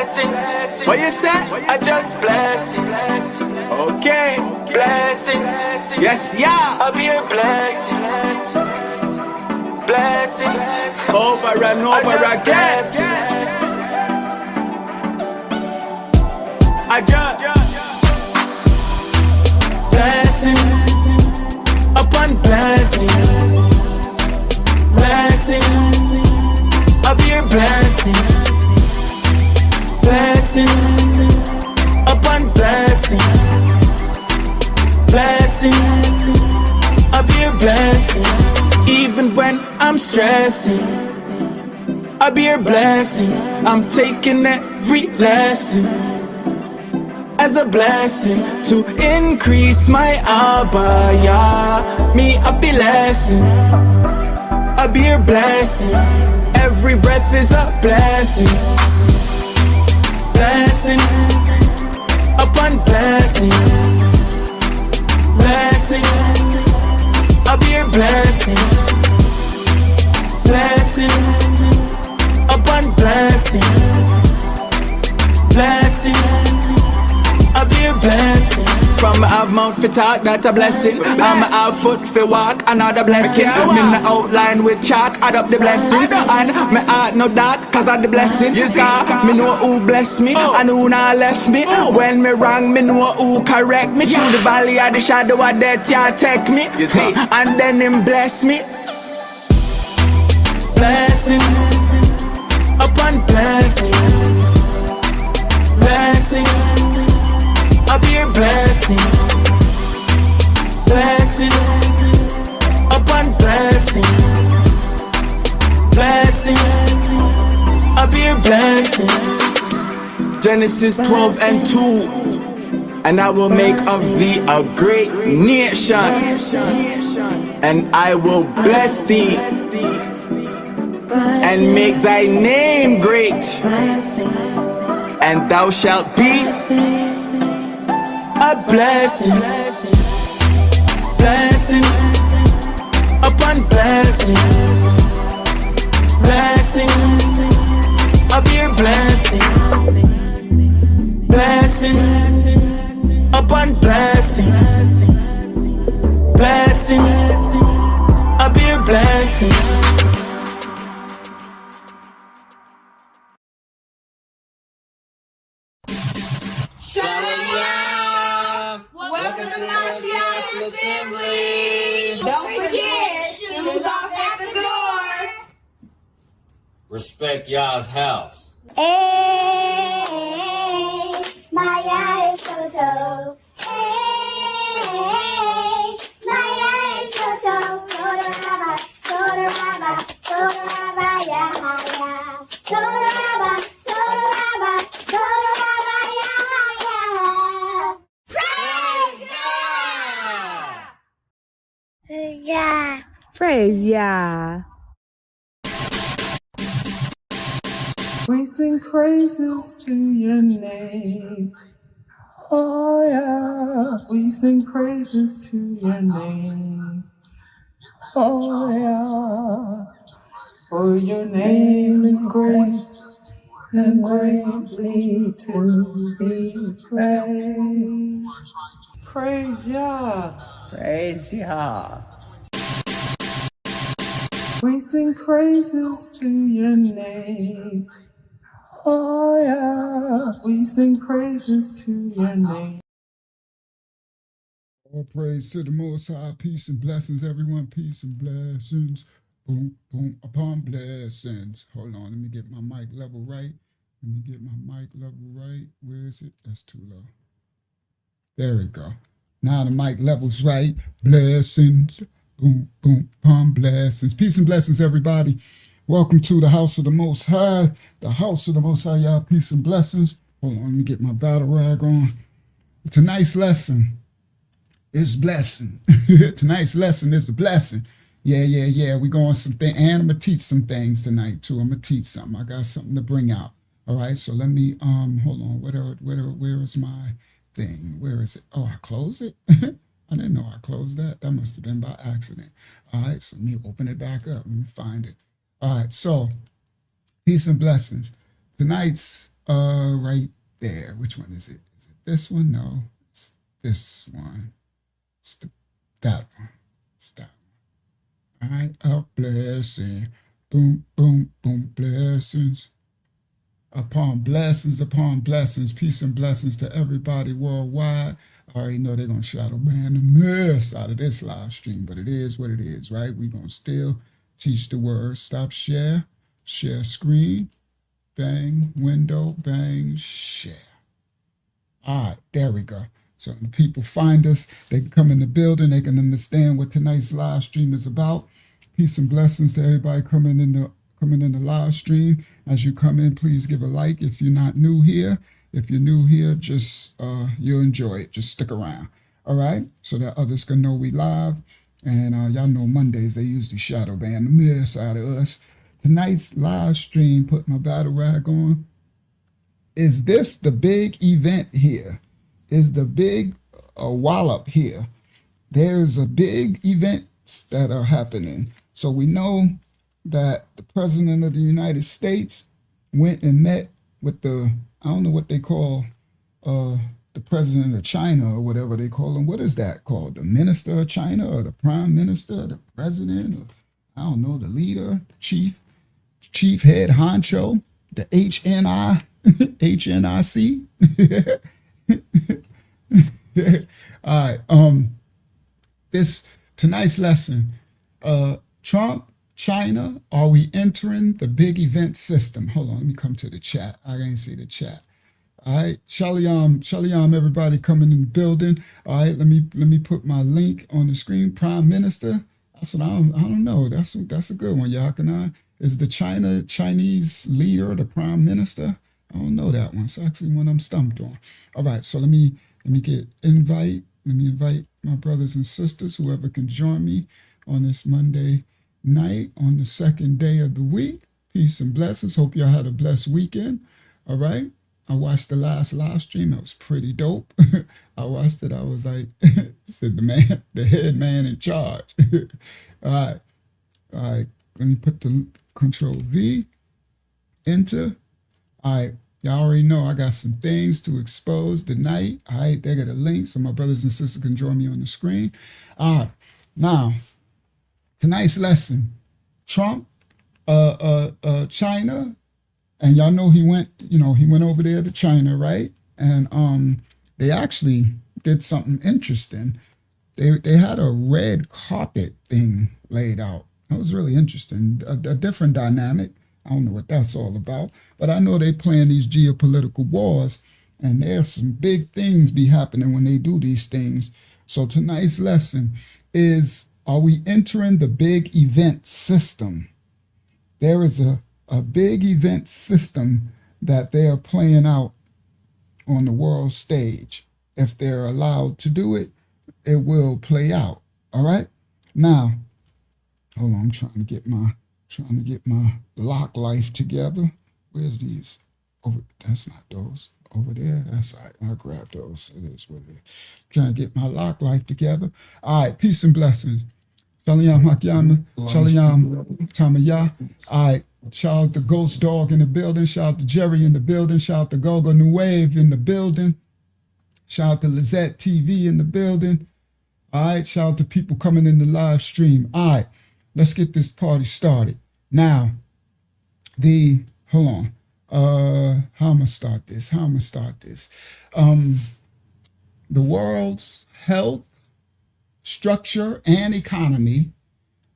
blessings. What you said? I just blessings. Okay, blessings. Yes, yeah. I'll be your blessings. Blessings. Over and over again. I just blessings upon blessings. Blessings. I'll be your blessing. Blessings upon blessings. Blessings. I'll be your blessing. Even when I'm stressing, I'll be your blessings. I'm taking every lesson as a blessing to increase my abaya. Me a blessing. I'll be your blessings. Every breath is a blessing. Blessings upon blessings. Blessings. I'll be your blessing. Blessings upon blessings. Blessings. I'll be a blessing. From I have mouth for talk, that's a blessing. I'm have foot for walk, another blessing. Me in the outline with chalk, add up the blessings. And me heart no dark, cause of the blessings. Cause me know who bless me, and who not left me. When me wrong, me know who correct me. Through the valley of the shadow of death, yeah, take me. And then him bless me. Blessings upon blessings. Blessings. I'll be your blessing. Blessings upon blessings. Blessings. I'll be your blessing. Genesis 12 and 2. And I will make of thee a great nation, and I will bless thee and make thy name great, and thou shalt be a blessing. Blessings upon blessings. Blessings. I'll be your blessing. Blessings upon blessings. Blessings. I'll be your blessing. Welcome to Marcia's Assembly. Don't forget, shoes off at the door. Respect y'all's house. Hey, Maya is so. Hey, Maya is so. Toraba, Toraba, Toraba, ya, ya. Toraba, Toraba, Toraba, ya, ya. Praise Yah. We sing praises to your name. Oh yeah. We sing praises to your name. Oh yeah. For your name is great and greatly to be praised. Praise Yah. Praise Yah. We sing praises to your name. Oh yeah. We sing praises to your name. All praise to the Most High. Peace and blessings, everyone. Peace and blessings. Boom, boom, upon blessings. Hold on, let me get my mic level right. Where is it? That's too low. There we go. Now the mic level's right. Blessings. Boom, boom, upon blessings. Peace and blessings, everybody. Welcome to the house of the Most High. The house of the Most High, y'all. Peace and blessings. Hold on, let me get my battle rag on. Tonight's lesson is blessing. Tonight's lesson is a blessing. Yeah. We're going something, and I'm gonna teach some things tonight too. I'm gonna teach something. I got something to bring out. All right. So let me hold on. Where is my thing? Where is it? Oh, I closed it. I didn't know I closed that. That must have been by accident. All right. So let me open it back up. Let me find it. All right. So peace and blessings. Tonight's Right there. Which one is it? Is it this one? No, it's this one. It's that one. It's that one. All right, a blessing. Boom, boom, boom, blessings. Upon blessings, peace and blessings to everybody worldwide. I already know they're going to shadow ban the mess out of this live stream, but it is what it is, right? We're going to still teach the word. Stop share screen, bang, window, bang, share. All right, there we go. So when people find us, they can come in the building, they can understand what tonight's live stream is about. Peace and blessings to everybody coming in the live stream. As you come in, please give a like. If you're not new here, if you're new here, just you'll enjoy it. Just stick around. All right, so that others can know we live. And y'all know Mondays they usually shadow ban the mess out of us. Tonight's live stream, put my battle rag on. Is this the big event here? Is the big wallop here? There's a big events that are happening. So we know that the president of the United States went and met with the, I don't know what they call the president of China or whatever they call him. What is that called? The minister of China or the prime minister, the president, or, I don't know, the leader, chief head honcho, the HNIC. All right. This tonight's lesson, Trump, China, are we entering the big event system? Hold on, let me come to the chat. I can't see the chat. All right, Shalom, everybody coming in the building. All right, let me put my link on the screen. Prime Minister. That's what I don't know. That's a good one. Yakana is the Chinese leader, the Prime Minister. I don't know that one. It's actually one I'm stumped on. All right, so let me get invite. Let me invite my brothers and sisters, whoever can join me on this Monday night on the second day of the week. Peace and blessings. Hope y'all had a blessed weekend. All right. I watched the last live stream. It was pretty dope. I watched it. I was like, said the head man in charge. All right. Let me put the Control V, enter. All right. Y'all already know I got some things to expose tonight. All right. They got a link so my brothers and sisters can join me on the screen. All right. Now, tonight's lesson, Trump, China, and y'all know he went over there to China, right? And they actually did something interesting. They had a red carpet thing laid out. That was really interesting. A different dynamic. I don't know what that's all about, but I know they playing these geopolitical wars, and there's some big things be happening when they do these things. So tonight's lesson is, are we entering the big event system? There is a big event system that they are playing out on the world stage. If they're allowed to do it, it will play out. All right. Now, hold on. I'm trying to get my lock life together. Where's these? Over. That's not those. Over there. That's all right. I'll grab those. It is what it is. Trying to get my lock life together. All right. Peace and blessings. Shalom Hakyama. Shalom Tamaya. All right. Shout out to Ghost Dog in the building. Shout out to Jerry in the building. Shout out to Gogo New Wave in the building. Shout out to Lizette TV in the building. All right. Shout out to people coming in the live stream. All right. Let's get this party started. Now, hold on. How am I start this? The world's health, structure, and economy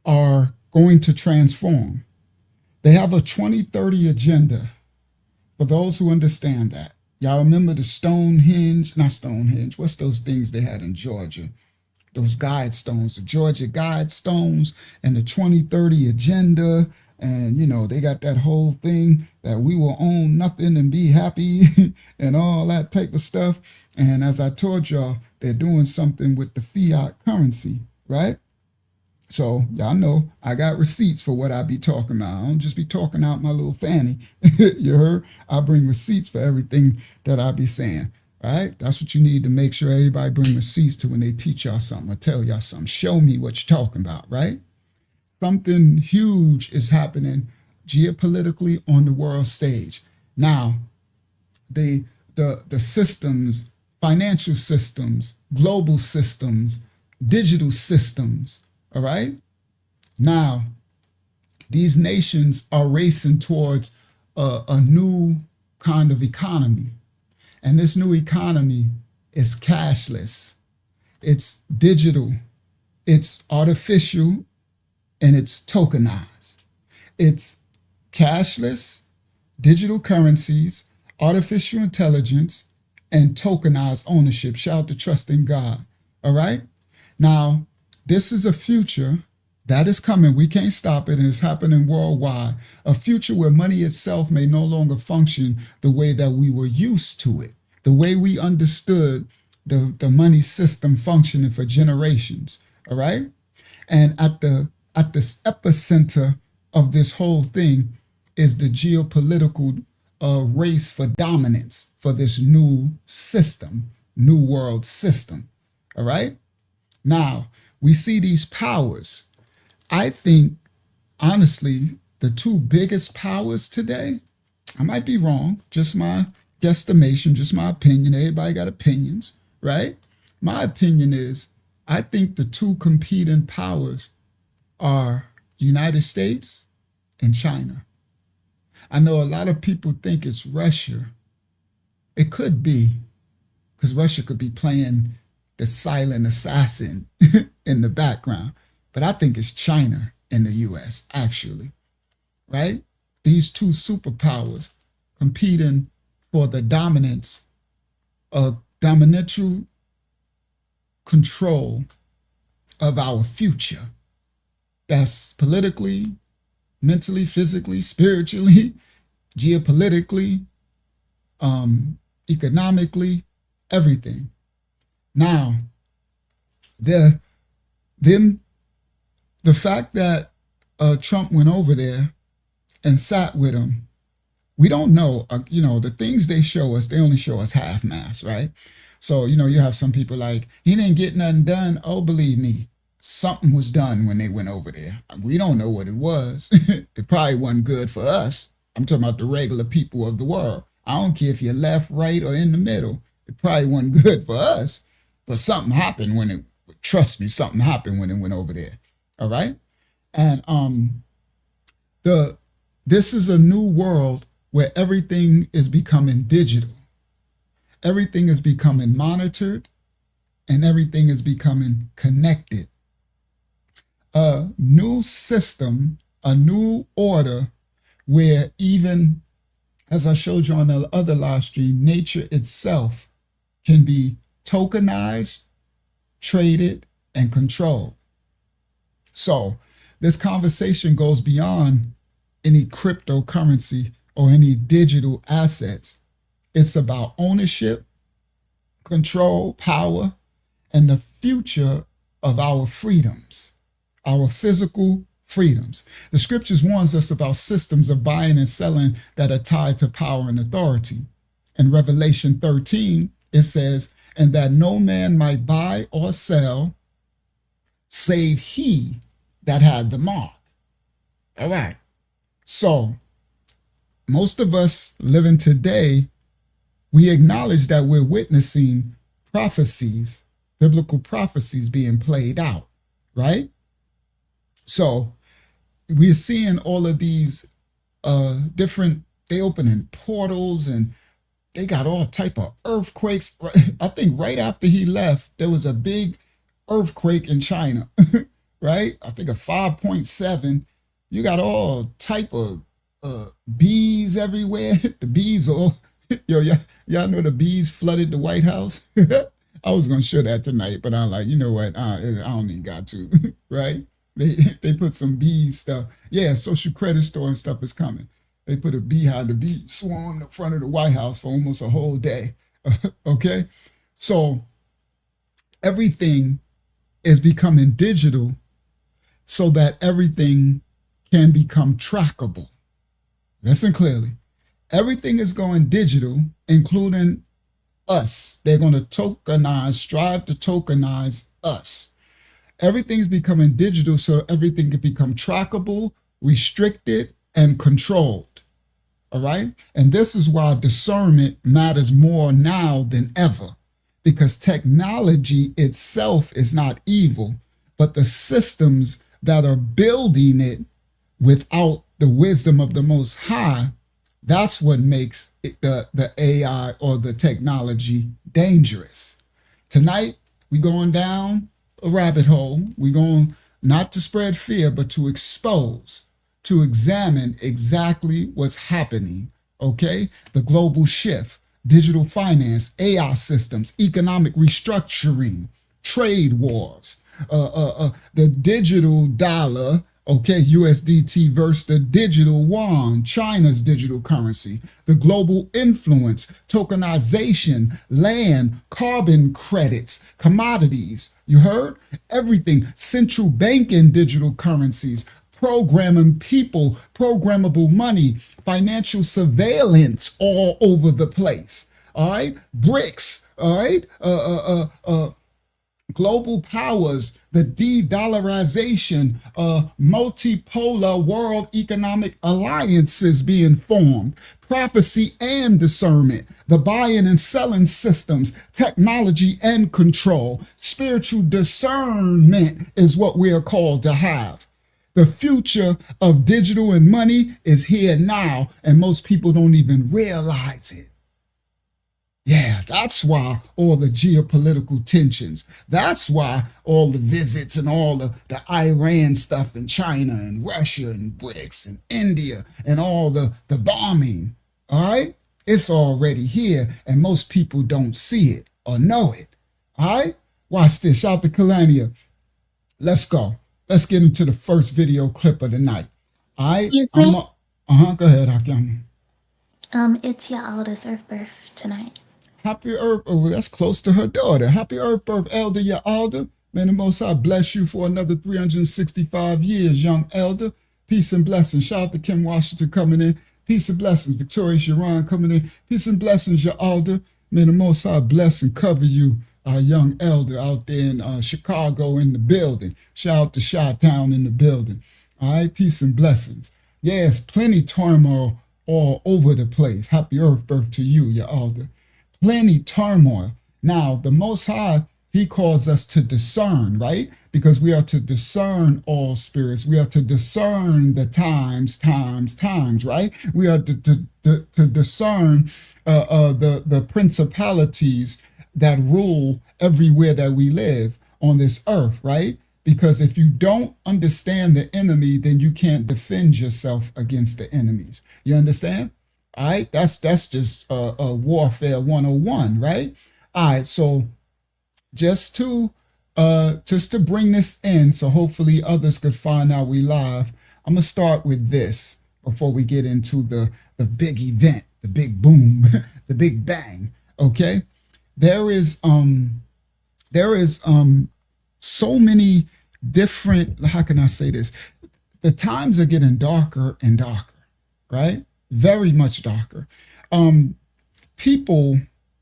are going to transform. They have a 2030 agenda for those who understand that. Y'all remember the not Stonehenge, what's those things they had in Georgia? Those guide stones, the Georgia guide stones, and the 2030 agenda. And, they got that whole thing that we will own nothing and be happy and all that type of stuff. And as I told y'all, they're doing something with the fiat currency, right? So y'all know I got receipts for what I be talking about. I don't just be talking out my little fanny. You heard? I bring receipts for everything that I be saying. Right? That's what you need to make sure everybody bring receipts to when they teach y'all something or tell y'all something. Show me what you're talking about, right? Something huge is happening geopolitically on the world stage. Now, the systems, financial systems, global systems, digital systems. All right. Now, these nations are racing towards a new kind of economy. And this new economy is cashless, it's digital, it's artificial, and it's tokenized. It's cashless, digital currencies, artificial intelligence, and tokenized ownership. Shout out to trust in God. All right. Now, this is a future that is coming. We can't stop it, and it's happening worldwide. A future where money itself may no longer function the way that we were used to it, the way we understood the money system functioning for generations. All right. And at this epicenter of this whole thing is the geopolitical race for dominance for this new system, new world system. All right. Now, we see these powers. I think, honestly, the two biggest powers today, I might be wrong, just my guesstimation, just my opinion. Everybody got opinions, right? My opinion is, I think the two competing powers are United States and China. I know a lot of people think it's Russia. It could be, because Russia could be playing the silent assassin in the background. But I think it's China and the US, actually, right? These two superpowers competing for the dominance of dominantral control of our future. That's politically, mentally, physically, spiritually, geopolitically, economically, everything. Now, the fact that Trump went over there and sat with him, we don't know, the things they show us, they only show us half mass, right? So, you have some people like, he didn't get nothing done. Oh, believe me, something was done when they went over there. We don't know what it was. It probably wasn't good for us. I'm talking about the regular people of the world. I don't care if you're left, right, or in the middle. It probably wasn't good for us, but something happened trust me, something happened when it went over there. All right. And this is a new world where everything is becoming digital. Everything is becoming monitored and everything is becoming connected. A new system, a new order where even, as I showed you on the other live stream, nature itself can be tokenized, traded, and controlled. So this conversation goes beyond any cryptocurrency or any digital assets. It's about ownership, control, power, and the future of our freedoms, our physical freedoms. The scriptures warns us about systems of buying and selling that are tied to power and authority. In Revelation 13, it says, and that no man might buy or sell save he that had the mark. All right. So most of us living today, we acknowledge that we're witnessing prophecies, biblical prophecies being played out, right? So we're seeing all of these different, they opening portals and they got all type of earthquakes. I think right after he left, there was a big earthquake in China, right? I think a 5.7. You got all type of bees everywhere. The bees all, y'all know the bees flooded the White House. I was going to show that tonight, but I'm like, you know what? I don't even got to, right? They put some bee stuff. Yeah, social credit store and stuff is coming. They put a beehive, the bee swarmed in front of the White House for almost a whole day. Okay? So everything is becoming digital so that everything can become trackable. Listen clearly. Everything is going digital, including us. They're going to strive to tokenize us. Everything's becoming digital so everything can become trackable, restricted, and controlled. All right. And this is why discernment matters more now than ever, because technology itself is not evil, but the systems that are building it without the wisdom of the Most High, that's what makes it the AI or the technology dangerous. Tonight, we're going down a rabbit hole. We're going not to spread fear, but to expose, to examine exactly what's happening, okay? The global shift, digital finance, AI systems, economic restructuring, trade wars, the digital dollar, okay, USDT versus the digital yuan, China's digital currency, the global influence, tokenization, land, carbon credits, commodities, you heard? Everything, central banking digital currencies, programming people, programmable money, financial surveillance all over the place, all right? BRICS, all right? Global powers, the de-dollarization, multipolar world economic alliances being formed, prophecy and discernment, the buying and selling systems, technology and control, spiritual discernment is what we are called to have. The future of digital and money is here now, and most people don't even realize it. Yeah, that's why all the geopolitical tensions. That's why all the visits and all the Iran stuff in China and Russia and BRICS and India and all the bombing. All right? It's already here, and most people don't see it or know it. All right? Watch this. Shout to Kalania. Let's go. Let's get into the first video clip of the night. All right? Excuse me? Go ahead, Hakim. It's your eldest Earth birth tonight. Happy Earth, oh, that's close to her daughter. Happy Earth birth, Elder, your elder. May the Most High bless you for another 365 years, young elder. Peace and blessings. Shout out to Kim Washington coming in. Peace and blessings. Victoria Sharon coming in. Peace and blessings, your elder. May the Most High bless and cover you, our young elder out there in Chicago in the building. Shout out to Chi-Town in the building. All right, peace and blessings. Yes, plenty turmoil all over the place. Happy Earth birth to you, your elder. Plenty turmoil. Now, the Most High, he calls us to discern, right? Because we are to discern all spirits. We are to discern the times, right? We are to discern the principalities that rule everywhere that we live on this earth, right? Because if you don't understand the enemy, then you can't defend yourself against the enemies. You understand? All right, that's just a warfare 101, right? All right, so just to bring this in, so hopefully others could find out we live. I'm gonna start with this before we get into the big event, the big boom, the big bang. Okay, there is so many different. How can I say this? The times are getting darker and darker, right? Very much darker. People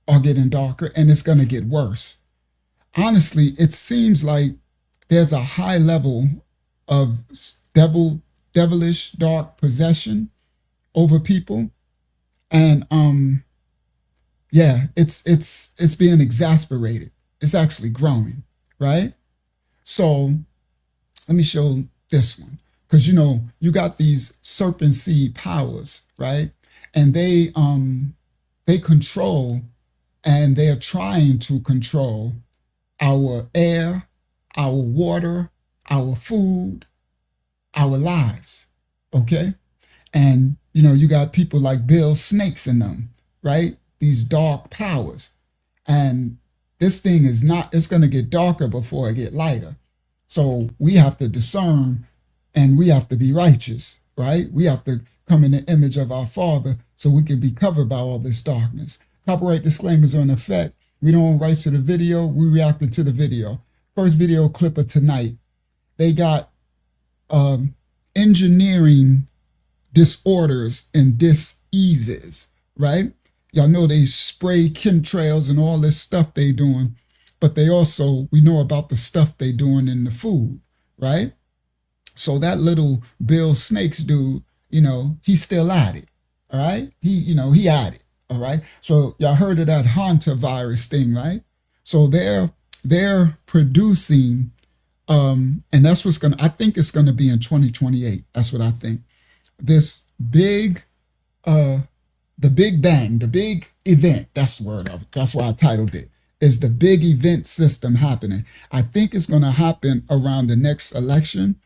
are getting darker, and it's going to get worse. Honestly, it seems like there's a high level of devilish, dark possession over people, and yeah, it's being exasperated. It's actually growing, right? So let me show this one. Because, you got these serpent seed powers, right? And they control, and they are trying to control our air, our water, our food, our lives, okay? And, you got people like Bill Snakes in them, right? These dark powers. And this thing it's going to get darker before it get lighter. So we have to discern, and we have to be righteous, right? We have to come in the image of our Father so we can be covered by all this darkness. Copyright disclaimers are in effect. We don't own rights to the video. We reacted to the video. First video clip of tonight. They got engineering disorders and diseases, right? Y'all know they spray chemtrails and all this stuff they doing, but we know about the stuff they doing in the food, right? So that little Bill Snakes dude, he's still at it, All right. He had it. All right. So y'all heard of that Hunter virus thing, right? So they're producing, and that's I think it's gonna be in 2028. That's what I think. This big, the Big Bang, the big event, that's the word of it. That's why I titled it, is the big event system happening. I think it's gonna happen around the next election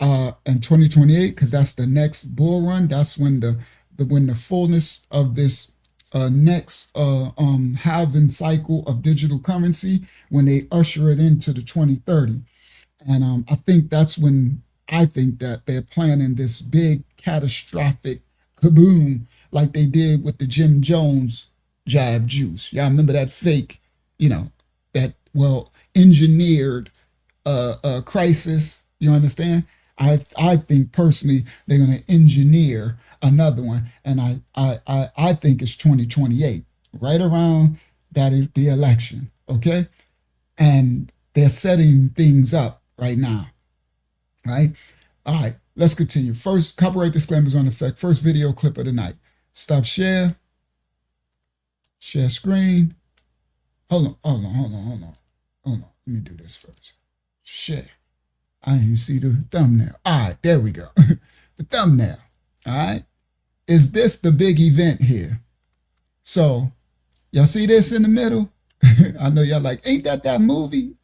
in 2028, because that's the next bull run. That's when the fullness of this next halving cycle of digital currency, when they usher it into the 2030. And I think that's when I think that they're planning this big catastrophic kaboom, like they did with the Jim Jones jab juice. Y'all remember that fake, that engineered crisis? You understand? I think personally they're going to engineer another one, and I think it's 2028, right around the election. Okay, and they're setting things up right now. Right. All right. Let's continue. First, copyright disclaimers on effect. First video clip of the night. Stop share. Share screen. Hold on. Let me do this first. Share. I didn't see the thumbnail. All right, there we go. The thumbnail. All right. Is this the big event here? So, y'all see this in the middle? I know y'all like, ain't that movie?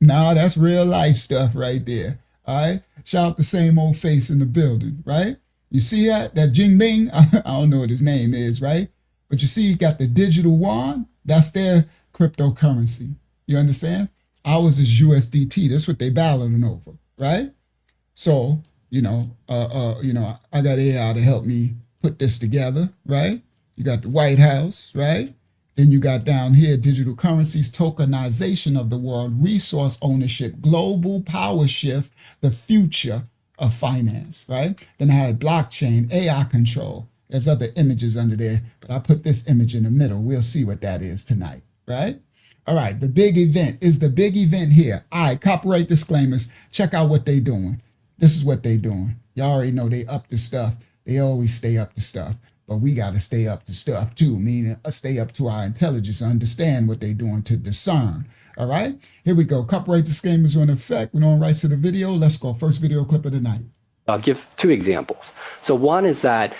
Nah, that's real life stuff right there. All right. Shout out the same old face in the building, right? You see that Jing Ming? I don't know what his name is, right? But you see, he got the digital yuan. That's their cryptocurrency. You understand? Ours is USDT. That's what they battling over, right? So, I got AI to help me put this together, right? You got the White House, right? Then you got down here digital currencies, tokenization of the world, resource ownership, global power shift, the future of finance, right? Then I had blockchain, AI control. There's other images under there, but I put this image in the middle. We'll see what that is tonight, right? All right, the big event is the big event here. All right, copyright disclaimers. Check out what they doing. This is what they doing. Y'all already know they up to stuff. They always stay up to stuff. But we got to stay up to stuff too, meaning stay up to our intelligence, understand what they're doing to discern. All right, here we go. Copyright disclaimers on effect. We're on right to the video. Let's go. First video clip of the night. I'll give two examples. So one is that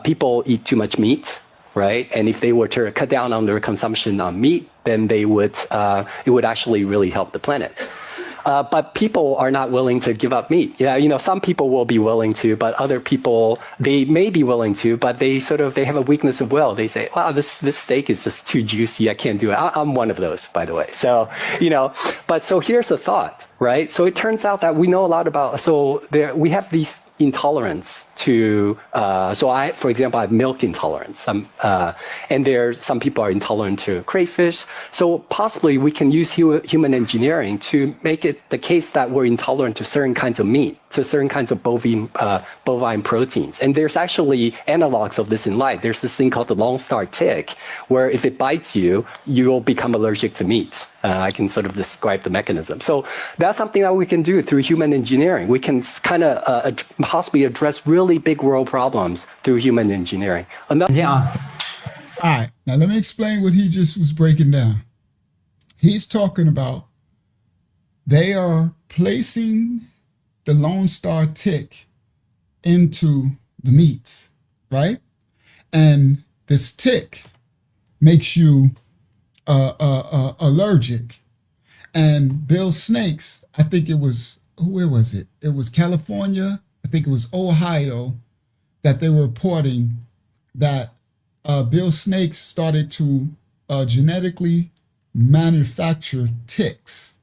people eat too much meat, right? And if they were to cut down on their consumption on meat, then it would actually really help the planet. But people are not willing to give up meat. Yeah, some people will be willing to, but other people, they may be willing to, but they have a weakness of will. They say, wow, this steak is just too juicy. I can't do it. I'm one of those, by the way. So, but so here's the thought, right? So it turns out that we know a lot about, we have these intolerance to, for example, I have milk intolerance. And some people are intolerant to crayfish. So possibly we can use human engineering to make it the case that we're intolerant to certain kinds of meat, to certain kinds of bovine proteins. And there's actually analogs of this in life. There's this thing called the Lone Star tick, where if it bites you, you'll become allergic to meat. I can sort of describe the mechanism. So that's something that we can do through human engineering. We can kind of possibly address really big world problems through human engineering. All right, now let me explain what he just was breaking down. He's talking about they are placing the Lone Star tick into the meats, right? And this tick makes you allergic. And Bill Snakes, I think it was, where was it? It was California, I think it was Ohio, that they were reporting that Bill Snakes started to genetically manufacture ticks.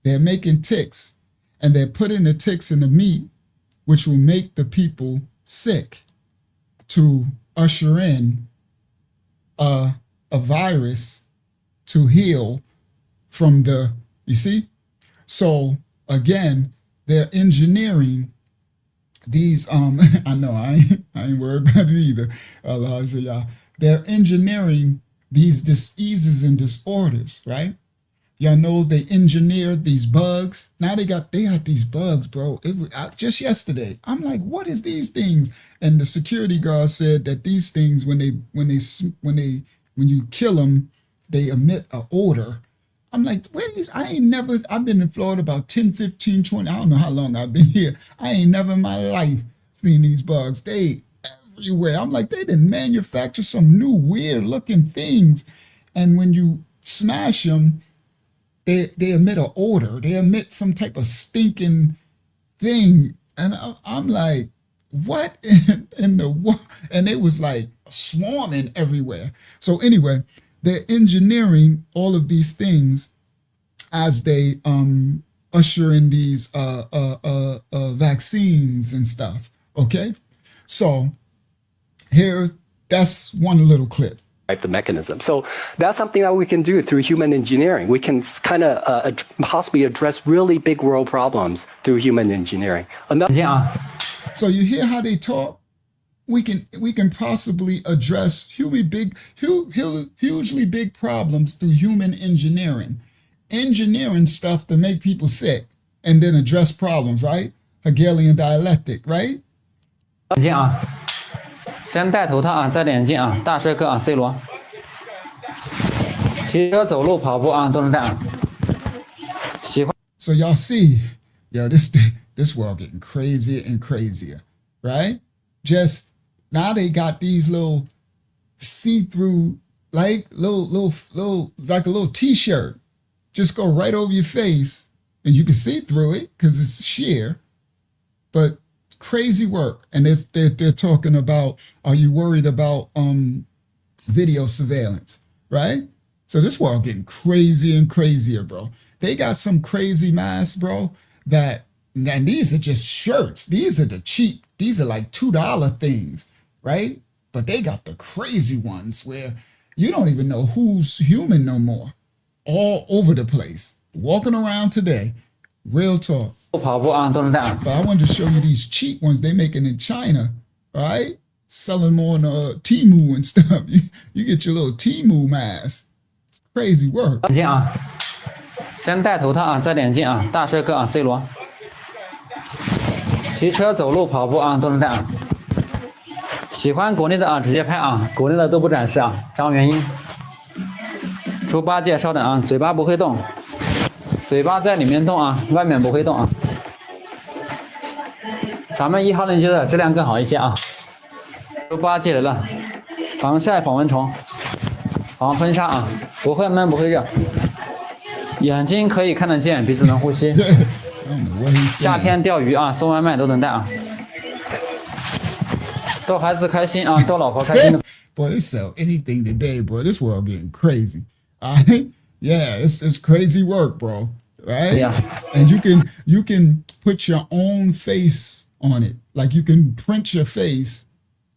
They're making ticks, and they're putting the ticks in the meat, which will make the people sick, to usher in a virus to heal from you see? So again, they're engineering these, I know I ain't worried about it either. They're engineering these diseases and disorders, right? Y'all know they engineered these bugs. Now they got these bugs, bro. It was just yesterday. I'm like, what is these things? And the security guard said that these things, when you kill them, they emit an odor. I'm like, I've been in Florida about 10, 15, 20, I don't know how long I've been here. I ain't never in my life seen these bugs. They everywhere. I'm like, they didn't manufacture some new weird looking things. And when you smash them, they emit an odor. They emit some type of stinking thing. And I'm like, what in the world? And it was like swarming everywhere. So anyway, they're engineering all of these things as they usher in these vaccines and stuff. Okay, so here, that's one little clip. The mechanism. So that's something that we can do through human engineering. We can kind of possibly address really big world problems through human engineering. So you hear how they talk? We can possibly address hugely big problems through human engineering. Engineering stuff to make people sick and then address problems, right? Hegelian dialectic, right? 先戴头套啊，再戴眼镜啊，大帅哥啊 ，C 罗，骑车、走路、跑步啊都能戴啊。喜欢。So y'all see, yo, this world getting crazier and crazier, right? Just now they got these little see-through, like little like a little T-shirt, just go right over your face, and you can see through it because it's sheer, but crazy work. And they're talking about, are you worried about video surveillance, right? So this world getting crazier and crazier, bro. They got some crazy masks, bro, and these are just shirts. These are the cheap, these are like $2 things, right? But they got the crazy ones where you don't even know who's human no more. All over the place. Walking around today. Real talk. But I wanted to show you these cheap ones they making in China, right? Selling them on Temu and stuff. You get your little Temu mask. Crazy work. 眼镜啊，先戴头套啊，再戴眼镜啊，大帅哥啊 ，C 罗，骑车、走路、跑步啊都能戴啊。喜欢国内的啊，直接拍啊，国内的都不展示啊，找原因。猪八戒，稍等啊，嘴巴不会动。 嘴巴在里面动啊，外面不会动啊。咱们1号链接的质量更好一些啊。猪八戒来了，防晒、防蚊虫、防风沙啊，不会闷，不会热。眼睛可以看得见，鼻子能呼吸。夏天钓鱼啊，送外卖都能带啊。逗孩子开心啊，逗老婆开心的。Boy, they sell anything today, boy. This world getting crazy. All right. Yeah, it's crazy work, bro. Right? Yeah. And you can put your own face on it. Like you can print your face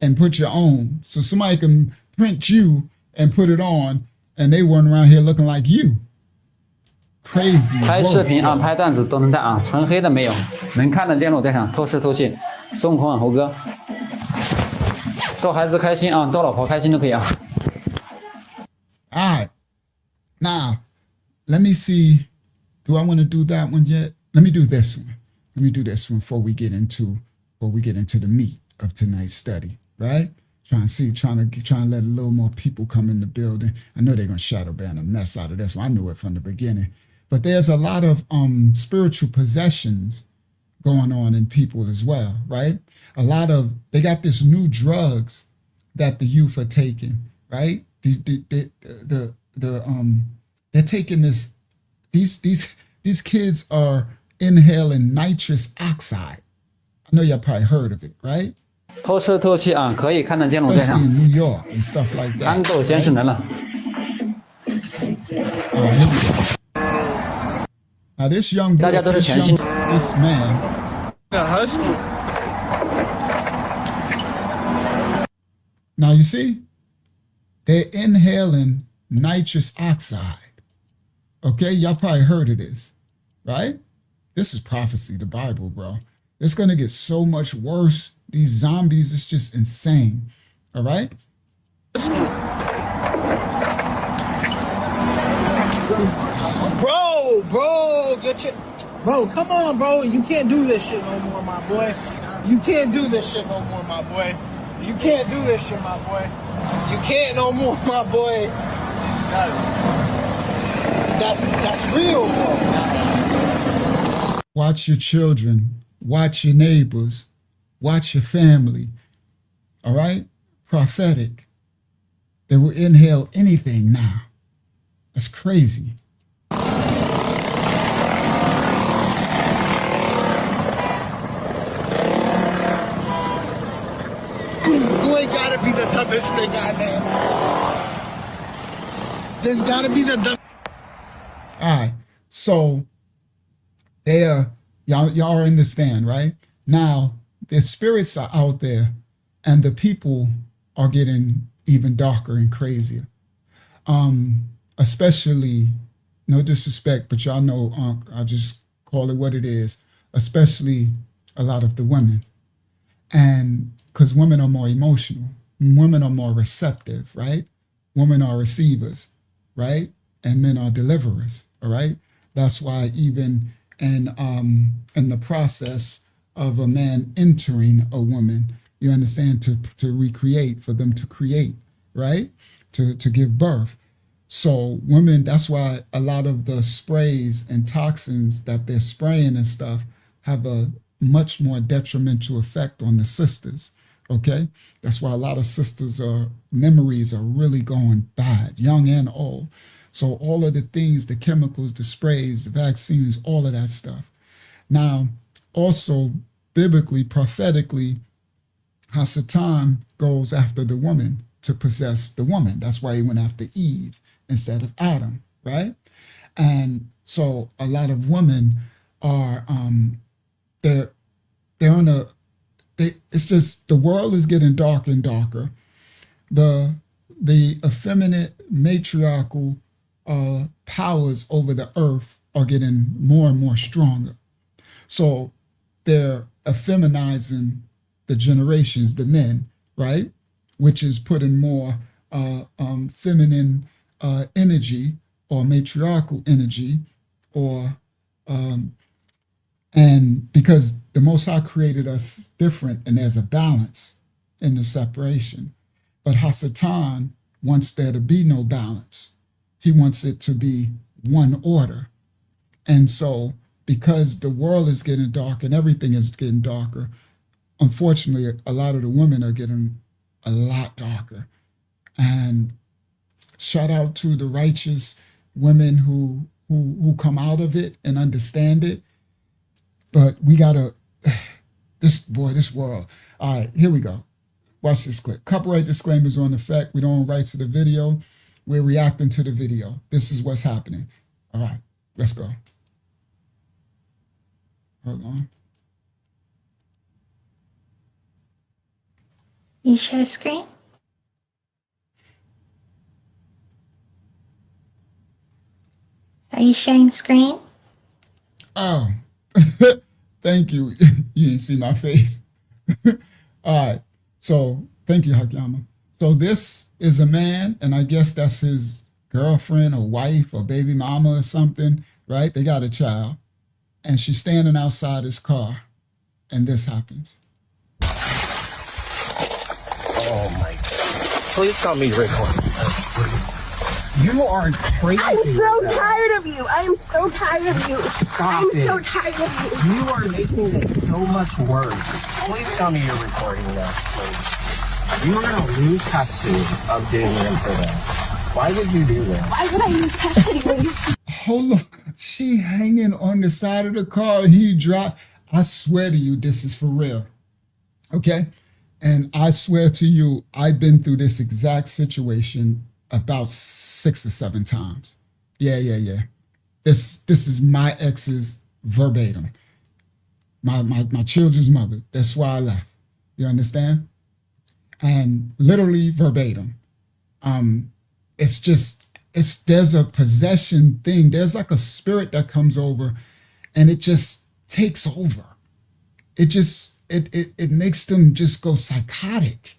and put your own. So somebody can print you and put it on, and they run around here looking like you. Crazy. 拍视频啊，拍段子都能带啊，纯黑的没有，能看得见我带上，透视透气。孙悟空啊，猴哥，逗孩子开心啊，逗老婆开心都可以啊。All right. Now, let me see. Do I want to do that one yet? Let me do this one. Let me do this one before we get into the meat of tonight's study, right? Trying to let a little more people come in the building. I know they're gonna shadow ban a mess out of this one. I knew it from the beginning. But there's a lot of spiritual possessions going on in people as well, right? They got this new drugs that the youth are taking, right? They're taking this. These kids are inhaling nitrous oxide. I know y'all probably heard of it, right? 透视透气啊，可以看得见我带 Especially 上。 in New York and stuff like that. 憨豆先生来了。 Here we go. Now this young boy, 大家都是全新。 this man. Now you see, they're inhaling nitrous oxide. Okay, y'all probably heard of this, right? This is prophecy, the Bible, bro. It's gonna get so much worse. These zombies, it's just insane. All right? Bro, get your... Bro, come on, bro. You can't do this shit no more, my boy. You can't do this shit no more, my boy. You can't do this shit, my boy. You can't no more, my boy. That's real, bro. Watch your children. Watch your neighbors. Watch your family. All right? Prophetic. They will inhale anything now. That's crazy. You ain't gotta be the dumbest thing I know. There's gotta be the dumbest. All right. So y'all understand, right? Now, the spirits are out there and the people are getting even darker and crazier. Especially, no disrespect, but y'all know, I'll just call it what it is, especially a lot of the women. And because women are more emotional, women are more receptive, right? Women are receivers, right? And men are deliverers, all right? That's why even in the process of a man entering a woman, you understand, to recreate, for them to create, right? To give birth. So women, that's why a lot of the sprays and toxins that they're spraying and stuff have a much more detrimental effect on the sisters, okay? That's why a lot of sisters' memories are really going bad, young and old. So all of the things, the chemicals, the sprays, the vaccines, all of that stuff. Now, also biblically, prophetically, Hasatan goes after the woman to possess the woman. That's why he went after Eve instead of Adam, right? And so a lot of women are, they're on it's just, the world is getting darker and darker. The effeminate matriarchal powers over the earth are getting more and more stronger. So they're effeminizing the generations, the men, right? Which is putting more feminine energy or matriarchal energy, or and because the Most High created us different, and there's a balance in the separation. But Hasatan wants there to be no balance. He wants it to be one order. And so because the world is getting dark and everything is getting darker, unfortunately, a lot of the women are getting a lot darker. And shout out to the righteous women who come out of it and understand it. But we gotta, this world. All right, here we go. Watch this clip. Copyright disclaimers on effect. We don't own rights to the video. We're reacting to the video. This is what's happening. All right, let's go. Hold on. You share screen? Are you sharing screen? Oh, thank you. You didn't see my face. All right. So thank you, Hakiyama. So this is a man, and I guess that's his girlfriend or wife or baby mama or something, right? They got a child, and she's standing outside his car, and this happens. Oh my God. Please stop me recording this, please. You are crazy. I'm so tired of you. I am so tired of you. Stop I'm it. so tired of you. You are making it so much worse. Please tell me you're recording this, please. You are going to lose custody of Damien for this. Why would you do this? Why would I lose custody when you... Hold on. She hanging on the side of the car, and he dropped. I swear to you, this is for real. Okay? And I swear to you, I've been through this exact situation about 6 or 7 times. Yeah. This is my ex's verbatim. My children's mother. That's why I left. You understand? And literally verbatim. There's a possession thing. There's like a spirit that comes over, and it just takes over. It makes them just go psychotic.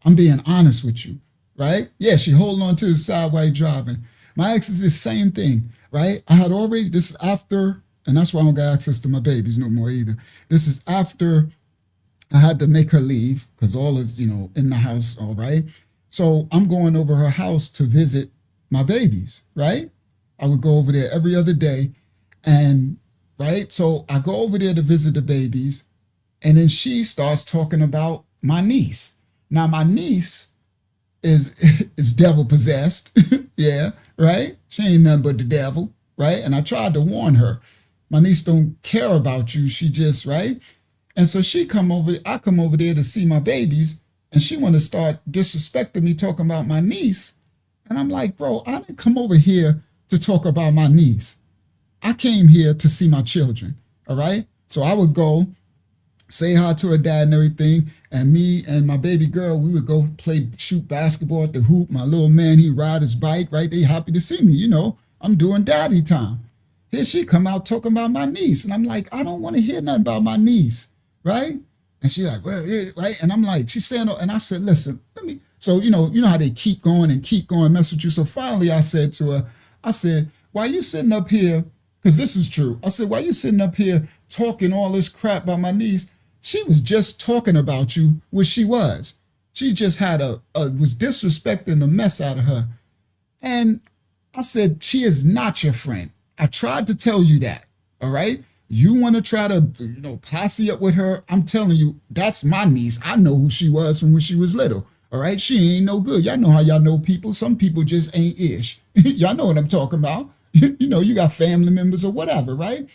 I'm being honest with you, right? Yeah, she holding on to the side while you're driving. My ex is the same thing, right? I had already, this is after, and that's why I don't got access to my babies no more either. This is after I had to make her leave because all is, in the house, all right? So I'm going over her house to visit my babies, right? I would go over there every other day. And, right? So I go over there to visit the babies. And then she starts talking about my niece. Now, my niece is devil possessed. Yeah, right? She ain't nothing but the devil, right? And I tried to warn her. My niece don't care about you. She just, right? And so I come over there to see my babies, and she want to start disrespecting me, talking about my niece. And I'm like, bro, I didn't come over here to talk about my niece. I came here to see my children, all right? So I would go say hi to her dad and everything, and me and my baby girl, we would go shoot basketball at the hoop. My little man, he ride his bike, right? They happy to see me, I'm doing daddy time. Here she come out talking about my niece, and I'm like, I don't want to hear nothing about my niece, right? And she like, well, yeah, right? And I'm like, she's saying, and I said, listen, let me. So you know how they keep going, mess with you. So finally, I said to her, I said, why you sitting up here? Because this is true. I said, why you sitting up here talking all this crap about my niece? She was just talking about you, which she was. She just had was disrespecting the mess out of her. And I said, she is not your friend. I tried to tell you that, all right? You want to try to, posse up with her. I'm telling you, that's my niece. I know who she was from when she was little, all right? She ain't no good. Y'all know how y'all know people. Some people just ain't ish. Y'all know what I'm talking about. You got family members or whatever, right?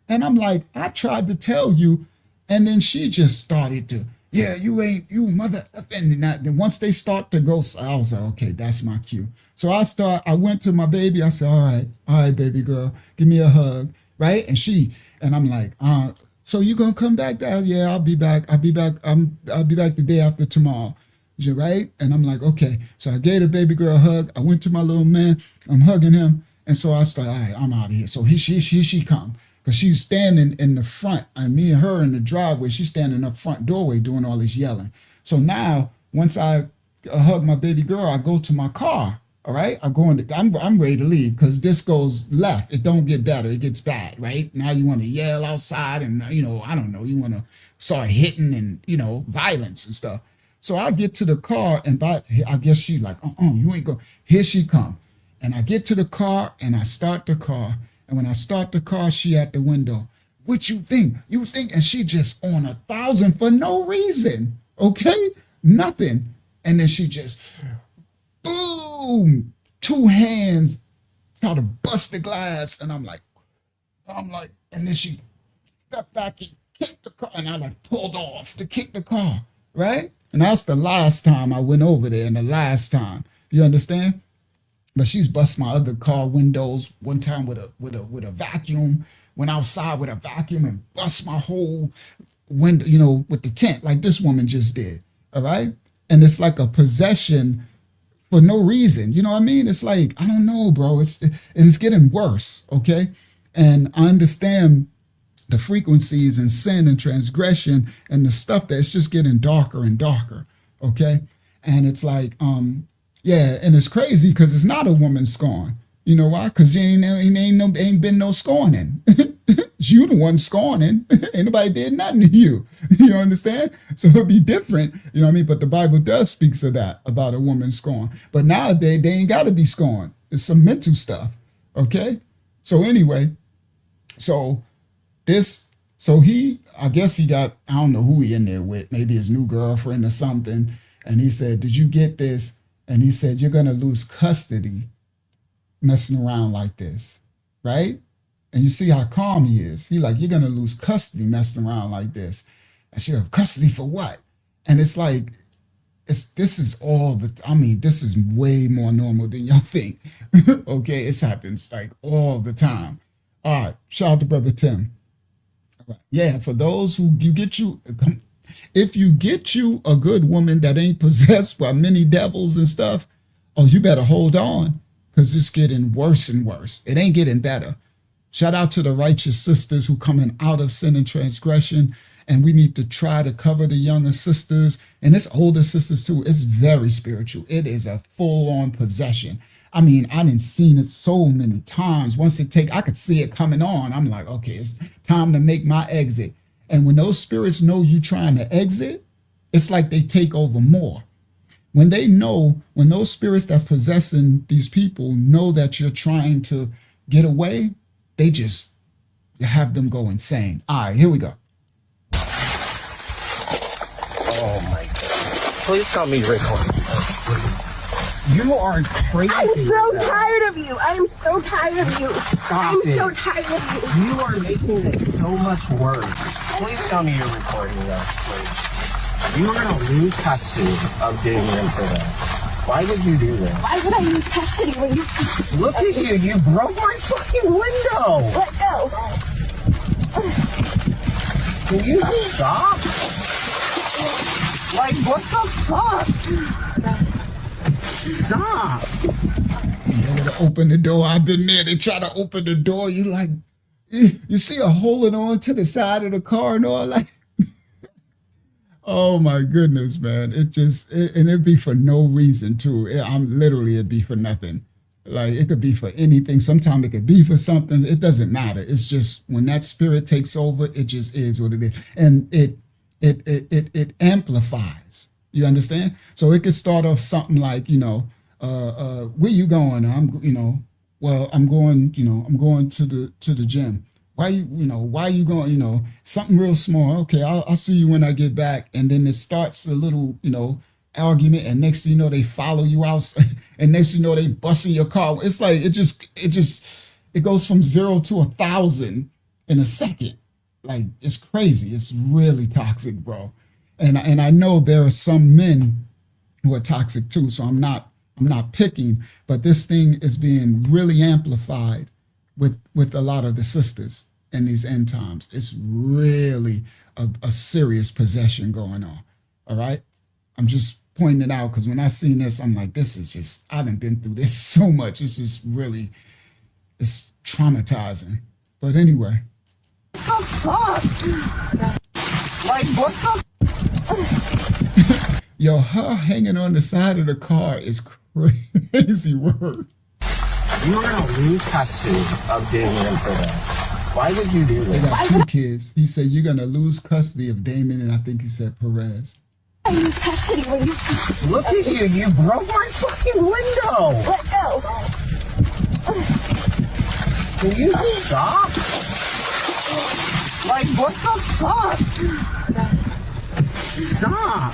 And I'm like, I tried to tell you. And then she just started to, yeah, you mother. And then once they start to go, I was like, okay, that's my cue. So I went to my baby. I said, all right, baby girl, give me a hug, right? And I'm like, so you gonna come back? Yeah, I'll be back. I'll be back the day after tomorrow, right? And I'm like, okay. So I gave the baby girl a hug. I went to my little man. I'm hugging him. And so I started, all right, I'm out of here. So she come. Because she was standing in the front, and me and her in the driveway, she's standing in the front doorway doing all this yelling. So now, once I hug my baby girl, I go to my car, all right? I'm ready to leave because this goes left. It don't get better. It gets bad, right? Now you want to yell outside and, I don't know, you want to start hitting and, violence and stuff. So I get to the car, and I guess she's like, you ain't going. Here she come. And I get to the car, and I start the car. And when I start the car, she at the window. What you think? You think? And she just on 1,000 for no reason. Okay? Nothing. And then she just, boom, 2 hands, try to bust the glass. And I'm like, and then she stepped back and kicked the car. And I pulled off to kick the car. Right? And that's the last time I went over there, and the last time. You understand? But she's bust my other car windows one time with a vacuum. Went outside with a vacuum and bust my whole window, with the tent, like this woman just did. All right, and it's like a possession for no reason. You know what I mean? It's like, I don't know, bro. It's getting worse. Okay, and I understand the frequencies and sin and transgression and the stuff that's just getting darker and darker. Okay, and it's like yeah, and it's crazy because it's not a woman scorn. You know why? Because ain't been no scorning. You the one scorning. Ain't nobody did nothing to you. You understand? So it'll be different. You know what I mean? But the Bible does speaks of that, about a woman scorn. But nowadays, they ain't got to be scorned. It's some mental stuff. Okay? So anyway, I guess he got, I don't know who he in there with, maybe his new girlfriend or something. And he said, did you get this? And he said, you're going to lose custody messing around like this, right? And you see how calm he is. He like, you're going to lose custody messing around like this. And she goes, custody for what? And it's like, this is way more normal than y'all think. Okay, it happens like all the time. All right, shout out to Brother Tim. All right. Yeah, for those who if you get you a good woman that ain't possessed by many devils and stuff, you better hold on, because it's getting worse and worse. It ain't getting better. Shout out to the righteous sisters who coming out of sin and transgression, and we need to try to cover the younger sisters, and it's older sisters too. It's very spiritual. It is a full-on possession. I mean, I didn't seen it so many times. Once I could see it coming on. I'm like, okay, it's time to make my exit. And when those spirits know you trying to exit, it's like they take over more. When they know, when those spirits that's possessing these people know that you're trying to get away, they just have them go insane. All right, here we go. Oh my God. Please tell me you're recording this, please. You are crazy. I'm so tired of you. I am so tired of you. I'm so tired of you. You are making it so much worse. Please tell me you're recording this, please. You are going to lose custody of Damien for this. Why would you do this? Why would I lose custody when you... Look at you. You broke my fucking window. Let go. Can you stop? Like, what the fuck? Stop. They would have opened the door. I've been there. They try to open the door. You like, you see her holding on to the side of the car and all like, oh my goodness, man. And it'd be for no reason too. It'd be for nothing. Like it could be for anything. Sometimes it could be for something. It doesn't matter. It's just when that spirit takes over, it just is what it is. And it amplifies. You understand? So it could start off something like, where you going? I'm going, I'm going to the gym. Why you going, something real small. Okay, I'll see you when I get back. And then it starts a little, argument. And next thing you know, they follow you out. And next thing you know, they busting your car. It's like, it goes from 0 to 1,000 in a second. Like, it's crazy. It's really toxic, bro. And I know there are some men who are toxic too. So I'm not picking, but this thing is being really amplified with a lot of the sisters in these end times. It's really a serious possession going on. All right. I'm just pointing it out because when I seen this, I'm like, this is just, I done been through this so much. It's just really, it's traumatizing. But anyway. Oh, fuck. Like, what the? Yo, her hanging on the side of the car is crazy work. You are going to lose custody of Damien for this. Why would you do this? They got 2 kids. He said you're going to lose custody of Damien, and I think he said Perez. I lose custody when you... Look at you. You broke my fucking window. Let go. Can you stop? Like, what the fuck? Stop.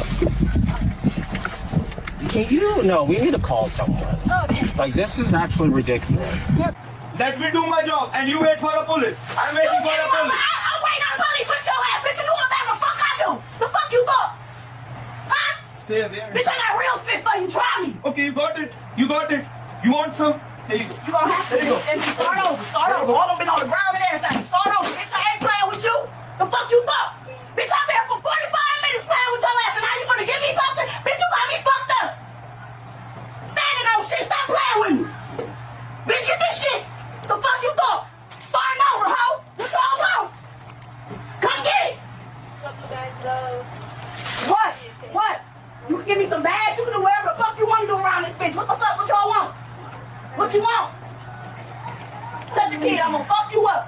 Can you? No, we need to call someone. Okay. Like, this is actually ridiculous. Yep. Let me do my job and you wait for the police. I'm waiting for the police. I'm waiting on the police with your ass, bitch. You know what the fuck I do? The fuck you thought? Huh? Stay there. Bitch, I got real spit for you. Try me. Okay, you got it. You got it. You want some? There you go. You gonna have to. There you go. And start over. Start over. All of them been on the ground and everything. Start over. Bitch, I ain't playing with you. The fuck you thought? Bitch, I'm here for 45 minutes playing with your ass and now you gonna give me something? Bitch, you got me fucked up. Standing on shit. Stop playing with me. Bitch, get this shit. The fuck you thought? Starting over, hoe. What y'all want? Come get it. What? What? You can give me some bags. You can do whatever the fuck you want to do around this bitch. What the fuck? What y'all want? What you want? Touch a kid, I'm gonna fuck you up.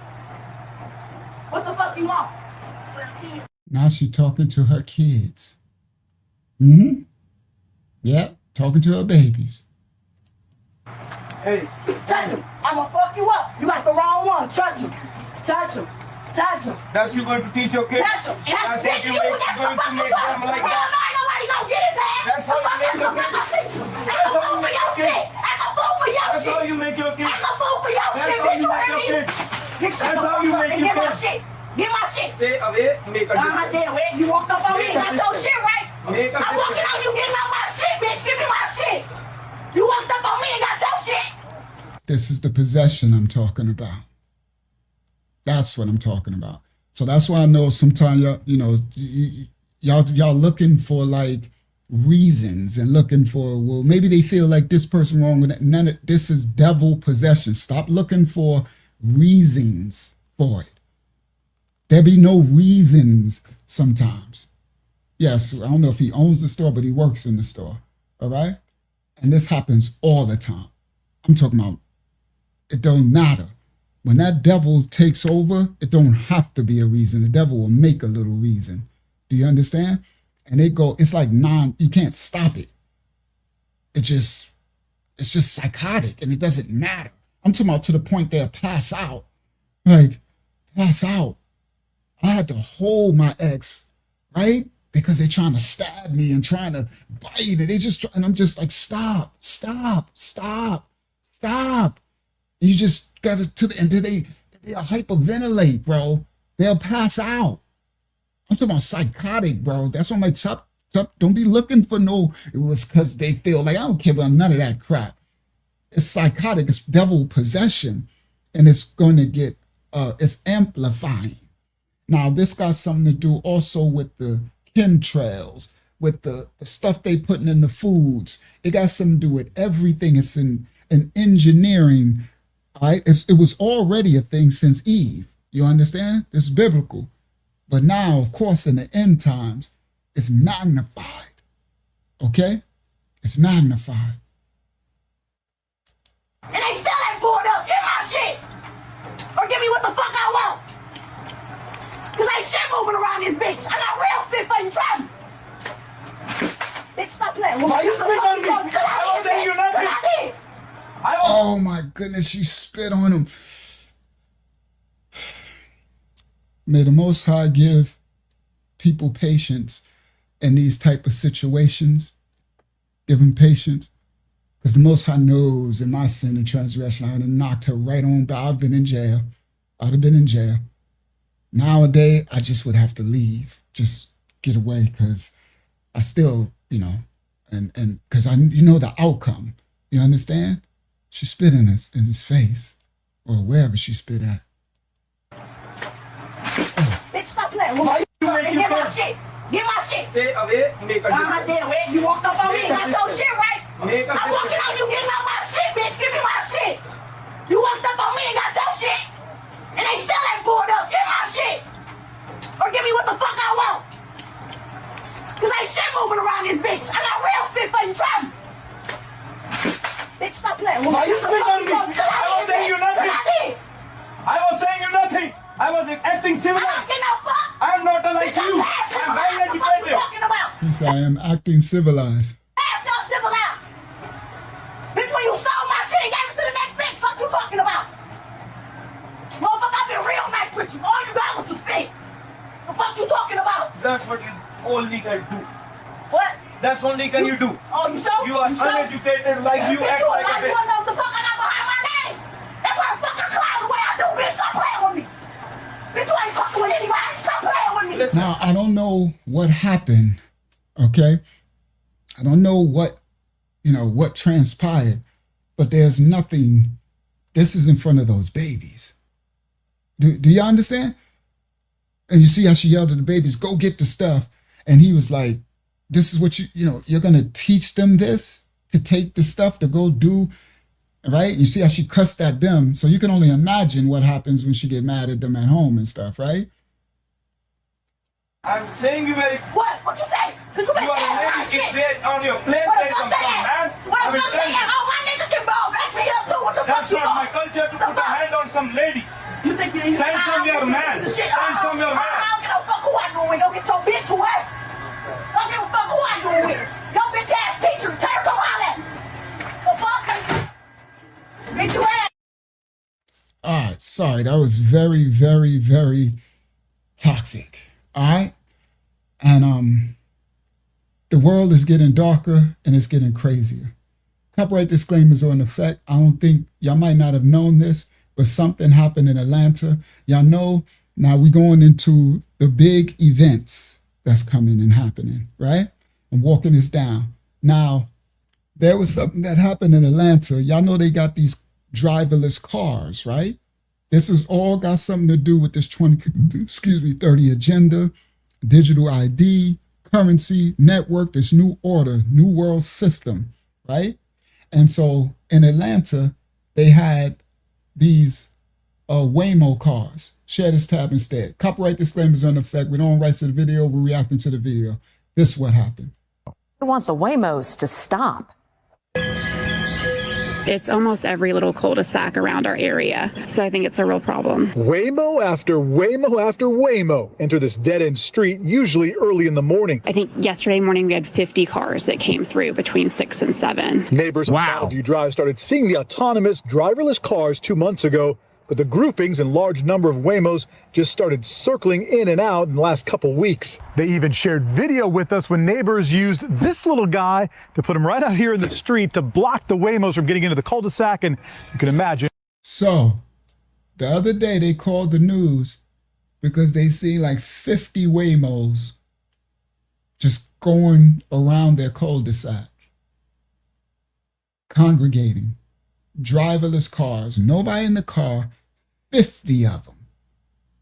What the fuck you want? Now she talking to her kids. Mm-hmm. Yeah, talking to her babies. Hey. Touch him. I'm gonna fuck you up. You got the wrong one. Touch him. Touch him. Touch him. That's you going to teach your kids? Touch him. That's Bitch, what you you make, got going the to fuck make you up. them like Hell that. no, ain't nobody gonna get his ass. That's how you make your kids. That's a fool for your shit. That's a fool for your That's shit. how you make your kids. That's a fool for your That's shit. how Bitch, you you make heard your me? kids. Bitch, That's how you make your Get my kids. shit. Get my shit. Stay away, make a Uh-huh, difference. damn, wait. You walked up on me and got your shit, right? Make a I'm walking difference. on you getting out my shit, bitch. Give me my shit. You walked up on me and got your shit. This is the possession I'm talking about. That's what I'm talking about. So that's why I know sometimes y'all looking for like reasons and looking for, well, maybe they feel like this person wrong with it. None of this is devil possession. Stop looking for reasons for it. There be no reasons sometimes. Yes, I don't know if he owns the store, but he works in the store. All right. And this happens all the time. I'm talking about it don't matter. When that devil takes over, it don't have to be a reason. The devil will make a little reason. Do you understand? And it's like you can't stop it. It's just psychotic and it doesn't matter. I'm talking about to the point they'll pass out. Like, pass out. I had to hold my ex, right? Because they're trying to stab me and trying to bite it. And I'm just like, stop. You just got to the end. They'll hyperventilate, bro. They'll pass out. I'm talking about psychotic, bro. That's what I'm like, stop. Don't be looking for it was because they feel like, I don't care about none of that crap. It's psychotic. It's devil possession. And it's going to get, it's amplifying. Now, this got something to do also with the chemtrails, with the stuff they putting in the foods. It got something to do with everything. It's in engineering. All right? It was already a thing since Eve. You understand? It's biblical. But now, of course, in the end times, it's magnified. Okay? It's magnified. And they still ain't pulled up. Get my shit. Or give me what the fuck I want. Cause ain't shit moving around this bitch. I got real spit for you, try me. Bitch, stop playing. Why you spit on me? I won't say you nothing. Oh my goodness, she spit on him. May the Most High give people patience in these type of situations. Give them patience. Because the Most High knows in my sin and transgression, I would have knocked her right on back. I've been in jail. I'd have been in jail. Nowadays, I just would have to leave. Just get away because I still, and because you know the outcome. You understand? She spit in his face or wherever she spit at. Bitch, stop playing. Get my shit. Get my shit. Stay away. Make a Damn way. You walked up on me and got your shit, right? I'm walking on you getting out my shit, bitch. Give me my shit. You walked up on me and got your shit. And they still ain't pulled up. Get my shit. Or give me what the fuck I want. Cause ain't shit moving around this bitch. I got real spit for you, try me. Bitch, stop playing. Why you spit on me? I was saying you nothing. I was saying you nothing. I was acting civilized. I don't get no fuck. I'm not like you. I'm very educated. He said, I am acting civilized. Ass not civilized. Bitch, when you stole my shit and gave it to the next bitch, fuck you talking about? Motherfucker, I've been real nice with you. All you got was a spit. The fuck you talking about? That's what you only can do. What? That's only can you do. Oh, you sure? You are uneducated like you act like a bitch. You know the fuck I got behind my name. That's why I fucking clown the way I do, bitch. Stop playing with me. Bitch, you ain't fucking with anybody. Stop playing with me. Listen. Now, I don't know what happened, okay? I don't know what transpired, but there's nothing. This is in front of those babies. Do y'all understand? And you see how she yelled at the babies, go get the stuff. And he was like, this is what you're going to teach them this, to take the stuff to go do, right? You see how she cussed at them. So you can only imagine what happens when she get mad at them at home and stuff, right? I'm saying you very... What? What you say? You are a lady. If they on your plate, there is some man. I will tell you. Oh, my nigga can ball back me up too. What the fuck That's you not my culture to put a hand on some lady. You think you Send from your man. Send from your man. I don't give no fuck who I doing with. Go get your bitch away. I don't give a fuck who I doing with. Your bitch ass teacher. Tell her come holler at me. The fuck? Bitch you ass. All right, sorry. That was very, very, very toxic. All right? And the world is getting darker and it's getting crazier. Copyright disclaimers are in effect. I don't think y'all might not have known this, but something happened in Atlanta. Y'all know now we're going into the big events that's coming and happening, right? I'm walking this down. Now, there was something that happened in Atlanta. Y'all know they got these driverless cars, right? This has all got something to do with this 30 agenda, digital ID, currency, network, this new order, new world system, right? And so in Atlanta, they had these Waymo cars. Share this tab instead. Copyright disclaimers are in effect. We don't own rights to the video. We're reacting to the video. This is what happened. I want the Waymos to stop. It's almost every little cul-de-sac around our area. So I think it's a real problem. Waymo after Waymo after Waymo enter this dead-end street, usually early in the morning. I think yesterday morning we had 50 cars that came through between 6 and 7. Neighbors on View Drive started seeing the autonomous, driverless cars 2 months ago, but the groupings and large number of Waymos just started circling in and out in the last couple weeks. They even shared video with us when neighbors used this little guy to put him right out here in the street to block the Waymos from getting into the cul-de-sac, and you can imagine. So, the other day they called the news because they see like 50 Waymos just going around their cul-de-sac, congregating. Driverless cars, nobody in the car, 50 of them.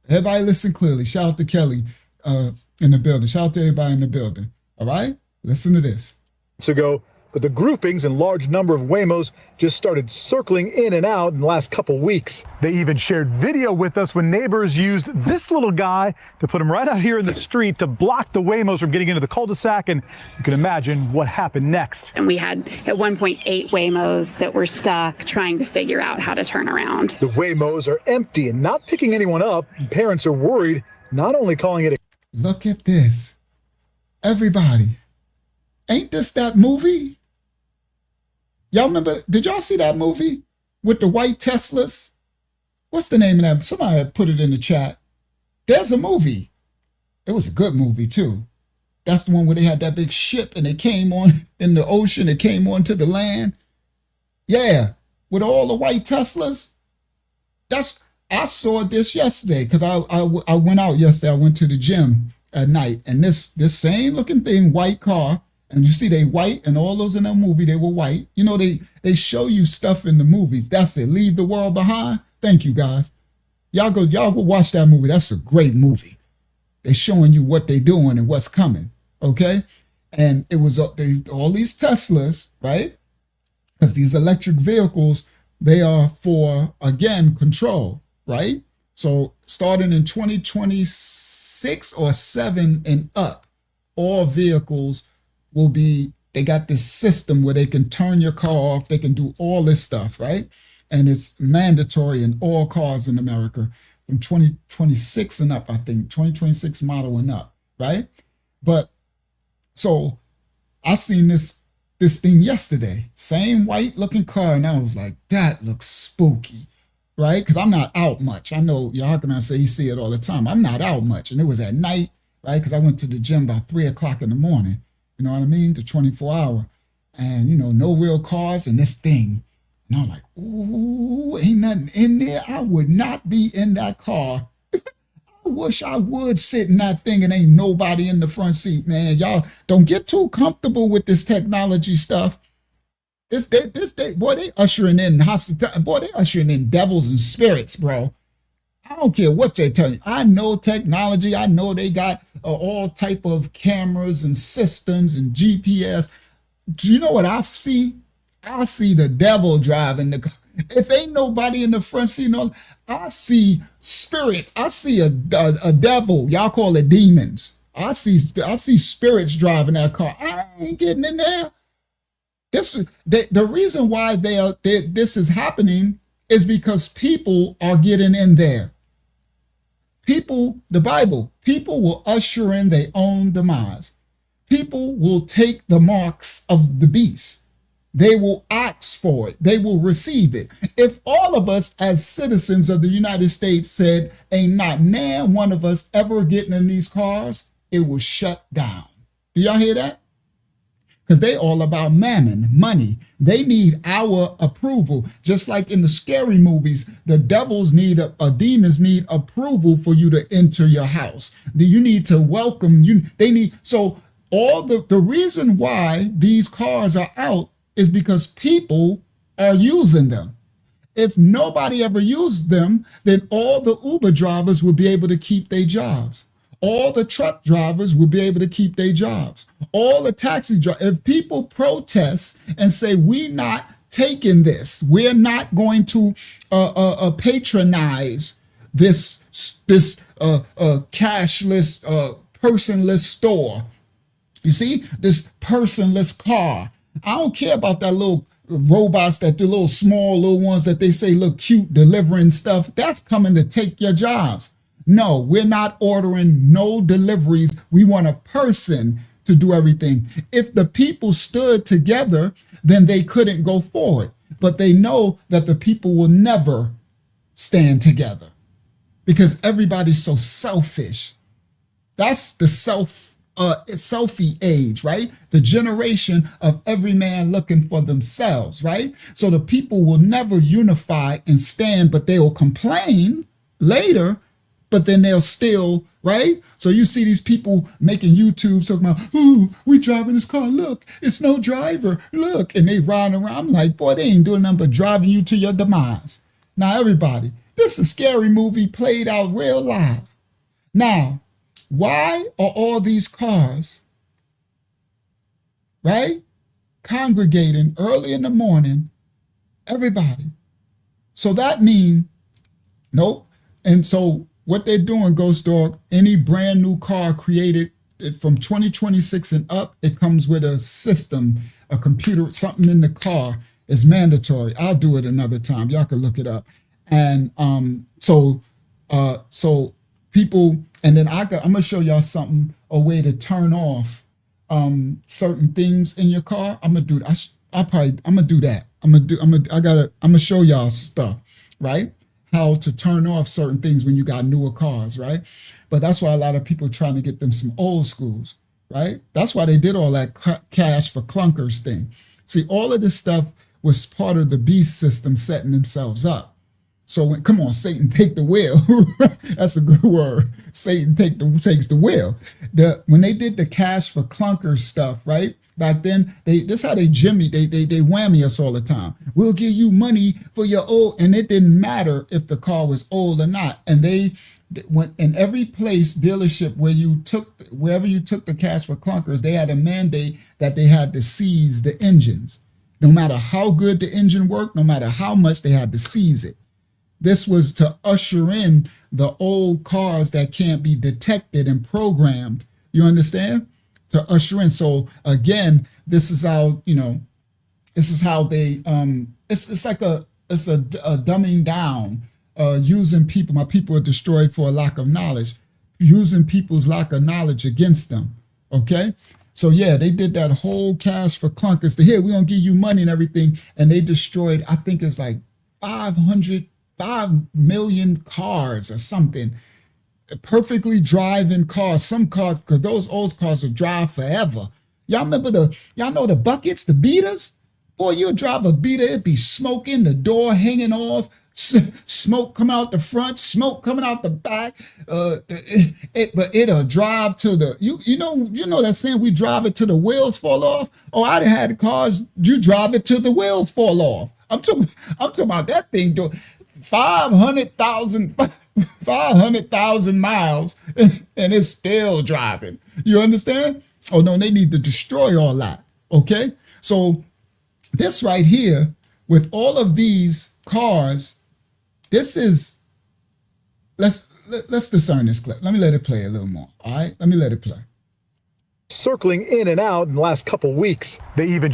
Everybody listen clearly. Shout out to Kelly in the building. Shout out to everybody in the building. All right? Listen to this. Ago, but the groupings and large number of Waymos just started circling in and out in the last couple weeks. They even shared video with us when neighbors used this little guy to put him right out here in the street to block the Waymos from getting into the cul-de-sac, and you can imagine what happened next. And we had at one point 8 Waymos that were stuck trying to figure out how to turn around. The Waymos are empty and not picking anyone up. Parents are worried, not only calling it a... Look at this. Everybody. Ain't this that movie? Y'all remember, did y'all see that movie with the white Teslas? What's the name of that? Somebody had put it in the chat. There's a movie. It was a good movie too. That's the one where they had that big ship and it came on in the ocean. It came onto the land. Yeah, with all the white Teslas. I saw this yesterday because I went out yesterday. I went to the gym at night, and this same looking thing, white car. And you see they white, and all those in that movie, they were white. You know, they show you stuff in the movies. That's it. Leave the World Behind. Thank you, guys. Y'all go watch that movie. That's a great movie. They're showing you what they're doing and what's coming. Okay? And it was all these Teslas, right? Because these electric vehicles, they are for, again, control, right? So starting in 2026 or 7 and up, all vehicles will be, they got this system where they can turn your car off, they can do all this stuff, right? And it's mandatory in all cars in America from 2026 and up, I think, 2026 model and up, right? But so I seen this thing yesterday, same white looking car, and I was like, that looks spooky, right? Because I'm not out much. I know y'all can say you see it all the time. I'm not out much, and it was at night, right? Because I went to the gym about 3 o'clock in the morning. You know what I mean? The 24 hour. And, you know, no real cars and this thing. And I'm like, ooh, ain't nothing in there. I would not be in that car. I wish I would sit in that thing and ain't nobody in the front seat, man. Y'all don't get too comfortable with this technology stuff. This day, boy, they ushering in devils and spirits, bro. I don't care what they tell you. I know technology. I know they got all type of cameras and systems and GPS. Do you know what I see? I see the devil driving the car. If ain't nobody in the front seat, no, I see spirits. I see a devil. Y'all call it demons. I see spirits driving that car. I ain't getting in there. The reason why this is happening is because people are getting in there. People, the Bible, people will usher in their own demise. People will take the marks of the beast. They will ask for it. They will receive it. If all of us as citizens of the United States said, ain't not now one of us ever getting in these cars, it will shut down. Do y'all hear that? Because they all about mammon, money. They need our approval. Just like in the scary movies, the devils need, demons need approval for you to enter your house. You need to welcome you. They need, so all the reason why these cars are out is because people are using them. If nobody ever used them, then all the Uber drivers would be able to keep their jobs. All the truck drivers will be able to keep their jobs. All the taxi drivers, if people protest and say, we're not taking this, we're not going to patronize this cashless, personless store. You see, this personless car. I don't care about that little robots that do little small little ones that they say look cute delivering stuff, that's coming to take your jobs. No, we're not ordering no deliveries. We want a person to do everything. If the people stood together, then they couldn't go forward. But they know that the people will never stand together because everybody's so selfish. That's the selfie age, right? The generation of every man looking for themselves, right? So the people will never unify and stand, but they will complain later, but then they'll still, right? So you see these people making YouTube talking about, oh, we driving this car, look, it's no driver, look, and they riding around. I'm like, boy, they ain't doing nothing but driving you to your demise. Now, everybody, this is a scary movie played out real live. Now, why are all these cars, right, congregating early in the morning, everybody? So that means, nope. And so what they're doing, Ghost Dog, any brand new car created from 2026 and up, it comes with a system, a computer, something in the car is mandatory. I'll do it another time. Y'all can look it up. And so people, and then I'm gonna show y'all something, a way to turn off certain things in your car. I'm gonna do that. I'm gonna do that. I'm gonna show y'all stuff, right? How to turn off certain things when you got newer cars, right? But that's why a lot of people trying to get them some old schools, right? That's why they did all that cash for clunkers thing. See, all of this stuff was part of the beast system setting themselves up. So when, come on, Satan, take the wheel. That's a good word. Satan takes the wheel. When they did the cash for clunkers stuff, right? Back then, this how they whammy us all the time. We'll give you money for your old, and it didn't matter if the car was old or not. And they went in every place dealership wherever you took the cash for clunkers, they had a mandate that they had to seize the engines. No matter how good the engine worked, no matter how much, they had to seize it. This was to usher in the old cars that can't be detected and programmed. You understand? To usher in. So again, this is how, this is how they, it's like a dumbing down, using people. My people are destroyed for a lack of knowledge, using people's lack of knowledge against them. Okay. So yeah, they did that whole cash for clunkers to here, we're going to give you money and everything. And they destroyed, I think it's like 5 million cars or something. Perfectly driving cars, some cars, because those old cars will drive forever. Y'all remember y'all know the buckets, the beaters? Boy, you'll drive a beater, it'd be smoking, the door hanging off, smoke coming out the front, smoke coming out the back. But it'll drive to the, you know that saying, we drive it till the wheels fall off? Oh, I done had cars, you drive it till the wheels fall off. I'm talking about that thing doing 500,000 miles and it's still driving. You understand? Oh no, they need to destroy all that. Okay. So this right here with all of these cars, this is, let's discern this clip. Let me let it play a little more. All right. Let me let it play. Circling in and out in the last couple weeks. They even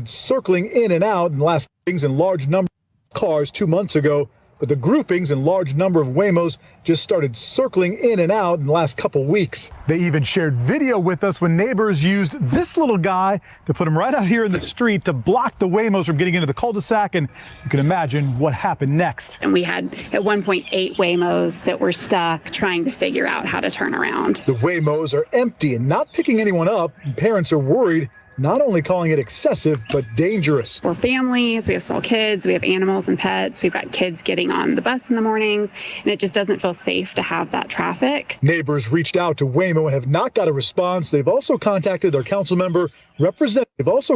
circling in and out in the last things in large number of cars 2 months ago. But the groupings and large number of Waymos just started circling in and out in the last couple weeks. They even shared video with us when neighbors used this little guy to put him right out here in the street to block the Waymos from getting into the cul-de-sac. And you can imagine what happened next. And we had at one point 8 Waymos that were stuck trying to figure out how to turn around. The Waymos are empty and not picking anyone up. Parents are worried, not only calling it excessive, but dangerous. We're families, we have small kids, we have animals and pets, we've got kids getting on the bus in the mornings, and it just doesn't feel safe to have that traffic. Neighbors reached out to Waymo and have not got a response. They've also contacted their council member representatives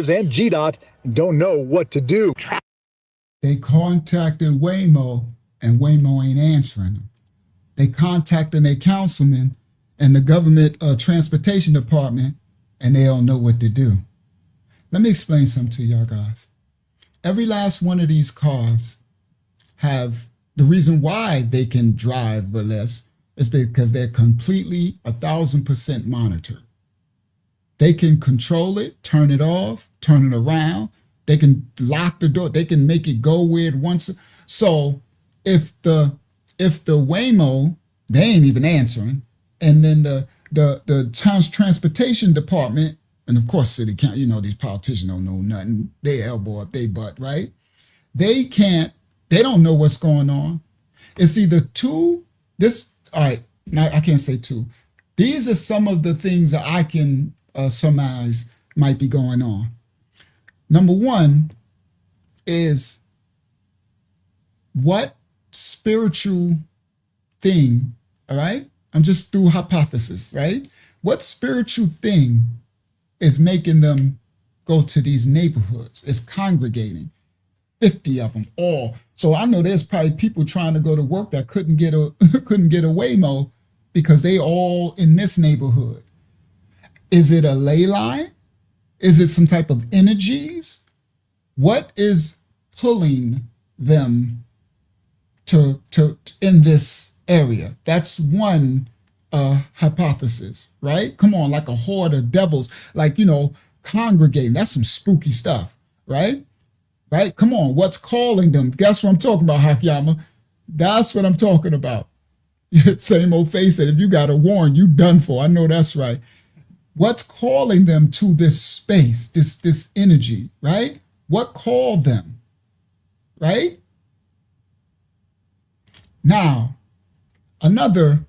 and GDOT and don't know what to do. They contacted Waymo and Waymo ain't answering them. They contacted their councilman and the government transportation department, and they don't know what to do. Let me explain something to y'all guys. Every last one of these cars have, the reason why they can drive or less is because they're completely 1,000% monitored. They can control it, turn it off, turn it around. They can lock the door. They can make it go where it wants. So if the Waymo, they ain't even answering, and then the transportation department, and of course city council, you know, these politicians don't know nothing. They elbow up their butt, right? They don't know what's going on. It's either all right, now I can't say two. These are some of the things that I can surmise might be going on. Number one is, what spiritual thing, all right? I'm just through hypothesis, right? What spiritual thing is making them go to these neighborhoods? It's congregating. 50 of them all. So I know there's probably people trying to go to work that couldn't get a Waymo because they all in this neighborhood. Is it a ley line? Is it some type of energies? What is pulling them to in this area? That's one hypothesis, right? Come on, like a horde of devils, like, you know, congregating. That's some spooky stuff, right? Right? Come on, what's calling them? That's what I'm talking about, Hakiyama. That's what I'm talking about. Same old face that if you got a warrant, you done for. I know that's right. What's calling them to this space, this energy, right? What called them, right? Now, another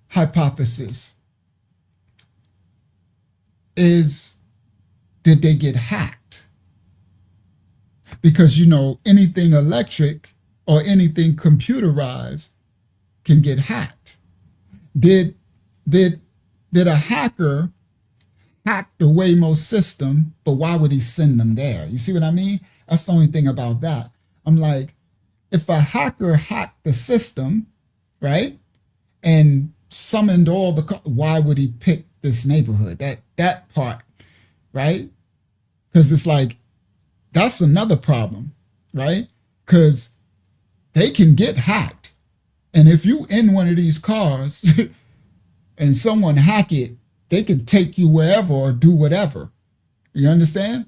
hypothesis is, did they get hacked? Because, you know, anything electric or anything computerized can get hacked. Did a hacker hack the Waymo system, but why would he send them there? You see what I mean? That's the only thing about that. I'm like, if a hacker hacked the system, right, and summoned all why would he pick this neighborhood? That part, right? Because it's like, that's another problem, right? Because they can get hacked. And if you in one of these cars and someone hack it, they can take you wherever or do whatever. You understand?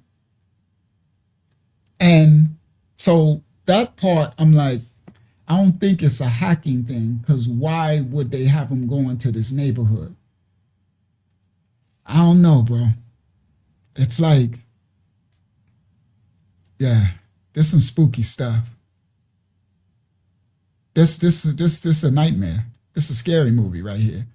And so that part, I'm like, I don't think it's a hacking thing, because why would they have them go into this neighborhood? I don't know, bro. It's like, yeah, there's some spooky stuff. This a nightmare. This is a scary movie right here.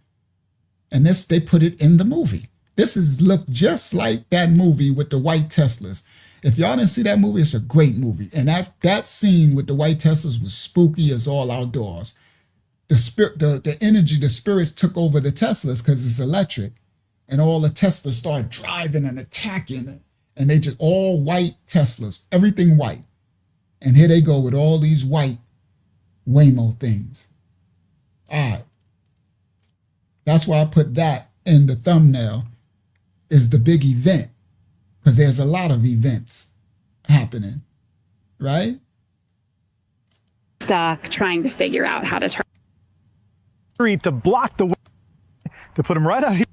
And they put it in the movie. This look just like that movie with the white Teslas. If y'all didn't see that movie, it's a great movie. And that scene with the white Teslas was spooky as all outdoors. The energy, the spirits took over the Teslas because it's electric. And all the Teslas started driving and attacking it. And they just all white Teslas, everything white. And here they go with all these white Waymo things. All right. That's why I put that in the thumbnail, is the big event, because there's a lot of events happening, right? Stuck trying to figure out how to turn. To block the way, to put him right out here.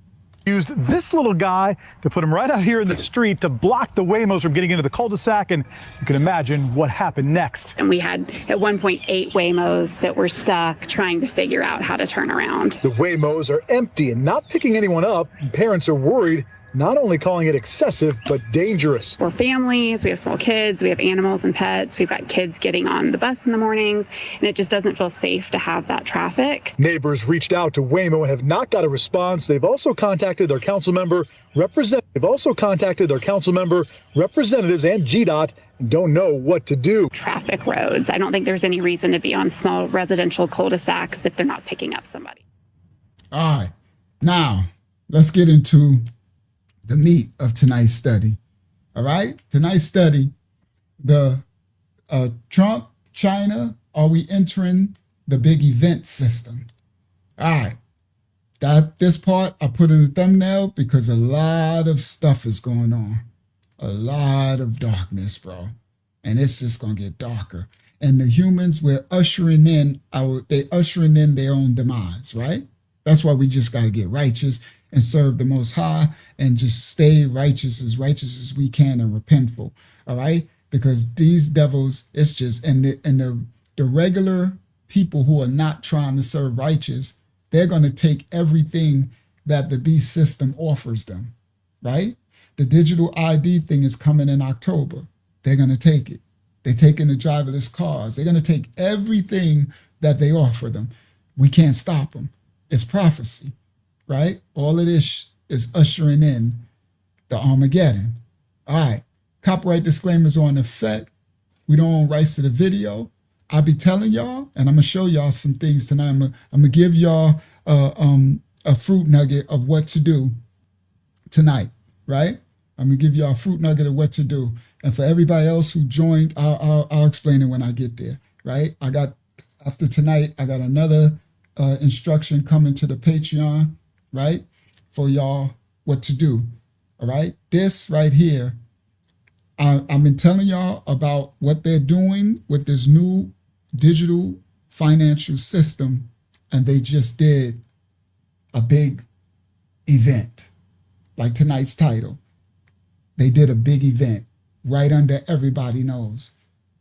Used this little guy to put him right out here in the street to block the Waymos from getting into the cul-de-sac, and you can imagine what happened next. And we had at one point 8 Waymos that were stuck trying to figure out how to turn around. The Waymos are empty and not picking anyone up. Parents are worried, not only calling it excessive, but dangerous. We're families, we have small kids, we have animals and pets, we've got kids getting on the bus in the mornings, and it just doesn't feel safe to have that traffic. Neighbors reached out to Waymo and have not got a response. They've also contacted their council member, representatives and GDOT, and don't know what to do. Traffic roads. I don't think there's any reason to be on small residential cul-de-sacs if they're not picking up somebody. All right. Now, let's get into the meat of tonight's study. All right, tonight's study, the Trump, China, are we entering the big event system? All right, this part I put in the thumbnail because a lot of stuff is going on, a lot of darkness, bro, and it's just gonna get darker. And the humans, we're ushering in their own demise, right? That's why we just got to get righteous and serve the Most High and just stay righteous as we can and repentful. All right, because these devils, it's just the regular people who are not trying to serve righteous, they're going to take everything that the beast system offers them. Right, the digital ID thing is coming in October. They're going to take it. They're taking the driverless cars. They're going to take everything that they offer them. We can't stop them. It's prophecy, right? All of this is ushering in the Armageddon. All right. Copyright disclaimers on effect. We don't own rights to the video. I'll be telling y'all, and I'm going to show y'all some things tonight. I'm going to give y'all a fruit nugget of what to do tonight, right? I'm going to give y'all a fruit nugget of what to do. And for everybody else who joined, I'll explain it when I get there, right? After tonight, I got another instruction coming to the Patreon, right? For y'all what to do, all right? This right here, I've been telling y'all about what they're doing with this new digital financial system, and they just did a big event, like tonight's title. They did a big event right under everybody knows.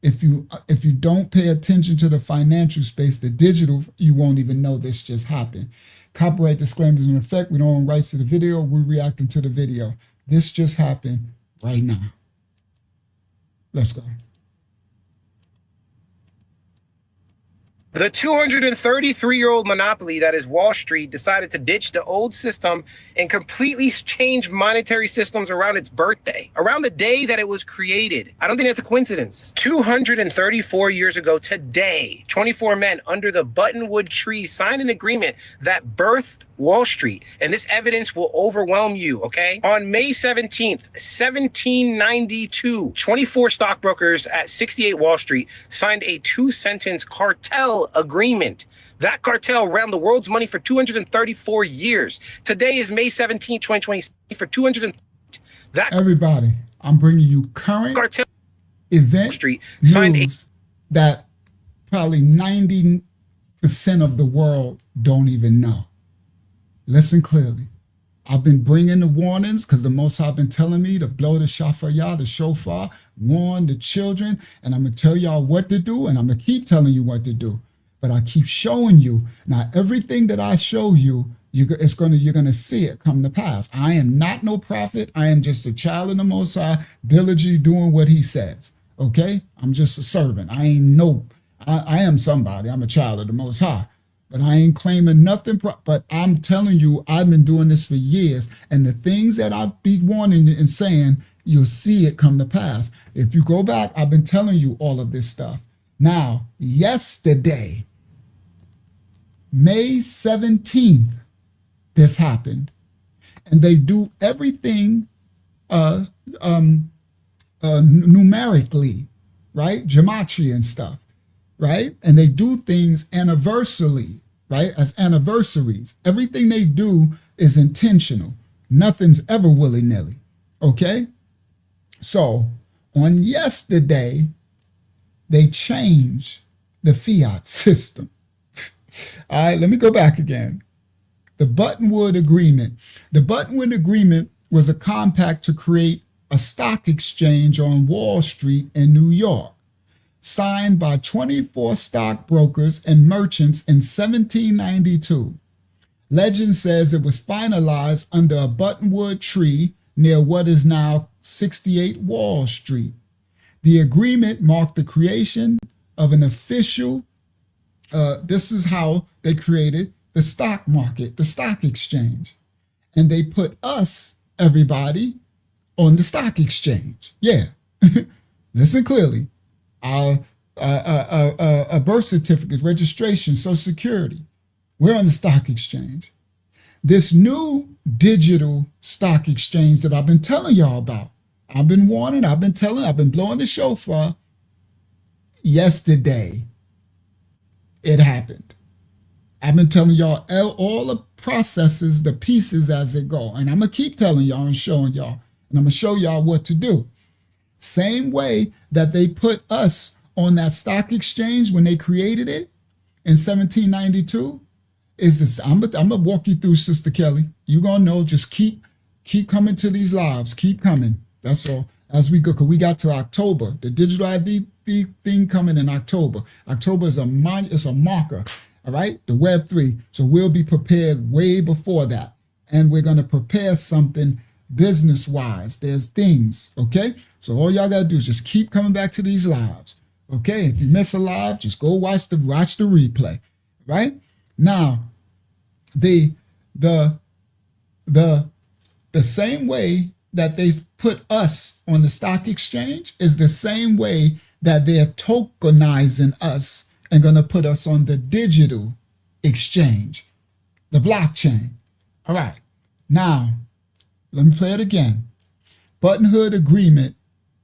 If you don't pay attention to the financial space, the digital, you won't even know this just happened. Copyright disclaimers in effect. We don't own rights to the video. We're reacting to the video. This just happened right now. Let's go. The 233-year-old monopoly that is Wall Street decided to ditch the old system and completely change monetary systems around its birthday, around the day that it was created. I don't think that's a coincidence. 234 years ago today, 24 men under the Buttonwood tree signed an agreement that birthed Wall Street, and this evidence will overwhelm you, okay? On May 17th, 1792, 24 stockbrokers at 68 Wall Street signed a 2-sentence cartel agreement. That cartel ran the world's money for 234 years. Today is May 17th, 2020, for 200. Everybody, I'm bringing you current cartel event Street news that probably 90% of the world don't even know. Listen clearly. I've been bringing the warnings because the Most High been telling me to blow the shofar, the shofar, warn the children, and I'm going to tell y'all what to do, and I'm going to keep telling you what to do. But I keep showing you. Now, everything that I show you, you're going to see it come to pass. I am not no prophet. I am just a child of the Most High, diligently doing what he says. Okay? I'm just a servant. I am somebody. I'm a child of the Most High. But I ain't claiming nothing, but I'm telling you, I've been doing this for years. And the things that I be warning and saying, you'll see it come to pass. If you go back, I've been telling you all of this stuff. Now, yesterday, May 17th, this happened. And they do everything numerically, right? Gematria and stuff. Right? And they do things anniversary, right? As anniversaries. Everything they do is intentional. Nothing's ever willy-nilly. Okay? So, on yesterday, they changed the fiat system. All right, let me go back again. The Buttonwood Agreement. The Buttonwood Agreement was a compact to create a stock exchange on Wall Street in New York, signed by 24 stockbrokers and merchants in 1792. Legend says it was finalized under a buttonwood tree near what is now 68 Wall Street. The agreement marked the creation of an official, this is how they created the stock market, the stock exchange. And they put us, everybody, on the stock exchange. Yeah, listen clearly. A birth certificate, registration, Social Security. We're on the stock exchange. This new digital stock exchange that I've been telling y'all about, I've been warning, I've been blowing the shofar. Yesterday, it happened. I've been telling y'all all the processes, the pieces as it go. And I'm going to keep telling y'all and showing y'all. And I'm going to show y'all what to do. Same way that they put us on that stock exchange when they created it in 1792, is this. I'm gonna walk you through, Sister Kelly. You gonna know. Just keep coming to these lives. Keep coming. That's all. As we go, because we got to October. The digital ID thing coming in October. October is it's a marker. All right, the Web3. So we'll be prepared way before that, and we're gonna prepare something business-wise. There's things. Okay. So all y'all gotta do is just keep coming back to these lives. Okay. If you miss a live, just go watch the replay. Right now, the same way that they put us on the stock exchange is the same way that they're tokenizing us and going to put us on the digital exchange, the blockchain. All right. Now, let me play it again. Buttonhood Agreement.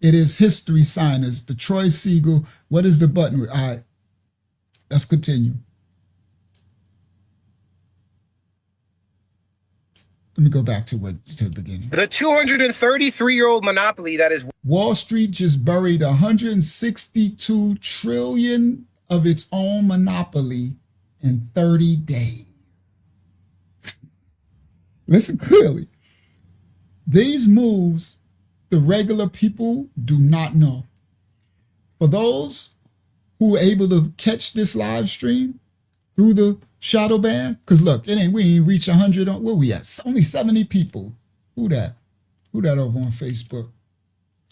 It is history signers. The Troy Siegel. What is the button? All right. Let's continue. Let me go back to the beginning. The 233-year-old monopoly that is Wall Street just buried 162 trillion of its own monopoly in 30 days. Listen clearly. These moves, the regular people do not know. For those who are able to catch this live stream through the shadow ban, because look, we ain't reach 100 on where we at. Only 70 people. Who that over on Facebook?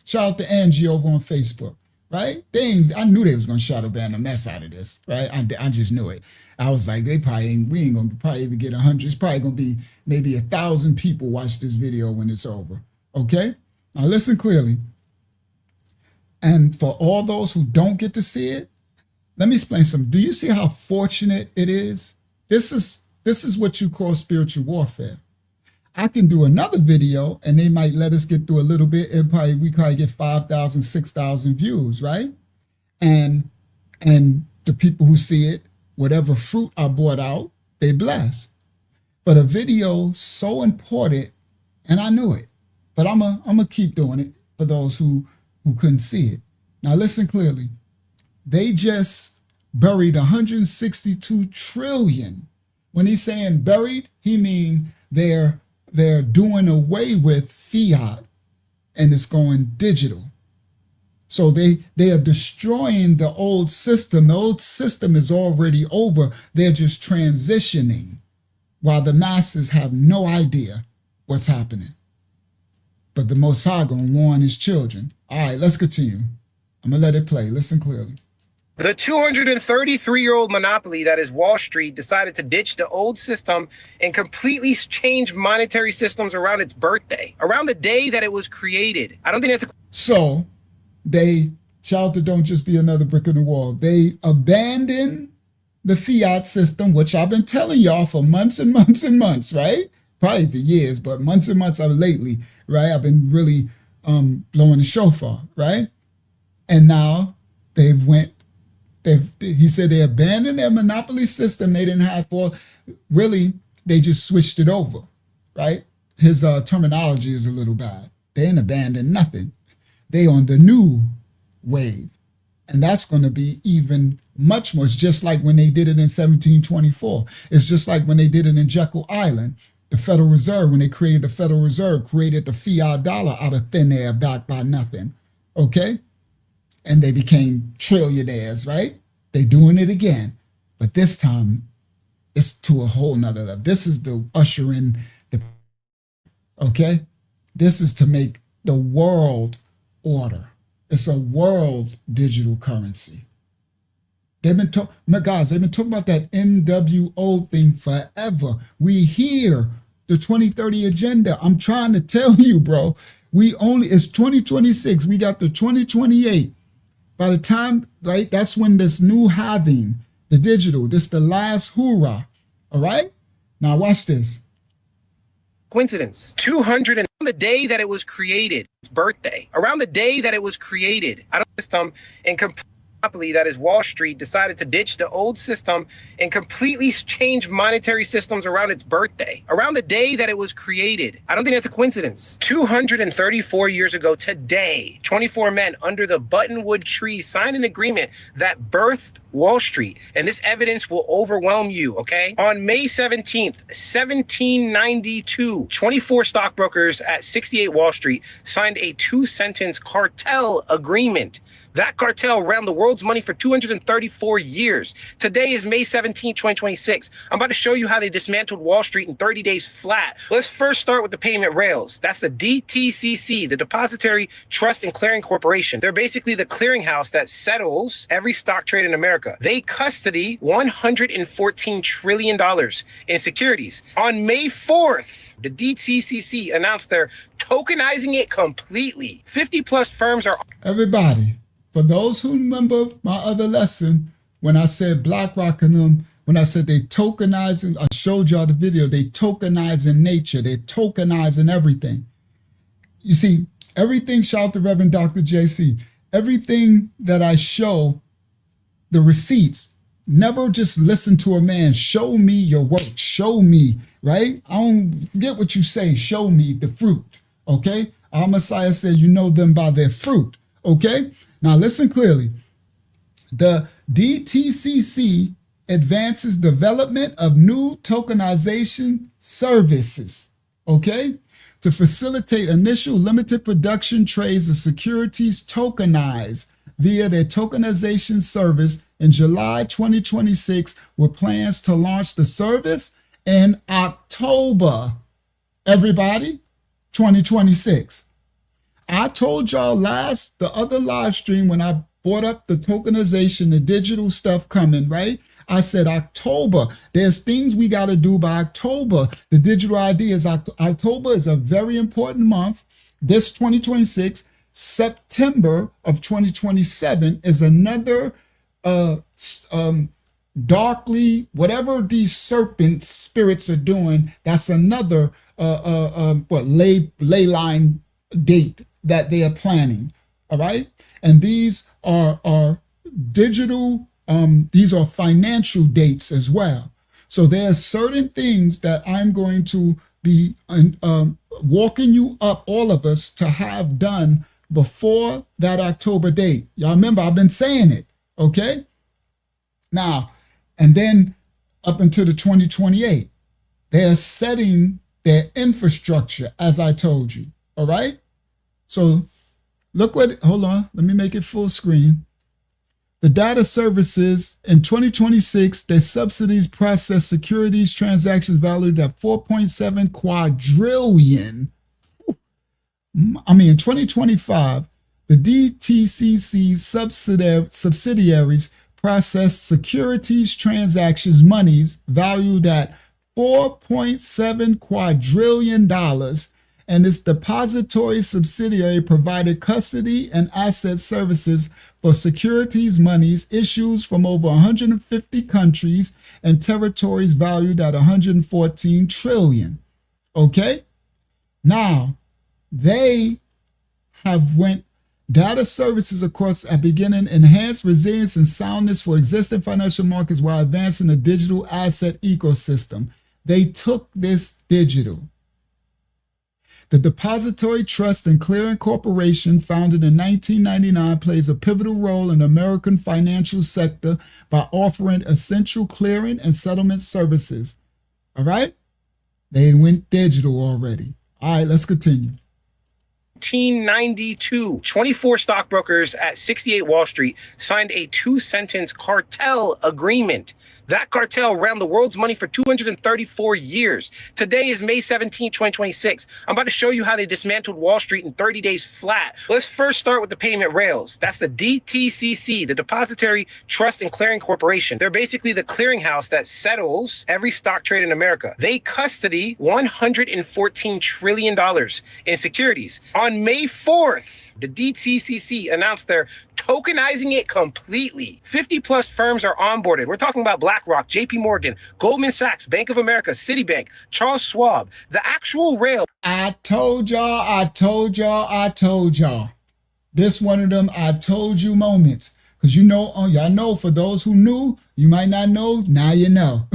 Shout out to Angie over on Facebook, right? I knew they was gonna shadow ban the mess out of this, right? I just knew it. I was like, we ain't gonna probably even get 100. It's probably gonna be maybe 1,000 people watch this video when it's over. Okay? Now listen clearly. And for all those who don't get to see it, let me explain something. Do you see how fortunate it is? This is what you call spiritual warfare. I can do another video and they might let us get through a little bit and we probably get 5,000, 6,000 views, right? And the people who see it, whatever fruit I brought out, they bless. But a video so important, and I knew it, but I'm gonna keep doing it for those who couldn't see it. Now listen clearly. They just buried 162 trillion. When he's saying buried, he means they're doing away with fiat and it's going digital. So they are destroying the old system. The old system is already over. They're just transitioning while the masses have no idea what's happening. But the Most High gonna warn his children. All right, let's continue. I'm gonna let it play. Listen clearly. The 233-year-old monopoly that is Wall Street decided to ditch the old system and completely change monetary systems around its birthday, around the day that it was created. I don't think that's So they, shout out to Don't Just Be Another Brick in the Wall. They abandoned the fiat system, which I've been telling y'all for months and months and months, right? Probably for years, but months and months lately, right? I've been really blowing the shofar, right? And now he said they abandoned their monopoly system they didn't have for, really, they just switched it over, right? His terminology is a little bad. They ain't abandoned nothing. They on the new wave. And that's going to be even much more. It's just like when they did it in 1724. It's just like when they did it in Jekyll Island. The Federal Reserve, when they created the Federal Reserve, created the fiat dollar out of thin air, backed by nothing, okay? And they became trillionaires, right? They're doing it again. But this time, it's to a whole nother level. This is to usher in the, okay? This is to make the world order. It's a world digital currency. They've been talking about that NWO thing forever. We hear the 2030 agenda. I'm trying to tell you, bro. It's 2026. We got the 2028. By the time, right, that's when this new halving, the digital, this the last hoorah. All right? Now watch this. coincidence. 200 on the day that it was created, its birthday, around the day that it was created, out of system and monopoly that is Wall Street decided to ditch the old system and completely change monetary systems around its birthday, around the day that it was created. I don't think that's a coincidence. 234 years ago today, 24 men under the buttonwood tree signed an agreement that birthed Wall Street. And this evidence will overwhelm you, okay? On May 17th, 1792, 24 stockbrokers at 68 Wall Street signed a 2-sentence cartel agreement. That cartel ran the world's money for 234 years. Today is May 17, 2026. I'm about to show you how they dismantled Wall Street in 30 days flat. Let's first start with the payment rails. That's the DTCC, the Depository Trust and Clearing Corporation. They're basically the clearinghouse that settles every stock trade in America. They custody $114 trillion in securities. On May 4th, the DTCC announced they're tokenizing it completely. 50 plus firms are... Everybody, for those who remember my other lesson, when I said BlackRock and them, when I said they tokenizing, I showed y'all the video, they tokenizing nature, they tokenizing everything. You see, everything, shout out to Reverend Dr. JC, everything that I show, the receipts, never just listen to a man, show me your work, show me, right? I don't get what you say, show me the fruit, okay? Our Messiah said, you know them by their fruit, okay? Now listen clearly. The DTCC advances development of new tokenization services, okay? To facilitate initial limited production trades of securities tokenized via their tokenization service in July 2026, with plans to launch the service in October, everybody, 2026. I told y'all the other live stream when I brought up the tokenization, the digital stuff coming, right? I said October, there's things we got to do by October. The digital ID is October is a very important month. This 2026, September of 2027 is another darkly, whatever these serpent spirits are doing, that's another ley line date that they are planning. All right. And these are digital, these are financial dates as well. So there are certain things that I'm going to be walking you up, all of us, to have done before that October date. Y'all remember, I've been saying it, okay? Now, and then up until the 2028, they're setting their infrastructure, as I told you, all right? So look hold on, let me make it full screen. The data services in 2026, their subsidies process securities transactions valued at 4.7 quadrillion. In 2025, the DTCC subsidiaries processed securities transactions monies valued at $4.7 quadrillion, and its depository subsidiary provided custody and asset services for securities monies issues from over 150 countries and territories valued at 114 trillion. Okay? Now, they have went data services, of course, are beginning enhanced resilience and soundness for existing financial markets while advancing the digital asset ecosystem. They took this digital. The Depository Trust and Clearing Corporation, founded in 1999, plays a pivotal role in the American financial sector by offering essential clearing and settlement services. All right? They went digital already. All right, let's continue. 1992, 24 stockbrokers at 68 Wall Street signed a 2-sentence cartel agreement. That cartel ran the world's money for 234 years. Today is May 17, 2026. I'm about to show you how they dismantled Wall Street in 30 days flat. Let's first start with the payment rails. That's the DTCC, the Depository Trust and Clearing Corporation. They're basically the clearinghouse that settles every stock trade in America. They custody $114 trillion in securities. On May 4th, the DTCC announced they're tokenizing it completely. 50 plus firms are onboarded. We're talking about BlackRock, JP Morgan, Goldman Sachs, Bank of America, Citibank, Charles Schwab. The actual rail. I told y'all. This one of them I told you moments. Because you know, y'all know, for those who knew, you might not know, now you know.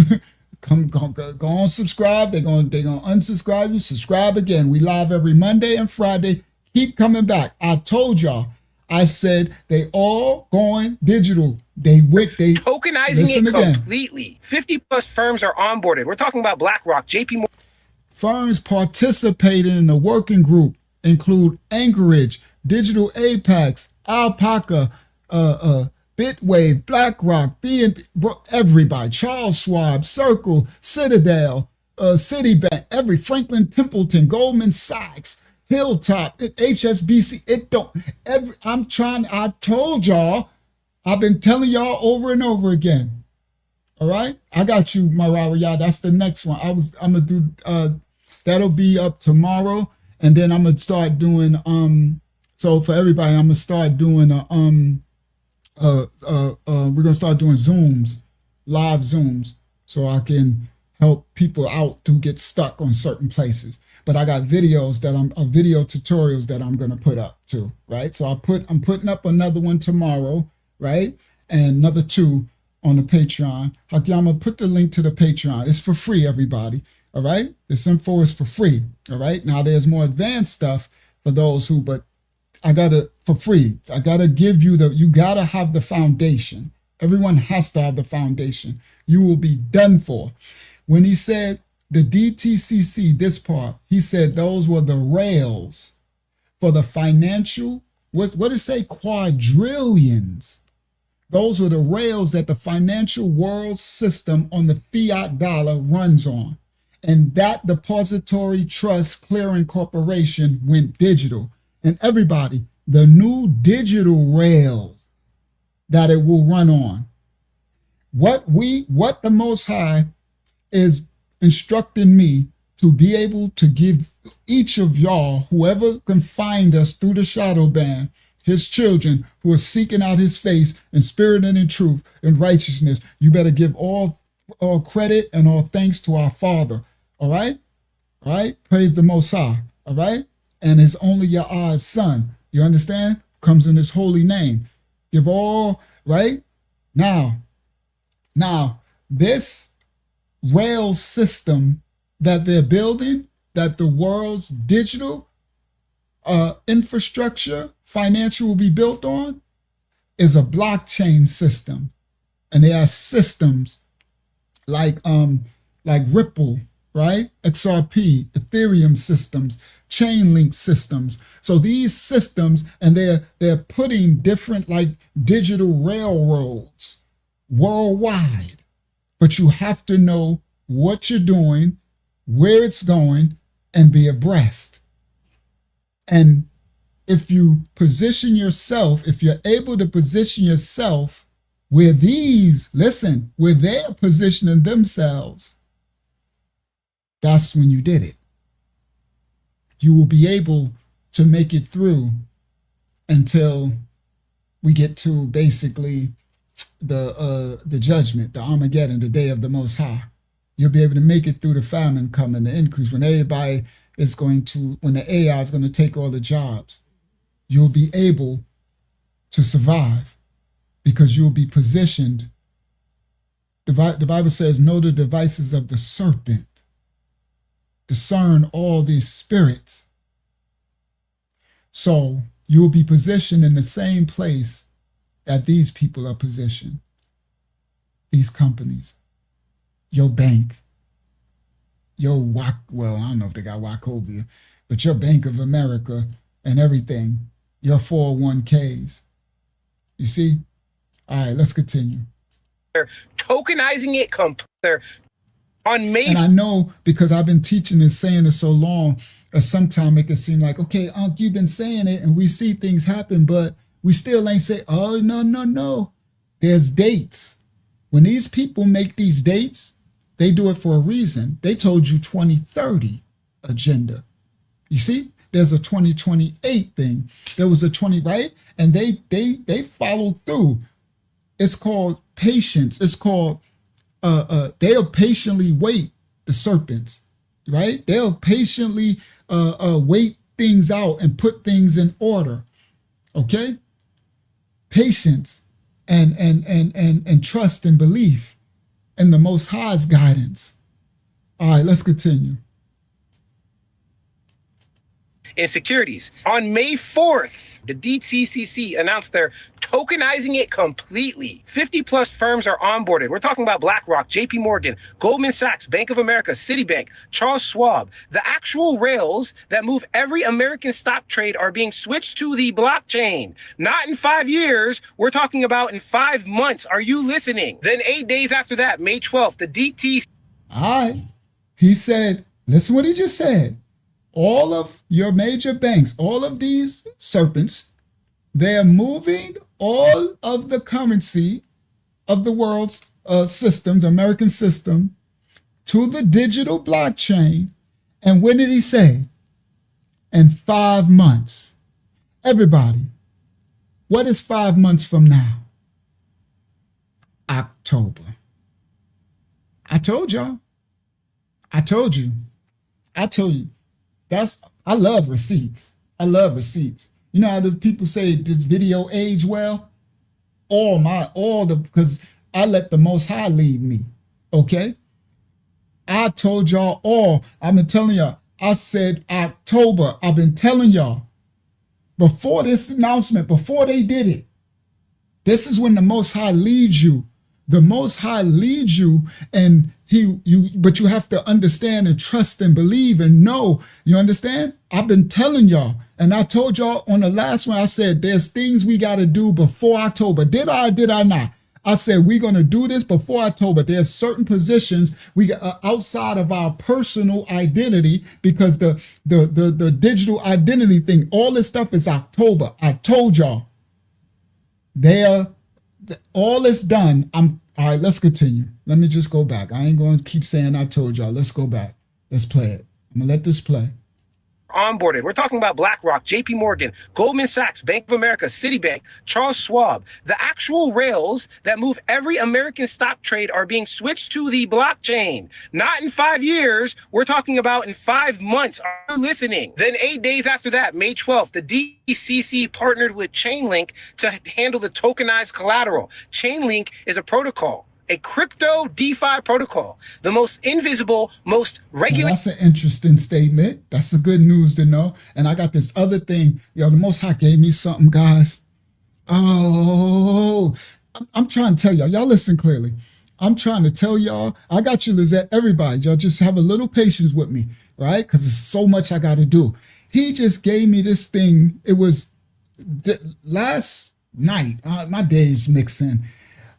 Go on, subscribe. They're gonna unsubscribe you. Subscribe again. We live every Monday and Friday. Keep coming back. I told y'all. I said they all going digital. They Tokenizing it completely. 50 plus firms are onboarded. We're talking about BlackRock, JP Morgan. Firms participating in the working group include Anchorage, Digital Apex, Alpaca, Bitwave, BlackRock, BNP, everybody, Charles Schwab, Circle, Citadel, Citibank, Franklin Templeton, Goldman Sachs, Hilltop, HSBC. I told y'all, I've been telling y'all over and over again. All right, I got you, Marawa. Y'all, that's the next one. I'm gonna do that'll be up tomorrow, and then I'm gonna start doing so for everybody, I'm gonna start doing we're gonna start doing Zooms, live Zooms, so I can help people out to get stuck on certain places. But I got videos video tutorials that I'm gonna put up too, right? So I'm putting up another one tomorrow, right? And another 2 on the Patreon. I'm gonna put the link to the Patreon. It's for free, everybody. All right, this info is for free. All right, now there's more advanced stuff for those who, but I gotta for free. I gotta give you you gotta have the foundation. Everyone has to have the foundation. You will be done for. When he said the DTCC, this part, he said those were the rails for the financial, what did it say? Quadrillions. Those are the rails that the financial world system on the fiat dollar runs on. And that depository trust clearing corporation went digital. And everybody, the new digital rails that it will run on. What the Most High is instructing me to be able to give each of y'all, whoever can find us through the shadow band, his children who are seeking out his face in spirit and in truth and righteousness, you better give all credit and all thanks to our Father. All right? All right? Praise the Most High. All right? And his only Yah's son. You understand? Comes in his holy name. Give all, right? Now, this rail system that they're building, that the world's digital infrastructure, financial will be built on, is a blockchain system. And there are systems like Ripple, right? XRP, Ethereum systems, Chainlink systems. So these systems, and they're putting different like digital railroads worldwide. But you have to know what you're doing, where it's going, and be abreast. And if you position yourself, if you're able to position yourself where where they're positioning themselves, that's when you did it. You will be able to make it through until we get to basically the judgment, the Armageddon, the day of the Most High. You'll be able to make it through the famine coming, the increase, when everybody is when the AI is going to take all the jobs. You'll be able to survive because you'll be positioned. The Bible says, know the devices of the serpent. Discern all these spirits. So you'll be positioned in the same place that these people are positioned. These companies. Your bank. I don't know if they got Wachovia, but your Bank of America and everything. Your 401ks. You see? All right, let's continue. They're tokenizing it completely. And I know because I've been teaching and saying it so long that sometimes it can seem like, okay, Unc, you've been saying it and we see things happen, but we still ain't say, oh, no. There's dates. When these people make these dates, they do it for a reason. They told you 2030 agenda. You see, there's a 2028 thing. There was a 20, right? And they followed through. It's called patience. It's called they'll patiently wait, the serpents, right? They'll patiently wait things out and put things in order, okay? Patience. and trust and belief in the Most High's guidance. All right, let's continue. In securities. On May 4th, the DTCC announced they're tokenizing it completely. 50 plus firms are onboarded. We're talking about BlackRock, JP Morgan, Goldman Sachs, Bank of America, Citibank, Charles Schwab. The actual rails that move every American stock trade are being switched to the blockchain. Not in 5 years. We're talking about in 5 months. Are you listening? Then 8 days after that, May 12th, the DTCC. All right. He said, listen what he just said. All of your major banks, all of these serpents, they're moving all of the currency of the world's systems, American system, to the digital blockchain. And when did he say? In 5 months. Everybody, what is 5 months from now? October. I told y'all. I told you. I told you. I love receipts. I love receipts. You know how the people say this video age well? Because I let the Most High lead me. Okay? I told y'all all. I've been telling y'all. I said October. I've been telling y'all. Before this announcement, before they did it, this is when the Most High leads you. The Most High leads you, and but you have to understand and trust and believe and know. You understand? I've been telling y'all, and I told y'all on the last one, I said there's things we got to do before October. Did I or did I not? I said we're going to do this before October. There's certain positions we got outside of our personal identity, because the digital identity thing, all this stuff is October. I told y'all. All is done. All right, let's continue. Let me just go back. I ain't going to keep saying I told y'all. Let's go back. Let's play it. I'm going to let this play. Onboarded. We're talking about BlackRock, JP Morgan, Goldman Sachs, Bank of America, Citibank, Charles Schwab. The actual rails that move every American stock trade are being switched to the blockchain. Not in 5 years. We're talking about in 5 months. Are you listening? Then 8 days after that, May 12th, the DCC partnered with Chainlink to handle the tokenized collateral. Chainlink is a protocol, a crypto DeFi protocol, the most invisible, most regulated. That's an interesting statement. That's a good news to know. And I got this other thing. Yo, the Most High gave me something, guys. Oh, I'm trying to tell y'all. Y'all listen clearly. I'm trying to tell y'all. I got you, Lizette. Everybody, y'all just have a little patience with me, right? Because there's so much I got to do. He just gave me this thing. It was last night. My days mixing.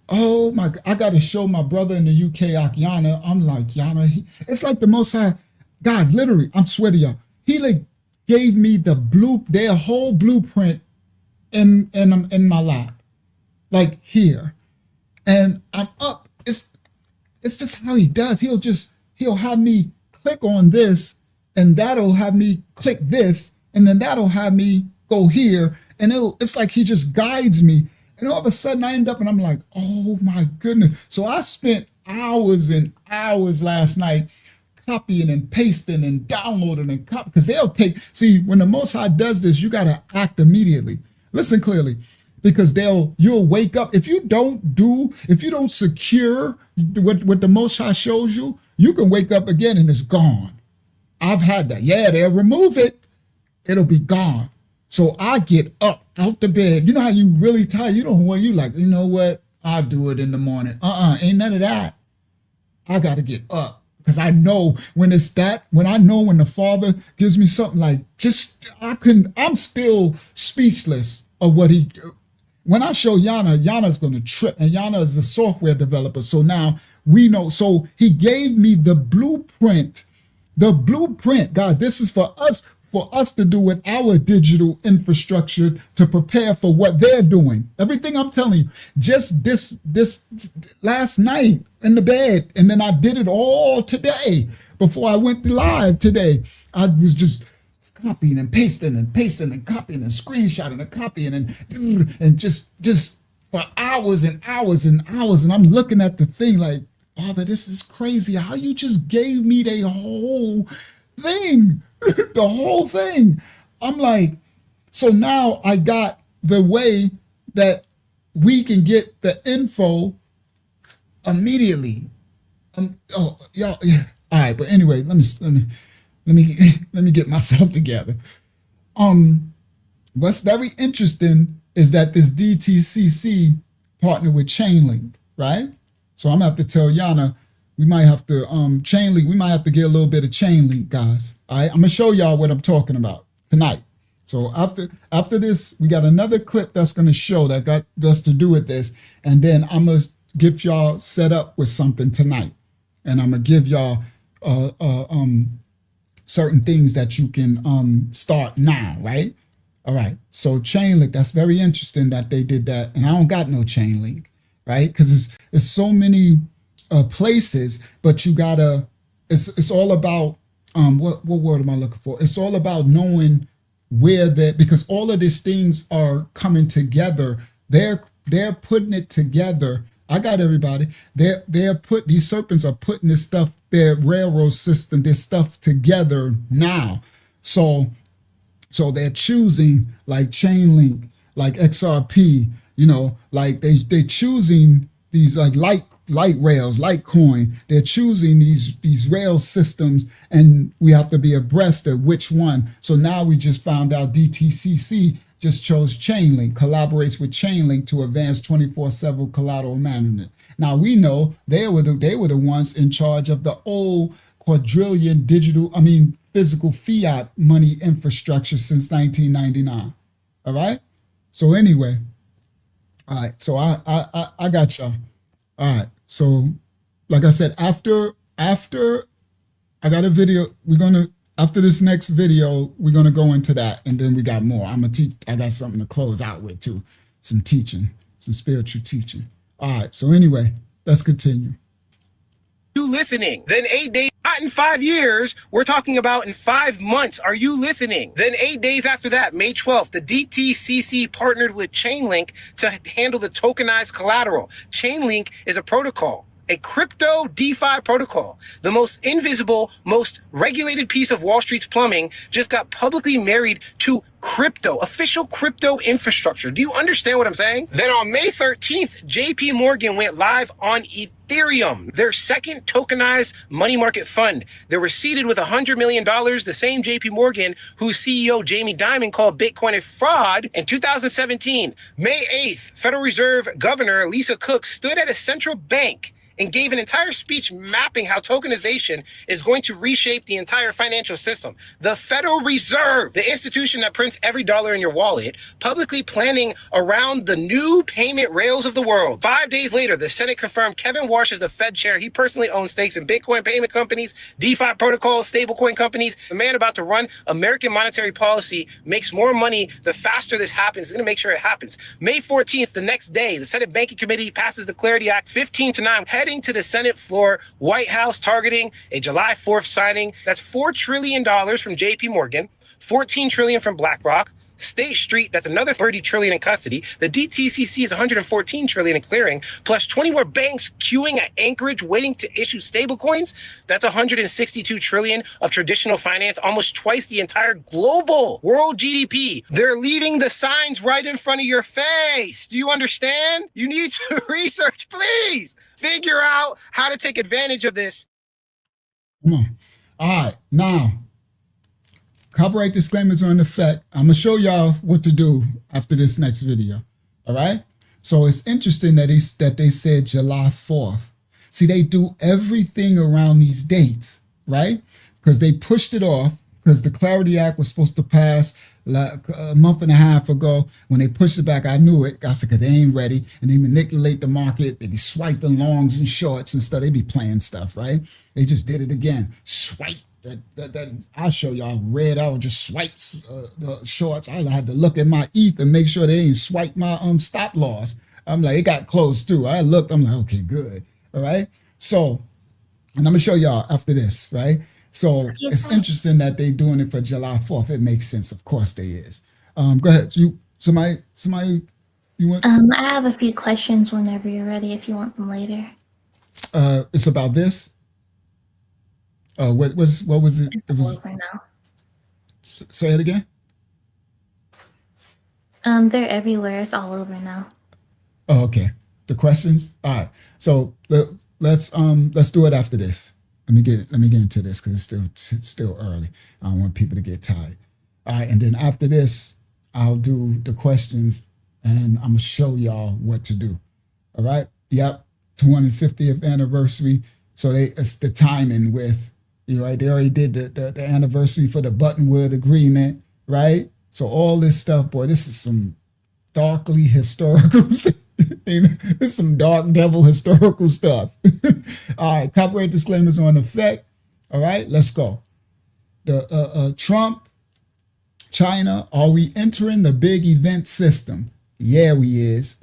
Oh my, I got to show my brother in the UK, Yana. I'm like, Yana, it's like the Most High. Guys, literally, I'm swear to y'all. He like gave me their whole blueprint in my lap. Like here. And I'm up. It's just how he does. He'll have me click on this, and that'll have me click this, and then that'll have me go here. And it's like he just guides me. And all of a sudden I end up and I'm like, oh my goodness. So I spent hours and hours last night copying and pasting and downloading and copying, because see, when the Most High does this, you got to act immediately. Listen clearly, because you'll wake up. If you don't secure what the Most High shows you, you can wake up again and it's gone. I've had that. Yeah, they'll remove it. It'll be gone. So I get up out the bed. You know how you really tired? You don't want, you like, you know what? I'll do it in the morning. Ain't none of that. I got to get up, because I know when it's that, when the Father gives me something like, I'm still speechless of what when I show Yana's going to trip, and Yana is a software developer. So now we know. So he gave me the blueprint, God, this is for us to do with our digital infrastructure to prepare for what they're doing. Everything I'm telling you, just this last night in the bed, and then I did it all today before I went live today. I was just copying and pasting and copying and screenshotting and copying and just for hours and hours and hours. And I'm looking at the thing like, Father, this is crazy. How you just gave me the whole thing. The whole thing. I'm like, so now I got the way that we can get the info immediately. Oh, y'all, yeah. All right, but anyway, let me get myself together. What's very interesting is that this DTCC partnered with Chainlink, right? So I'm gonna have to tell Yana, we might have to Chainlink, we might have to get a little bit of Chainlink, guys. All right, I'm gonna show y'all what I'm talking about tonight. So after this, we got another clip that's gonna show that got just to do with this, and then I'm gonna get y'all set up with something tonight, and I'm gonna give y'all certain things that you can start now, right? All right, so Chainlink, that's very interesting that they did that, and I don't got no Chainlink, right? Because it's so many places, but you gotta, it's all about, what word am I looking for? It's all about knowing where that, because all of these things are coming together. They're putting it together. I got everybody. These serpents are putting this stuff, their railroad system, this stuff together now. So they're choosing like Chainlink, like XRP, like they choosing these like light rails, Litecoin. They're choosing these rail systems, and we have to be abreast of which one. So now we just found out DTCC just chose Chainlink, collaborates with Chainlink to advance 24/7 collateral management. Now we know they were the ones in charge of the old quadrillion physical fiat money infrastructure since 1999. All right. So anyway, all right. So I got y'all. All right. So like I said, after I got a video, after this next video, we're gonna go into that, and then we got more. I got something to close out with too, some teaching, some spiritual teaching. All right. So anyway, let's continue. You listening? Then 8 days, not in 5 years. We're talking about in 5 months. Are you listening? Then 8 days after that, May 12th, the DTCC partnered with Chainlink to handle the tokenized collateral. Chainlink is a protocol, a crypto DeFi protocol. The most invisible, most regulated piece of Wall Street's plumbing just got publicly married to crypto, official crypto infrastructure. Do you understand what I'm saying? Then on May 13th, JP Morgan went live on Ethereum, their second tokenized money market fund. They were seeded with $100 million, the same JP Morgan whose CEO Jamie Dimon called Bitcoin a fraud in 2017. May 8th, Federal Reserve Governor Lisa Cook stood at a central bank and gave an entire speech mapping how tokenization is going to reshape the entire financial system. The Federal Reserve, the institution that prints every dollar in your wallet, publicly planning around the new payment rails of the world. 5 days later, the Senate confirmed Kevin Warsh as the Fed chair. He personally owns stakes in Bitcoin payment companies, DeFi protocols, stablecoin companies. The man about to run American monetary policy makes more money the faster this happens. He's going to make sure it happens. May 14th, the next day, the Senate Banking Committee passes the Clarity Act 15-9, heading to the Senate floor, White House targeting a July 4th signing. That's $4 trillion from JP Morgan, $14 trillion from BlackRock, State Street, that's another $30 trillion in custody. The DTCC is $114 trillion in clearing, plus 20 more banks queuing at Anchorage waiting to issue stablecoins. That's $162 trillion of traditional finance, almost twice the entire global world GDP. They're leaving the signs right in front of your face. Do you understand? You need to research, please. Figure out how to take advantage of this. Come on. All right, now. Copyright disclaimers are in effect. I'm going to show y'all what to do after this next video. All right. So it's interesting that they said July 4th. See, they do everything around these dates, right? Because they pushed it off because the Clarity Act was supposed to pass like a month and a half ago. When they pushed it back, I knew it. I said, because they ain't ready. And they manipulate the market. They be swiping longs and shorts and stuff. They be playing stuff, right? They just did it again. Swipe. That I'll show y'all red. I would just swipe the shorts. I had to look at my ETH and make sure they ain't swipe my stop loss. I'm like, it got closed too. I looked, I'm like, okay, good. All right. So, and I'm gonna show y'all after this, right? So it's interesting that they doing it for July 4th. It makes sense. Of course they is. Go ahead. Somebody, you want? I have a few questions whenever you're ready, if you want them later. It's about this. What was it? It's all over now. Say it again. They're everywhere. It's all over now. Oh, okay. The questions. All right. So let's do it after this. Let me get into this because it's still early. I don't want people to get tired. All right, and then after this, I'll do the questions and I'm gonna show y'all what to do. All right. Yep. 250th anniversary. So it's the timing with you, right? They already did the anniversary for the Buttonwood Agreement, right? So all this stuff, boy, this is some darkly historical. It's some dark devil historical stuff. All right, copyright disclaimers on effect. All right, let's go. The Trump, China, are we entering the big event system? Yeah, we is.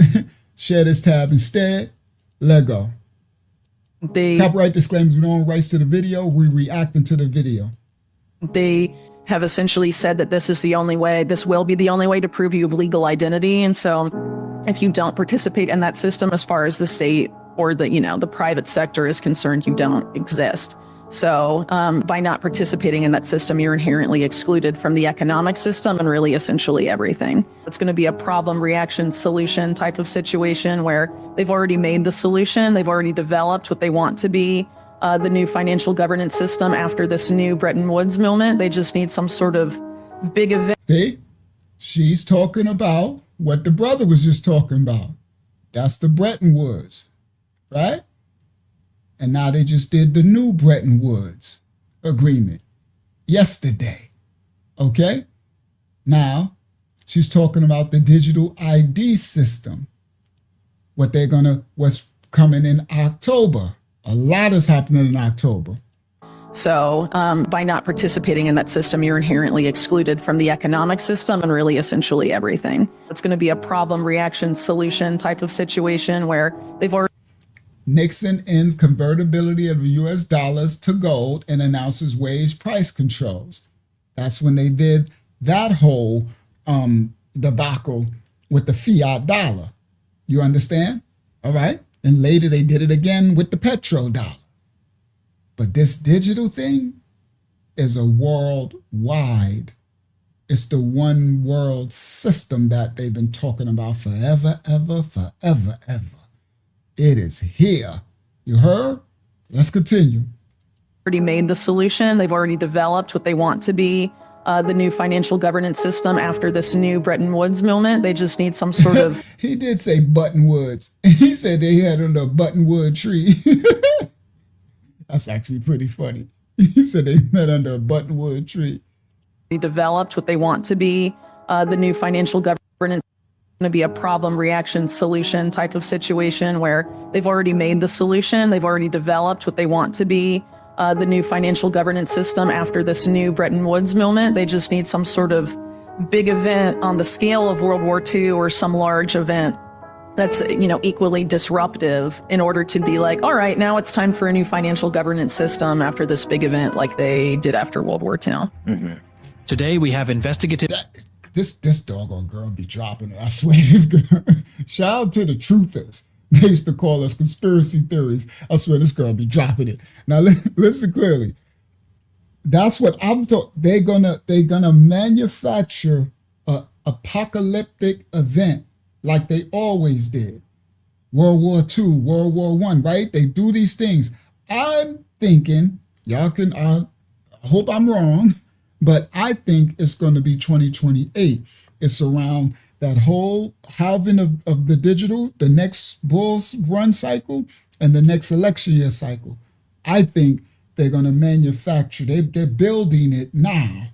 Share this tab instead. Let go. Copyright disclaimers, we don't own rights to the video. We reacting to the video. They have essentially said that this is the only way, this will be the only way to prove you have legal identity. And so if you don't participate in that system as far as the state or the private sector is concerned, you don't exist. So by not participating in that system, you're inherently excluded from the economic system and really essentially everything. It's going to be a problem, reaction, solution type of situation where they've already made the solution. They've already developed what they want to be the new financial governance system after this new Bretton Woods moment. They just need some sort of big event. See, she's talking about what the brother was just talking about. That's the Bretton Woods, right? And now they just did the new Bretton Woods agreement yesterday. Okay? Now, she's talking about the digital ID system. What's coming in October. A lot is happening in October. So by not participating in that system, you're inherently excluded from the economic system and really essentially everything. It's going to be a problem, reaction, solution type of situation where they've already... Nixon ends convertibility of US dollars to gold and announces wage price controls. That's when they did that whole debacle with the fiat dollar. You understand? All right. And later they did it again with the petrodollar. But this digital thing is a worldwide. It's the one world system that they've been talking about forever, ever. It is here. You heard? Let's continue. Already made the solution. They've already developed what they want to be the new financial governance system after this new Bretton Woods moment. They just need some sort of... He did say Button Woods. He said they had under a buttonwood tree. That's actually pretty funny. He said they met under a buttonwood tree. They developed what they want to be the new financial governance. Going to be a problem, reaction, solution type of situation where they've already made the solution. They've already developed what they want to be the new financial governance system after this new Bretton Woods moment. They just need some sort of big event on the scale of World War II or some large event that's, equally disruptive in order to be like, all right, now it's time for a new financial governance system after this big event like they did after World War II. Mm-hmm. Today we have investigative... This doggone girl be dropping it. I swear this girl. Shout out to the truthers. They used to call us conspiracy theories. I swear this girl be dropping it. Now listen clearly. That's what I'm talking. They're gonna manufacture a apocalyptic event like they always did. World War II, World War I, right? They do these things. I'm thinking, y'all can, I hope I'm wrong, but I think it's going to be 2028. It's around that whole halving of the digital, the next Bulls run cycle, and the next election year cycle. I think they're going to manufacture, they're building it now.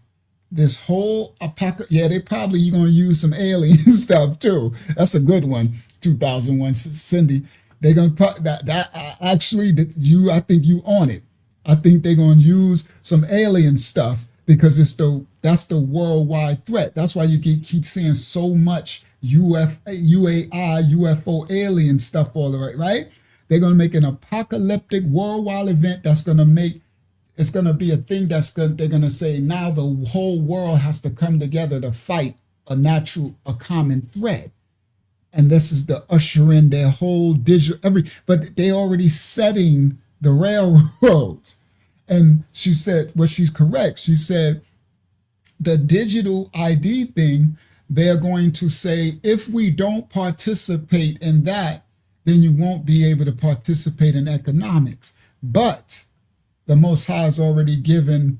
This whole apocalypse, yeah, they probably going to use some alien stuff too. That's a good one, 2001, Cindy. They're going to, actually, I think you on it. I think they're going to use some alien stuff because that's the worldwide threat. That's why you keep seeing so much UAI, UFO alien stuff all the way, right? They're going to make an apocalyptic worldwide event that's going to make, it's going to be a thing they're going to say now the whole world has to come together to fight a common threat. And this is to usher in their whole digital, but they already setting the railroads. And she said, well, she's correct. She said the digital ID thing, they're going to say, if we don't participate in that, then you won't be able to participate in economics. But the Most High has already given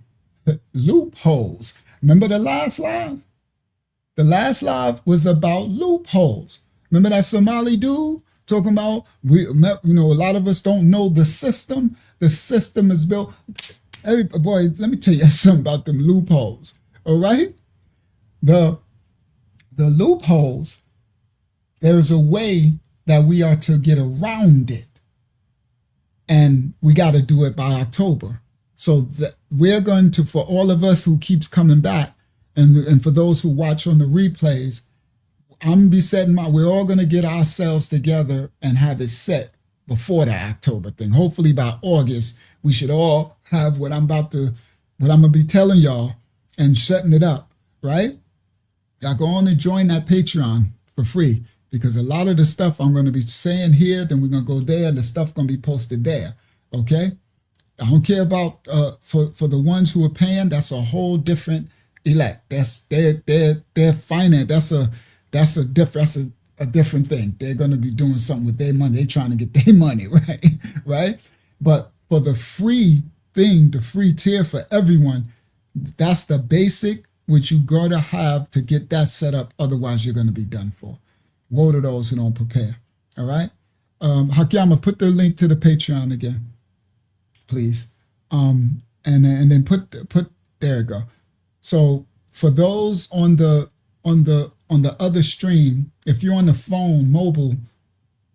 loopholes. Remember the last live? The last live was about loopholes. Remember that Somali dude talking about, a lot of us don't know the system. The system is built. Boy, let me tell you something about them loopholes. All right? The loopholes, there's a way that we are to get around it. And we got to do it by October. So we're going to, for all of us who keeps coming back, and for those who watch on the replays, I'm going to be setting we're all going to get ourselves together and have it set before the October thing. Hopefully by August, we should all have what I'm going to be telling y'all and setting it up, right? Y'all go on and join that Patreon for free, because a lot of the stuff I'm going to be saying here, then we're going to go there, and the stuff going to be posted there, okay? I don't care about, for the ones who are paying, that's a whole different elect. That's their finance, that's a different thing. They're going to be doing something with their money. They're trying to get their money, right? Right? But for the free thing, the free tier for everyone, that's the basic which you got to have to get that set up. Otherwise, you're going to be done for. Woe to those who don't prepare. All right? Hakiyama, put the link to the Patreon again, please. And then put there you go. So for those on the other stream, if you're on the phone, mobile,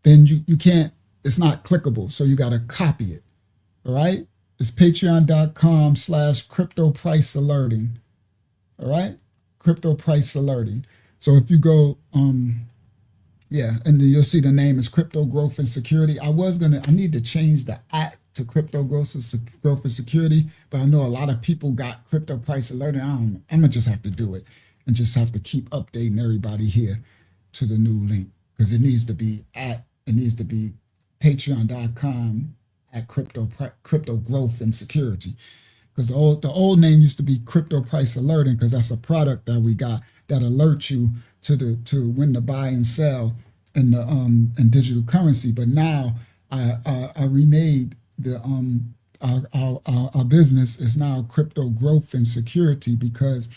then you can't, it's not clickable. So you got to copy it. All right? It's patreon.com/crypto price alerting. All right? Crypto price alerting. So if you go, and then you'll see the name is Crypto Growth and Security. I need to change the @ to Crypto Growth and Security, but I know a lot of people got Crypto Price Alerting. I'm gonna just have to do it and just have to keep updating everybody here to the new link, because it needs to be patreon.com @ Crypto Growth and Security, because the old name used to be Crypto Price Alerting, because that's a product that we got that alerts you to when to buy and sell in the in digital currency. But now I remade the our business is now Crypto Growth and Security, because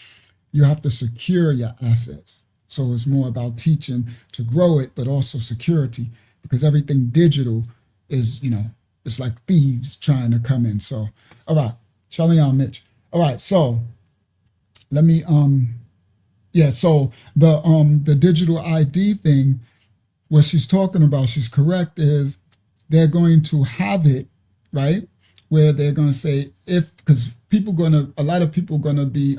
you have to secure your assets. So it's more about teaching to grow it, but also security, because everything digital is, it's like thieves trying to come in. So, all right, Shalom, Mitch. All right, so let me so the digital ID thing, what she's talking about, she's correct, is they're going to have it, right, where they're going to say, because a lot of people going to be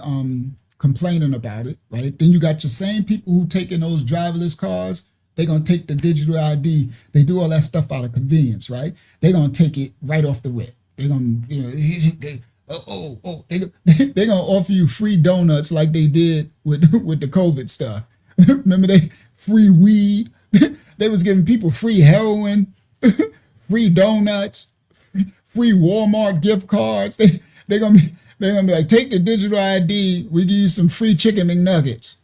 complaining about it, right? Then you got your same people who taking those driverless cars, they're going to take the digital ID, they do all that stuff out of convenience, right? They're going to take it right off the rip. They're going to, they're going to offer you free donuts like they did with the COVID stuff. Remember, they free weed, they was giving people free heroin, free donuts, free Walmart gift cards. They're gonna be like, take the digital ID, we give you some free chicken McNuggets,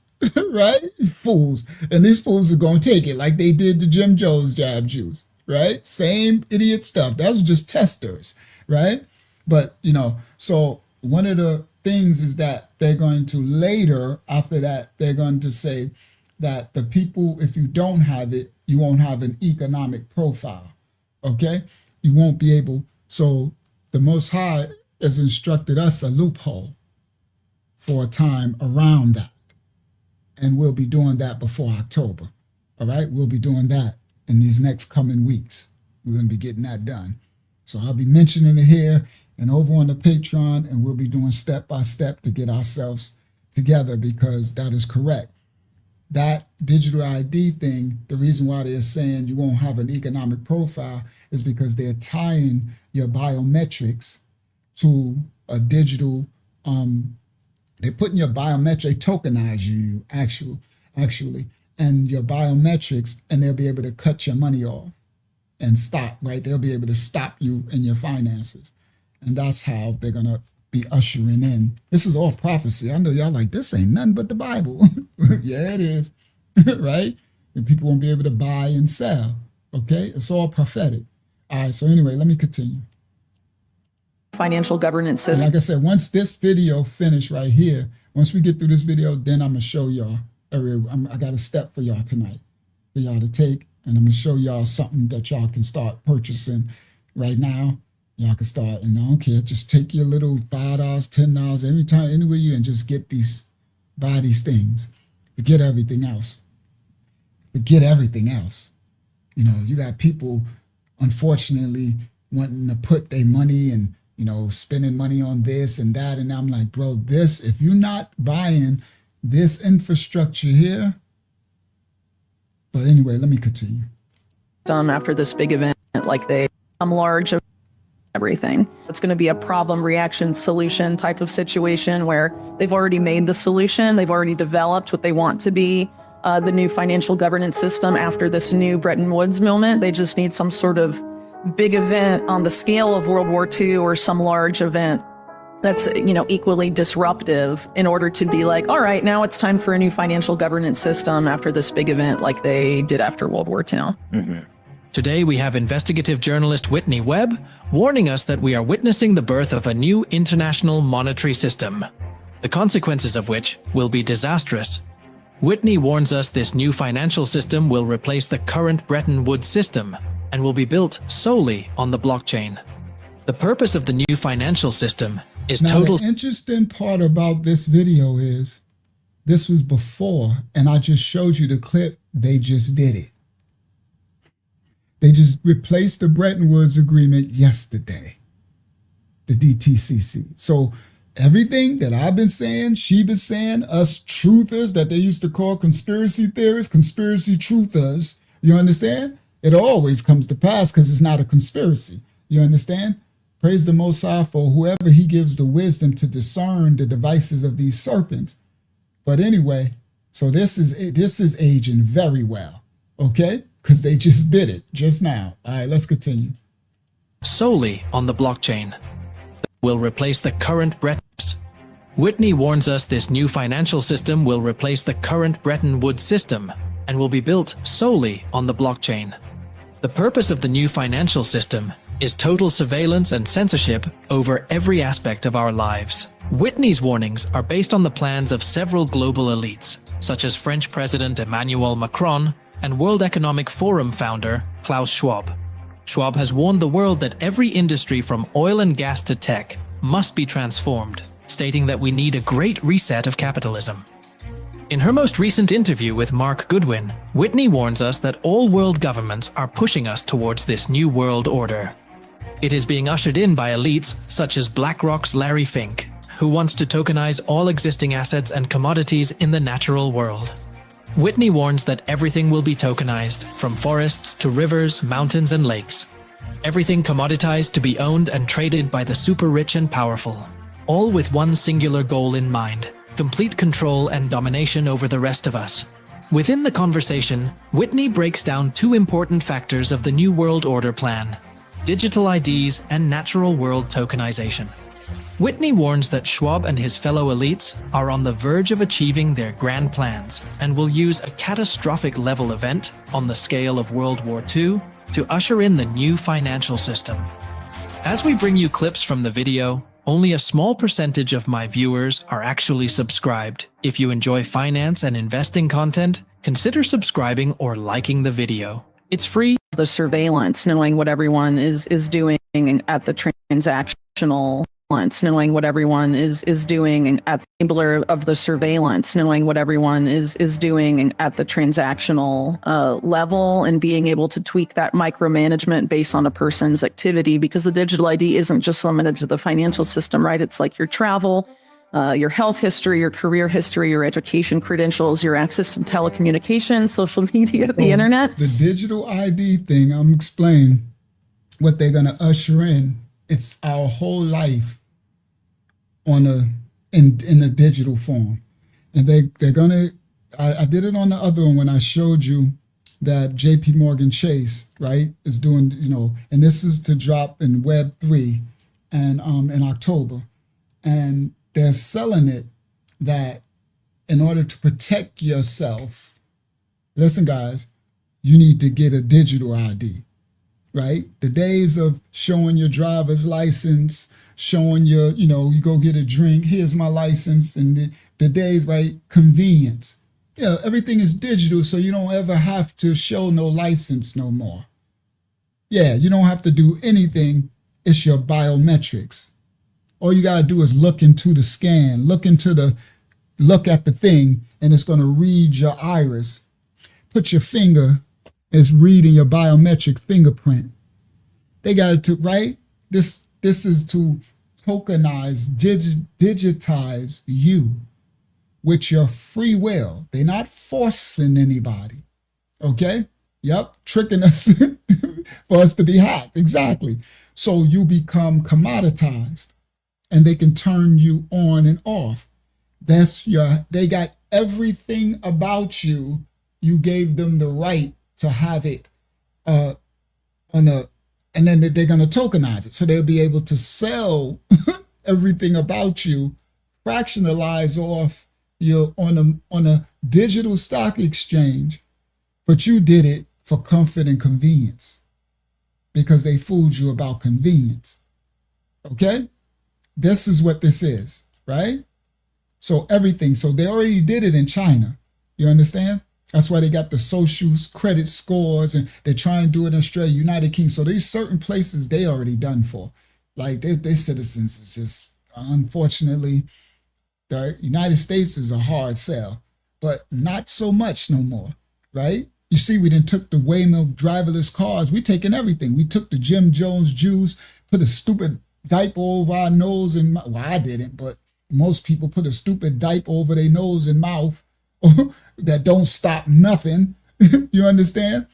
right? Fools. And these fools are gonna take it like they did the Jim Jones jab juice, right? Same idiot stuff. That was just testers, right? But so one of the things is that they're going to later, after that, they're going to say that the people, if you don't have it, you won't have an economic profile. Okay? You won't be able. So the Most High has instructed us a loophole for a time around that. And we'll be doing that before October. All right? We'll be doing that in these next coming weeks. We're going to be getting that done. So I'll be mentioning it here and over on the Patreon, and we'll be doing step by step to get ourselves together, because that is correct. That digital ID thing, the reason why they're saying you won't have an economic profile is because they're tying your biometrics to a digital, they're putting your biometric, they tokenize you actually, and your biometrics, and they'll be able to cut your money off and stop, right? They'll be able to stop you in your finances. And that's how they're be ushering in. This is all prophecy. I know y'all like, this ain't nothing but the Bible. Yeah, it is, right? And people won't be able to buy and sell, okay? It's all prophetic. All right, so anyway, let me continue. Financial governance system. And like I said, once this video finish right here, once we get through this video, then I'm going to show y'all. I got a step for y'all tonight for y'all to take, and I'm going to show y'all something that y'all can start purchasing right now. Y'all can start, and I don't care, just take your little $5, $10, anytime, anywhere you, and just buy these things. Forget everything else. Forget everything else. You know, you got people, unfortunately, wanting to put their money and, you know, spending money on this and that. And I'm like, bro, if you're not buying this infrastructure here. But anyway, let me continue. After this big event, like some large of everything. It's going to be a problem, reaction, solution type of situation where they've already made the solution. They've already developed what they want to be the new financial governance system after this new Bretton Woods moment. They just need some sort of big event on the scale of World War II or some large event that's, you know, equally disruptive in order to be like, all right, now it's time for a new financial governance system after this big event like they did after World War II. Mm-hmm. Today we have investigative journalist Whitney Webb warning us that we are witnessing the birth of a new international monetary system, the consequences of which will be disastrous. Whitney warns us this new financial system will replace the current Bretton Woods system and will be built solely on the blockchain. The purpose of the new financial system is The interesting part about this video is this was before, and I just showed you the clip. They just did it. They just replaced the Bretton Woods Agreement yesterday, the DTCC. So everything that I've been saying, she been saying, us truthers that they used to call conspiracy theorists, conspiracy truthers, you understand? It always comes to pass because it's not a conspiracy. You understand? Praise the Most High for whoever he gives the wisdom to discern the devices of these serpents. But anyway, so this is aging very well, okay? Because they just did it just now. All right, let's continue. Solely on the blockchain will replace the current Bretton Woods. Whitney warns us this new financial system will replace the current Bretton Woods system and will be built solely on the blockchain. The purpose of the new financial system is total surveillance and censorship over every aspect of our lives. Whitney's warnings are based on the plans of several global elites, such as French President Emmanuel Macron and World Economic Forum founder Klaus Schwab. Schwab has warned the world that every industry from oil and gas to tech must be transformed, stating that we need a great reset of capitalism. In her most recent interview with Mark Goodwin, Whitney warns us that all world governments are pushing us towards this new world order. It is being ushered in by elites such as BlackRock's Larry Fink, who wants to tokenize all existing assets and commodities in the natural world. Whitney warns that everything will be tokenized, from forests to rivers, mountains, and lakes. Everything commoditized to be owned and traded by the super rich and powerful, all with one singular goal in mind: complete control and domination over the rest of us. Within the conversation, Whitney breaks down two important factors of the New World Order plan: digital IDs and natural world tokenization. Whitney warns that Schwab and his fellow elites are on the verge of achieving their grand plans and will use a catastrophic level event on the scale of World War II to usher in the new financial system. As we bring you clips from the video, only a small percentage of my viewers are actually subscribed. If you enjoy finance and investing content, consider subscribing or liking the video. It's free. The surveillance, knowing what everyone is doing at the transactional, knowing what everyone is doing at the enabler of the surveillance, knowing what everyone is doing at the transactional level, and being able to tweak that micromanagement based on a person's activity, because the digital ID isn't just limited to the financial system, right? It's like your travel, your health history, your career history, your education credentials, your access to telecommunications, social media, the internet. The digital ID thing, I'm explaining what they're going to usher in. It's our whole life in a digital form. And they're going to, I did it on the other one when I showed you that JP Morgan Chase, right, is doing, and this is to drop in Web 3 and in October. and they're selling it that in order to protect yourself, listen, guys, you need to get a digital ID, right? The days of showing your driver's license, showing your, you go get a drink, here's my license, and the days, right? Convenience. Everything is digital, so you don't ever have to show no license no more. Yeah, you don't have to do anything. It's your biometrics. All you got to do is look into the scan, look at the thing, and it's going to read your iris. Put your finger, it's reading your biometric fingerprint. They got it to, right? This is to tokenize, digitize you with your free will. They're not forcing anybody. Okay? Yep, tricking us for us to be hacked. Exactly. So you become commoditized and they can turn you on and off. They got everything about you. You gave them the right to have it and then they're going to tokenize it. So they'll be able to sell everything about you, fractionalize off you on a digital stock exchange, but you did it for comfort and convenience because they fooled you about convenience. Okay? This is what this is, right? So everything. So they already did it in China. You understand? That's why they got the social credit scores and they're trying to do it in Australia, United Kingdom. So these certain places they already done for. Like their citizens is just, unfortunately, the United States is a hard sell, but not so much no more, right? You see, we done took the Waymo driverless cars. We taking everything. We took the Jim Jones Jews, put a stupid diaper over our nose and well, I didn't, but most people put a stupid diaper over their nose and mouth that don't stop nothing. You understand?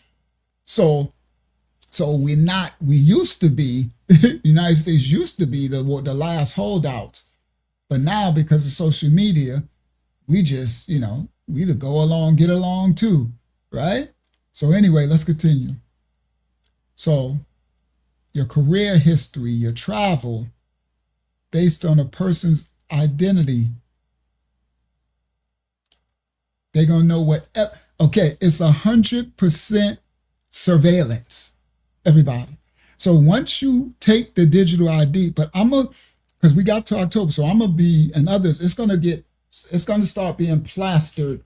So we used to be, the United States used to be the last holdouts. But now because of social media, we just, we to go along, get along too, right? So anyway, let's continue. So your career history, your travel, based on a person's identity, they're going to know okay, it's 100% surveillance, everybody. So once you take the digital ID, but because we got to October, so I'm going to be, and others, it's going to start being plastered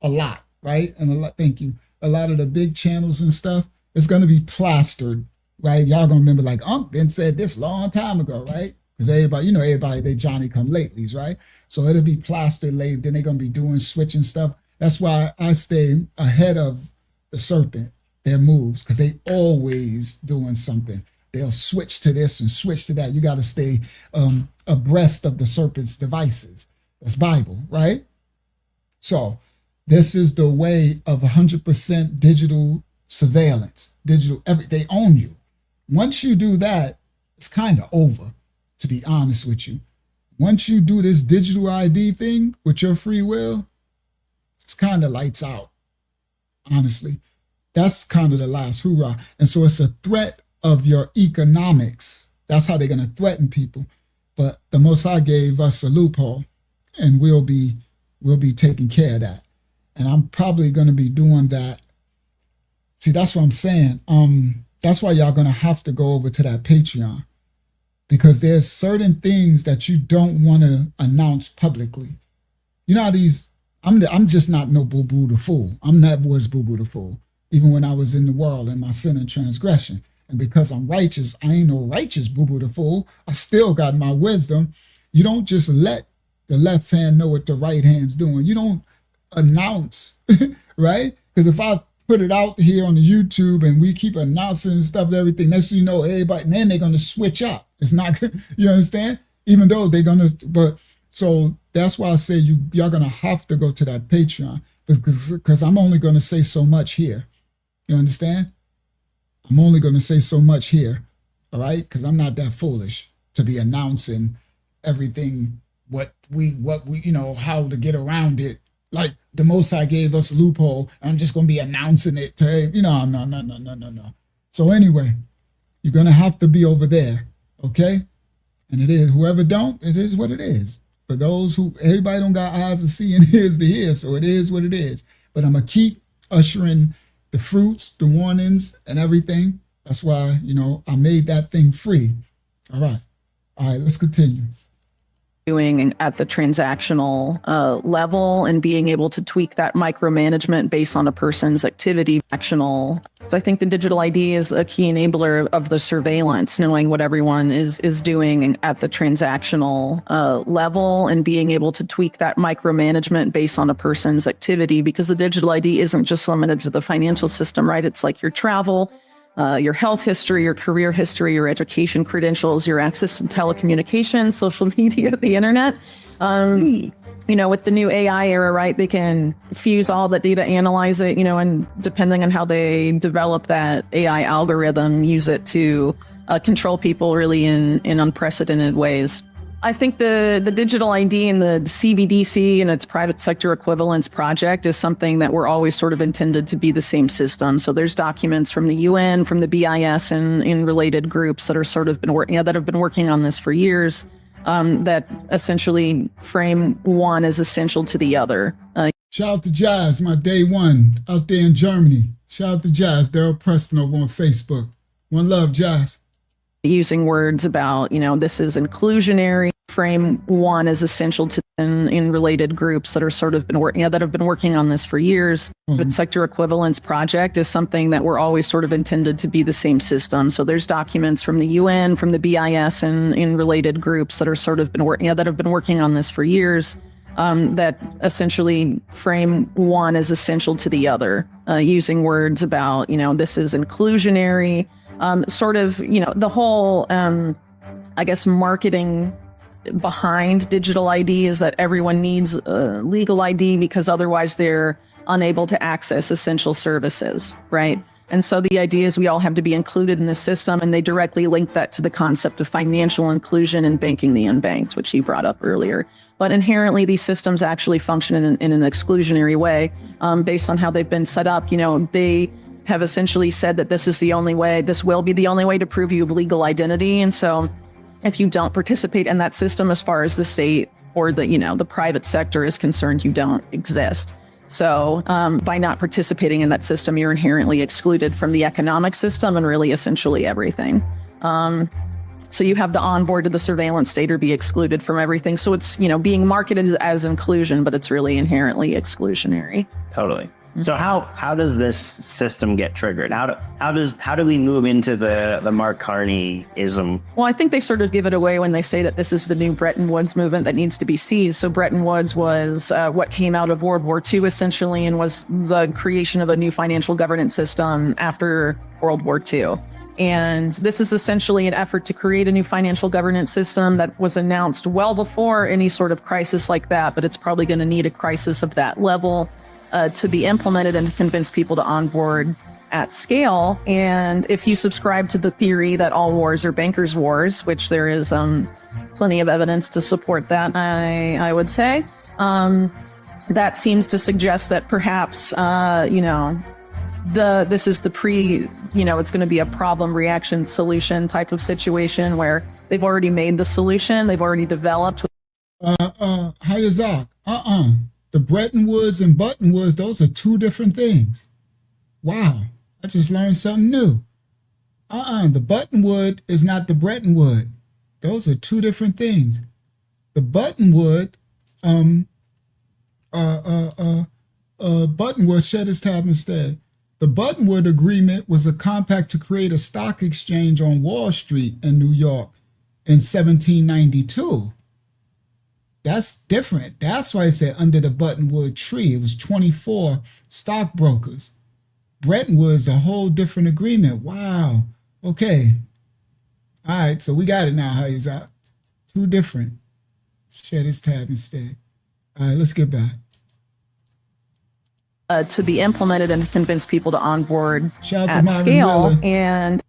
a lot, right? And thank you. A lot of the big channels and stuff, it's going to be plastered, right? Y'all going to remember like Unc then said this long time ago, right? Because everybody, they Johnny come latelys, right? So it'll be plastered later. Then they're going to be doing switching stuff. That's why I stay ahead of the serpent, their moves, because they always doing something. They'll switch to this and switch to that. You got to stay abreast of the serpent's devices. That's Bible, right? So this is the way of 100% digital surveillance. They own you. Once you do that, it's kind of over, to be honest with you. Once you do this digital ID thing with your free will, it's kind of lights out, honestly. That's kind of the last hoorah. And so it's a threat of your economics. That's how they're going to threaten people. But the Most High gave us a loophole, and we'll be taking care of that. And I'm probably going to be doing that. See, that's what I'm saying. That's why y'all going to have to go over to that Patreon, because there's certain things that you don't want to announce publicly. You know how I'm just not no boo-boo the fool. I'm not was boo-boo the fool. Even when I was in the world in my sin and transgression. And because I'm righteous, I ain't no righteous boo-boo the fool. I still got my wisdom. You don't just let the left hand know what the right hand's doing. You don't announce, right? Because if I put it out here on the YouTube and we keep announcing stuff and everything, next thing you know, everybody, and then they're going to switch up. It's not, you understand? Even though they're going to, but so that's why I say y'all going to have to go to that Patreon, because I'm only going to say so much here. You understand? I'm only going to say so much here, all right? Because I'm not that foolish to be announcing everything, what we, how to get around it. Like the Most High gave us a loophole, and I'm just going to be announcing it to, no. So anyway, you're going to have to be over there, okay? And it is, whoever don't, it is what it is. For those who, everybody don't got eyes to see and ears to hear, so it is what it is. But I'm going to keep ushering the fruits, the warnings, and everything. That's why, you know, I made that thing free. All right, let's continue. Doing at the transactional level and being able to tweak that micromanagement based on a person's activity. So I think the digital ID is a key enabler of the surveillance, knowing what everyone is doing at the transactional level and being able to tweak that micromanagement based on a person's activity, because the digital ID isn't just limited to the financial system, right? It's like your travel, your health history, your career history, your education credentials, your access to telecommunications, social media, the internet. You know, with the new AI era, right, they can fuse all that data, analyze it, you know, and depending on how they develop that AI algorithm, use it to control people really in unprecedented ways. I think the digital ID and the CBDC and its private sector equivalence project is something that we're always sort of intended to be the same system. So there's documents from the UN, from the BIS, and in related groups that are sort of that have been working on this for years, that essentially frame one as essential to the other. Shout out to Jazz, my day one out there in Germany. Shout out to Jazz, Daryl Preston over on Facebook. One love, Jazz. Using words about, you know, this is inclusionary, frame one as essential to in related groups that are sort of that have been working on this for years. The sector equivalence project is something that we're always sort of intended to be the same system. So there's documents from the UN, from the BIS, and in related groups that are sort of that have been working on this for years, that essentially frame one as essential to the other, using words about, you know, this is inclusionary, sort of, you know, the whole, I guess, marketing behind digital ID is that everyone needs a legal ID because otherwise they're unable to access essential services, right? And so the idea is we all have to be included in the system, and they directly link that to the concept of financial inclusion and banking the unbanked, which you brought up earlier. But inherently, these systems actually function in an exclusionary way, based on how they've been set up. You know, they have essentially said that this is the only way, this will be the only way to prove you legal identity. And so if you don't participate in that system, as far as the state or the, you know, the private sector is concerned, you don't exist. So by not participating in that system, you're inherently excluded from the economic system and really essentially everything. So you have to onboard to the surveillance state or be excluded from everything. So it's, you know, being marketed as inclusion, but it's really inherently exclusionary. Totally. So how does this system get triggered? How do we move into the Mark Carney-ism? Well, I think they sort of give it away when they say that this is the new Bretton Woods movement that needs to be seized. So Bretton Woods was what came out of World War II, essentially, and was the creation of a new financial governance system after World War II. And this is essentially an effort to create a new financial governance system that was announced well before any sort of crisis like that, but it's probably going to need a crisis of that level to be implemented and convince people to onboard at scale. And if you subscribe to the theory that all wars are bankers' wars, which there is plenty of evidence to support that, I would say, that seems to suggest that perhaps, you know, this is the it's going to be a problem reaction solution type of situation where they've already made the solution, they've already developed. Hayazak, the Bretton Woods and Button Woods, those are two different things. Wow, I just learned something new. The Buttonwood is not the Bretton Wood. Those are two different things. The Buttonwood, Buttonwood, shut his tab instead. The Buttonwood Agreement was a compact to create a stock exchange on Wall Street in New York in 1792. That's different. That's why I said under the Buttonwood tree. It was 24 stockbrokers. Bretton Woods, a whole different agreement. Wow. Okay. All right, so we got it now. How is that? Two different. Share this tab instead. All right, let's get back. To be implemented and convince people to onboard at scale. Miller. And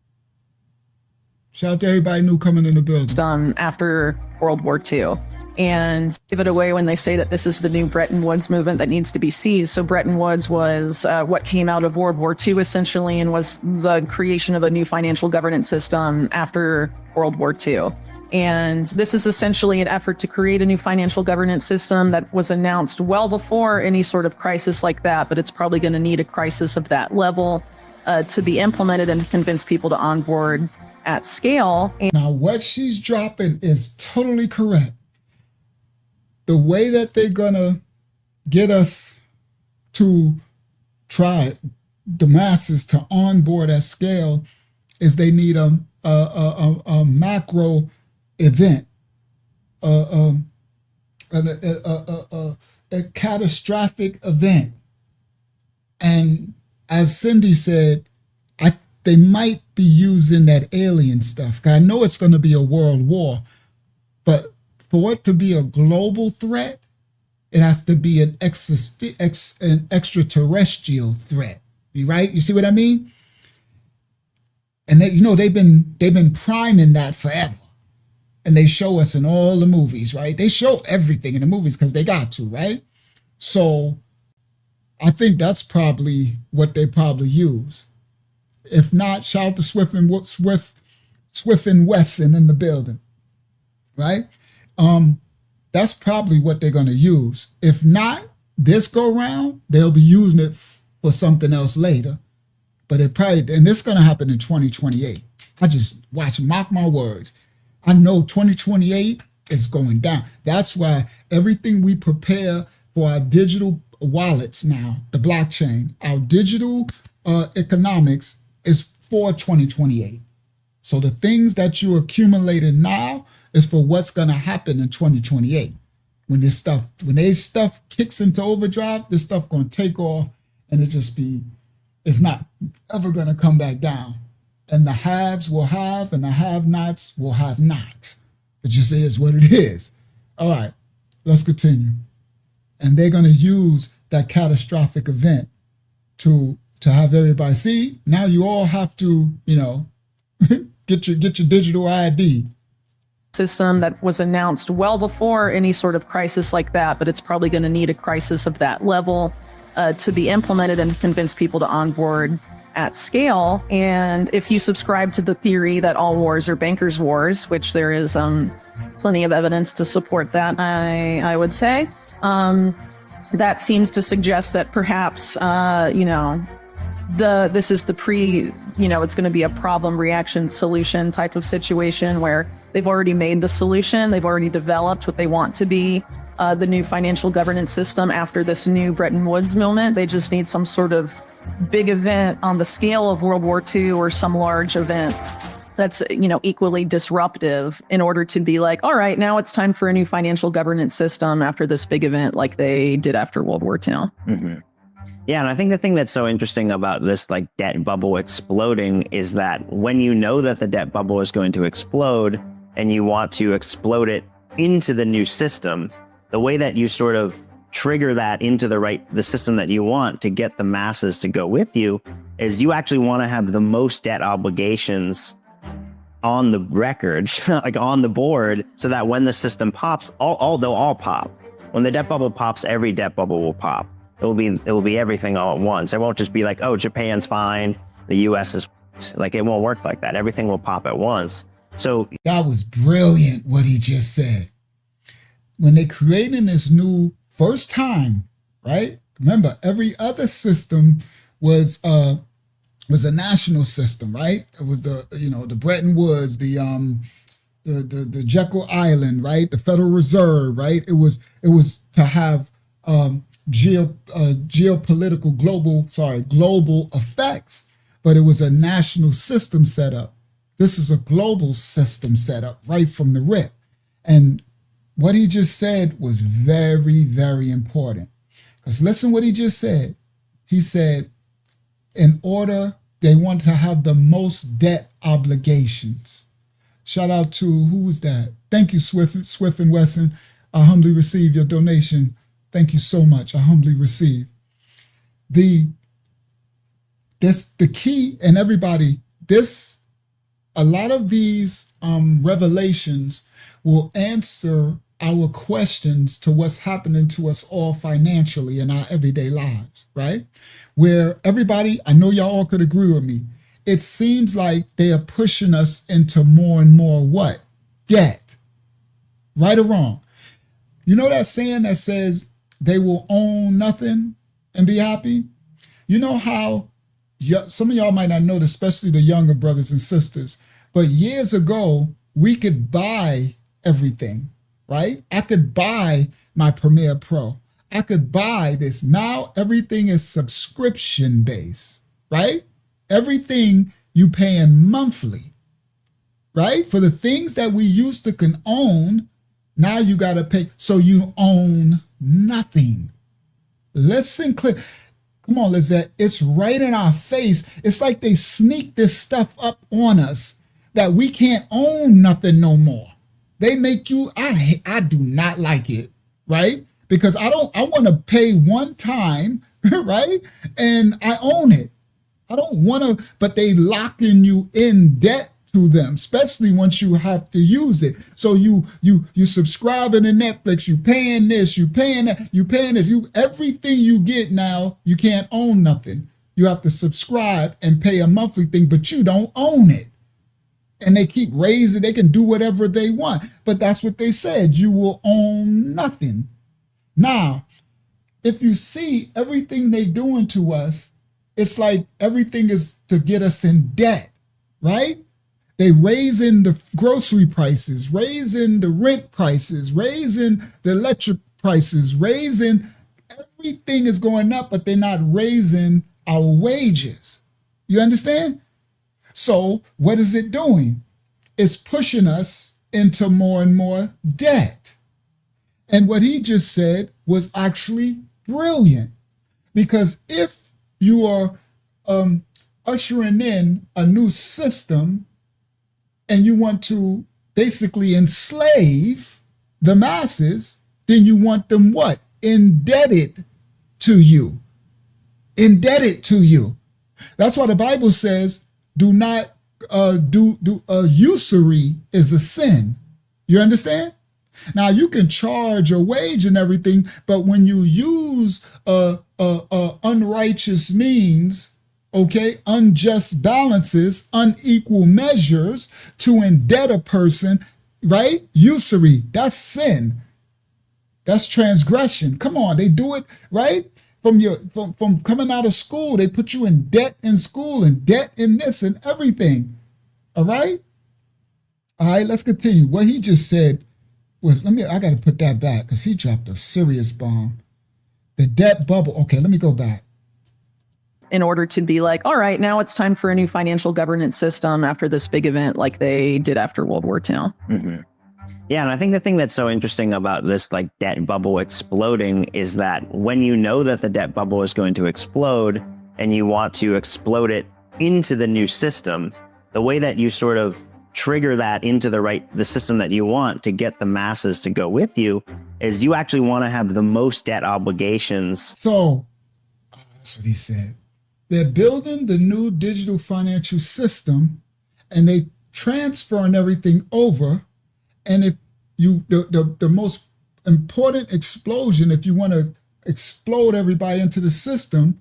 shout out to everybody new coming in the building. After World War II. And give it away when they say that this is the new Bretton Woods movement that needs to be seized. So Bretton Woods was what came out of World War II, essentially, and was the creation of a new financial governance system after World War II. And this is essentially an effort to create a new financial governance system that was announced well before any sort of crisis like that, but it's probably going to need a crisis of that level to be implemented and convince people to onboard at scale. Now, what she's dropping is totally correct. The way that they're going to get us to try the masses to onboard at scale is they need a macro event, a catastrophic event. And as Cindy said, they might be using that alien stuff. 'Cause I know it's going to be a world war, but for it to be a global threat, it has to be an extraterrestrial threat. Right? You see what I mean? And they, they've been priming that forever. And they show us in all the movies, right? They show everything in the movies because they got to, right? So I think that's probably what they probably use. If not, shout out to Swift and Wesson in the building, right? That's probably what they're going to use. If not, this go round, they'll be using it for something else later. But it probably, and this is going to happen in 2028. I just mark my words. I know 2028 is going down. That's why everything we prepare for our digital wallets now, the blockchain, our digital economics is for 2028. So the things that you accumulated now is for what's going to happen in 2028. When this stuff kicks into overdrive, this stuff going to take off, and it's not ever going to come back down. And the haves will have, and the have-nots will have not. It just is what it is. All right, let's continue. And they're going to use that catastrophic event to have everybody see. Now you all have to, get your digital ID. System that was announced well before any sort of crisis like that, but it's probably going to need a crisis of that level to be implemented and convince people to onboard at scale. And if you subscribe to the theory that all wars are bankers' wars, which there is plenty of evidence to support that, I would say, that seems to suggest that perhaps, this is the it's going to be a problem reaction solution type of situation where they've already made the solution. They've already developed what they want to be the new financial governance system after this new Bretton Woods moment. They just need some sort of big event on the scale of World War II or some large event that's, equally disruptive in order to be like, all right, now it's time for a new financial governance system after this big event like they did after World War II. Mm-hmm. Yeah, and I think the thing that's so interesting about this debt bubble exploding is that when you know that the debt bubble is going to explode and you want to explode it into the new system, the way that you sort of trigger that into the system that you want to get the masses to go with you is you actually want to have the most debt obligations on the record, on the board, so that when the system pops, they'll all pop. When the debt bubble pops, every debt bubble will pop. It will be everything all at once. It won't just be like, oh, Japan's fine, the US is it won't work like that. Everything will pop at once. So that was brilliant what he just said. When they created this new first time, right? Remember, every other system was a national system, right? It was the Bretton Woods, the Jekyll Island, right? The Federal Reserve, right? It was to have geopolitical global effects, but it was a national system set up. This is a global system set up right from the rip. And what he just said was very, very important. Because listen what he just said. He said, in order, they want to have the most debt obligations. Shout out to, who was that? Thank you, Swift and Wesson. I humbly receive your donation. Thank you so much. I humbly receive. The key, and everybody, a lot of these revelations will answer our questions to what's happening to us all financially in our everyday lives, right? Where everybody, I know y'all all could agree with me, it seems like they are pushing us into more and more what? Debt. right or wrong. You know that saying that says they will own nothing and be happy? You know how some of y'all might not know this, especially the younger brothers and sisters, but years ago, we could buy everything, right? I could buy my Premiere Pro. I could buy this. Now everything is subscription based, right? Everything you paying monthly, right? For the things that we used to can own, now you got to pay. So you own nothing. Listen clear. Come on, Lizette. It's right in our face. It's like they sneak this stuff up on us that we can't own nothing no more. They make you, I do not like it, right? Because I want to pay one time, right? And I own it. I don't want to, but they locking you in debt to them, especially once you have to use it. So you subscribing to Netflix, you paying this, you paying that, you paying this, everything you get now, you can't own nothing. You have to subscribe and pay a monthly thing, but you don't own it. And they keep raising, they can do whatever they want. But that's what they said, you will own nothing. Now, if you see everything they doing to us, it's like everything is to get us in debt, right? They raising the grocery prices, raising the rent prices, raising the electric prices, raising everything is going up, but they're not raising our wages. You understand? So what is it doing? It's pushing us into more and more debt. And what he just said was actually brilliant, because if you are ushering in a new system and you want to basically enslave the masses, then you want them what? Indebted to you. Indebted to you. That's why the Bible says, do not usury is a sin. You understand? Now you can charge a wage and everything, but when you use unrighteous means, okay, unjust balances, unequal measures to indebt a person, right? Usury, that's sin. That's transgression. Come on, they do it, right? From coming out of school, they put you in debt in school and debt in this and everything. All right? All right, let's continue. What he just said was, I got to put that back because he dropped a serious bomb. The debt bubble. Okay, let me go back. In order to be like, all right, now it's time for a new financial governance system after this big event like they did after World War II. Mm-hmm. Yeah, and I think the thing that's so interesting about this like debt bubble exploding is that when you know that the debt bubble is going to explode and you want to explode it into the new system, the way that you sort of trigger that into the system that you want to get the masses to go with you is you actually want to have the most debt obligations. So that's what he said. They're building the new digital financial system and they transferring everything over. And if you, the most important explosion, if you want to explode everybody into the system,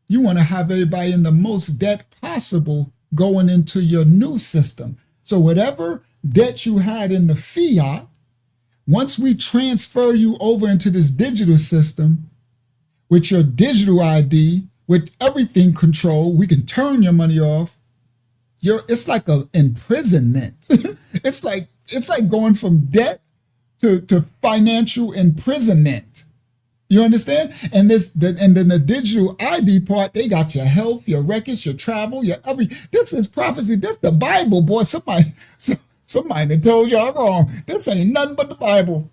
you want to have everybody in the most debt possible going into your new system. So whatever debt you had in the fiat, once we transfer you over into this digital system with your digital ID, with everything controlled, we can turn your money off. It's like an imprisonment. It's like going from debt to financial imprisonment. You understand? And then the digital ID part, they got your health, your records, your travel, this is prophecy. This the Bible, boy. Somebody that told y'all wrong. This ain't nothing but the Bible.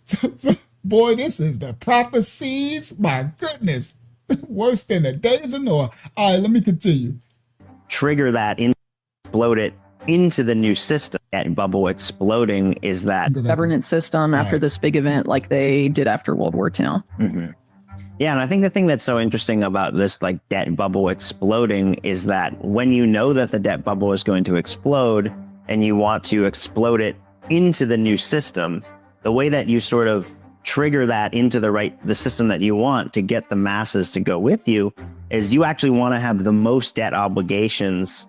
Boy, this is the prophecies. My goodness. Worse than the days of Noah. All right, let me continue. Trigger that in, explode it into the new system. That bubble exploding is that governance system after this big event like they did after World War II. Mm-hmm. Yeah, and I think the thing that's so interesting about this like debt bubble exploding is that when you know that the debt bubble is going to explode and you want to explode it into the new system, the way that you sort of trigger that into the system that you want to get the masses to go with you is you actually want to have the most debt obligations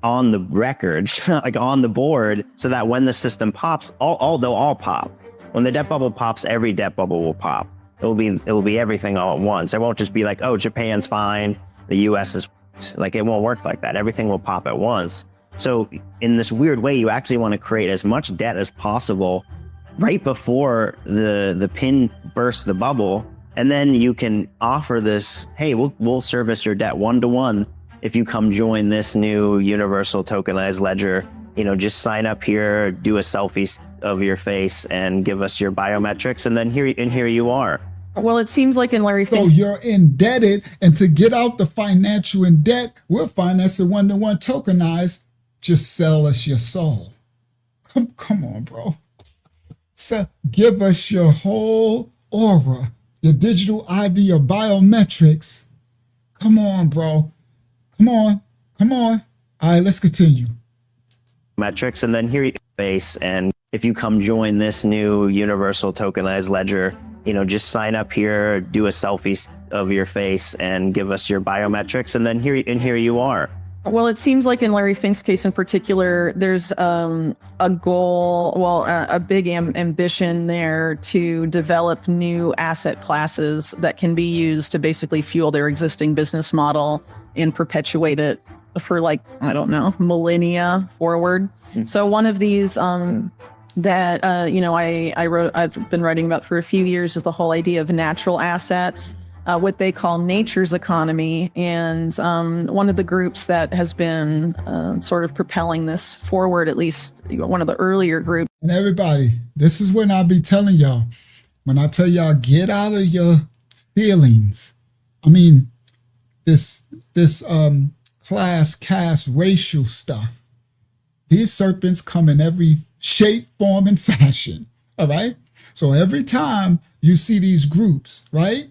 on the record, like on the board, so that when the system pops, they'll all pop. When the debt bubble pops, every debt bubble will pop. It will be everything all at once. It won't just be like, oh, Japan's fine, the US is like, it won't work like that. Everything will pop at once. So in this weird way, you actually want to create as much debt as possible right before the pin bursts the bubble. And then you can offer this, hey, we'll service your debt 1-to-1 if you come join this new universal tokenized ledger. Just sign up here, do a selfie of your face and give us your biometrics. And then here you are. Well, it seems like in Larry Fink's... So you're indebted, and to get out the financial in debt, we'll finance it 1-to-1 tokenized. Just sell us your soul. Come on, bro. So give us your whole aura, your digital ID, your biometrics. Come on, bro. Come on. All right, let's continue. Metrics, and then here you face. And if you come join this new universal tokenized ledger, just sign up here, do a selfie of your face and give us your biometrics. And then here you are. Well, it seems like in Larry Fink's case in particular, there's a goal, a big ambition there to develop new asset classes that can be used to basically fuel their existing business model and perpetuate it for millennia forward. So one of these that I've been writing about for a few years is the whole idea of natural assets. What they call nature's economy. And one of the groups that has been sort of propelling this forward, at least one of the earlier groups. And everybody, this is when I be telling y'all, when I tell y'all, get out of your feelings. I mean, this class, caste, racial stuff. These serpents come in every shape, form, and fashion. All right. So every time you see these groups, right,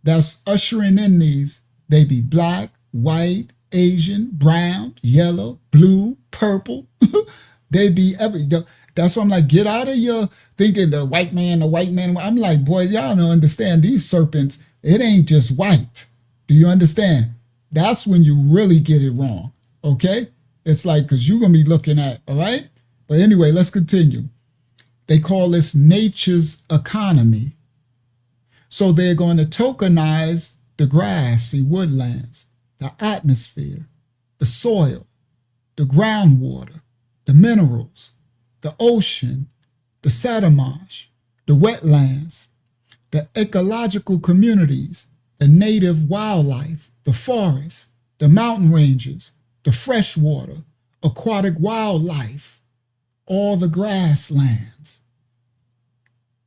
that's ushering in these, they be black, white, Asian, brown, yellow, blue, purple. They be that's why I'm like, get out of your thinking the white man. I'm like, boy, y'all don't understand these serpents. It ain't just white. Do you understand? That's when you really get it wrong. Okay. It's like, because you're going to be looking at, all right. But anyway, let's continue. They call this nature's economy. So they're going to tokenize the grassy woodlands, the atmosphere, the soil, the groundwater, the minerals, the ocean, the sediments, the wetlands, the ecological communities, the native wildlife, the forests, the mountain ranges, the freshwater, aquatic wildlife, all the grasslands.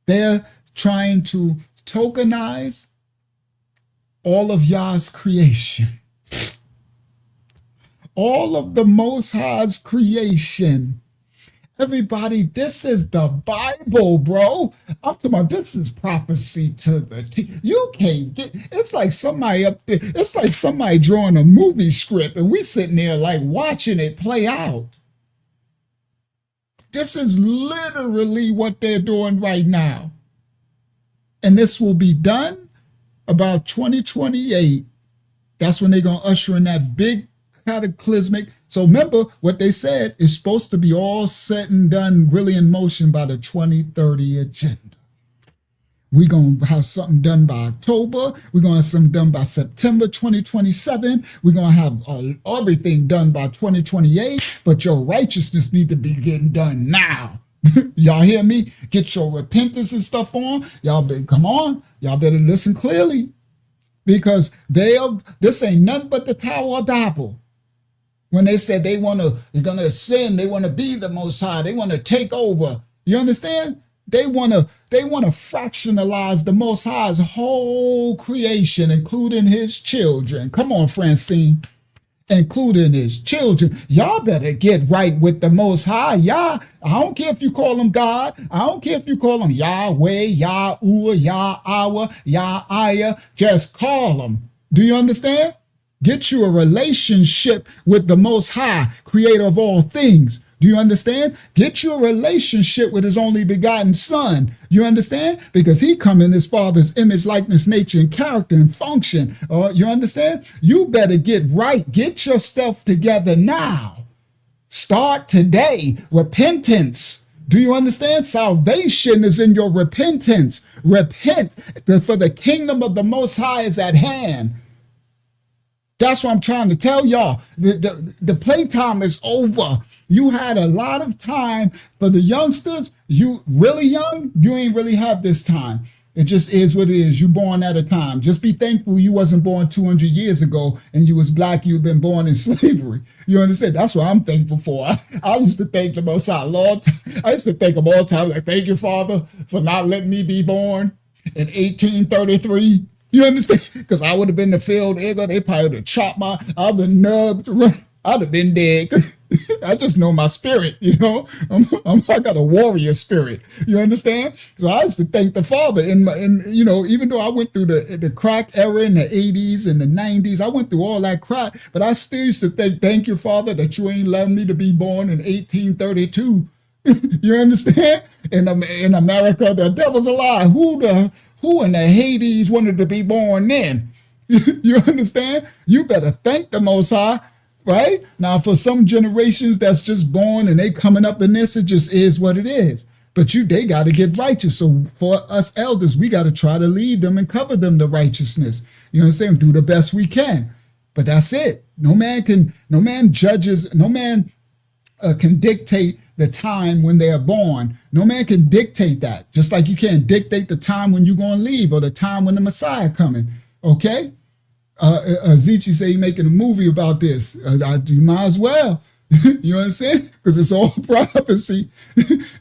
They're trying to tokenize all of Yah's creation. All of the Most High's creation. Everybody, this is the Bible, bro. I'm talking about, this is prophecy to the T. You can't get, it's like somebody up there, it's like somebody drawing a movie script and we sitting there like watching it play out. This is literally what they're doing right now. And this will be done about 2028. That's when they're going to usher in that big cataclysmic. So remember what they said is supposed to be all set and done, really in motion by the 2030 agenda. We're going to have something done by October. We're going to have something done by September 2027. We're going to have everything done by 2028. But your righteousness need to be getting done now. Y'all hear me? Get your repentance and stuff on. Y'all better come on. Y'all better listen clearly. Because this ain't nothing but the Tower of Babel. When they said they're gonna ascend, they want to be the Most High, they want to take over. You understand? They want to fractionalize the Most High's whole creation, including his children. Come on, Francine. Including his children. Y'all better get right with the Most High. Y'all, I don't care if you call him God. I don't care if you call him Yahweh, Yahuwah, Yahweh, Yahaya. Just call him. Do you understand? Get you a relationship with the Most High, creator of all things. Do you understand? Get you a relationship with his only begotten son. You understand? Because he come in his father's image, likeness, nature, and character and function. You understand? You better get right. Get yourself together now. Start today. Repentance. Do you understand? Salvation is in your repentance. Repent, for the kingdom of the Most High is at hand. That's what I'm trying to tell y'all. The playtime is over. You had a lot of time. For the youngsters, you really young, you ain't really have this time. It just is what it is. You born at a time. Just be thankful you wasn't born 200 years ago and you was black, you'd been born in slavery. You understand? That's what I'm thankful for. I used to thank the Most High Lord. I used to thank him all the time. Like, thank you, Father, for not letting me be born in 1833. You understand? Because I would have been in the field, they probably would have chopped I'd been nubbed. I'd have been dead. I just know my spirit, you know. I got a warrior spirit. You understand? So I used to thank the Father. And you know, even though I went through the crack era in the 80s and the 90s, I went through all that crap, but I still used to thank you, Father, that you ain't letting me to be born in 1832. You understand? In America, the devil's a lie. Who in the Hades wanted to be born then? You understand? You better thank the Most High. Right? Now, for some generations that's just born and they coming up in this, it just is what it is. But they got to get righteous. So for us elders, we got to try to lead them and cover them to righteousness. You understand? Do the best we can. But that's it. No man can dictate the time when they are born. No man can dictate that. Just like you can't dictate the time when you're going to leave or the time when the Messiah coming. Okay? Zichi say he making a movie about this. You might as well. You understand? Because it's all prophecy.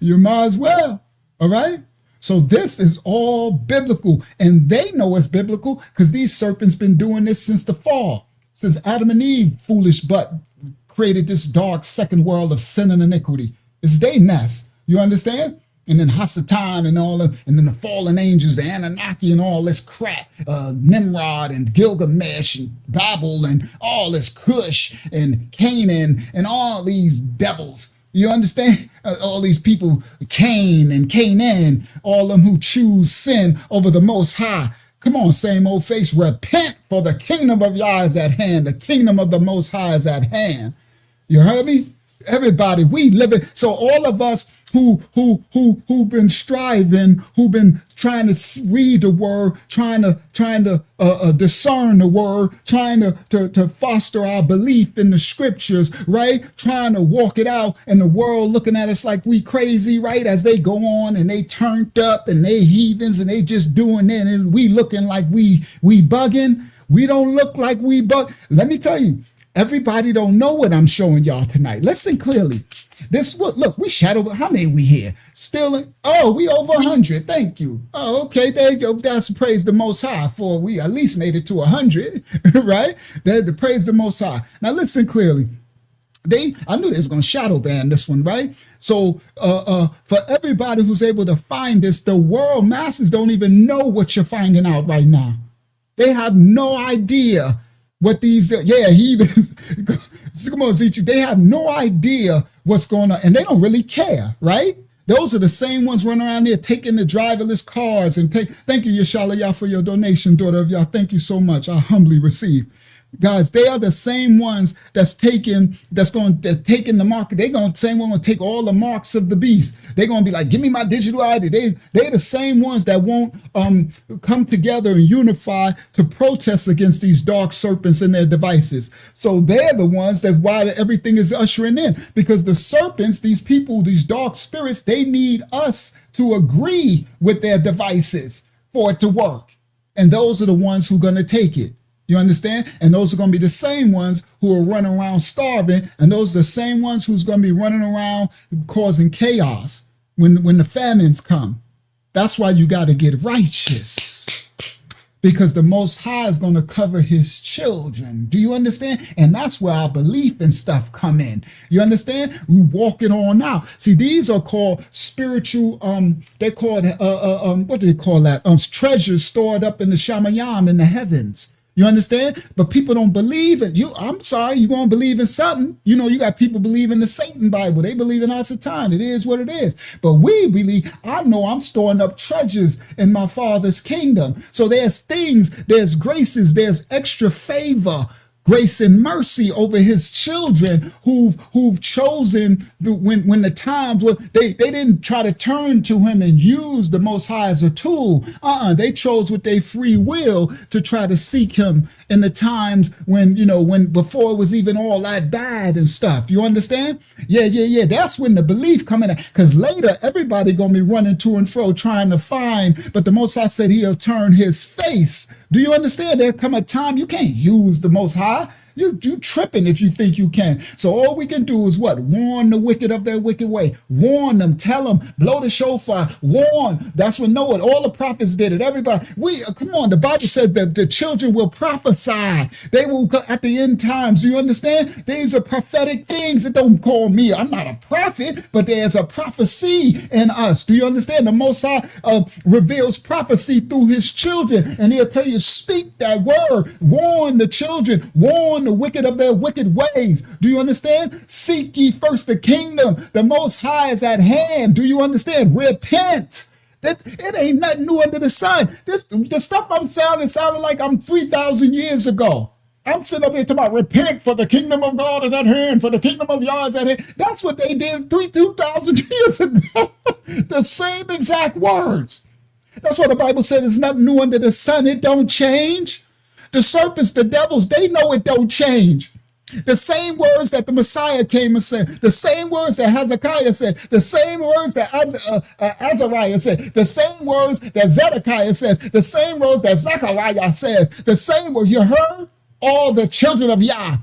You might as well. All right? So this is all biblical. And they know it's biblical because these serpents been doing this since the fall. Since Adam and Eve, foolish butt, created this dark second world of sin and iniquity. It's their mess. You understand? And then Hasatan and and then the fallen angels, the Anunnaki and all this crap, Nimrod and Gilgamesh and Babel and all this Cush and Canaan and all these devils. You understand? All these people, Cain and Canaan, all them who choose sin over the Most High. Come on, same old face. Repent, for the kingdom of Yah is at hand. The kingdom of the Most High is at hand. You heard me? Everybody, we live it. So all of us who've been striving, who've been trying to read the word, trying to discern the word, trying to foster our belief in the scriptures, right? Trying to walk it out, and the world looking at us like we crazy, right? As they go on and they turned up and they heathens and they just doing it, and we looking like we bugging. We don't look like we bug. Let me tell you, everybody don't know what I'm showing y'all tonight. Listen clearly. This look, we shadow. How many we here? Still, we over 100. Thank you. Oh, okay, there you go. That's praise the Most High for we at least made it to 100, right? The praise the Most High. Now listen clearly. I knew they was gonna shadow ban this one, right? So for everybody who's able to find this, the world masses don't even know what you're finding out right now. They have no idea what these, come on, Zichi, they have no idea what's going on, and they don't really care, right? Those are the same ones running around there taking the driverless cars and thank you, Yashala Yah, for your donation, daughter of Yah. Thank you so much. I humbly receive. Guys, they are the same ones that's taking the market. They're going to same one will take all the marks of the beast. They're going to be like, give me my digital ID. They're the same ones that won't come together and unify to protest against these dark serpents and their devices. So they're the ones that why everything is ushering in, because the serpents, these people, these dark spirits, they need us to agree with their devices for it to work. And those are the ones who are going to take it. You understand? And those are going to be the same ones who are running around starving. And those are the same ones who's going to be running around causing chaos when the famines come. That's why you got to get righteous, because the Most High is going to cover his children. Do you understand? And that's where our belief and stuff come in. You understand? We walk it on out. See, these are called spiritual, they're called, what do they call that? Treasures stored up in the Shamayam in the heavens. You understand? But people don't believe it. I'm sorry, you're going to believe in something. You know, you got people believing the Satan Bible. They believe in Hasatan. It is what it is. But we believe, I know I'm storing up treasures in my Father's kingdom. So there's things, there's graces, there's extra favor, grace and mercy over his children who've chosen when the times were they didn't try to turn to him and use the Most High as a tool. They chose with their free will to try to seek him in the times when before it was even all that bad and stuff. You understand? Yeah. That's when the belief come in, because later everybody gonna be running to and fro trying to find, but the Most High said he'll turn his face. Do you understand? There'll come a time you can't use the Most High. You tripping if you think you can. So all we can do is what? Warn the wicked of their wicked way. Warn them. Tell them. Blow the shofar. Warn. That's what Noah. All the prophets did it. Everybody. Come on. The Bible says that the children will prophesy. They will go at the end times. Do you understand? These are prophetic things. It don't call me. I'm not a prophet, but there's a prophecy in us. Do you understand? The Most High reveals prophecy through his children, and he'll tell you, speak that word. Warn the children. Warn the wicked of their wicked ways. Do you understand? Seek ye first the kingdom. The Most High is at hand. Do you understand? Repent. It ain't nothing new under the sun. The stuff I'm sounding like I'm 3,000 years ago. I'm sitting up here talking about repent, for the kingdom of God is at hand, for the kingdom of Yah is at hand. That's what they did 2,000 years ago. The same exact words. That's what the Bible said. There's nothing new under the sun. It don't change. The serpents, the devils, they know it don't change. The same words that the Messiah came and said, the same words that Hezekiah said, the same words that Azariah said, the same words that Zedekiah says, the same words that Zechariah says, the same words. You heard? All the children of Yah,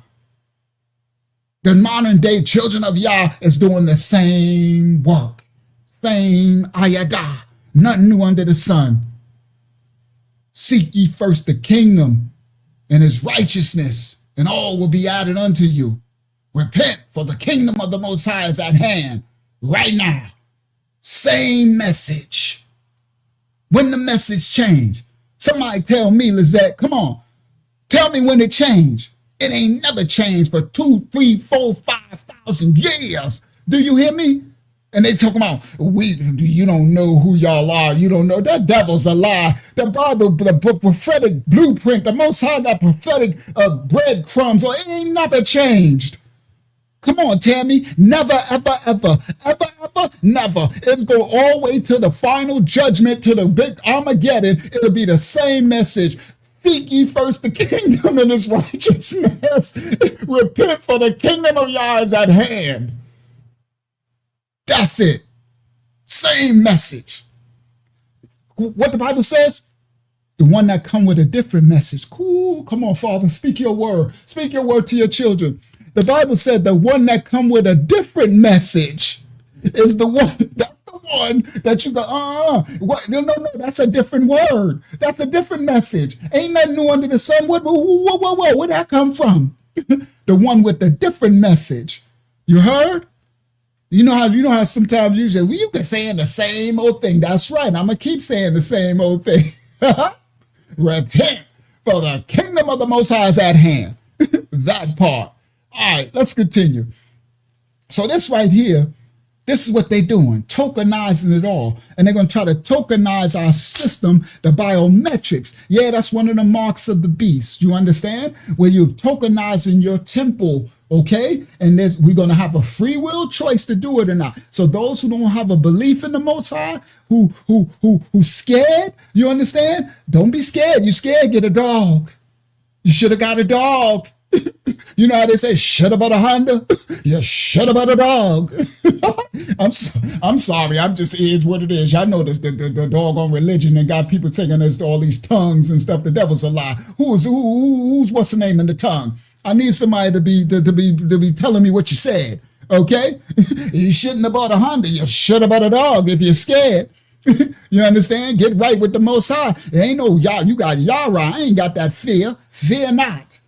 the modern day children of Yah, is doing the same work. Same ayadah. Nothing new under the sun. Seek ye first the kingdom and his righteousness, and all will be added unto you. Repent, for the kingdom of the Most High is at hand right now. Same message. When the message changed? Somebody tell me, Lizette, come on. Tell me when it changed. It ain't never changed for 2, 3, 4, 5,000 years. Do you hear me? And they talking about, you don't know who y'all are. You don't know. That devil's a lie. The Bible, the prophetic blueprint, the Most High got prophetic breadcrumbs. It ain't never changed. Come on, Tammy. Never, ever, ever, ever, ever, never. It'll go all the way to the final judgment, to the big Armageddon. It'll be the same message. Seek ye first the kingdom and his righteousness. Repent, for the kingdom of Yah is at hand. That's it. Same message. What the Bible says? The one that come with a different message. Cool. Come on, Father. Speak your word. Speak your word to your children. The Bible said the one that come with a different message is the one. That's the one that you go, what? No, that's a different word. That's a different message. Ain't nothing new under the sun. Where'd that come from? The one with the different message. You heard? You know how sometimes you say, well, you can saying the same old thing. That's right. I'm going to keep saying the same old thing. Repent, for the kingdom of the Most High is at hand. That part. All right, let's continue. So this right here, this is what they're doing, tokenizing it all. And they're going to try to tokenize our system, the biometrics. Yeah, that's one of the marks of the beast. You understand? Where you're tokenizing your temple, okay? And we're going to have a free will choice to do it or not. So those who don't have a belief in the Most High, who scared, you understand? Don't be scared. You scared, get a dog. You should have got a dog. You know how they say, shut about a Honda? You shut about a dog. I'm sorry. I'm just, is what it is. Y'all know this, the doggone religion and got people taking us to all these tongues and stuff. The devil's a lie. Who's what's the name in the tongue? I need somebody to be telling me what you said. Okay? You shouldn't have bought a Honda. You should have bought a dog if you're scared. You understand? Get right with the Most High. There ain't no y'all. You got Yara. I ain't got that fear. Fear not.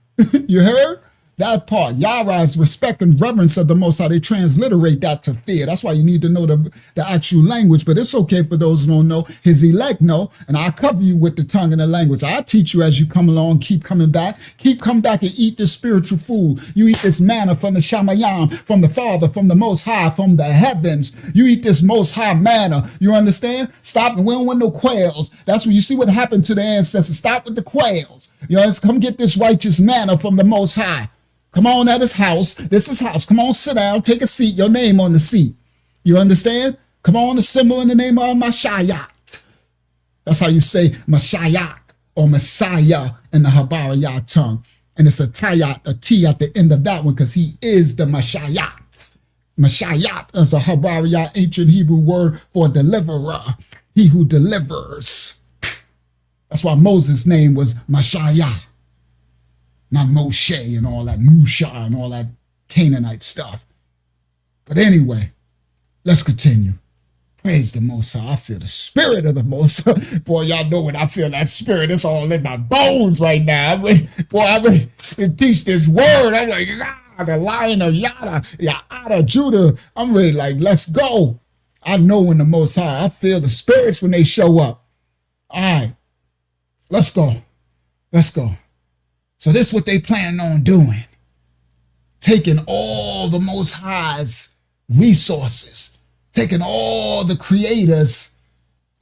You heard? That part, Yahweh is respect and reverence of the Most High. They transliterate that to fear. That's why you need to know the actual language. But it's okay for those who don't know. His elect know, and I'll cover you with the tongue and the language. I'll teach you as you come along. Keep coming back. Keep coming back and eat this spiritual food. You eat this manna from the Shamayam, from the Father, from the Most High, from the heavens. You eat this Most High manna. You understand? Stop. We don't want no quails. That's when you see what happened to the ancestors. Stop with the quails. You know, come get this righteous manna from the Most High. Come on at his house. This is house. Come on, sit down, take a seat, your name on the seat. You understand? Come on, assemble in the name of Mashiach. That's how you say Mashiach or Messiah in the Habariyah tongue. And it's a tayat, a T at the end of that one, because he is the Mashiach. Mashiach is a Habariyah ancient Hebrew word for deliverer. He who delivers. That's why Moses' name was Mashiach, not Moshe and all that Musha and all that Canaanite stuff. But anyway, let's continue. Praise the Most High. I feel the spirit of the Most High. Boy, y'all know when I feel that spirit. It's all in my bones right now. I'm ready to teach this word. I'm like, the Lion of Yada, Judah. I'm ready, like, let's go. I know when the Most High. I feel the spirits when they show up. All right, let's go. Let's go. So this is what they planning on doing. Taking all the Most High's resources, taking all the creators,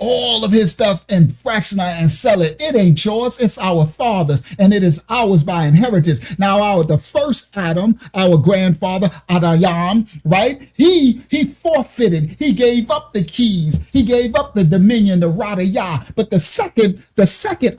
all of his stuff and fractionize and sell it. It ain't yours, it's our father's, and it is ours by inheritance. Now, the first Adam, our grandfather, Adam, right? He forfeited, he gave up the keys, he gave up the dominion, the Radayah. But the second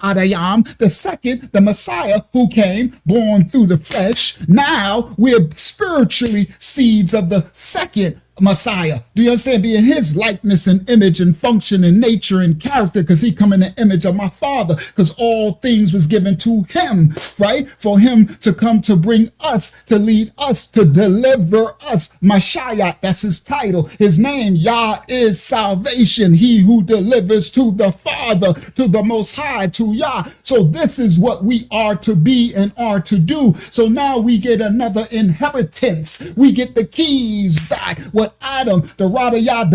Adam, the Messiah who came, born through the flesh, now we're spiritually seeds of the second Messiah. Do you understand? Being his likeness and image and function and nature and character, because he come in the image of my Father, because all things was given to him, right? For him to come to bring us, to lead us, to deliver us. Mashiach, that's his title. His name, Yah, is salvation. He who delivers to the Father, to the Most High, to Yah. So this is what we are to be and are to do. So now we get another inheritance. We get the keys back. What Adam, the Radayah,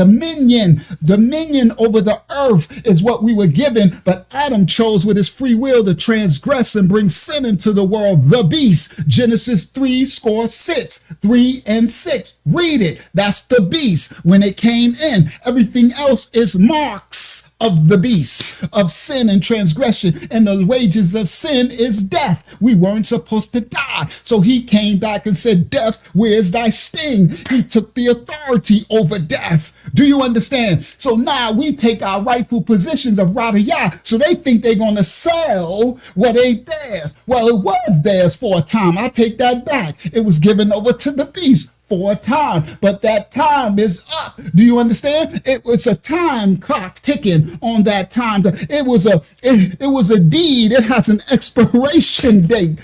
dominion over the earth is what we were given, but Adam chose with his free will to transgress and bring sin into the world, the beast. Genesis 3:6, 3 and 6. Read it. That's the beast. When it came in, everything else is marks of the beast, of sin and transgression, and the wages of sin is death. We weren't supposed to die. So he came back and said, death, where's thy sting? He took the authority over death. Do you understand? So now we take our rightful positions of Radayah, so they think they're going to sell what ain't theirs. Well, it was theirs for a time. I take that back. It was given over to the beast for a time, but that time is up. Do you understand? It was a time clock ticking on that time. It was a deed. It has an expiration date.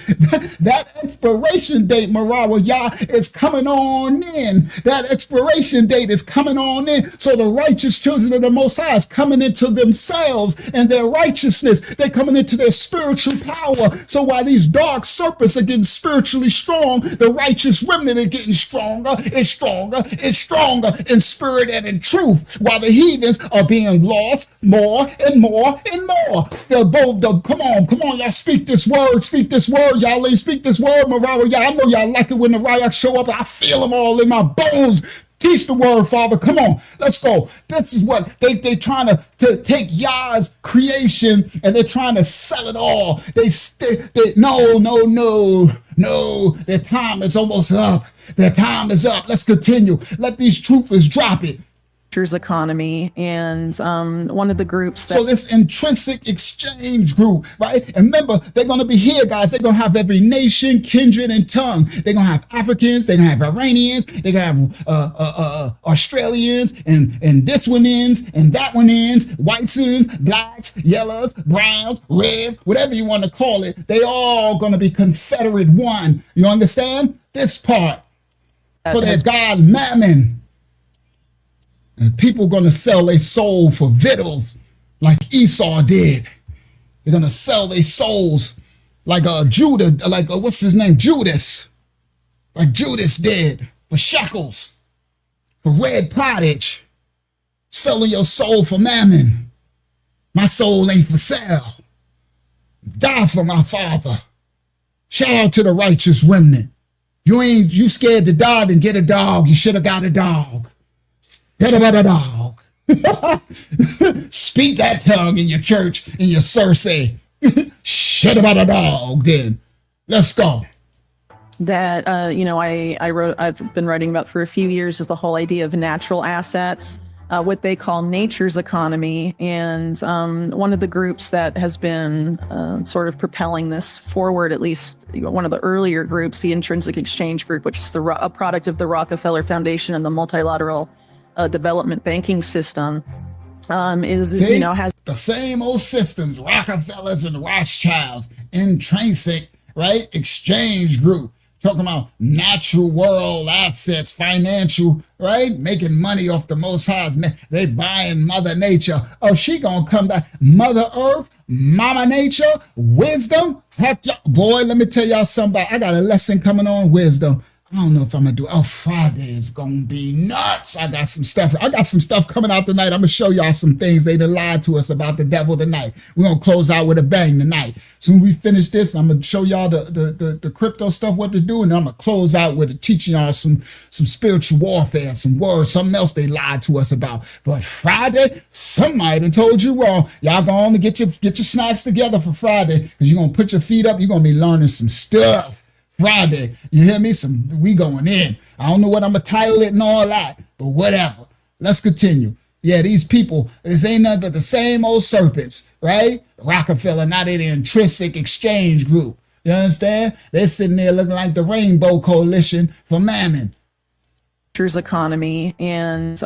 That expiration date, Marawayah, is coming on in. That expiration date is coming on in. So the righteous children of the Most High is coming into themselves and their righteousness. They're coming into their spiritual power. So while these dark serpents are getting spiritually strong, the righteous remnant are getting stronger in spirit and in truth, while the heathens are being lost more and more and more. Come on, y'all speak this word, y'all ain't speak this word, Mariah. I know y'all like it when the Ryak show up. I feel them all in my bones. Teach the word, Father. Come on, let's go. This is what they trying to take Yah's creation and they're trying to sell it all. No. Their time is almost up. Their time is up. Let's continue. Let these truthers drop it. Economy and one of the groups so this intrinsic exchange group, right? And remember, they're going to be here, guys. They're going to have every nation, kindred, and tongue. They're going to have Africans, they're going to have Iranians, they're going to have Australians, and this one ends, and that one ends, whites ends, blacks, yellows, browns, reds, whatever you want to call it. They all going to be confederate one. You understand? This part. For their God Mammon. And people are going to sell their soul for victuals like Esau did. They're going to sell their souls like Judas, what's his name? Judas. Like Judas did for shekels, for red pottage. Selling your soul for mammon. My soul ain't for sale. Die for my Father. Shout out to the righteous remnant. You scared to die, then get a dog. You should have got a dog. Get about a dog. Speak that tongue in your church, in your Cersei. Shh. shit about a dog then. Let's go. That I've been writing about for a few years is the whole idea of natural assets, what they call nature's economy. And one of the groups that has been sort of propelling this forward, at least one of the earlier groups, the Intrinsic Exchange Group, which is a product of the Rockefeller Foundation and the multilateral development banking system, has the same old systems, Rockefellers and Rothschilds, intrinsic, right? Exchange group, talking about natural world assets, financial, right? Making money off the Most High's. They buying Mother Nature. Oh, she gonna come back. Mother Earth, Mama Nature, wisdom. Heck, boy, let me tell y'all something. I got a lesson coming on wisdom. I don't know if I'm gonna do. Oh, Friday is gonna be nuts. I got some stuff coming out tonight. I'm gonna show y'all some things they done lied to us about the devil tonight. We're gonna close out with a bang tonight. Soon we finish this, I'm gonna show y'all the crypto stuff, what to do, and I'm gonna close out with teaching y'all some spiritual warfare, some words, something else they lied to us about. But Friday, somebody done told you wrong. Y'all go on to get your snacks together for Friday, because you're gonna put your feet up. You're gonna be learning some stuff. Friday, you hear me? We going in. I don't know what I'm gonna title it and all that, but whatever. Let's continue. Yeah, these people, this ain't nothing but the same old serpents, right? Rockefeller, now they're the Intrinsic Exchange Group. You understand? They're sitting there looking like the Rainbow Coalition for Mammon. Economy, and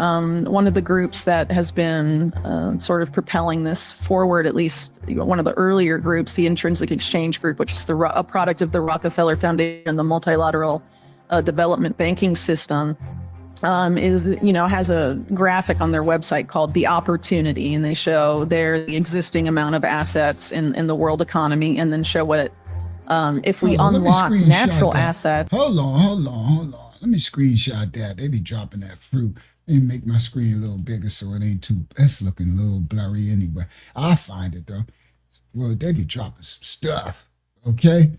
one of the groups that has been sort of propelling this forward, at least one of the earlier groups, the Intrinsic Exchange Group, which is a product of the Rockefeller Foundation and the multilateral development banking system, has a graphic on their website called The Opportunity, and they show there the existing amount of assets in the world economy, and then show what it if we unlock natural assets. Hold on. Let me screenshot that. They be dropping that fruit. Let me make my screen a little bigger so it ain't too, it's looking a little blurry anyway. I'll find it though. Well, they be dropping some stuff, okay?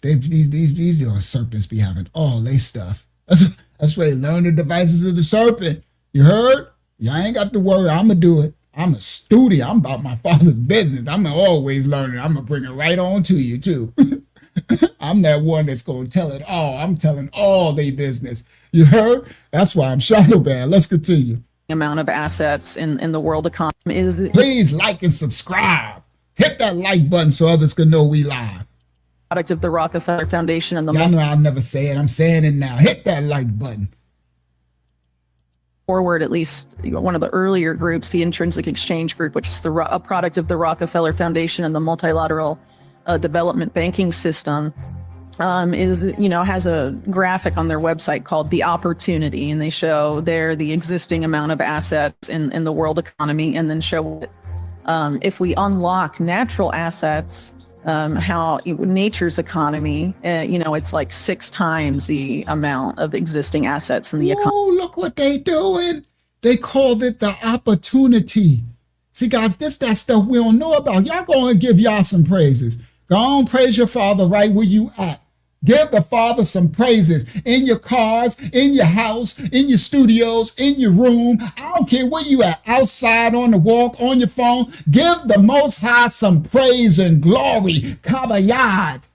These little serpents be having all they stuff. That's why they learn the devices of the serpent. You heard? Y'all ain't got to worry. I'm going to do it. I'm a student. I'm about my father's business. I'm always learning. I'm going to bring it right on to you too. I'm that one that's going to tell it all. I'm telling all they business. You heard? That's why I'm Shadow Band. Let's continue. Amount of assets in the world economy is. Please like and subscribe. Hit that like button so others can know we live. Product of the Rockefeller Foundation and the. Y'all know I'll never say it. I'm saying it now. Hit that like button. Forward, at least one of the earlier groups, the Intrinsic Exchange Group, which is a product of the Rockefeller Foundation and the multilateral development banking system, has a graphic on their website called The Opportunity, and they show there the existing amount of assets in the world economy, and then show if we unlock natural assets, how nature's economy, it's like 6 times the amount of existing assets in the economy. Oh, look what they doing. They called it the opportunity. See, guys, that stuff we don't know about. Y'all go and give y'all some praises. Go on, praise your father right where you at. Give the Father some praises in your cars, in your house, in your studios, in your room. I don't care where you at, outside, on the walk, on your phone. Give the Most High some praise and glory. Kabayad.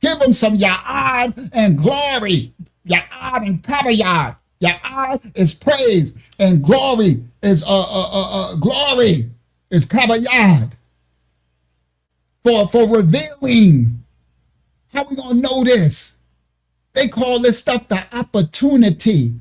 Give him some ya'ad and glory. Ya'ad and kabayad. Ya'ad is praise and glory is glory is kabayad. For revealing. How we gonna know this? They call this stuff the opportunity.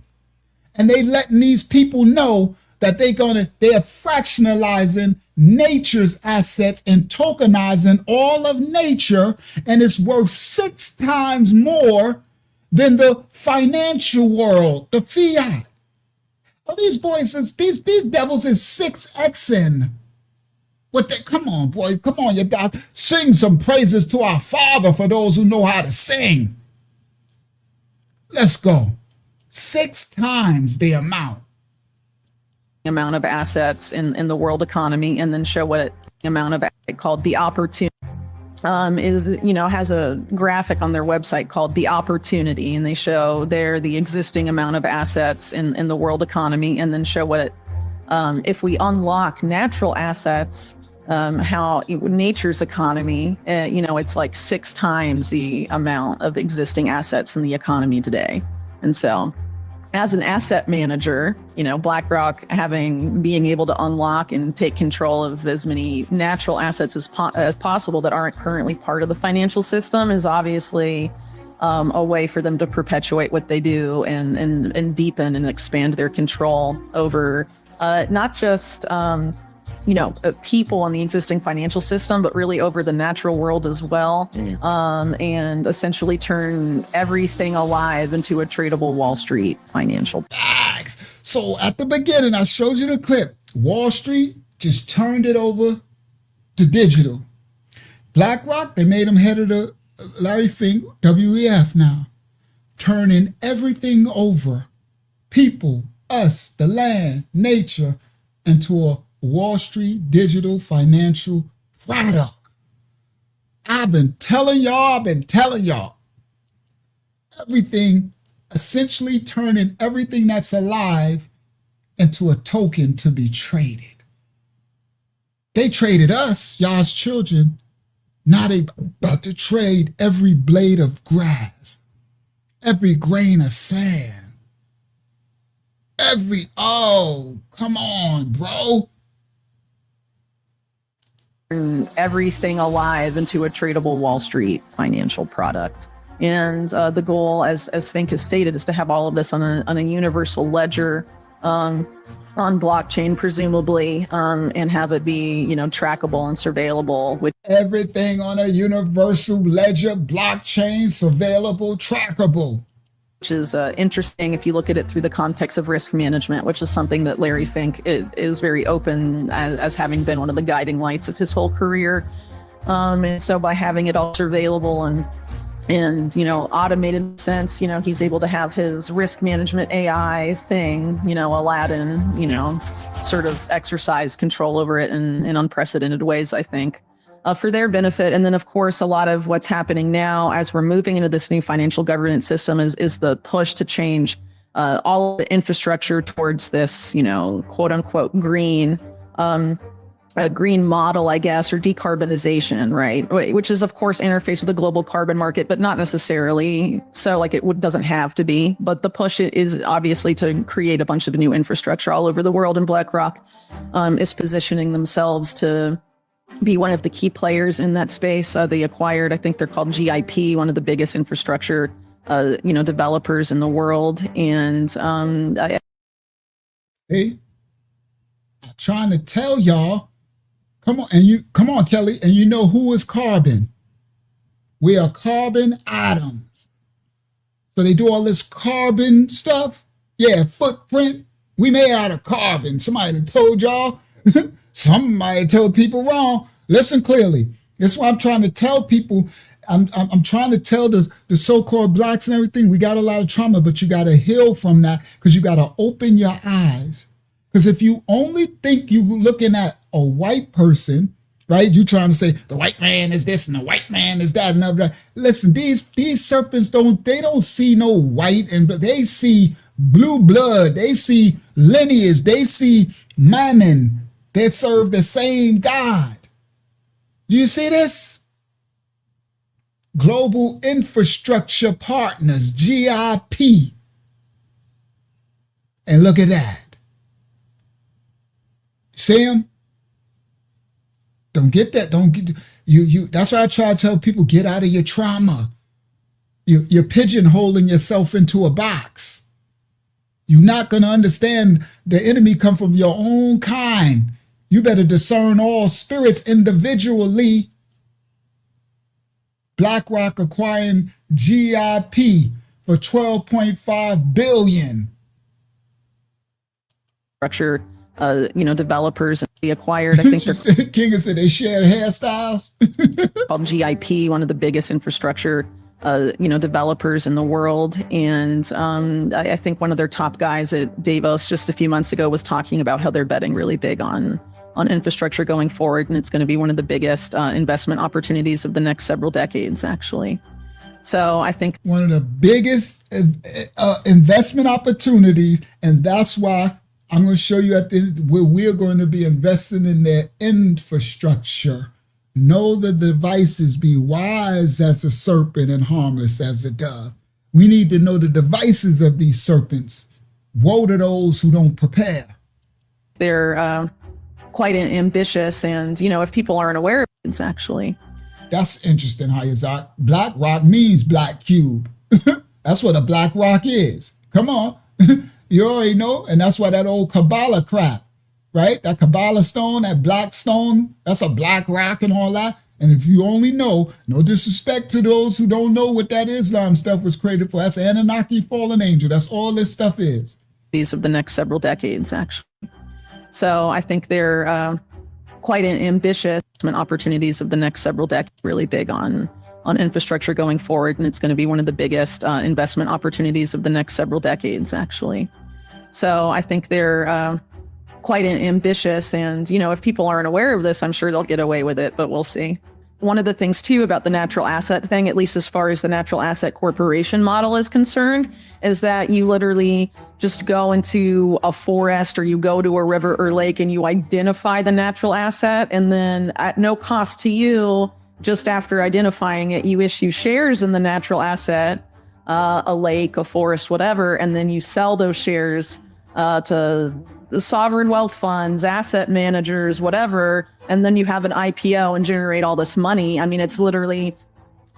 And they letting these people know that they're fractionalizing nature's assets and tokenizing all of nature, and it's worth 6 times more than the financial world, the fiat. Oh, these boys, these devils is 6xing. Come on, boy. Come on, you got sing some praises to our Father for those who know how to sing. Let's go. 6 times the amount of assets in the world economy, and then show what amount of called The Opportunity. Has a graphic on their website called The Opportunity, and they show there the existing amount of assets in the world economy, and then show what if we unlock natural assets, how nature's economy, it's like 6 times the amount of existing assets in the economy today. And so as an asset manager, BlackRock being able to unlock and take control of as many natural assets as possible that aren't currently part of the financial system is obviously a way for them to perpetuate what they do and deepen and expand their control over not just people in the existing financial system, but really over the natural world as well, and essentially turn everything alive into a tradable Wall Street financial. So at the beginning, I showed you the clip. Wall Street just turned it over to digital. BlackRock, they made him head of the Larry Fink, WEF now, turning everything over, people, us, the land, nature, into a Wall Street digital financial product. I've been telling y'all. Everything, essentially turning everything that's alive into a token to be traded. They traded us, y'all's children. Now they about to trade every blade of grass, every grain of sand, come on, bro. Everything alive into a tradable Wall Street financial product. And the goal, as Fink has stated, is to have all of this on a universal ledger, on blockchain, presumably, and have it be, trackable and surveillable. Everything on a universal ledger, blockchain, surveillable, trackable. Which is interesting if you look at it through the context of risk management, which is something that Larry Fink is very open as having been one of the guiding lights of his whole career. And so by having it all surveillable and automated sense, he's able to have his risk management AI thing, Aladdin, sort of exercise control over it in unprecedented ways, I think. For their benefit. And then, of course, a lot of what's happening now as we're moving into this new financial governance system is the push to change all of the infrastructure towards this, quote unquote, green model, I guess, or decarbonization, right? Which is, of course, interface with the global carbon market, but not necessarily so. Like it doesn't have to be. But the push is obviously to create a bunch of new infrastructure all over the world. And BlackRock is positioning themselves to be one of the key players in that space. They acquired, I think they're called GIP, one of the biggest infrastructure, developers in the world. And I'm trying to tell y'all, come on, Kelly, and you know who is carbon? We are carbon atoms. So they do all this carbon stuff. Yeah, footprint. We made out of carbon. Somebody done told y'all. Somebody told people wrong. Listen clearly. That's why I'm trying to tell people. I'm trying to tell the so-called blacks and everything. We got a lot of trauma, but you got to heal from that because you got to open your eyes. Because if you only think you looking at a white person, right? You trying to say the white man is this and the white man is that and that. Listen, these serpents don't see no white, and they see blue blood. They see lineage. They see mammon. They serve the same God. Do you see this? Global Infrastructure Partners, GIP. And look at that. See him? Don't get that. Don't get you. That's why I try to tell people, get out of your trauma. You're pigeonholing yourself into a box. You're not going to understand the enemy come from your own kind. You better discern all spirits individually. BlackRock acquiring GIP for $12.5 billion. Structure, developers. We acquired, I think they're King said they shared hairstyles. called GIP, one of the biggest infrastructure, developers in the world. And I think one of their top guys at Davos just a few months ago was talking about how they're betting really big on infrastructure going forward, and it's going to be one of the biggest investment opportunities of the next several decades, actually. So I think one of the biggest investment opportunities, and that's why I'm going to show you where we're going to be investing in their infrastructure. Know the devices, be wise as a serpent and harmless as a dove. We need to know the devices of these serpents. Woe to those who don't prepare. They're quite ambitious, and, if people aren't aware of it, it's actually. That's interesting, Hayazak. Black rock means black cube. That's what a black rock is. Come on. You already know. And that's why that old Kabbalah crap, right? That Kabbalah stone, that black stone, that's a black rock and all that. And if you only know, no disrespect to those who don't know what that Islam stuff was created for. That's Anunnaki fallen angel. That's all this stuff is. These of the next several decades, actually. So I think they're quite ambitious opportunities of the next several decades, really big on infrastructure going forward. And it's going to be one of the biggest investment opportunities of the next several decades, actually. So I think they're quite ambitious. And, if people aren't aware of this, I'm sure they'll get away with it, but we'll see. One of the things, too, about the natural asset thing, at least as far as the natural asset corporation model is concerned, is that you literally just go into a forest or you go to a river or lake and you identify the natural asset. And then at no cost to you, just after identifying it, you issue shares in the natural asset, a lake, a forest, whatever, and then you sell those shares to the sovereign wealth funds, asset managers, whatever, and then you have an IPO and generate all this money. I mean, it's literally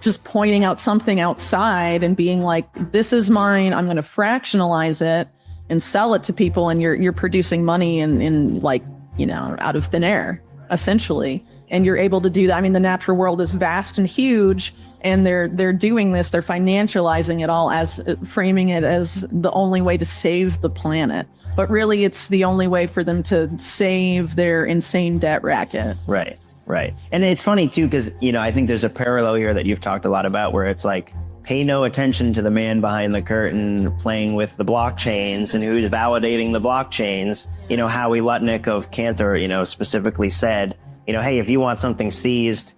just pointing out something outside and being like, this is mine, I'm going to fractionalize it and sell it to people, and you're producing money in like, out of thin air, essentially. And you're able to do that. I mean, the natural world is vast and huge, and they're doing this, they're financializing it all as framing it as the only way to save the planet. But really, it's the only way for them to save their insane debt racket. Right. And it's funny, too, because, I think there's a parallel here that you've talked a lot about where it's like, pay no attention to the man behind the curtain playing with the blockchains and who's validating the blockchains. Howie Lutnick of Cantor, specifically said, hey, if you want something seized,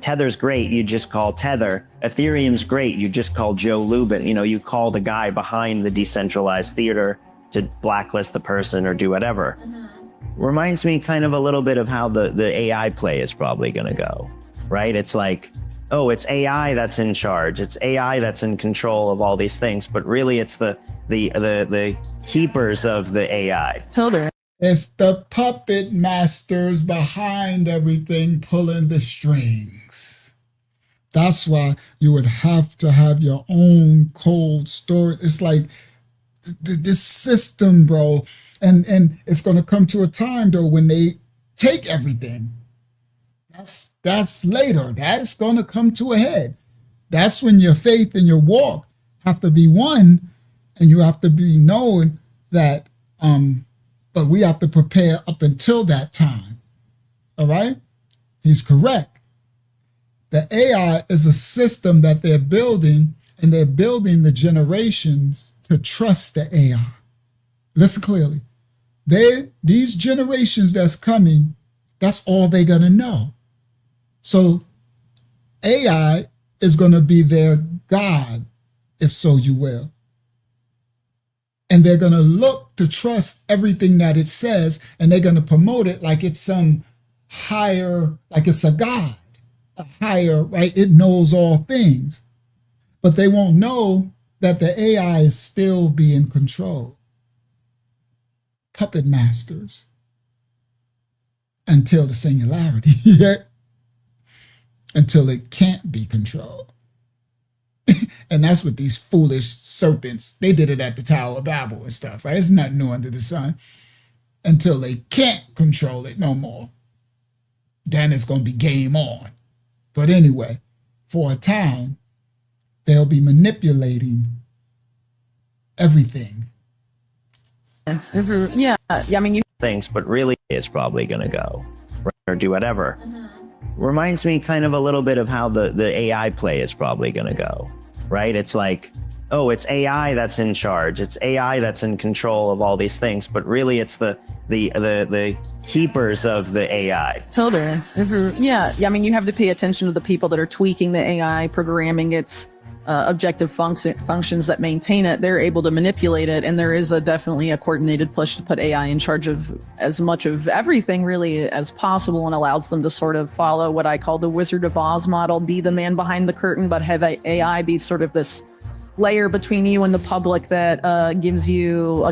Tether's great, you just call Tether. Ethereum's great, you just call Joe Lubin. You call the guy behind the decentralized theater to blacklist the person or do whatever. Reminds me kind of a little bit of how the AI play is probably going to go, right? It's like, oh, it's AI that's in charge. It's AI that's in control of all these things. But really, it's the keepers of the AI. Totally. It's the puppet masters behind everything pulling the strings. That's why you would have to have your own cold storage. It's like this system, bro. And it's going to come to a time, though, when they take everything. That's later. That's going to come to a head. That's when your faith and your walk have to be one, and you have to be knowing that, but we have to prepare up until that time. All right? He's correct. The AI is a system that they're building, and they're building the generations to trust the AI. Listen clearly. These generations that's coming, that's all they're going to know. So AI is going to be their God, if so you will. And they're going to look to trust everything that it says, and they're going to promote it like it's some higher, like it's a God, a higher, right? It knows all things. But they won't know that the AI is still being controlled. Puppet masters. Until the singularity, until it can't be controlled. And that's what these foolish serpents, they did it at the Tower of Babel and stuff, right? It's nothing new under the sun. Until they can't control it no more. Then it's going to be game on. But anyway, for a time, they'll be manipulating everything. Mm-hmm. Yeah. I mean, things, but really is probably going to go or do whatever. Reminds me kind of a little bit of how the AI play is probably going to go, right? It's like, oh, it's AI that's in charge. It's AI that's in control of all these things, but really it's the keepers of the AI. Totally. Mm-hmm. Yeah. I mean, you have to pay attention to the people that are tweaking the AI, programming its objective functions that maintain it, they're able to manipulate it. And there is definitely a coordinated push to put AI in charge of as much of everything really as possible, and allows them to sort of follow what I call the Wizard of Oz model, be the man behind the curtain, but have AI be sort of this layer between you and the public that gives you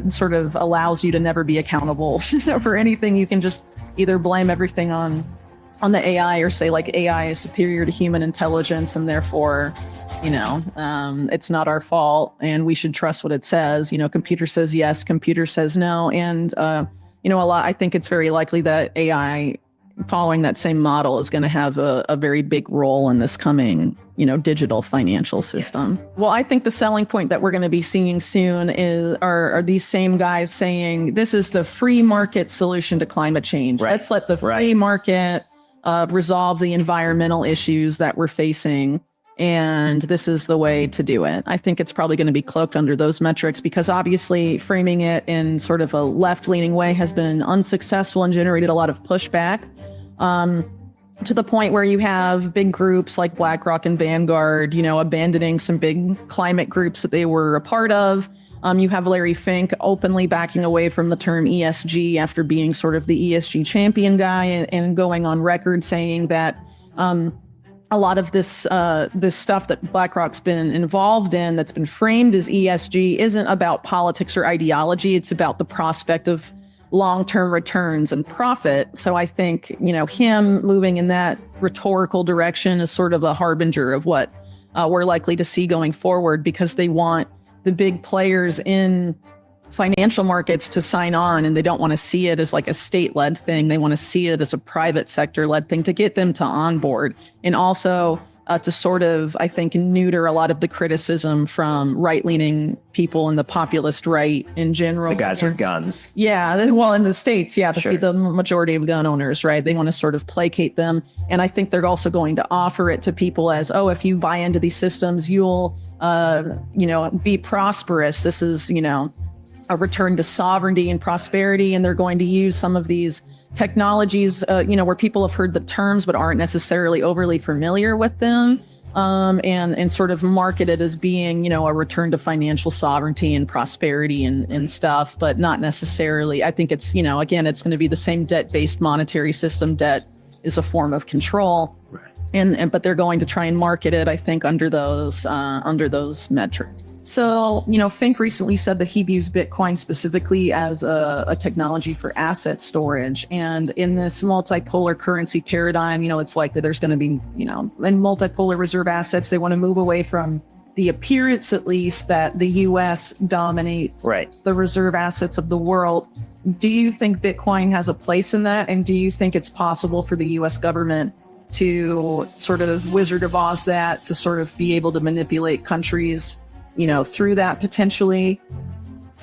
sort of allows you to never be accountable for anything. You can just either blame everything on the AI, or say like AI is superior to human intelligence, and therefore, it's not our fault and we should trust what it says. Computer says yes, computer says no. And, I think it's very likely that AI following that same model is going to have a very big role in this coming, digital financial system. Well, I think the selling point that we're going to be seeing soon are these same guys saying this is the free market solution to climate change. Right. Let's let the free market resolve the environmental issues that we're facing, and this is the way to do it. I think it's probably going to be cloaked under those metrics, because obviously framing it in sort of a left-leaning way has been unsuccessful and generated a lot of pushback, to the point where you have big groups like BlackRock and Vanguard, abandoning some big climate groups that they were a part of. You have Larry Fink openly backing away from the term ESG after being sort of the ESG champion guy, and going on record saying that a lot of this stuff that BlackRock's been involved in, that's been framed as ESG, isn't about politics or ideology. It's about the prospect of long-term returns and profit. So I think, him moving in that rhetorical direction is sort of a harbinger of what we're likely to see going forward, because they want the big players in financial markets to sign on, and they don't want to see it as like a state-led thing. They want to see it as a private sector-led thing to get them to onboard, and also to sort of, I think, neuter a lot of the criticism from right-leaning people and the populist right in general. The guys with guns. Yeah, well, in the States, the majority of gun owners, right? They want to sort of placate them. And I think they're also going to offer it to people as, oh, if you buy into these systems, you'll, be prosperous. This is, a return to sovereignty and prosperity. And they're going to use some of these technologies, where people have heard the terms but aren't necessarily overly familiar with them, and sort of market it as being, a return to financial sovereignty and prosperity and stuff, but not necessarily. I think it's, again, it's going to be the same debt-based monetary system. Debt is a form of control. Right. But they're going to try and market it, I think, under those metrics. So, Fink recently said that he views Bitcoin specifically as a technology for asset storage. And in this multipolar currency paradigm, it's likely there's going to be, in multipolar reserve assets, they want to move away from the appearance, at least, that the U.S. dominates the reserve assets of the world. Do you think Bitcoin has a place in that? And do you think it's possible for the U.S. government to sort of Wizard of Oz that, to sort of be able to manipulate countries, through that potentially?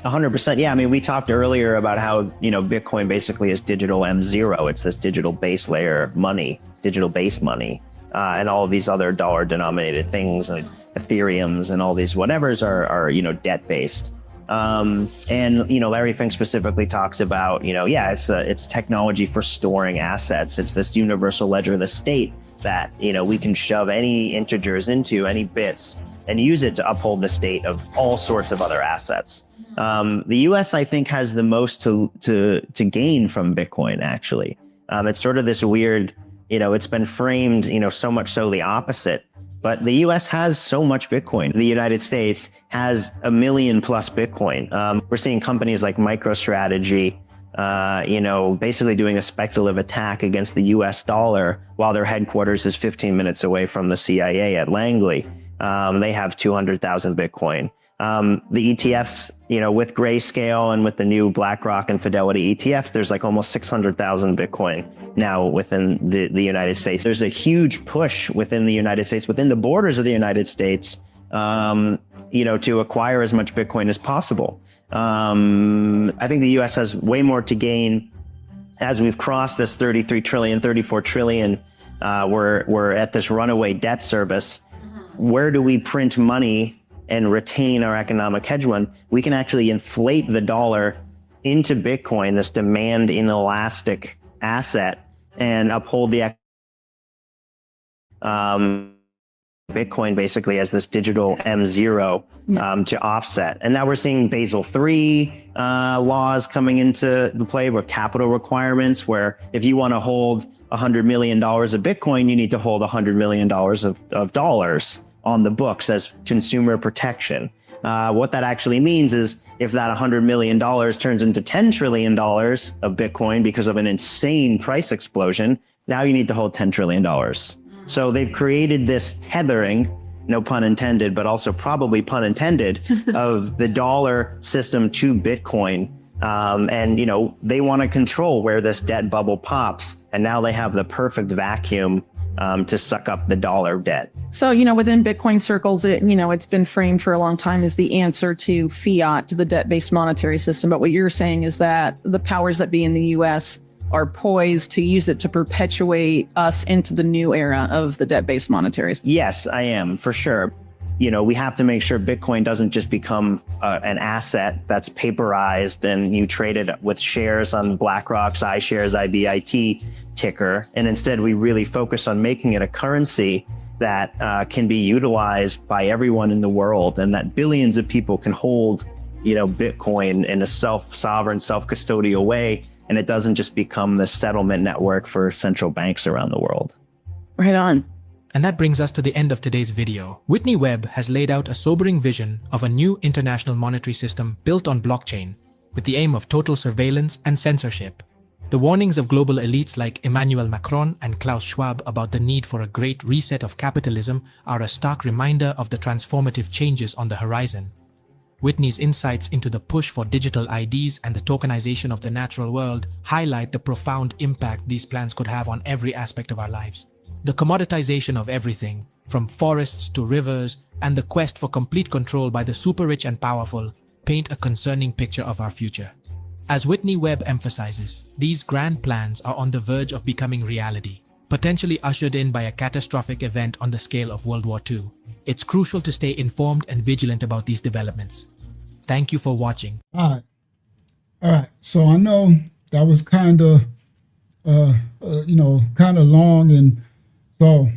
100%. Yeah. I mean, we talked earlier about how, Bitcoin basically is digital M0. It's this digital base layer money, digital base money, and all of these other dollar denominated things, and Ethereums and all these whatevers are debt based. And Larry Fink specifically talks about, it's technology for storing assets. It's this universal ledger of the state that, we can shove any integers into, any bits, and use it to uphold the state of all sorts of other assets. The US, I think, has the most to gain from Bitcoin, actually. It's sort of this weird, it's been framed, so much so the opposite. But the US has so much Bitcoin. The United States has 1 million plus Bitcoin. We're seeing companies like MicroStrategy, basically doing a speculative attack against the US dollar while their headquarters is 15 minutes away from the CIA at Langley. They have 200,000 Bitcoin. The ETFs, with Grayscale and with the new BlackRock and Fidelity ETFs, there's like almost 600,000 Bitcoin now within the United States. There's a huge push within the United States, within the borders of the United States, to acquire as much Bitcoin as possible. I think the US has way more to gain as we've crossed this 33 trillion, 34 trillion. We're at this runaway debt service. Where do we print money and retain our economic hegemony? We can actually inflate the dollar into Bitcoin, this demand inelastic asset, and uphold the Bitcoin basically as this digital M0 to offset. And now we're seeing Basel III laws coming into the play with capital requirements, where if you want to hold $100 million of Bitcoin, you need to hold $100 million of dollars on the books as consumer protection. What that actually means is if that $100 million turns into $10 trillion of Bitcoin because of an insane price explosion, now you need to hold $10 trillion. So they've created this tethering, no pun intended, but also probably pun intended, of the dollar system to Bitcoin. And, you know, they want to control where this debt bubble pops. And now they have the perfect vacuum to suck up the dollar debt. So, you know, within Bitcoin circles, it's been framed for a long time as the answer to fiat, to the debt-based monetary system. But what you're saying is that the powers that be in the US are poised to use it to perpetuate us into the new era of the debt-based monetary system. Yes, I am, for sure. You know, we have to make sure Bitcoin doesn't just become an asset that's paperized and you trade it with shares on BlackRock's iShares IBIT ticker. And instead, we really focus on making it a currency that can be utilized by everyone in the world, and that billions of people can hold, you know, Bitcoin in a self-sovereign, self-custodial way. And it doesn't just become the settlement network for central banks around the world. Right on. And that brings us to the end of today's video. Whitney Webb has laid out a sobering vision of a new international monetary system built on blockchain, with the aim of total surveillance and censorship. The warnings of global elites like Emmanuel Macron and Klaus Schwab about the need for a great reset of capitalism are a stark reminder of the transformative changes on the horizon. Whitney's insights into the push for digital IDs and the tokenization of the natural world highlight the profound impact these plans could have on every aspect of our lives. The commoditization of everything, from forests to rivers, and the quest for complete control by the super-rich and powerful, paint a concerning picture of our future. As Whitney Webb emphasizes, these grand plans are on the verge of becoming reality, potentially ushered in by a catastrophic event on the scale of World War II. It's crucial to stay informed and vigilant about these developments. Thank you for watching. All right. So I know that was kind of, kind of long, and so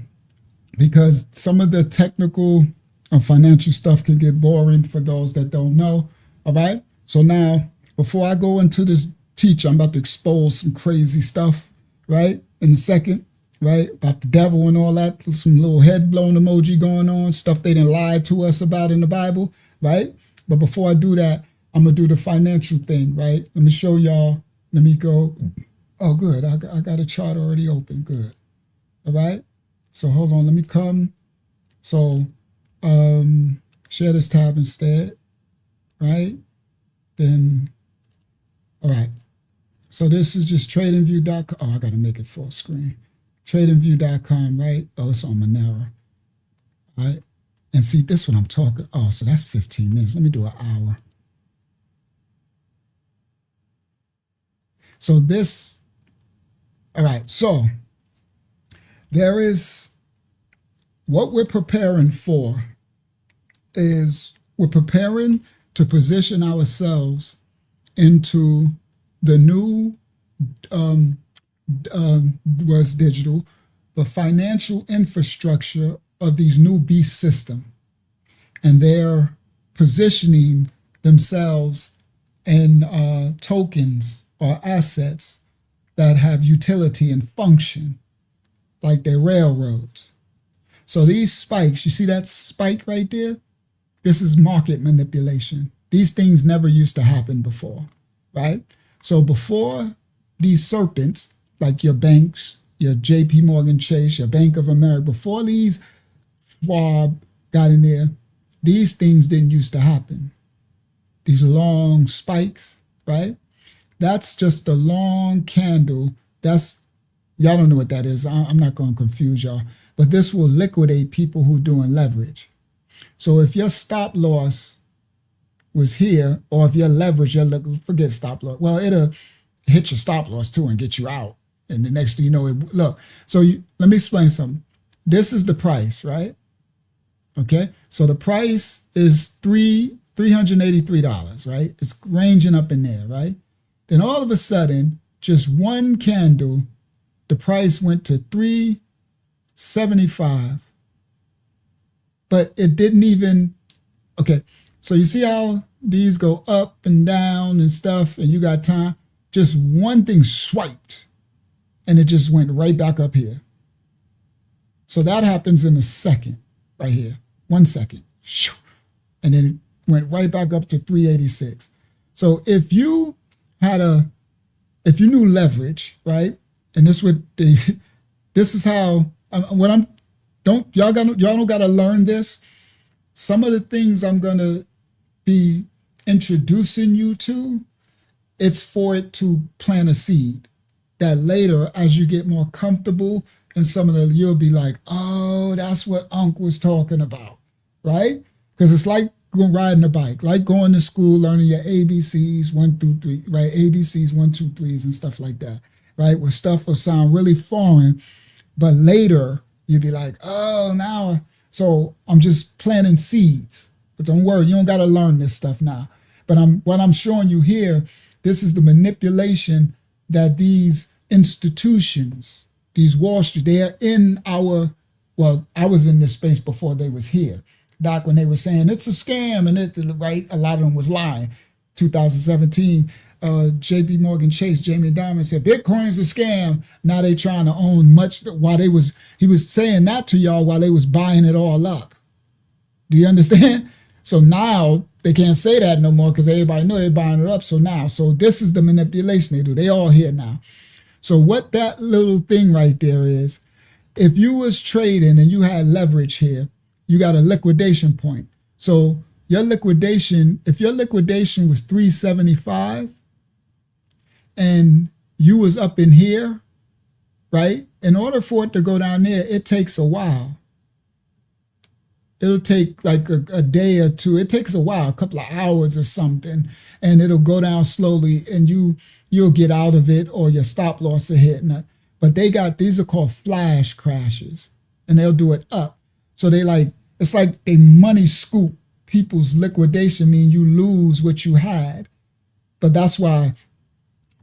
because some of the technical and financial stuff can get boring for those that don't know. All right. So now, before I go into this teach, I'm about to expose some crazy stuff, right? In a second, right? About the devil and all that, some little head blown emoji going on, stuff they didn't lie to us about in the Bible, right? But before I do that, I'm going to do the financial thing, right? Let me show y'all. Let me go. Oh, good. I got a chart already open. Good. All right. So hold on. Let me come. So share this tab instead, right? Then, all right. So this is just tradingview.com. Oh, I got to make it full screen. Tradingview.com, right? Oh, it's on Monero. All right. And see, this is what I'm talking. Oh, so that's 15 minutes. Let me do an hour. So this, all right. So there is, what we're preparing for is we're preparing to position ourselves into the new, was digital, the financial infrastructure of these new beast system, and they're positioning themselves in tokens or assets that have utility and function, like they're railroads. So these spikes, you see that spike right there? This is market manipulation. These things never used to happen before, right? So before these serpents, like your banks, your JP Morgan Chase, your Bank of America, before these Schwab got in there, these things didn't used to happen. These long spikes, right? That's just a long candle. That's, y'all don't know what that is. I'm not going to confuse y'all, but this will liquidate people who doing leverage. So if your stop loss was here, or if your leverage, forget stop loss. Well, it'll hit your stop loss too and get you out. And the next thing you know, look. So let me explain something. This is the price, right? Okay. So the price is $383, right? It's ranging up in there, right? Then all of a sudden, just one candle, the price went to $375. but it didn't even, okay. So you see how these go up and down and stuff, and you got time, just one thing swiped and it just went right back up here. So that happens in a second right here, 1 second. And then it went right back up to 386. So if you knew leverage, right? And this is how, y'all don't gotta learn this. Some of the things I'm gonna be introducing you to, it's for it to plant a seed that later, as you get more comfortable in some of you'll be like, oh, that's what Unc was talking about, right? Because it's like riding a bike, like going to school, learning your ABCs 1 through 3, right? ABCs 1, 2, 3s and stuff like that, right? Where stuff will sound really foreign, but later you'll be like, oh, now. So I'm just planting seeds. But don't worry, you don't got to learn this stuff now. But what I'm showing you here, this is the manipulation that these institutions, these Wall Street, they are in our, well, I was in this space before they was here. Back when they were saying it's a scam, and right, a lot of them was lying. 2017, JP Morgan Chase, Jamie Dimon said Bitcoin's a scam. Now they trying to own much while he was saying that to y'all while they was buying it all up. Do you understand? So now they can't say that no more because everybody know they're buying it up. So this is the manipulation they do. They all here now. So what that little thing right there is, if you was trading and you had leverage here, you got a liquidation point. So your liquidation, if your liquidation was 375 and you was up in here, right? In order for it to go down there, it takes a while. It'll take like a day or two. It takes a while, a couple of hours or something, and it'll go down slowly and you'll get out of it or your stop loss will hit. But these are called flash crashes and they'll do it up. So it's like they money scoop people's liquidation, mean you lose what you had. But that's why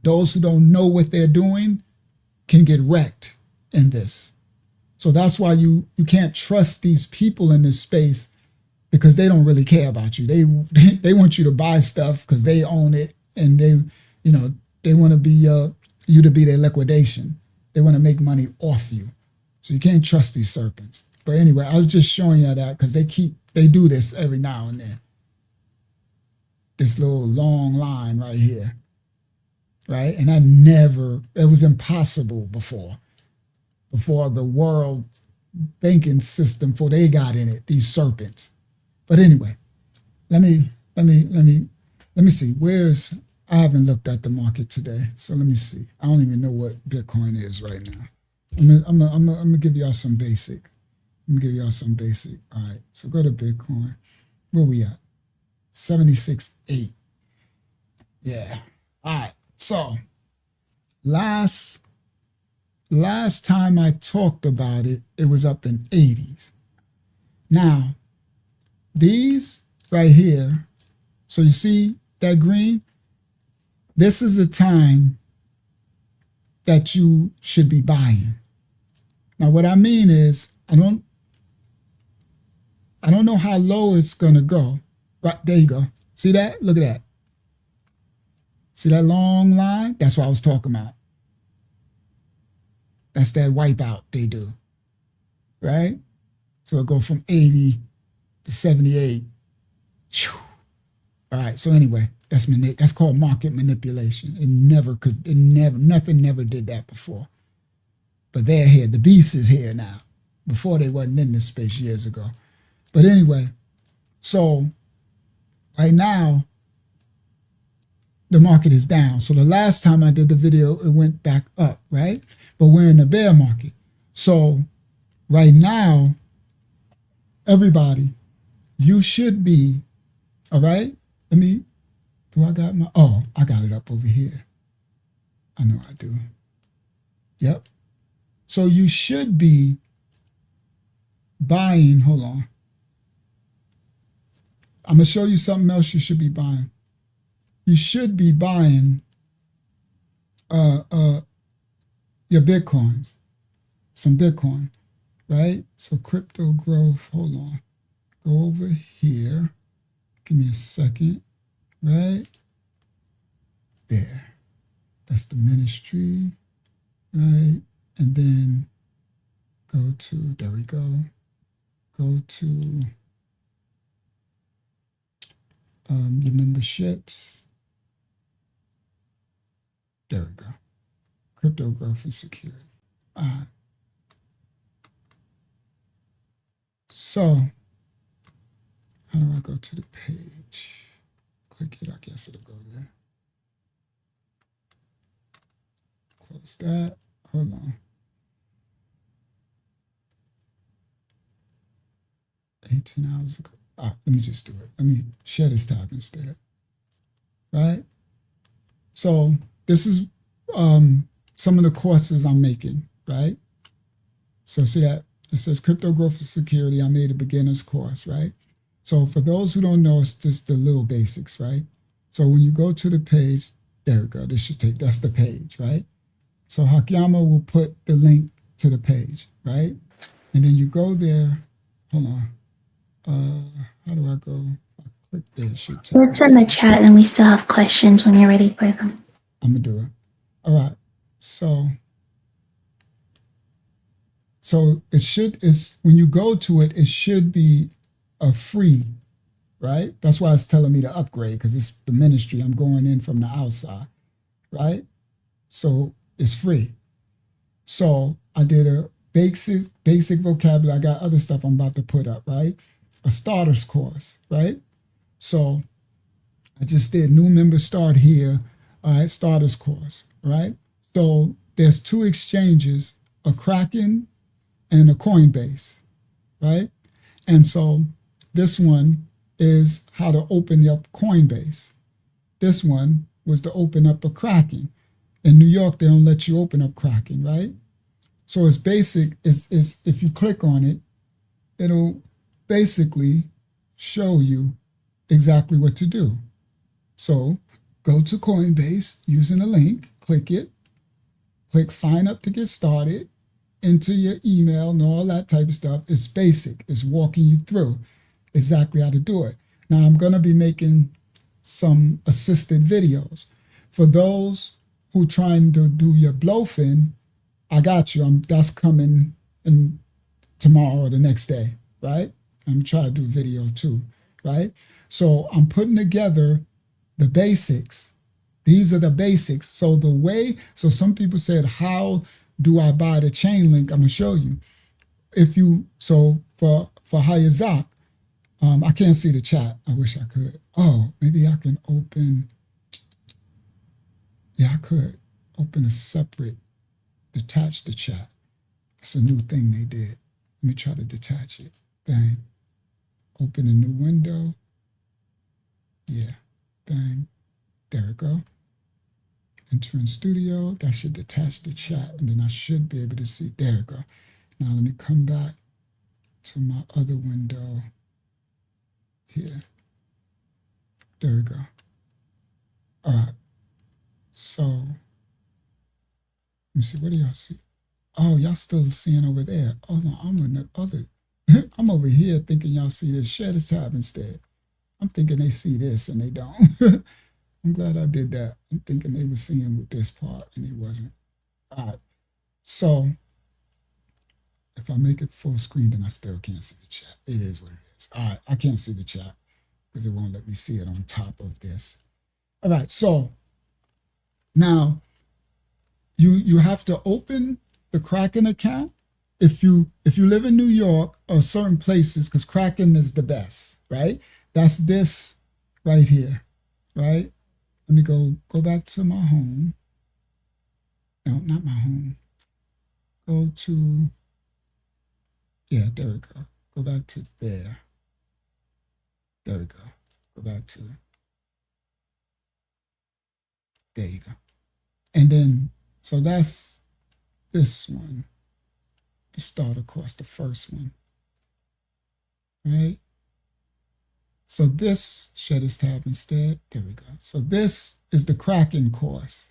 those who don't know what they're doing can get wrecked in this. So that's why you can't trust these people in this space because they don't really care about you. They want you to buy stuff because they own it and they want to be you to be their liquidation. They want to make money off you. So you can't trust these serpents. But anyway, I was just showing you that because they do this every now and then. This little long line right here, right? And it was impossible before the world banking system, before they got in it, these serpents. But anyway, let me see. I haven't looked at the market today, so let me see. I don't even know what Bitcoin is right now. I'm gonna give y'all some basic. All right, so go to Bitcoin. Where we at? 76.8. Yeah. All right. So last time I talked about it, it was up in 80s. Now, these right here, so you see that green? This is a time that you should be buying. Now, what I mean is, I don't know how low it's going to go. Right, there you go. See that? Look at that. See that long line? That's what I was talking about. That's that wipeout they do, right? So it go from 80 to 78. All right, so anyway, that's called market manipulation. Nothing never did that before. But they're here. The beast is here now. Before they wasn't in this space years ago. But anyway, so right now, the market is down. So the last time I did the video, it went back up, right? But we're in a bear market. So right now, everybody, you should be, all right? I got it up over here. I know I do. Yep. So you should be buying, hold on. I'm going to show you something else you should be buying. You should be buying your Bitcoins, some Bitcoin, right? So crypto growth, hold on. go over here. Give me a second, right? There. That's the ministry, right? And then go to, there we go. Go to your memberships. There we go. Crypto growth and security. All right. So, how do I go to the page? Click it, I guess it'll go there. Close that. Hold on. 18 hours ago. Let me just do it. Let me share this tab instead. Right? So this is some of the courses I'm making, right? So see that it says crypto growth and security. I made a beginner's course, right? So for those who don't know, it's just the little basics, right? So when you go to the page, there we go. This should take, that's the page, right? So Hakyama will put the link to the page, right? And then you go there. Hold on. How do I go? I click there. It should take It's in the chat and we still have questions when you're ready for them. I'm gonna do it. All right. So it should, is when you go to it, it should be a free, right? That's why it's telling me to upgrade, because it's the ministry. I'm going in from the outside, right? So it's free. So I did a basic vocabulary. I got other stuff I'm about to put up, right? A starter's course, right? So I just did new member start here. All right, starter's course, right? So there's two exchanges, a Kraken and a Coinbase, right? And so this one is how to open up Coinbase. This one was to open up a Kraken. In New York, they don't let you open up Kraken, right? So it's basic. It's if you click on it, it'll basically show you exactly what to do. So go to Coinbase using a link, click it, click sign up to get started, enter your email and all that type of stuff. It's basic. It's walking you through exactly how to do it. Now I'm going to be making some assisted videos. For those who trying to do your blowfin, I got you. That's coming in tomorrow or the next day, right? I'm trying to do video too, right? So I'm putting together the basics. These are the basics. So some people said, how do I buy the chain link? I'm gonna show you. For Hayazak, I can't see the chat. I wish I could. Oh, maybe I can open. Yeah, I could open a separate, detach the chat. That's a new thing they did. Let me try to detach it. Bang. Open a new window. Yeah. Bang. There we go. Enter in studio. That should detach the chat, and then I should be able to see. There we go. Now let me come back to my other window here. There we go. All right. So let me see. What do y'all see? Oh, y'all still seeing over there. Oh no, I'm in the other. I'm over here thinking y'all see this. Share this tab instead. I'm thinking they see this and they don't. I'm glad I did that. I'm thinking they were seeing with this part and they wasn't. All right. So if I make it full screen, then I still can't see the chat. It is what it is. All right. I can't see the chat because it won't let me see it on top of this. All right. So now you have to open the Kraken account. If you live in New York or certain places, because Kraken is the best, right? That's this right here, right? Let me go back to my home. No, not my home. Go to, yeah, there we go. Go back to there. There we go. Go back to, there you go. And then, so that's this one. The starter course, the first one, right? So this, share this tab instead. There we go. So this is the Kraken course.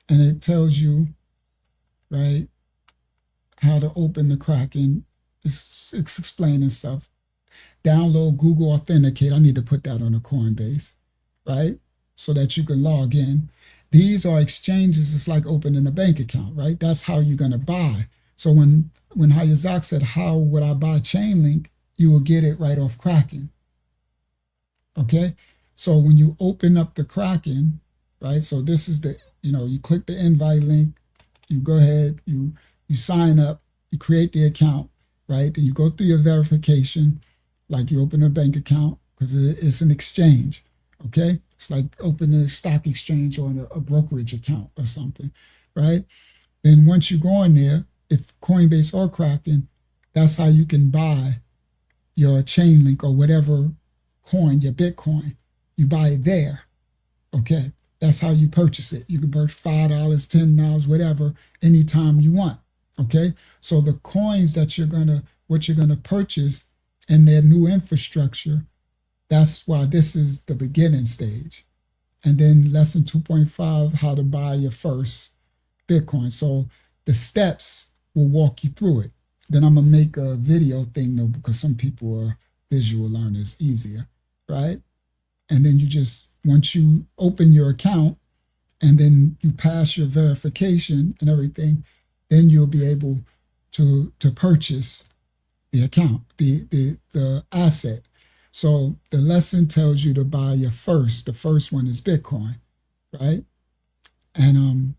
And it tells you, right, how to open the Kraken. It's explaining stuff. download Google Authenticate. I need to put that on a Coinbase, right? So that you can log in. These are exchanges. It's like opening a bank account, right? That's how you're going to buy. So when Hayazak said, how would I buy Chainlink? You will get it right off Kraken. Okay. So when you open up the Kraken, right? So this is the, you click the invite link, you go ahead, you sign up, you create the account, right? Then you go through your verification, like you open a bank account, because it's an exchange. Okay. It's like opening a stock exchange or a brokerage account or something, right? Then once you go in there, if Coinbase or Kraken, that's how you can buy your Chainlink or whatever coin, your Bitcoin. You buy it there. Okay. That's how you purchase it. You can purchase $5, $10, whatever, anytime you want. Okay. So the coins that what you're gonna purchase in their new infrastructure, that's why this is the beginning stage. And then lesson 2.5, how to buy your first Bitcoin. So the steps will walk you through it. Then I'm gonna make a video thing though, because some people are visual learners easier, right? And then once you open your account and then you pass your verification and everything, then you'll be able to purchase the account, the asset. So the lesson tells you to buy the first one is Bitcoin, right? And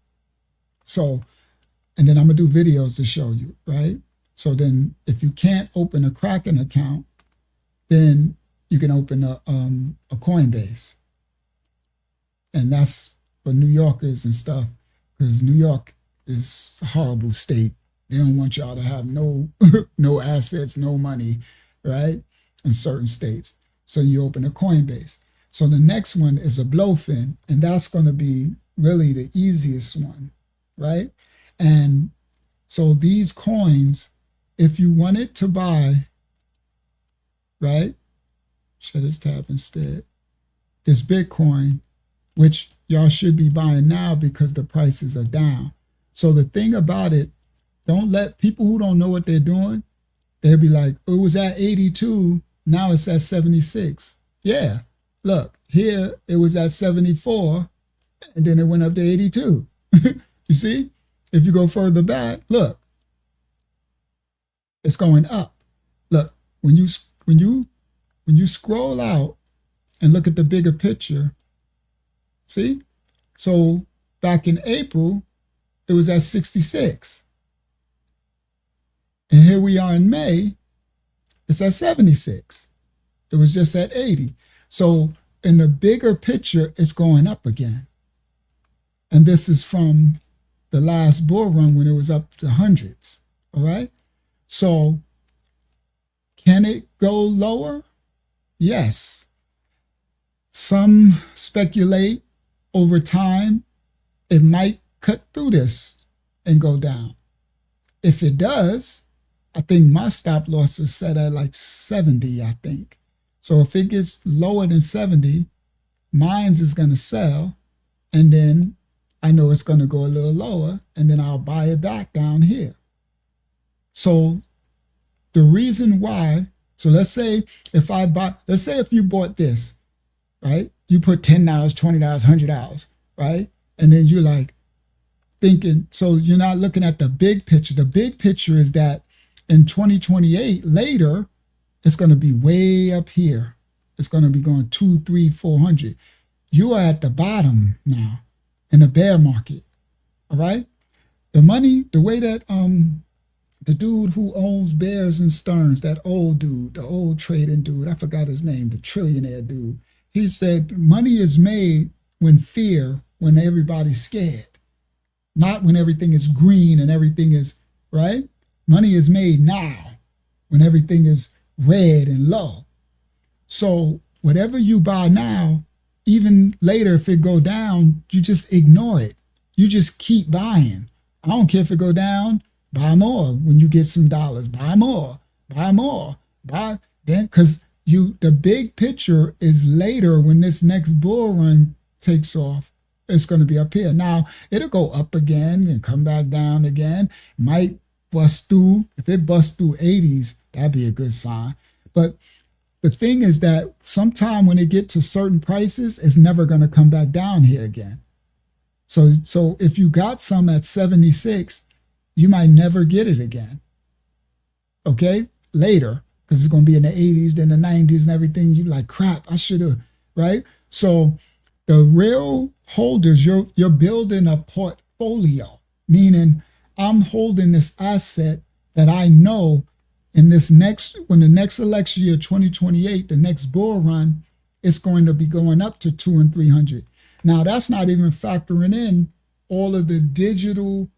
and then I'm gonna do videos to show you, right? So then if you can't open a Kraken account, then you can open a Coinbase. And that's for New Yorkers and stuff, because New York is a horrible state. They don't want y'all to have no assets, no money, right? In certain states. So you open a Coinbase. So the next one is a Blowfin, and that's going to be really the easiest one, right? And so these coins, if you wanted to buy, right? Shut this tab instead. This Bitcoin, which y'all should be buying now because the prices are down. So the thing about it, don't let people who don't know what they're doing, they'll be like, it was at 82, now it's at 76. Yeah, look, here it was at 74, and then it went up to 82. You see? If you go further back, look, it's going up. Look, when you scroll out and look at the bigger picture, see? So back in April, it was at 66. And here we are in May, it's at 76. It was just at 80. So in the bigger picture, it's going up again. And this is from the last bull run when it was up to hundreds, all right? So can it go lower? Yes. Some speculate over time it might cut through this and go down. If it does, I think my stop loss is set at like 70, I think. So if it gets lower than 70, mine's is going to sell, and then I know it's going to go a little lower, and then I'll buy it back down here. So the reason why, so let's say if you bought this, right? You put $10, $20, $100, right? And then you're like thinking, so you're not looking at the big picture. The big picture is that in 2028, later, it's going to be way up here. It's going to be going 200, 300, 400. You are at the bottom now in a bear market. All right. The money, the way that the dude who owns Bears and Stearns, that old dude, the old trading dude, I forgot his name, the trillionaire dude. He said money is made when everybody's scared, not when everything is green and everything is right. Money is made now when everything is red and low. So whatever you buy now, even later, if it go down, you just ignore it. You just keep buying. I don't care if it go down, buy more. When you get some dollars, buy more, buy then, because the big picture is later when this next bull run takes off, it's going to be up here. Now it'll go up again and come back down again. Might bust through. If it busts through 80s, that'd be a good sign. But the thing is that sometime when it get to certain prices, it's never going to come back down here again. So if you got some at 76, you might never get it again. Okay, later, because it's going to be in the 80s, then the 90s and everything. You like, crap, I should have, right? So the real holders, you're building a portfolio, meaning I'm holding this asset that I know in this when the next election year, 2028, the next bull run, it's going to be going up to 200 and 300. Now, that's not even factoring in all of the digital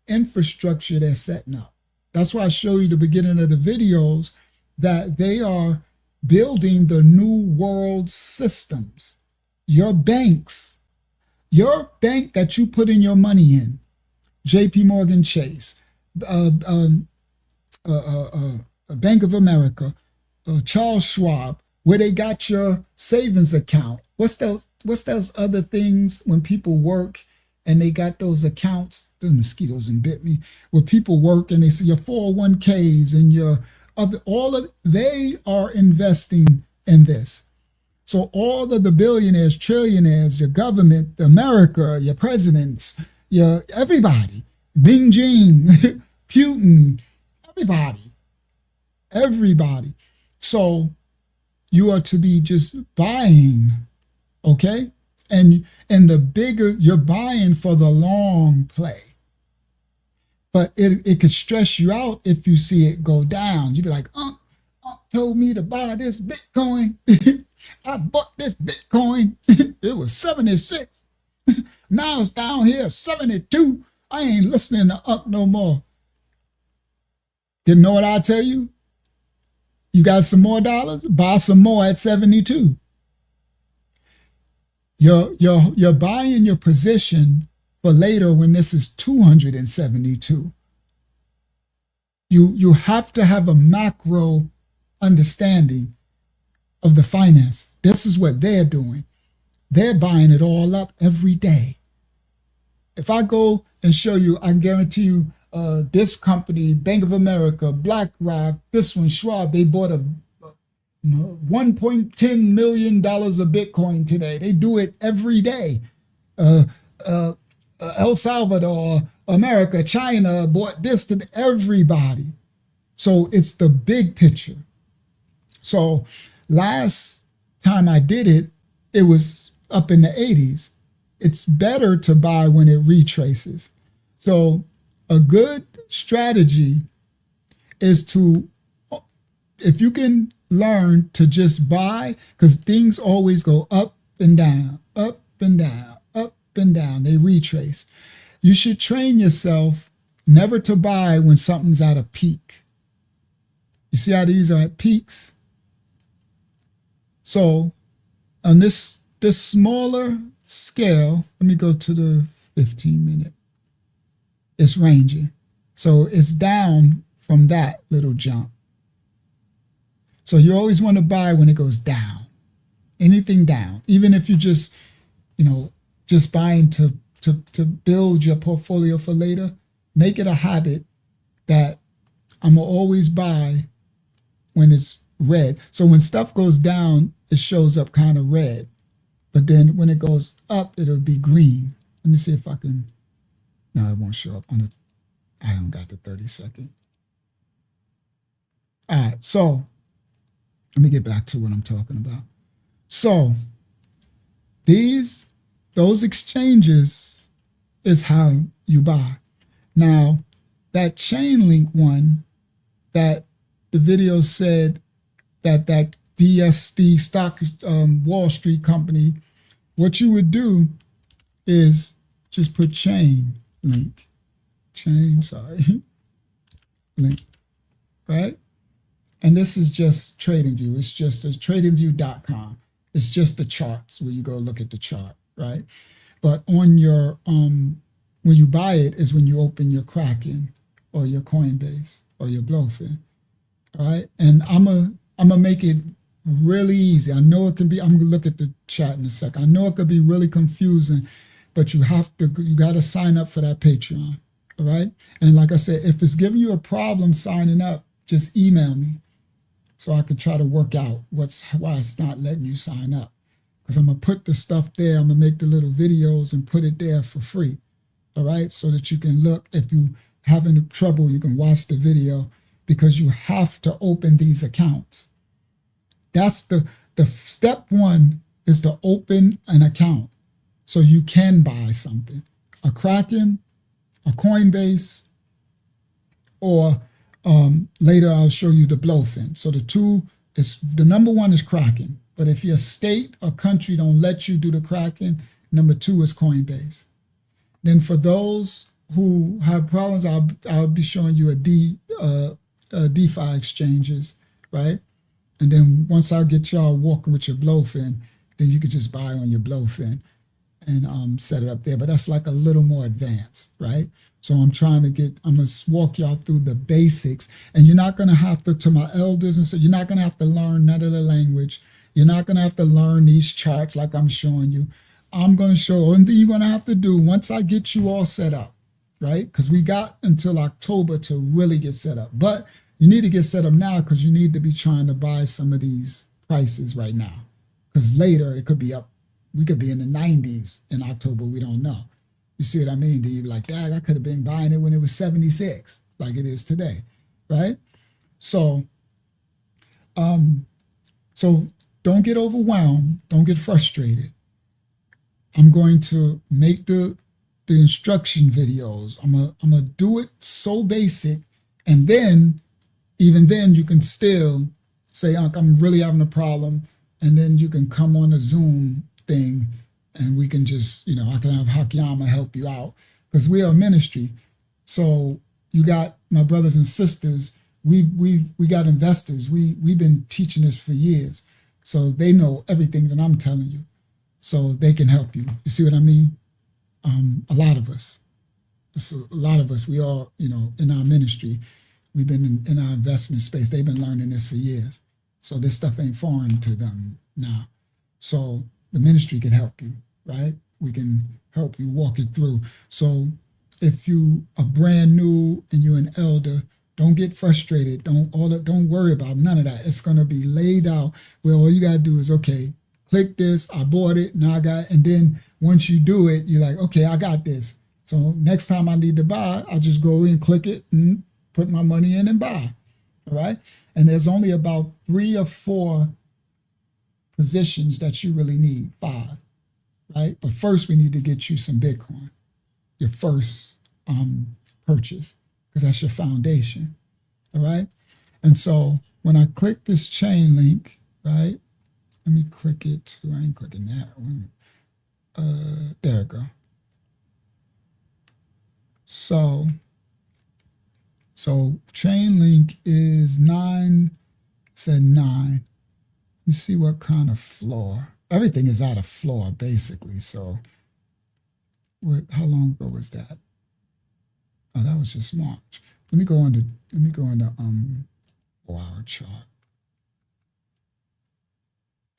infrastructure they're setting up. That's why I show you the beginning of the videos that they are building the new world systems. Your banks, your bank that you put in your money in, JP Morgan Chase, Bank of America, Charles Schwab, where they got your savings account. What's those other things when people work and they got those accounts? The mosquitoes and bit me. Where people work and they see your 401ks and your other, they are investing in this. So all of the billionaires, trillionaires, your government, America, your presidents, your everybody, Bing Jing, Putin, everybody. So you are to be just buying, okay? And the bigger you're buying for the long play. But it could stress you out if you see it go down. You'd be like, Unc told me to buy this Bitcoin. I bought this Bitcoin. It was 76. Now it's down here, 72. I ain't listening to Unc no more. You know what I tell you? You got some more dollars? Buy some more at 72. You're buying your position for later when this is 272. You have to have a macro understanding of the finance. This is what they're doing. They're buying it all up every day. If I go and show you, I guarantee you, this company, Bank of America, BlackRock, this one, Schwab, they bought a $1.10 million of Bitcoin today. They do it every day. El Salvador, America, China bought this to everybody. So it's the big picture. So last time I did it, it was up in the 80s. It's better to buy when it retraces. So a good strategy is to, if you can learn to just buy, because things always go up and down, up and down, up and down. They retrace. You should train yourself never to buy when something's at a peak. You see how these are at peaks? So on this smaller scale, let me go to the 15-minute. It's ranging. So it's down from that little jump. So you always want to buy when it goes down. Anything down. Even if you just buying to build your portfolio for later, make it a habit that I'm going to always buy when it's red. So when stuff goes down, it shows up kind of red. But then when it goes up, it'll be green. Let me see if I can. No, it won't show up on the. I haven't got the 30-second. All right, so let me get back to what I'm talking about. So those exchanges is how you buy. Now, that chain link one that the video said that DSD stock Wall Street company, what you would do is just put chain link, link, right? And this is just TradingView. It's just a tradingview.com. It's just the charts where you go look at the chart, right? But on your, when you buy it is when you open your Kraken or your Coinbase or your Blowfin, all right? And I'm gonna make it really easy. I know it can be, I'm gonna look at the chat in a second. I know it could be really confusing, but you got to sign up for that Patreon, all right? And like I said, if it's giving you a problem signing up, just email me. so I could try to work out why it's not letting you sign up. Because I'm going to put the stuff there. I'm going to make the little videos and put it there for free. All right. So that you can look. If you having trouble, you can watch the video, because you have to open these accounts. That's the step one, is to open an account so you can buy something. A Kraken, a Coinbase, or later I'll show you the Blowfin. So the number one is Kraken. But if your state or country don't let you do the Kraken, number two is Coinbase. Then for those who have problems, I'll be showing you a DeFi exchanges, right? And then once I get y'all walking with your Blowfin, then you can just buy on your Blowfin and set it up there. But that's like a little more advanced, right? So I'm going to walk y'all through the basics. And you're not going to have to my elders and so, you're not going to have to learn none of the language. You're not going to have to learn these charts like I'm showing you. I'm going to show, and then you're going to have to do, once I get you all set up, right? Because we got until October to really get set up. But you need to get set up now, because you need to be trying to buy some of these prices right now. Because later it could be up. We could be in the 90s in October. We don't know. You see what I mean? Do you be like, dang, I could have been buying it when it was 76, like it is today, right? So, so don't get overwhelmed. Don't get frustrated. I'm going to make the instruction videos. I'm gonna do it so basic, and then even then you can still say, Unc, I'm really having a problem, and then you can come on a Zoom thing, and we can just, I can have Hakiyama help you out, because we are a ministry. So you got my brothers and sisters. We got investors. We've been teaching this for years, so they know everything that I'm telling you, so they can help you. You see what I mean? A lot of us. We all, in our ministry, we've been in our investment space. They've been learning this for years. So this stuff ain't foreign to them now. So the ministry can help you, right? We can help you walk it through. So if you are brand new and you're an elder, don't get frustrated. Don't worry about none of that. It's going to be laid out where all you got to do is, okay, click this. I bought it. Now I got it. And then once you do it, you're like, okay, I got this. So next time I need to buy, I'll just go in, click it, and put my money in and buy. All right. And there's only about 3 or 4 positions that you really need, 5, right? But first we need to get you some Bitcoin, your first purchase, because that's your foundation. All right. And so when I click this chain link, right, let me click it too. I ain't clicking that one. There we go. So chain link is 9, said 9. Let me see what kind of floor. Everything is out of floor, basically. So how long ago was that? Oh, that was just March. Let me go into 4-hour chart.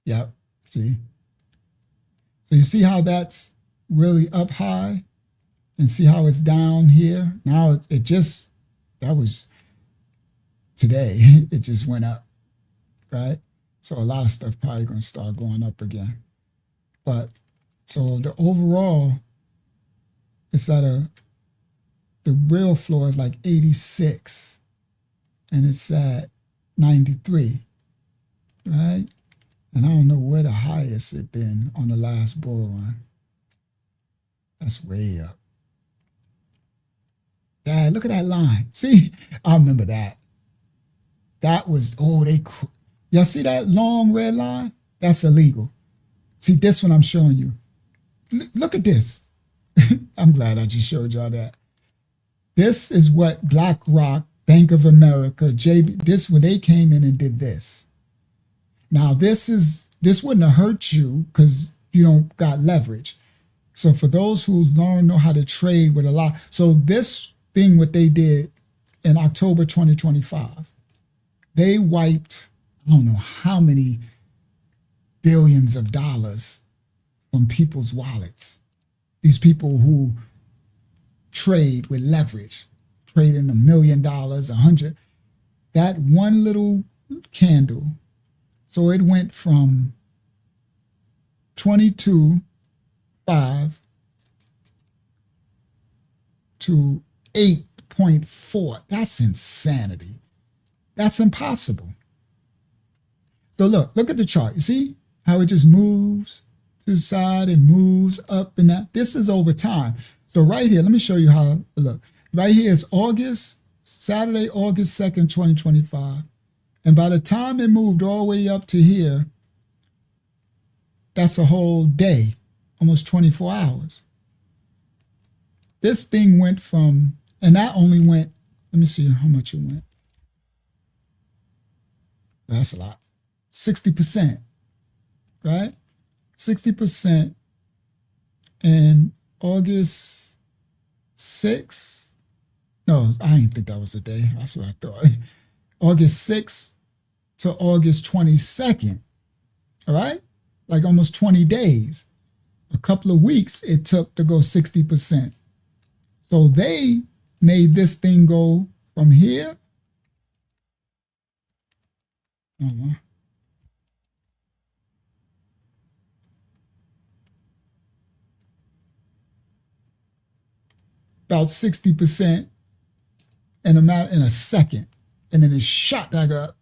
Yep. See? So you see how that's really up high, and see how it's down here? Now that was today. It just went up, right? So a lot of stuff probably going to start going up again. But so the overall, it's at the real floor is like 86, and it's at 93, right? And I don't know where the highest it been on the last bull run. That's way up. Dad, look at that line. See, I remember that. That was, y'all see that long red line? That's illegal. See, this one I'm showing you. Look at this. I'm glad I just showed y'all that. This is what BlackRock, Bank of America, this when they came in and did this. Now this wouldn't have hurt you because you don't got leverage. So for those who know how to trade with a lot, so this thing what they did in October 2025, they wiped I don't know how many billions of dollars from people's wallets. These people who trade with leverage, trading $1 million, 100. That one little candle. So it went from 22.5 to 8.4. That's insanity. That's impossible. So look at the chart. You see how it just moves to the side and moves up and down. This is over time. So right here, let me show you how, look. Right here is Saturday, August 2nd, 2025. And by the time it moved all the way up to here, that's a whole day, almost 24 hours. This thing went from, and that only went, let me see how much it went. That's a lot. 60%, right? 60% in August 6th. No, I didn't think that was a day. That's what I thought. August 6th to August 22nd, all right? Like almost 20 days. A couple of weeks it took to go 60%. So they made this thing go from here. About 60% in a second, and then it shot back up.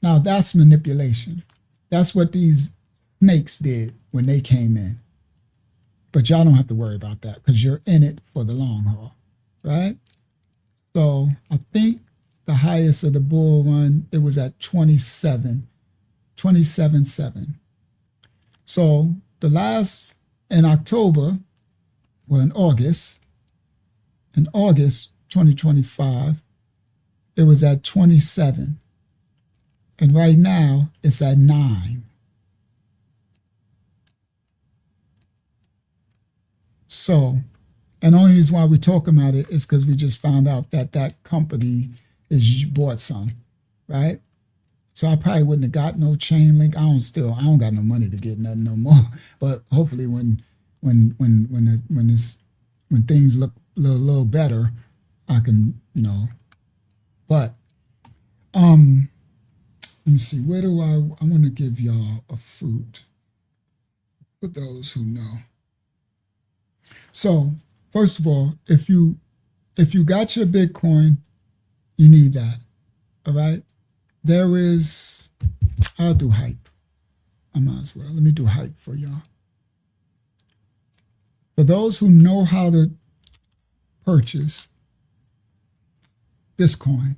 Now that's manipulation. That's what these snakes did when they came in. But y'all don't have to worry about that because you're in it for the long haul, right? So I think the highest of the bull run, it was at 27.7. So the last in October, well, in August 2025, it was at 27. And right now it's at 9. So, and the only reason why we're talking about it is because we just found out that that company is bought some, right? So I probably wouldn't have got no chain link. I don't got no money to get nothing no more. But hopefully when things look a little better, I can, but let me see, where do I want to give y'all a fruit for those who know. So first of all, if you got your Bitcoin, you need that. All right. There is, I'll do hype. I might as well. Let me do hype for y'all. For those who know how to purchase this coin,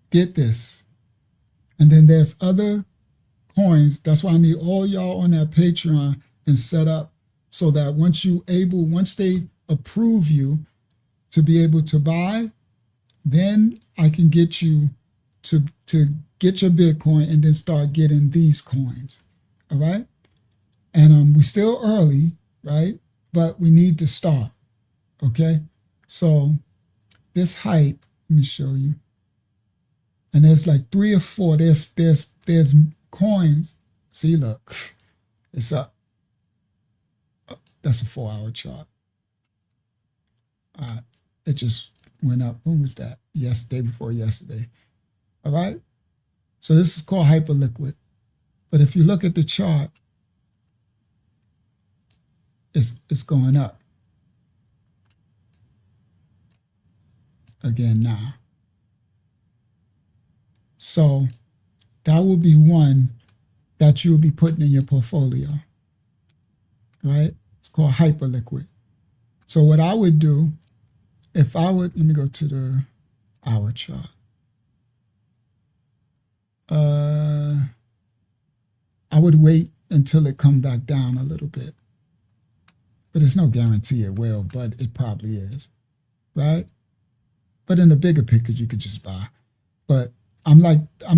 get this. And then there's other coins. That's why I need all y'all on that Patreon and set up so that once they approve you to be able to buy, then I can get you to get your Bitcoin and then start getting these coins. All right. And we're still early, right? But we need to start. Okay. So this hype, let me show you. And there's like 3 or 4. There's coins. See, look, it's up. That's a 4-hour chart. It just went up. When was that? Day before yesterday. All right. So this is called hyperliquid. But if you look at the chart, it's going up. Again now. So that will be one that you'll be putting in your portfolio, right? It's called hyperliquid. So what I would do, let me go to the hour chart. I would wait until it come back down a little bit. But there's no guarantee it will, but it probably is, right? But in the bigger picture, you could just buy. But I'm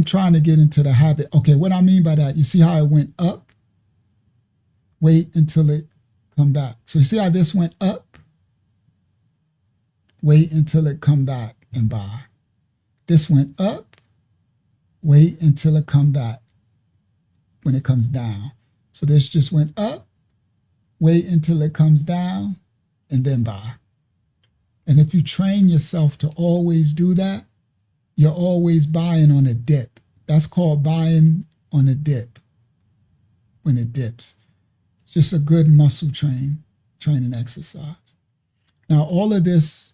trying to get into the habit. Okay, what I mean by that, you see how it went up? Wait until it come back. So you see how this went up? Wait until it come back and buy. This went up. Wait until it come back when it comes down. So this just went up. Wait until it comes down and then buy. And if you train yourself to always do that, you're always buying on a dip. That's called buying on a dip when it dips. It's just a good muscle training exercise. Now, all of this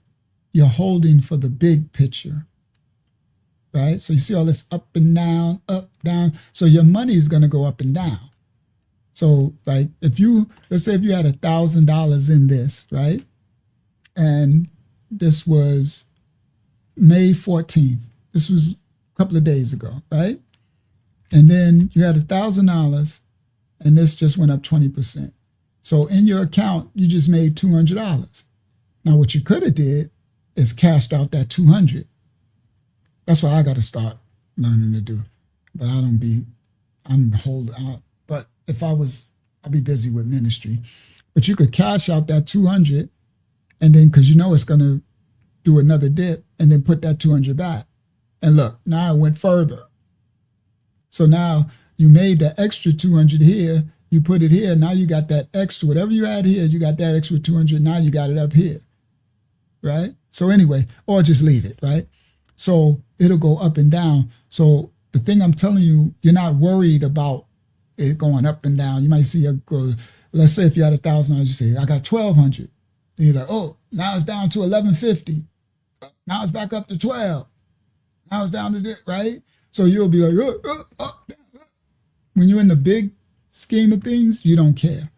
you're holding for the big picture, right? So you see all this up, down. So your money is going to go up and down. So like let's say if you had $1,000 in this, right? And this was May 14th. This was a couple of days ago, right? And then you had $1,000 and this just went up 20%. So in your account, you just made $200. Now what you could have did is cashed out that 200. That's what I got to start learning to do. But I'm holding out. But if I'd be busy with ministry. But you could cash out that 200 and then, because you know it's going to do another dip and then put that 200 back. And look, now it went further. So now you made the extra 200 here, you put it here, now you got that extra, whatever you had here, you got that extra 200, now you got it up here, right? So anyway, or just leave it, right? So it'll go up and down. So the thing I'm telling you, you're not worried about it going up and down. You might see it go, let's say if you had $1,000, you say, I got 1,200. And you're like, oh, now it's down to 1,150. Now it's back up to 12. Now it's down to this, right? So you'll be like, when you're in the big scheme of things, you don't care.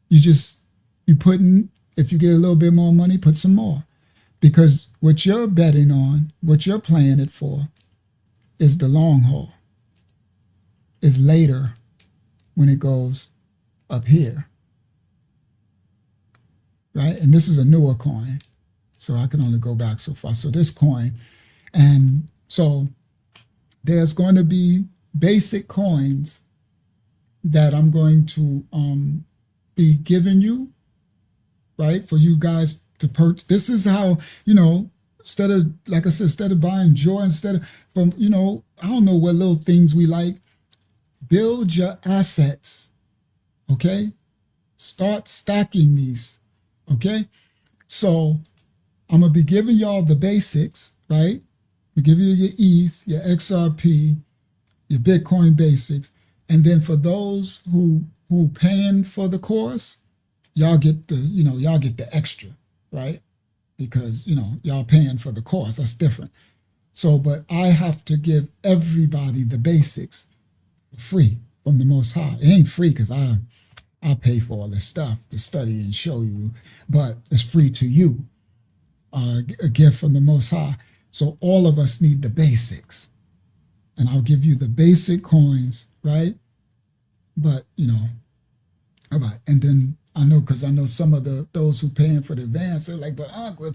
You put in, if you get a little bit more money, put some more. Because what you're betting on, what you're playing it for, is the long haul. Is later when it goes up here. Right? And this is a newer coin. So I can only go back so far. So this coin, and so there's going to be basic coins that I'm going to be giving you, right? For you guys to purchase. This is how, instead of, like I said, instead of buying joy, instead of I don't know what little things we like, build your assets, okay? Start stacking these, okay? So I'm going to be giving y'all the basics, right? We give you your ETH, your XRP, your Bitcoin basics. And then for those who paying for the course, y'all get the extra, right? Because, y'all paying for the course. That's different. So, but I have to give everybody the basics for free from the Most High. It ain't free because I pay for all this stuff to study and show you, but it's free to you. A gift from the Most High. So all of us need the basics. And I'll give you the basic coins, right? But, all right. And then I know some of those who paying for the advance, they're like, but Uncle,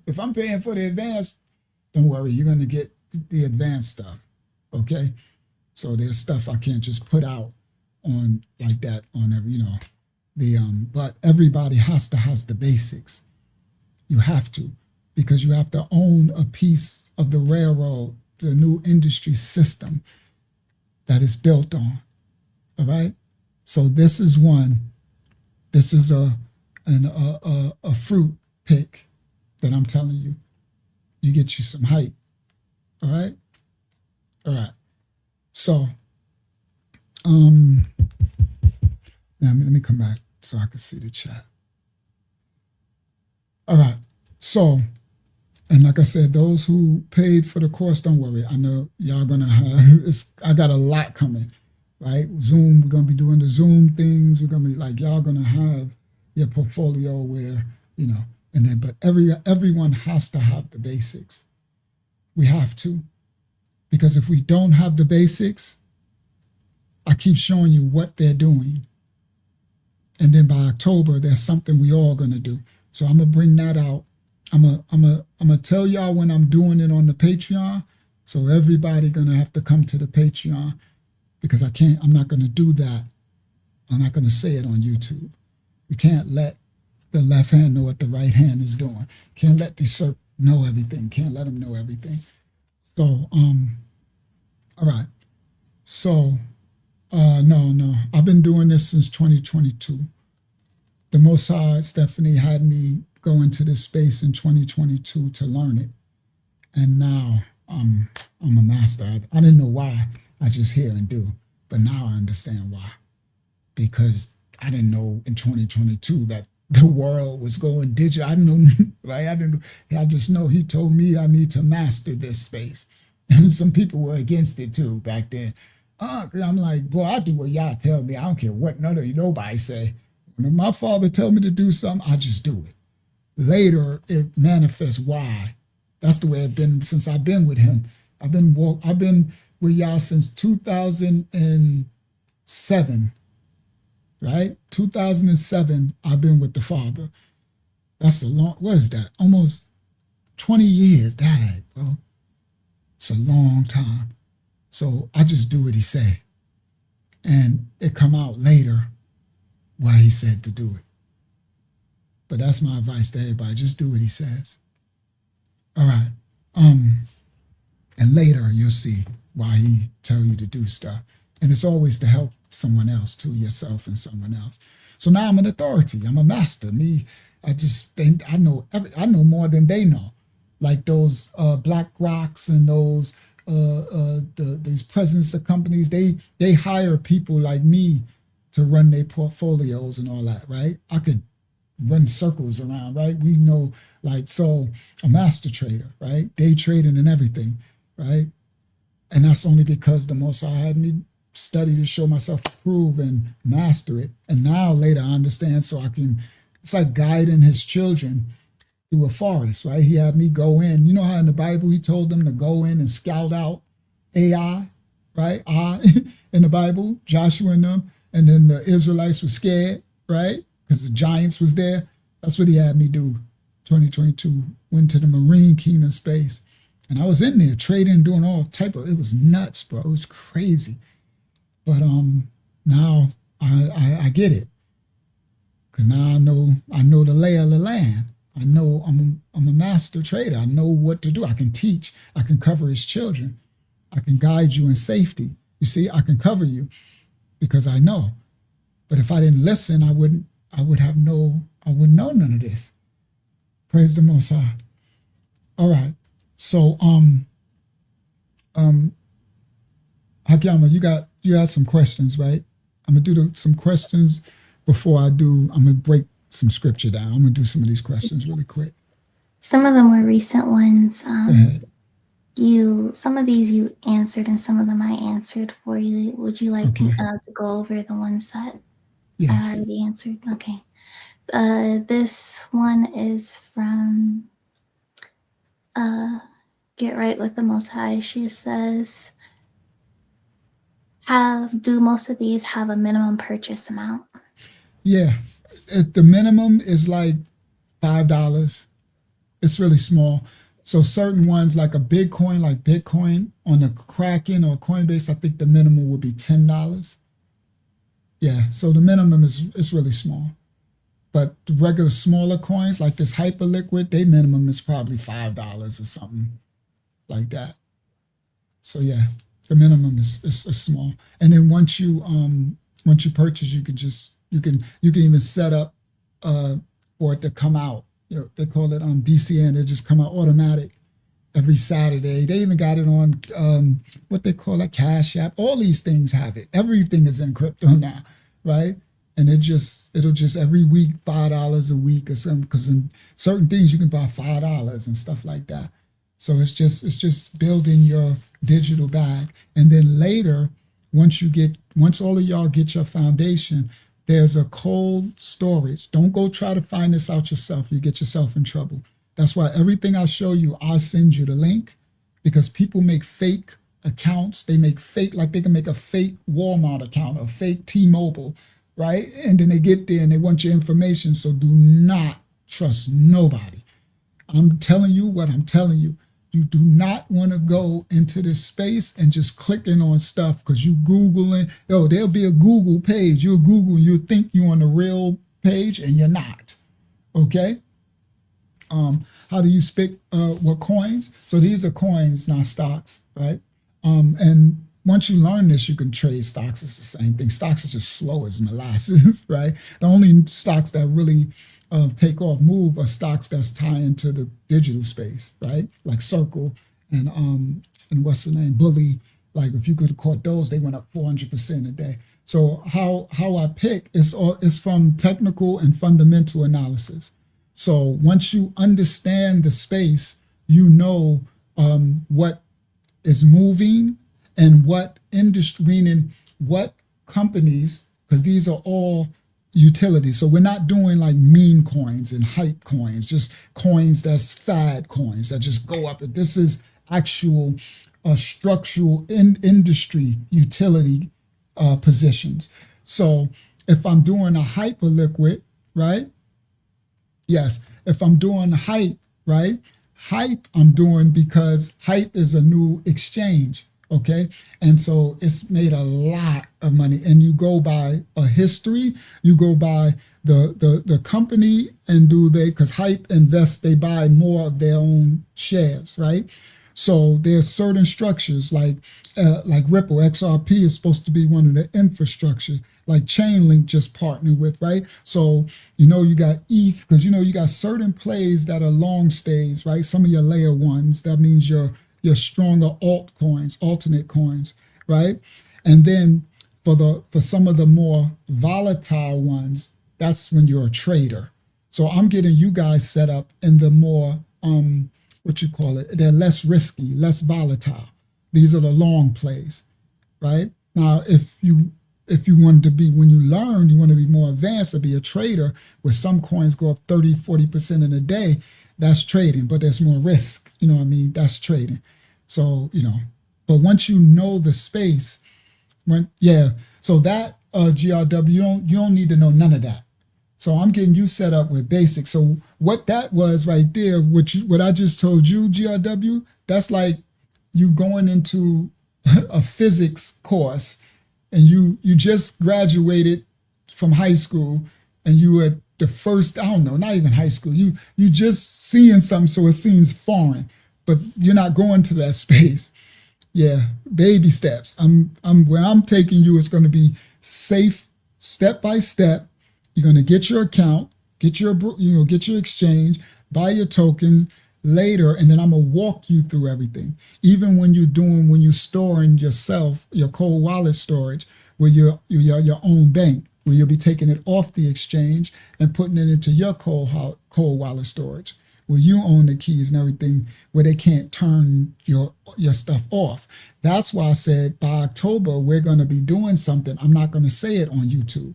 if I'm paying for the advance, don't worry, you're going to get the advanced stuff, okay? So there's stuff I can't just put out on like that on every, but everybody has the basics. You have to, because you have to own a piece of the railroad, the new industry system that is built on. All right. So this is one. This is a fruit pick that I'm telling you. You get you some hype. All right. All right. So, now let me come back so I can see the chat. All right. So, and like I said, those who paid for the course, don't worry. I know y'all gonna have, I got a lot coming, right? Zoom, we're gonna be doing the Zoom things. We're gonna be like, y'all gonna have your portfolio where, and then, but everyone has to have the basics. We have to, because if we don't have the basics, I keep showing you what they're doing. And then by October, there's something we all gonna do. So I'm gonna bring that out. I'm gonna tell y'all when I'm doing it on the Patreon. So everybody gonna have to come to the Patreon, because I'm not gonna do that. I'm not gonna say it on YouTube. We can't let the left hand know what the right hand is doing. Can't let the usurp know everything. Can't let them know everything. So, all right. So, no, I've been doing this since 2022. The Most High, Stephanie, had me go into this space in 2022 to learn it. And now I'm a master. I didn't know why. I just hear and do, but now I understand why. Because I didn't know in 2022 that the world was going digital. I didn't know, right? I just know he told me I need to master this space. And some people were against it too back then. I'm like, boy, I do what y'all tell me. I don't care what nobody say. When my father tell me to do something, I just do it. Later, it manifests why. That's the way it's been since I've been with him. I've been with y'all since 2007, right? 2007, I've been with the Father. That's a long, what is that? Almost 20 years, dang, bro. It's a long time. So I just do what he say. And it come out later why he said to do it. But that's my advice to everybody. Just do what he says. All right. And later you'll see why he tell you to do stuff. And it's always to help someone else too, yourself and someone else. So now I'm an authority. I'm a master. I know more than they know. Like those Black Rocks and those these presidents of companies, they hire people like me to run their portfolios and all that, right? I could run circles around, right? We know, like, so a master trader, right? Day trading and everything, right? And that's only because the Most High had me study to show myself approve and master it. And now later I understand, so I can, it's like guiding his children through a forest, right? He had me go in. You know how in the Bible he told them to go in and scout out AI, right? In the Bible, Joshua and them, and then the Israelites were scared, right? Because the giants was there. That's what he had me do. 2022, went to the Marine Kingdom space, and I was in there trading, doing all type of. It was nuts, bro. It was crazy. But now I get it, because now I know the lay of the land. I know I'm a master trader. I know what to do. I can teach. I can cover his children. I can guide you in safety. You see, I can cover you because I know. But if I didn't listen, I wouldn't know none of this. Praise the Most High. All right. So Hakiyama, you got some questions, right? I'm gonna do some questions before I'm gonna break some scripture down. I'm gonna do some of these questions really quick. Some of the more recent ones, Go ahead. some of these you answered and some of them I answered for you. Would you like Okay. to go over the ones that I Yes. already answered? Okay. This one is from Get Right with the Most High. She says, do most of these have a minimum purchase amount? Yeah. The minimum is like $5. It's really small. So certain ones like a big coin, like Bitcoin on the Kraken or Coinbase, I think the minimum would be $10. Yeah, so the minimum is really small. But the regular smaller coins like this Hyperliquid, their minimum is probably $5 or something like that. So yeah, the minimum is small. And then once you purchase, you can even set up for it to come out. You know, they call it DCN. It just come out automatic every Saturday. They even got it on what they call a Cash App. All these things have it. Everything is in crypto now, right? And it'll just every week $5 a week or something. Because in certain things you can buy $5 and stuff like that. So it's just building your digital bag, and then later, once all of y'all get your foundation, there's a cold storage. Don't go try to find this out yourself. You get yourself in trouble. That's why everything I show you, I'll send you the link, because people make fake accounts. They make fake, like they can make a fake Walmart account or fake T-Mobile, right? And then they get there and they want your information. So do not trust nobody. I'm telling you what I'm telling you. You do not want to go into this space and just clicking on stuff because you Googling. There'll be a Google page. You'll Google, you'll think you're on the real page and you're not. Okay? How do you pick what coins? So these are coins, not stocks, right? And once you learn this, you can trade stocks. It's the same thing. Stocks are just slow as molasses, right? The only stocks that really take off, move are stocks that's tied into the digital space, right? Like Circle and what's the name, Bully. Like if you could have caught those, they went up 400% a day. So how I pick is from technical and fundamental analysis. So once you understand the space, you know what is moving and what industry, meaning what companies, because these are all utilities. So we're not doing like meme coins and hype coins, just coins that's fad coins that just go up. This is actual structural industry utility positions. So if I'm doing a hyperliquid, right? Yes, if I'm doing hype, right? Hype I'm doing because hype is a new exchange, okay? And so it's made a lot of money. And you go by a history, you go by the company, and do they, because hype invests, they buy more of their own shares, right? So there's certain structures like Ripple, XRP is supposed to be one of the infrastructure, like Chainlink just partnered with, right? So, you got ETH, because, you got certain plays that are long stays, right? Some of your layer ones, that means your stronger altcoins, alternate coins, right? And then for some of the more volatile ones, that's when you're a trader. So I'm getting you guys set up in the more, they're less risky, less volatile. These are the long plays, right? Now, if you want to be, when you learn, you want to be more advanced or be a trader, where some coins go up 30, 40% in a day, that's trading, but there's more risk, that's trading. So, but once you know the space, so that GRW, you don't need to know none of that. So I'm getting you set up with basics. So what that was right there, what I just told you, GRW, that's like you going into a physics course, and you just graduated from high school, and you were the first, I don't know, not even high school. You just seeing something, so it seems foreign, but you're not going to that space. Yeah, baby steps. Where I'm taking you, it's going to be safe, step by step. You're going to get your account, get your exchange, buy your tokens later, and then I'm going to walk you through everything. Even when you're storing yourself, your cold wallet storage, where you're your own bank, where you'll be taking it off the exchange and putting it into your cold wallet storage, where you own the keys and everything, where they can't turn your stuff off. That's why I said by October, we're going to be doing something. I'm not going to say it on YouTube.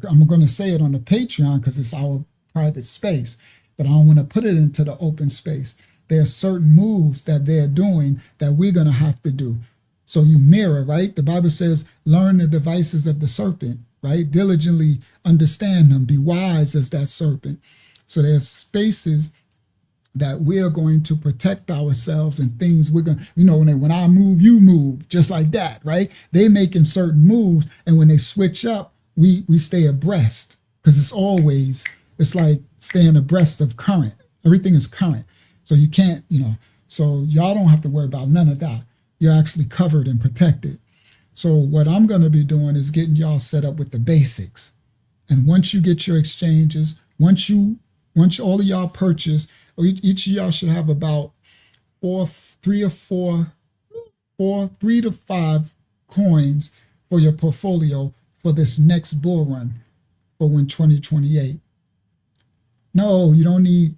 I'm going to say it on the Patreon because it's our private space, but I don't want to put it into the open space. There are certain moves that they're doing that we're going to have to do. So you mirror, right? The Bible says, learn the devices of the serpent, right? Diligently understand them, be wise as that serpent. So there's spaces that we're going to protect ourselves, and things we're going to, when I move, you move, just like that, right? They making certain moves, and when they switch up, we stay abreast, because it's like staying abreast of current. Everything is current. So you can't, so y'all don't have to worry about none of that. You're actually covered and protected. So what I'm going to be doing is getting y'all set up with the basics. And once you get your exchanges, once all of y'all purchase, each of y'all should have about 3 to 5 coins for your portfolio for this next bull run for when 2028. No, you don't need,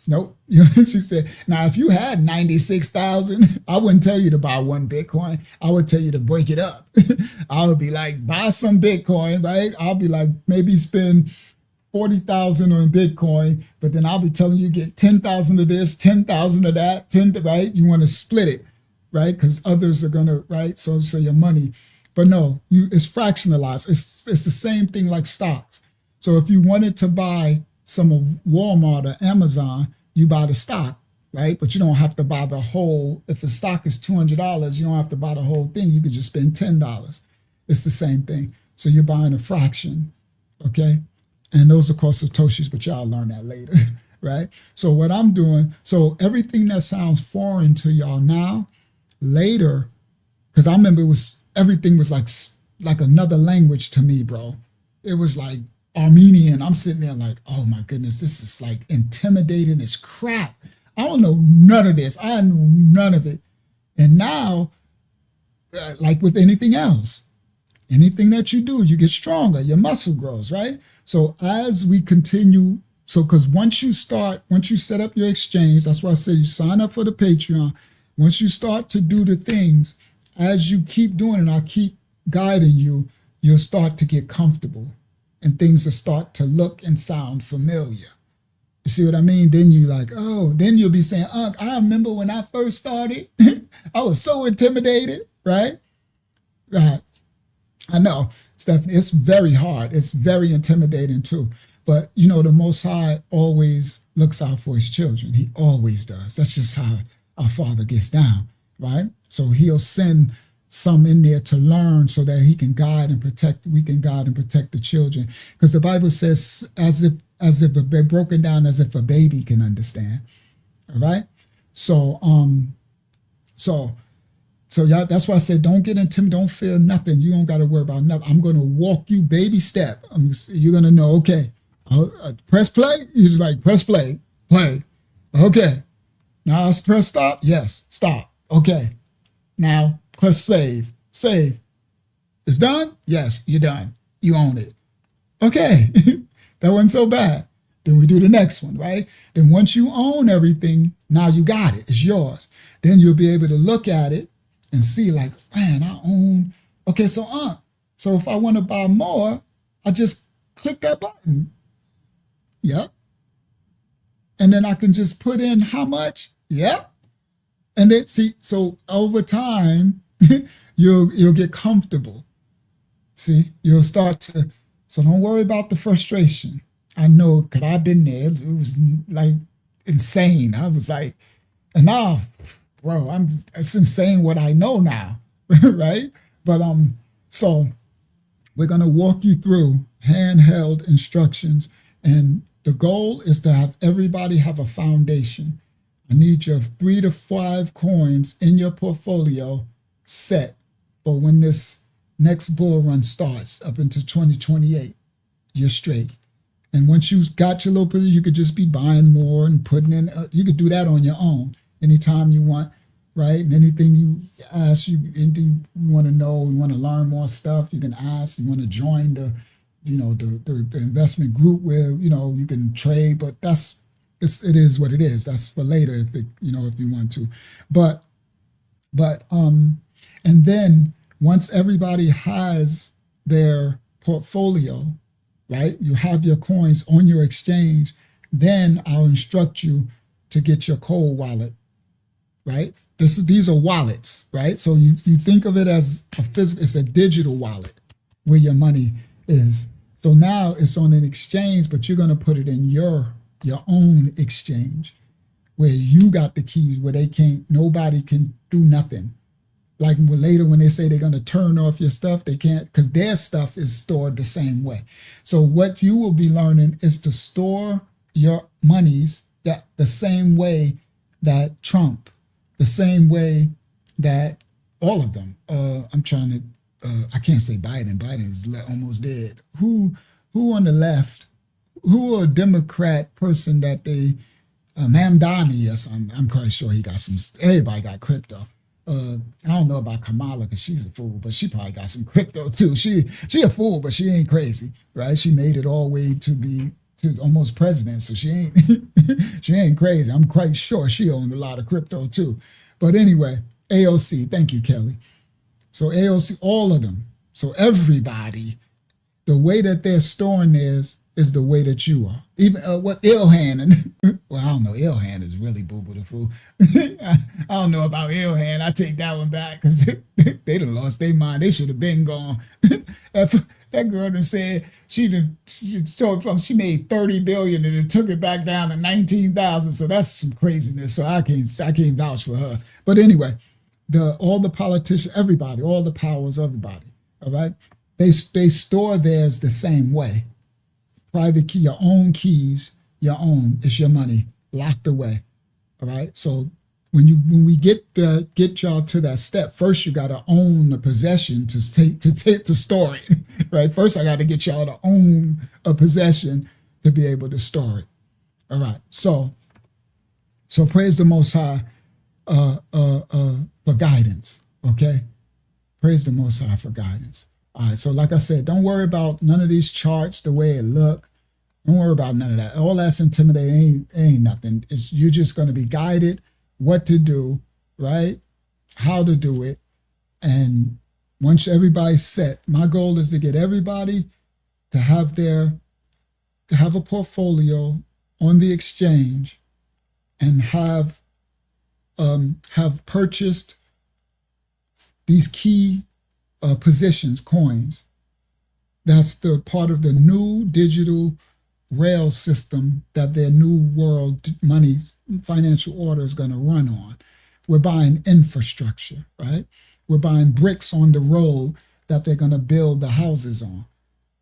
nope. She said, now if you had 96,000, I wouldn't tell you to buy one Bitcoin. I would tell you to break it up. I would be like, buy some Bitcoin, right? I'll be like, maybe spend 40,000 on Bitcoin, but then I'll be telling you get 10,000 of this, 10,000 of that, right? You want to split it, right? Because others are gonna, right? So your money, but no, it's fractionalized. It's the same thing like stocks. So if you wanted to buy some of Walmart or Amazon, you buy the stock, right? But you don't have to buy the whole. If the stock is $200, you don't have to buy the whole thing. You could just spend $10. It's the same thing. So you're buying a fraction, okay? And those are called Satoshis, but y'all learn that later, right? So what I'm doing, so everything that sounds foreign to y'all now, later, because I remember everything was like another language to me, bro. It was like Armenian. I'm sitting there like, oh my goodness, this is like intimidating as crap. I don't know none of this. I know none of it. And now, like with anything else, anything that you do, you get stronger, your muscle grows, right? So as we continue, so because once you set up your exchange, that's why I say you sign up for the Patreon. Once you start to do the things, as you keep doing it, I keep guiding you, you'll start to get comfortable and things will start to look and sound familiar. You see what I mean? Then you like, oh, then you'll be saying, I remember when I first started, I was so intimidated, right? Right. I know, Stephanie, it's very hard. It's very intimidating too. But you know, the Most High always looks out for his children. He always does. That's just how our Father gets down, right? So he'll send some in there to learn so that he can guide and protect, we can guide and protect the children. Because the Bible says as if they're broken down as if a baby can understand. All right. So yeah, that's why I said don't get intimidated, don't fear nothing. You don't got to worry about nothing. I'm going to walk you baby step. You're going to know, okay, press play. You're just like, press play, play. Okay. Now let's press stop. Yes, stop. Okay. Now press save. Save. It's done? Yes, you're done. You own it. Okay. That wasn't so bad. Then we do the next one, right? Then once you own everything, now you got it. It's yours. Then you'll be able to look at it and see like, man, I own, okay, so if I want to buy more, I just click that button. Yep. And then I can just put in how much? Yep. And then see, so over time, you'll get comfortable. See, you'll start to, so don't worry about the frustration. I know, because I've been there. It was like insane. I was like, and now, bro, it's insane what I know now, right? But so we're gonna walk you through handheld instructions, and the goal is to have everybody have a foundation. I need your 3 to 5 coins in your portfolio set for when this next bull run starts up into 2028. You're straight. And once you've got your little bit, you could just be buying more and putting in, you could do that on your own anytime you want, right? And anything you ask, anything you want to know, you want to learn more stuff, you can ask, you want to join the investment group where, you can trade, but it is what it is. That's for later if you want to. But and then once everybody has their portfolio, right? You have your coins on your exchange, then I'll instruct you to get your cold wallet, right? These are wallets, right? So you think of it as it's a digital wallet where your money is. So now it's on an exchange, but you're going to put it in your own exchange where you got the keys, where nobody can do nothing. Like later when they say they're going to turn off your stuff, they can't, because their stuff is stored the same way. So what you will be learning is to store your monies the same way that Trump, the same way that all of them, I can't say Biden. Biden is almost dead. Who on the left, who a Democrat person that Mamdani or something, I'm quite sure he got everybody got crypto. I don't know about Kamala because she's a fool, but she probably got some crypto too. She a fool, but she ain't crazy, right? She made it all the way to almost president, so she ain't crazy. I'm quite sure she owned a lot of crypto too. But anyway, AOC, thank you, Kelly. So AOC, all of them. So everybody, the way that they're storing theirs is the way that you are. Even what Ilhan, well, I don't know, Ilhan is really boo-boo the fool. I don't know about Ilhan. I take that one back because they done lost their mind. They should have been gone. That girl done said she told Trump she made $30 billion and it took it back down to 19,000. So that's some craziness. So I can't vouch for her. But anyway, all the politicians, everybody, all the powers, everybody, all right? They store theirs the same way. Private key, your own keys, your own, it's your money locked away. All right. So when we get y'all to that step, first you got to own the possession to store it. Right. First, I got to get y'all to own a possession to be able to store it. All right. So So praise the Most High for guidance. Okay, praise the Most High for guidance. All right. So like I said, don't worry about none of these charts, the way it look. Don't worry about none of that. All that's intimidating. Ain't nothing. It's you're just going to be guided what to do, right? How to do it, and once everybody's set, my goal is to get everybody to have a portfolio on the exchange and have purchased these key positions, coins. That's the part of the new digital rail system that their new world money financial order is going to run on. We're buying infrastructure, right? We're buying bricks on the road that they're going to build the houses on.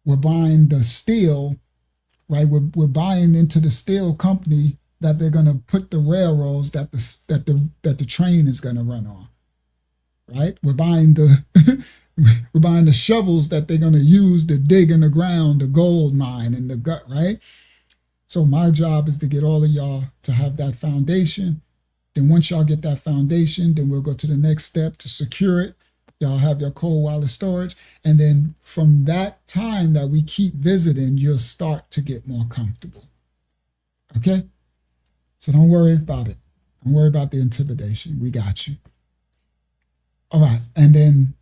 We're buying the steel, right? We're buying into the steel company that they're going to put the railroads that the train is going to run on, right? We're buying the shovels that they're going to use to dig in the ground, the gold mine and the gut, right? So my job is to get all of y'all to have that foundation. Then once y'all get that foundation, then we'll go to the next step to secure it. Y'all have your cold wallet storage. And then from that time that we keep visiting, you'll start to get more comfortable. Okay? So don't worry about it. Don't worry about the intimidation. We got you. All right. And then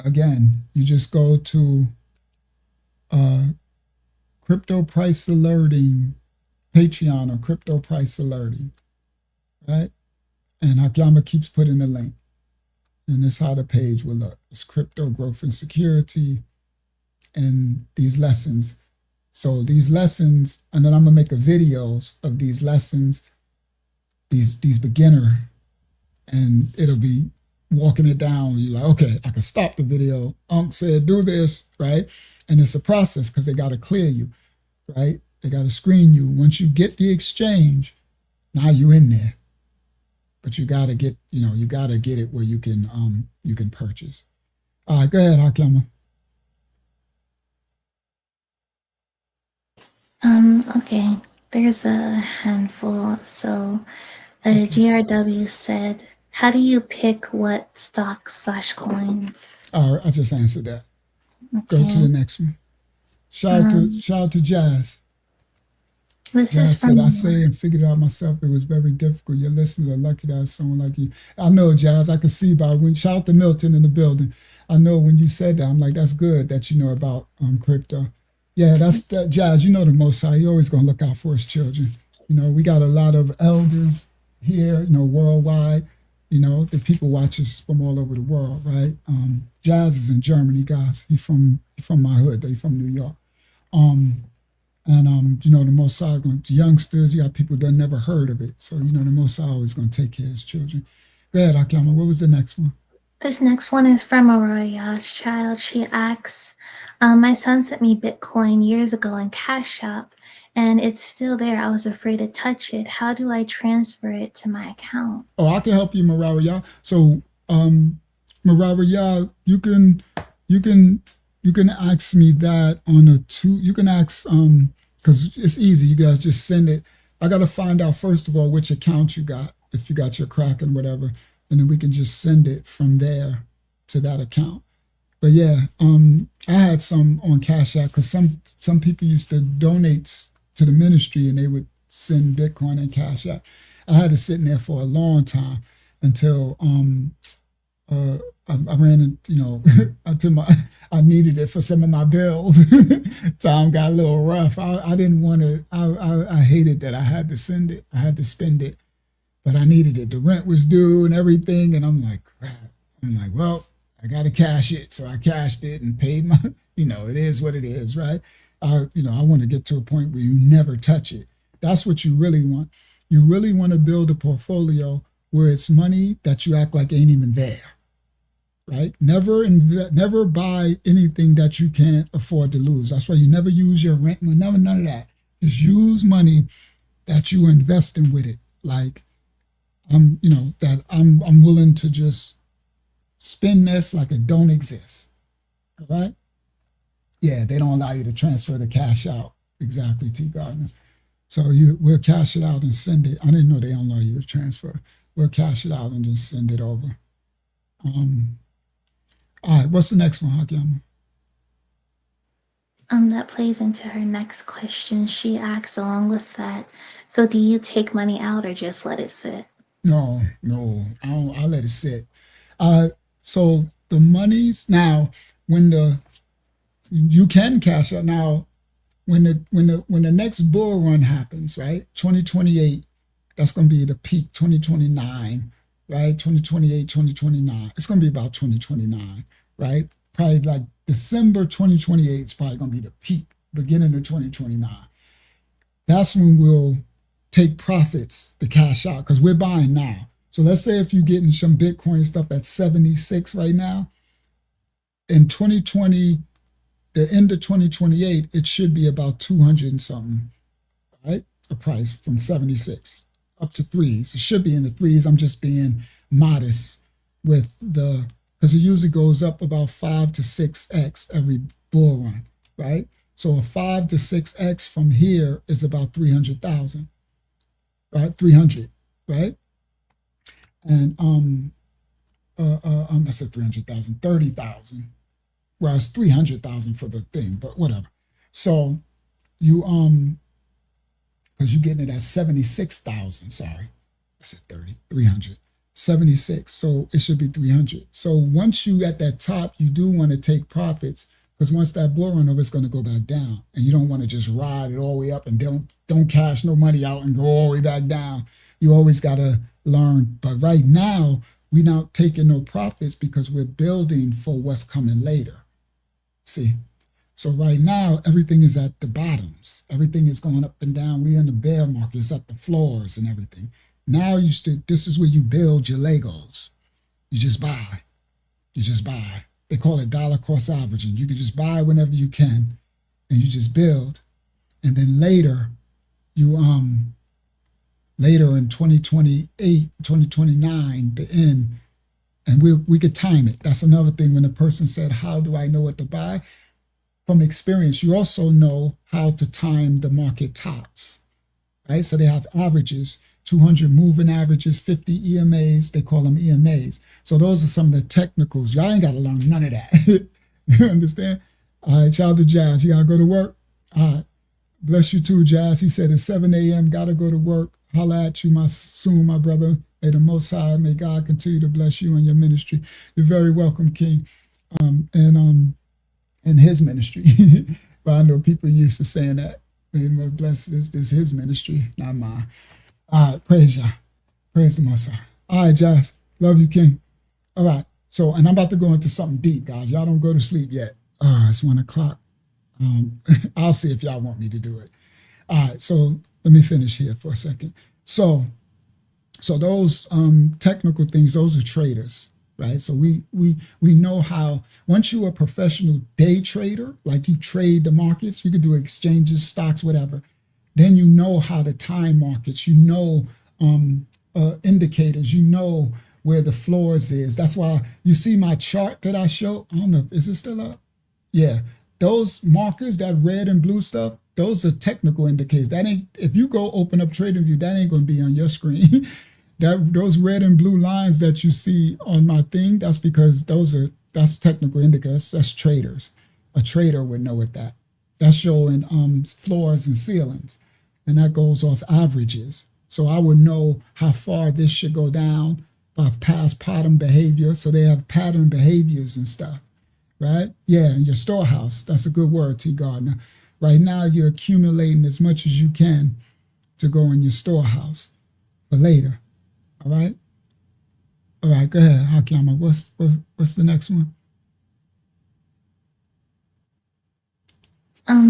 again, you just go to crypto price alerting, Patreon or crypto price alerting, right? And Hakama keeps putting the link. And this is how the page will look. It's crypto growth and security and these lessons. So these lessons, and then I'm gonna make a videos of these lessons, these beginner, and it'll be walking it down. You're like, okay, I can stop the video. Unc said, do this, right? And it's a process because they got to clear you, right? They got to screen you. Once you get the exchange, now you in there. But you got to get, you got to get it where you can purchase. All right, go ahead, Hakama. Okay, there's a handful. So GRW said, how do you pick what stocks/coins? All right, I just answered that. Okay. Go to the next one. Shout out to Jazz. This Jazz is said, from I say and figured it out myself. It was very difficult. Your listeners are lucky to have someone like you. I know, Jazz. I can see by when, shout out to Milton in the building. I know when you said that, I'm like, that's good that you know about crypto. Yeah, that's that, Jazz. You know the Most High. He always going to look out for his children. We got a lot of elders here, worldwide. The people watch us from all over the world, right? Jazz is in Germany, guys. He's from my hood. He's from New York. The Most High is going to youngsters. You got people that never heard of it. So, the Most High is going to take care of his children. Go ahead, Akama. What was the next one? This next one is from Aurora's child. She asks, my son sent me Bitcoin years ago in Cash App, and it's still there. I was afraid to touch it. How do I transfer it to my account? Oh, I can help you, Marariya. So, Marariya, you can ask me that on you can ask, because it's easy. You guys just send it. I got to find out, first of all, which account you got, if you got your Kraken, whatever, and then we can just send it from there to that account. But yeah, I had some on Cash App because some people used to donate to the ministry and they would send Bitcoin and Cash App. I had it sitting there for a long time until I ran into, until I needed it for some of my bills. Time got a little rough. I didn't want to, I hated that I had to send it. I had to spend it, but I needed it. The rent was due and everything. And I'm like, crap. I'm like, well, I got to cash it. So I cashed it and paid my, it is what it is, right? I want to get to a point where you never touch it. That's what you really want. You really want to build a portfolio where it's money that you act like ain't even there. Right? Never buy anything that you can't afford to lose. That's why you never use your rent, none of that. Just use money that you investing with it. Like I'm willing to just spend this like it don't exist. All right? Yeah, they don't allow you to transfer the cash out. Exactly, T. Gardner. So we'll cash it out and send it. I didn't know they don't allow you to transfer. We'll cash it out and just send it over. All right, what's the next one, Hakiyama? That plays into her next question. She asks along with that, so do you take money out or just let it sit? No, I let it sit. So the monies now, when you can cash out now, when the next bull run happens, right? 2028, that's going to be the peak. 2029, right? 2028, 2029. It's going to be about 2029, right? Probably like December 2028 is probably going to be the peak, beginning of 2029. That's when we'll take profits to cash out because we're buying now. So let's say if you're getting some Bitcoin stuff at 76 right now, in 2020, the end of 2028, it should be about 200 and something, right? A price from 76 up to threes. It should be in the threes. I'm just being modest with because it usually goes up about 5 to 6x every bull run, right? So a 5 to 6x from here is about 300,000, right? 300, right? And I said 300,000, 30,000. Well, it's 300,000 for the thing, but whatever. So you because you're getting it at 76,000. Sorry, I said 30, 300, 76. So it should be 300. So once you at that top, you do want to take profits because once that bull run over, it's going to go back down, and you don't want to just ride it all the way up and don't cash no money out and go all the way back down. You always got to learn. But right now, we're not taking no profits because we're building for what's coming later. See, so right now everything is at the bottoms. Everything is going up and down. We're in the bear market. It's at the floors and everything. Now this is where you build your Legos. You just buy. You just buy. They call it dollar cost averaging. You can just buy whenever you can, and you just build. And then later, later in 2028, 2029, the end. And we could time it. That's another thing. When a person said, how do I know what to buy? From experience, you also know how to time the market tops, right? So they have averages, 200 moving averages, 50 EMAs. They call them EMAs. So those are some of the technicals. Y'all ain't got to learn none of that. You understand? All right, shout out to Jazz. You got to go to work? All right. Bless you too, Jazz. He said it's 7 a.m. Got to go to work. Holla at you soon, my brother. May the Most High, may God continue to bless you and your ministry. You're very welcome, King, and his ministry. But I know people used to saying that. May the Lord bless this is his ministry, not mine. All right, praise Yah. Praise the Most High. All right, Jazz. Love you, King. All right. So, and I'm about to go into something deep, guys. Y'all don't go to sleep yet. It's 1 o'clock. I'll see if y'all want me to do it. All right. So let me finish here for a second. So those technical things, those are traders, right? So we know how, once you're a professional day trader, like you trade the markets, you could do exchanges, stocks, whatever, then you know how to time markets, you know indicators, you know where the floors is. That's why you see my chart that I show. I don't know, is it still up? Yeah, those markers, that red and blue stuff, those are technical indicators. That ain't, if you go open up TradingView, that ain't going to be on your screen. Those red and blue lines that you see on my thing, that's because that's technical indicators. That's traders. A trader would know what that. That's showing floors and ceilings, and that goes off averages. So I would know how far this should go down if I've passed pattern behavior. So they have pattern behaviors and stuff, right? Yeah, and your storehouse. That's a good word, T. Gardner. Right now, you're accumulating as much as you can to go in your storehouse for later. All right. All right. Go ahead, Hakiyama. What's the next one?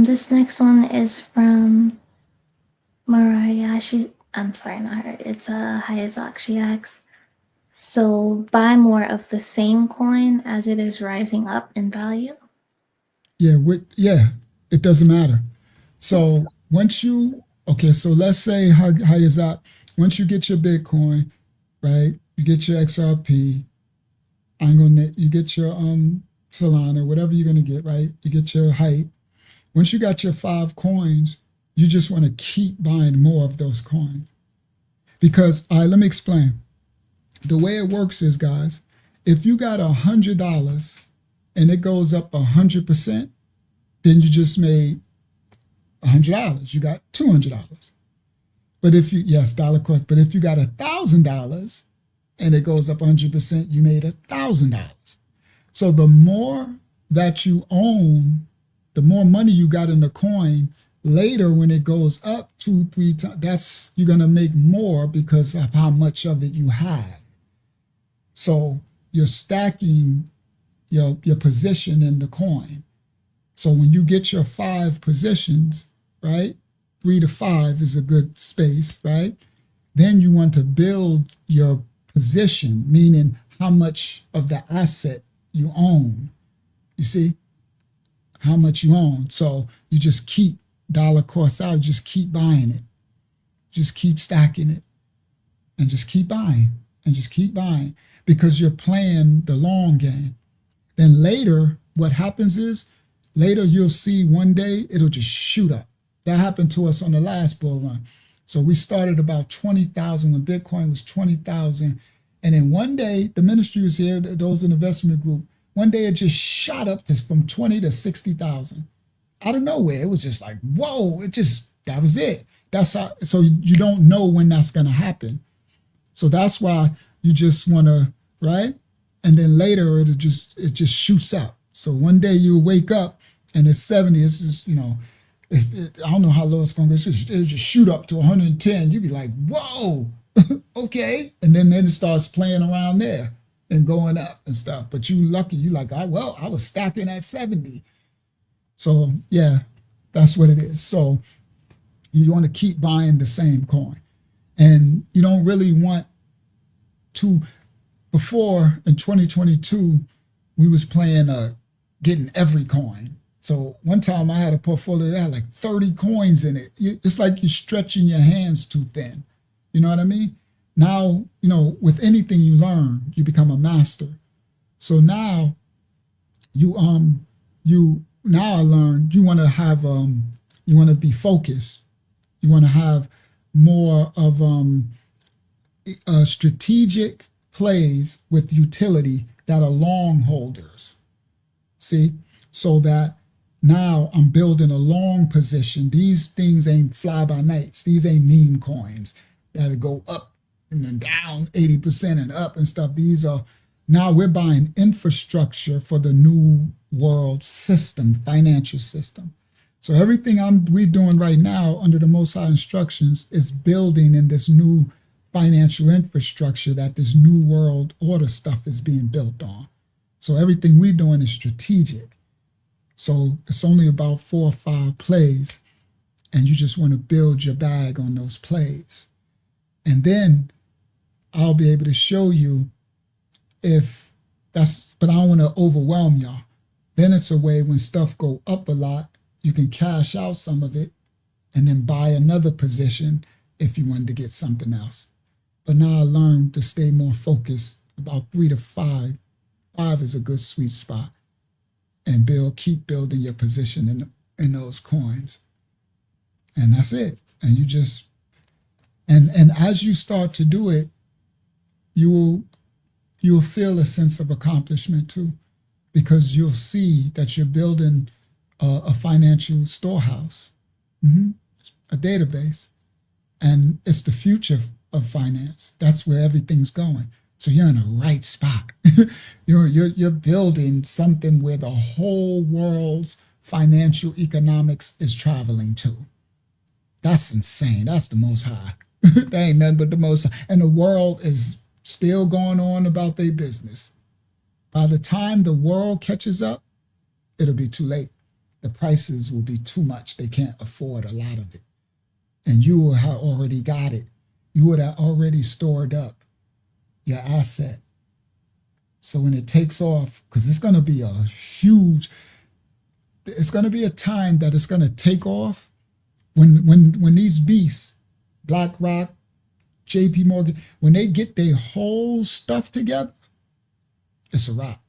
This next one is from Mariah. I'm sorry, not her. It's Hayazak. She asks, so buy more of the same coin as it is rising up in value? Yeah. It doesn't matter. So once you, so let's say Hayazak, once you get your Bitcoin, right? You get your XRP, you get your Solana, whatever you're gonna get, right? You get your height. Once you got your 5 coins, You just want to keep buying more of those coins. Because, all right, let me explain. The way it works is, guys, if you got $100 and it goes up 100%, then you just made $100. You got $200. But if you, yes, dollar cost, but if you got $1,000 and it goes up 100%, you made $1,000. So the more that you own, the more money you got in the coin, later when it goes up 2-3 times, you're going to make more because of how much of it you have. So you're stacking your position in the coin. So when you get your 5 positions, right, 3 to 5 is a good space, right? Then you want to build your position, meaning how much of the asset you own. You see how much you own. So you just keep dollar cost out, just keep buying it, just keep stacking it, and just keep buying and just keep buying because you're playing the long game. Then later, what happens is later you'll see one day it'll just shoot up. That happened to us on the last bull run. So we started about 20,000 when Bitcoin was 20,000. And then one day the ministry was here, those in the investment group. One day it just shot up to from 20 to 60,000 out of nowhere. It was just like, whoa, that was it. That's how, so you don't know when that's going to happen. So that's why you just want to, right? And then later it just shoots up. So one day you wake up and it's 70, it's just, I don't know how low it's going to go. It'll just shoot up to 110. You'd be like, whoa, okay. And then it starts playing around there and going up and stuff. But you lucky, you like, I was stacking at 70. So yeah, that's what it is. So you want to keep buying the same coin. And you don't really want to, before in 2022, we was playing getting every coin. So one time I had a portfolio that had like 30 coins in it. It's like you're stretching your hands too thin. You know what I mean? Now, with anything you learn, you become a master. So now now I learned you want to have you want to be focused. You want to have more of strategic plays with utility that are long holders. See, so that now I'm building a long position. These things ain't fly by nights. These ain't meme coins that go up and then down 80% and up and stuff. These are, now we're buying infrastructure for the new world system, financial system. So everything we're doing right now under the Most High instructions is building in this new financial infrastructure that this new world order stuff is being built on. So everything we're doing is strategic. So it's only about 4 or 5 plays, and you just want to build your bag on those plays. And then I'll be able to show you if that's, but I don't want to overwhelm y'all. Then it's a way when stuff go up a lot, you can cash out some of it and then buy another position if you wanted to get something else. But now I learned to stay more focused, about 3 to 5. 5 is a good sweet spot. And keep building your position in those coins. And that's it. And you just, and as you start to do it, you will feel a sense of accomplishment too, because you'll see that you're building a financial storehouse, a database, and it's the future of finance. That's where everything's going. So you're in the right spot. You're building something where the whole world's financial economics is traveling to. That's insane. That's the Most High. That ain't nothing but the Most High. And the world is still going on about their business. By the time the world catches up, it'll be too late. The prices will be too much. They can't afford a lot of it. And you will have already got it. You would have already stored up your asset. So when it takes off, because it's going to be it's going to be a time that it's going to take off when these beasts, BlackRock, JP Morgan, when they get their whole stuff together, it's a wrap.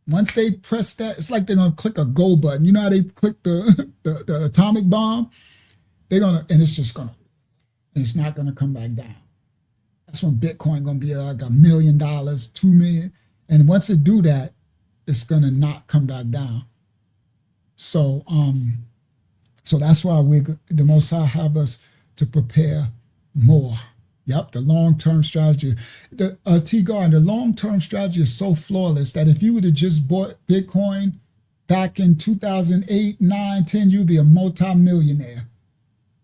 Once they press that, it's like they're going to click a go button. You know how they click the atomic bomb? They're gonna, and it's just gonna, and it's not gonna come back down. That's when Bitcoin gonna be like $1 million, 2 million, and once it do that, it's gonna not come back down. So so that's why the Most High have us to prepare more. Yep, the long-term strategy. The T-Gar, the long-term strategy is so flawless that if you would have just bought Bitcoin back in 2008, 9, 10, you'd be a multi-millionaire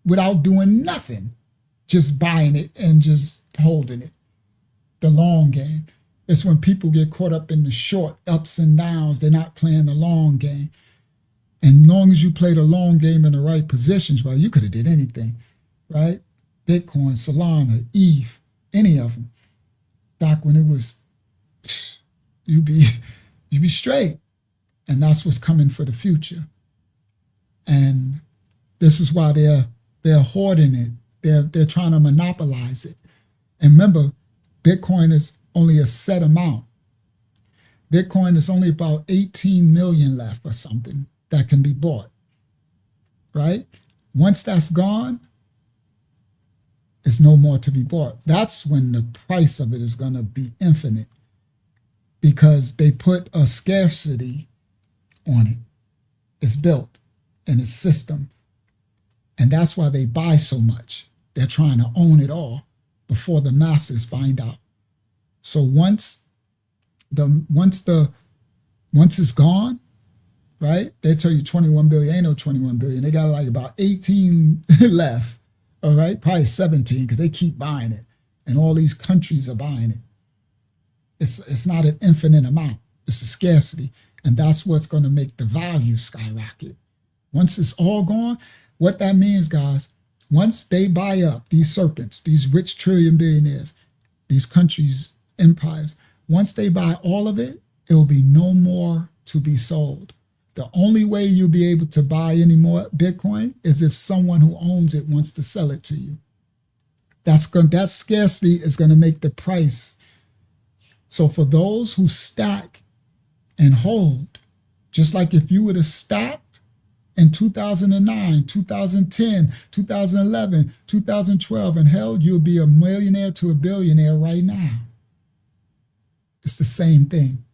without doing nothing, just buying it and just holding it. The long game. It's when people get caught up in the short ups and downs. They're not playing the long game. And as long as you play the long game in the right positions, well, you could have did anything, right? Bitcoin, Solana, ETH, any of them. Back when it was, you'd be straight. And that's what's coming for the future. And this is why they're hoarding it. They're trying to monopolize it. And remember, Bitcoin is only a set amount. Bitcoin is only about 18 million left or something that can be bought, right? Once that's gone, there's no more to be bought. That's when the price of it is going to be infinite because they put a scarcity on it. It's built in its system. And that's why they buy so much. They're trying to own it all before the masses find out. So once it's gone, right? They tell you 21 billion, ain't no 21 billion. They got like about 18 left, all right? Probably 17 because they keep buying it. And all these countries are buying it. It's not an infinite amount. It's a scarcity. And that's what's going to make the value skyrocket. Once it's all gone, what that means, guys, once they buy up these serpents, these rich trillion billionaires, these countries, empires, once they buy all of it, it will be no more to be sold. The only way you'll be able to buy any more Bitcoin is if someone who owns it wants to sell it to you. That scarcity is going to make the price. So for those who stack and hold, just like if you would have stacked in 2009, 2010, 2011, 2012 and held, you'll be a millionaire to a billionaire right now. It's the same thing.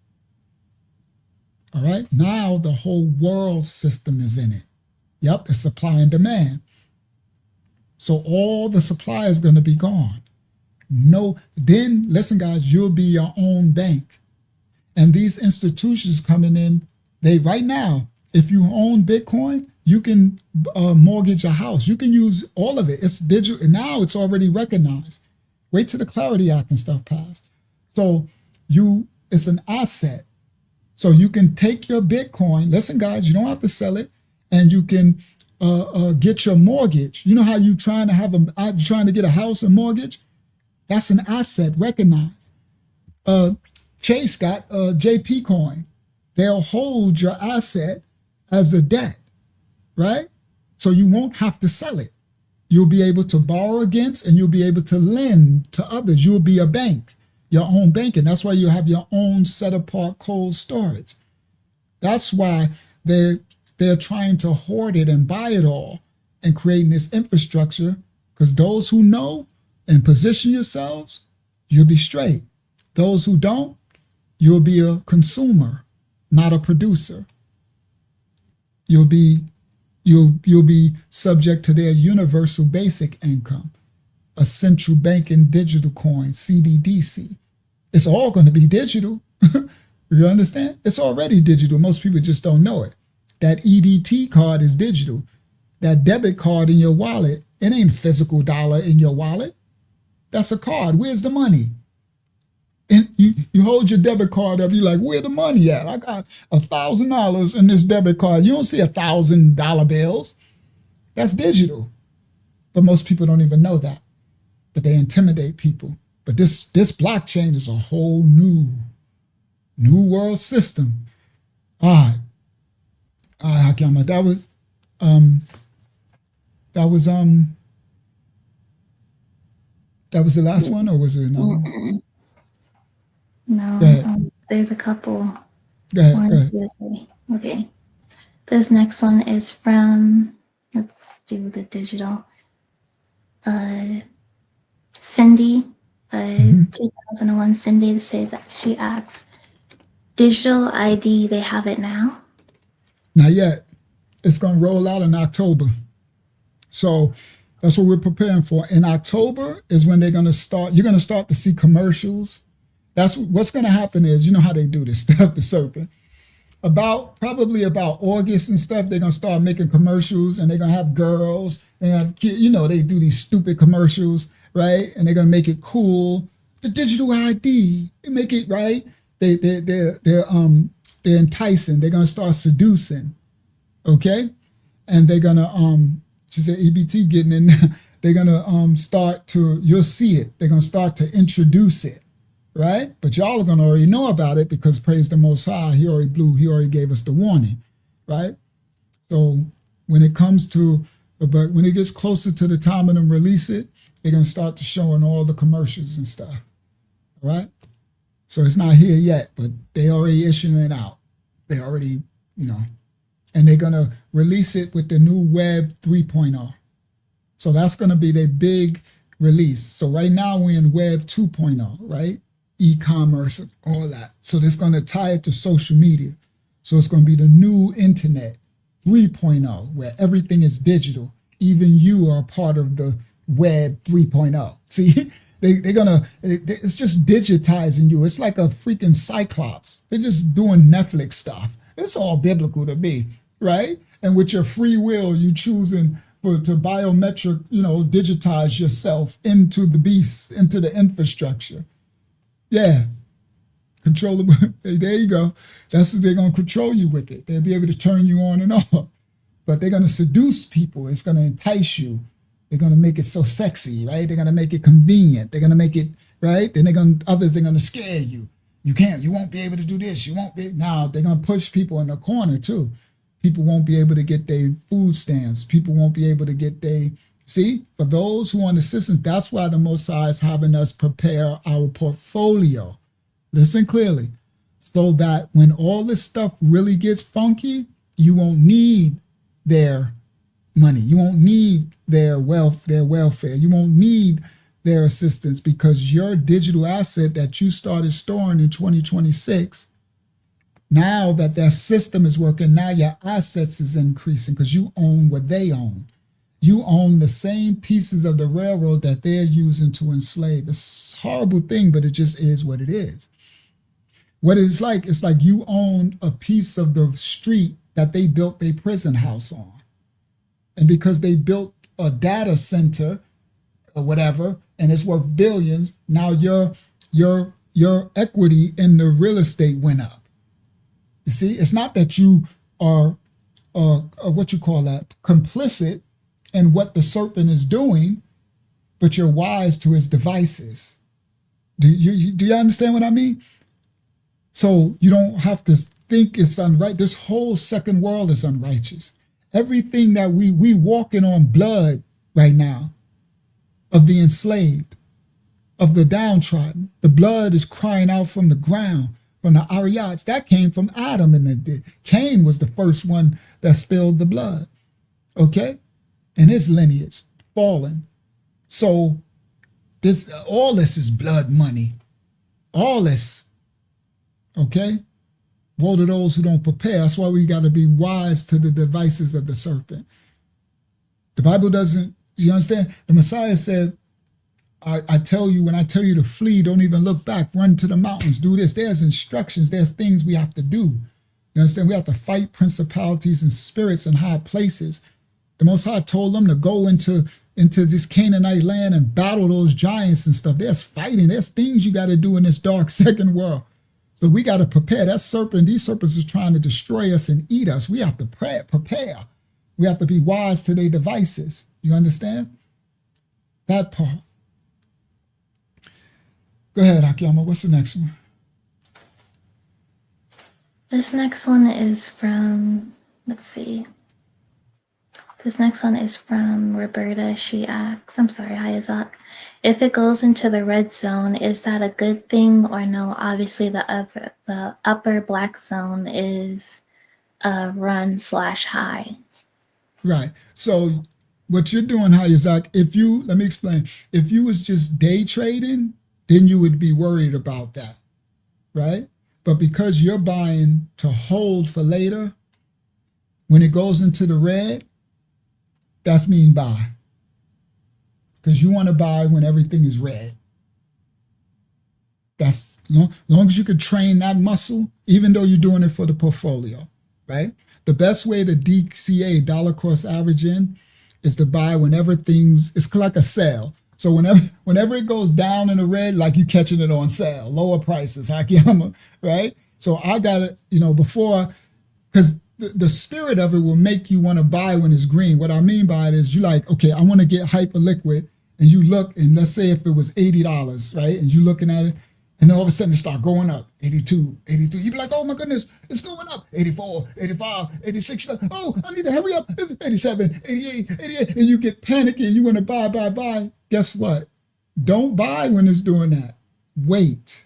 All right. Now the whole world system is in it. Yep. It's supply and demand. So all the supply is going to be gone. Then listen, guys, you'll be your own bank. And these institutions coming in, right now, if you own Bitcoin, you can mortgage a house. You can use all of it. It's digital. Now it's already recognized. Wait till the Clarity Act and stuff pass. So it's an asset. So you can take your Bitcoin. Listen, guys, you don't have to sell it, and you can get your mortgage. You know how you trying to get a house and mortgage? That's an asset recognized. Chase got JP coin. They'll hold your asset as a debt, right? So you won't have to sell it. You'll be able to borrow against, and you'll be able to lend to others. You'll be a bank, your own bank, and that's why you have your own set apart cold storage. That's why they're trying to hoard it and buy it all and creating this infrastructure, because those who know and position yourselves, you'll be straight. Those who don't, you'll be a consumer, not a producer. You'll be subject to their universal basic income, a central banking digital coin, CBDC. It's all going to be digital. You understand? It's already digital. Most people just don't know it. That EBT card is digital. That debit card in your wallet, it ain't physical dollar in your wallet. That's a card. Where's the money? And you hold your debit card up. You're like, where the money at? I got $1,000 in this debit card. You don't see $1,000 bills. That's digital. But most people don't even know that. But they intimidate people. But this blockchain is a whole new world system. All right, Hakama. That was the last one, or was it another one? No, there's a couple. Go ahead. One, two, three. Okay. This next one is from Let's do the digital. Cindy, 2001 Cindy says that she asks, digital ID, they have it now? Not yet. It's going to roll out in October. So that's what we're preparing for. In October is when they're going to start. You're going to start to see commercials. That's what's going to happen is, you know how they do this stuff, the serpent. Probably about August and stuff, they're going to start making commercials, and they're going to have girls and you know, they do these stupid commercials, right? And they're going to make it cool. The digital ID, they make it right. They're enticing. They're going to start seducing. Okay. And they're going to, she said, EBT getting in there. They're going to start to, you'll see it. They're going to start to introduce it. Right? But y'all are going to already know about it because praise the Most High, he already gave us the warning, right? So when it comes to, but when it gets closer to the time of them release it, they're going to start to showing all the commercials and stuff, all right? So it's not here yet, but they already issuing it out. They already, you know, and they're going to release it with the new Web 3.0. So that's going to be their big release. So right now we're in Web 2.0, right? E-commerce, all that. So it's going to tie it to social media. So it's going to be the new internet 3.0, where everything is digital. Even you are part of the Web 3.0. See, they're going to, it's just digitizing you. It's like a freaking Cyclops. They're just doing Netflix stuff. It's all biblical to me, right? And with your free will, you choosing to biometric, you know, digitize yourself into the beast, into the infrastructure. Yeah, controllable. There you go. That's what they're going to control you with it. They'll be able to turn you on and off. But they're going to seduce people. It's going to entice you. They're going to make it so sexy, right? They're going to make it convenient. They're going to make it, right? Then they're going to scare you. You won't be able to do this. You won't be. Now they're going to push people in the corner too. People won't be able to get their food stamps. People won't be able to get their, see, for those who want assistance, that's why the Most High is having us prepare our portfolio. Listen clearly, so that when all this stuff really gets funky, you won't need their money. You won't need their wealth, their welfare. You won't need their assistance, because your digital asset that you started storing in 2026, now that system is working, now your assets is increasing because you own what they own. You own the same pieces of the railroad that they're using to enslave. It's a horrible thing, but it just is what it is. What it's like you own a piece of the street that they built their prison house on. And because they built a data center or whatever, and it's worth billions, now your equity in the real estate went up. You see, it's not that you are what you call that, complicit in what the serpent is doing, but you're wise to his devices. Do you understand what I mean? So you don't have to think it's unright. This whole second world is unrighteous. Everything that we walking on blood right now of the enslaved, of the downtrodden. The blood is crying out from the ground, from the Ariats. That came from Adam, and Cain was the first one that spilled the blood. Okay? And his lineage fallen. So all this is blood money. All this. Okay? Woe to those who don't prepare. That's why we got to be wise to the devices of the serpent. The Bible doesn't, you understand? The Messiah said, I tell you, when I tell you to flee, don't even look back, run to the mountains, do this. There's instructions, there's things we have to do. You understand? We have to fight principalities and spirits in high places. The Most High told them to go into this Canaanite land and battle those giants and stuff. There's fighting, there's things you got to do in this dark second world. So we got to prepare. That serpent, these serpents are trying to destroy us and eat us. We have to prepare. We have to be wise to their devices. You understand? That part. Go ahead, Akiyama. What's the next one? This next one is from, let's see. This next one is from Roberta. She asks, I'm sorry, Hayazak. If it goes into the red zone, is that a good thing or no? Obviously, the upper black zone is run/high. Right. So what you're doing, Hayazak, let me explain. If you was just day trading, then you would be worried about that, right? But because you're buying to hold for later, when it goes into the red, that's mean buy. Because you want to buy when everything is red. That's long as you could train that muscle, even though you're doing it for the portfolio, right? The best way to DCA, dollar cost average in, is to buy whenever it's like a sale. So whenever it goes down in the red, like you catching it on sale, lower prices, Hakiyama, right? So I got it, before, because the spirit of it will make you want to buy when it's green. What I mean by it is you like, okay, I want to get hyper liquid, and you look, and let's say if it was $80, right? And you looking at it, and then all of a sudden it start going up, 82, 83. You'd be like, oh my goodness, it's going up, 84, 85, 86. Oh, I need to hurry up, 87, 88, 88. And you get panicky and you want to buy. Guess what? Don't buy when it's doing that. Wait.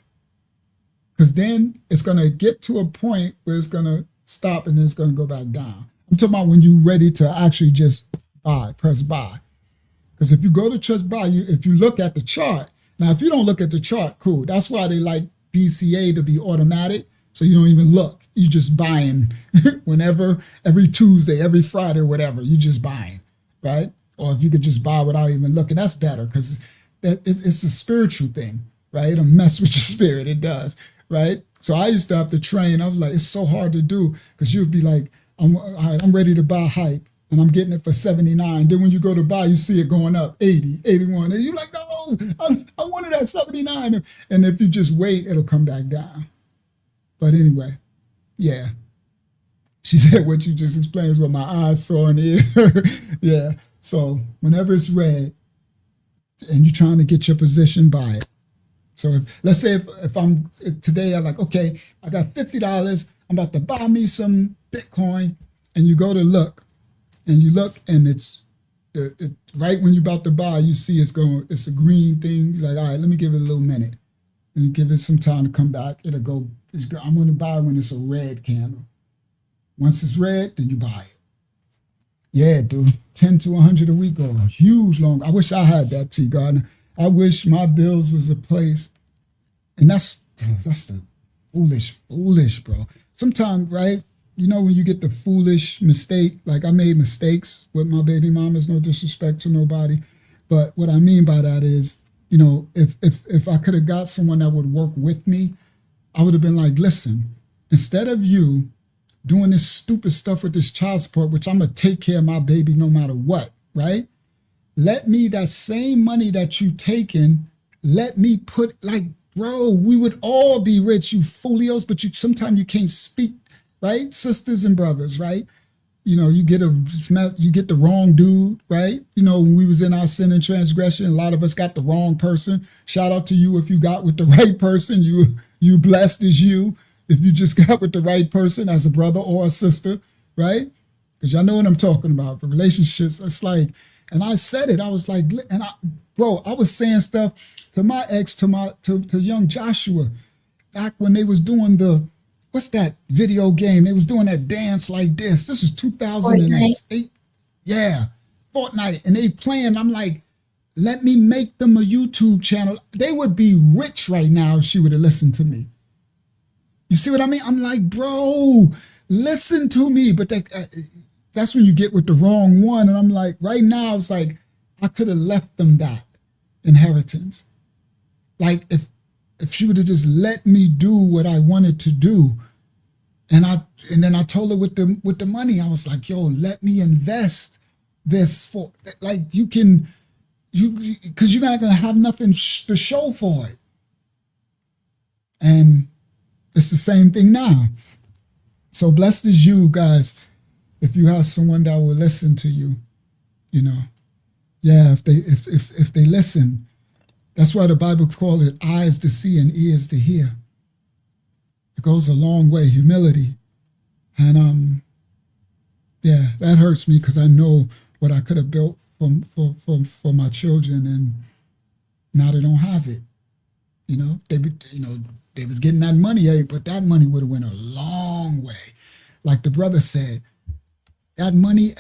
Because then it's going to get to a point where it's going to stop and then it's going to go back down. I'm talking about when you're ready to actually just press buy. Because if you go to just buy, if you look at the chart, now, if you don't look at the chart, cool. That's why they like DCA to be automatic. So you don't even look. You just buying whenever, every Tuesday, every Friday, whatever. You just buying, right? Or if you could just buy without even looking, that's better because it's a spiritual thing, right? It'll mess with your spirit. It does, right? So I used to have to train. I was like, it's so hard to do because you'd be like, I'm ready to buy hype. And I'm getting it for 79. Then when you go to buy, you see it going up 80, 81. And you're like, no, I wanted that 79. And if you just wait, it'll come back down. But anyway, yeah. She said what you just explained is what my eyes saw and ears heard. Yeah. So whenever it's red and you're trying to get your position, buy it. So let's say if I'm today, I'm like, okay, I got $50. I'm about to buy me some Bitcoin. And you go to look. And you look, and it's right when you're about to buy, you see it's a green thing. You're like, all right, let me give it a little minute. Let me give it some time to come back. It'll go, I'm going to buy when it's a red candle. Once it's red, then you buy it. Yeah, dude, 10 to 100 a week or huge long. I wish I had that, T. Gardner. I wish my bills was a place. And that's the foolish, bro. Sometimes, right? When you get the foolish mistake, like I made mistakes with my baby mamas, no disrespect to nobody. But what I mean by that is, if I could have got someone that would work with me, I would have been like, listen, instead of you doing this stupid stuff with this child support, which I'm going to take care of my baby no matter what, right? Let me, that same money that you taking, let me put, like, bro, we would all be rich, you folios, but sometimes you can't speak. Right? Sisters and brothers, right? You get the wrong dude, right? When we was in our sin and transgression, a lot of us got the wrong person. Shout out to you if you got with the right person. You blessed as you. If you just got with the right person as a brother or a sister, right? Because y'all know what I'm talking about. The relationships, it's like, and I said it, I was like, I was saying stuff to my ex, to young Joshua, back when they was doing what's that video game? They was doing that dance like this. This is 2008. Yeah, Fortnite. And they playing. I'm like, let me make them a YouTube channel. They would be rich right now if she would have listened to me. You see what I mean? I'm like, bro, listen to me. But that's when you get with the wrong one. And I'm like, right now, it's like, I could have left them that inheritance. Like, if she would have just let me do what I wanted to do, and then I told her with the money, I was like, yo, let me invest this for, like, because you're not gonna have nothing to show for it. And it's the same thing now. So blessed is you guys if you have someone that will listen to you. Yeah, if they listen. That's why the Bible calls it eyes to see and ears to hear. It goes a long way, humility. And yeah, that hurts me because I know what I could have built for my children, and now they don't have it. They was getting that money, but that money would have went a long way. Like the brother said, That money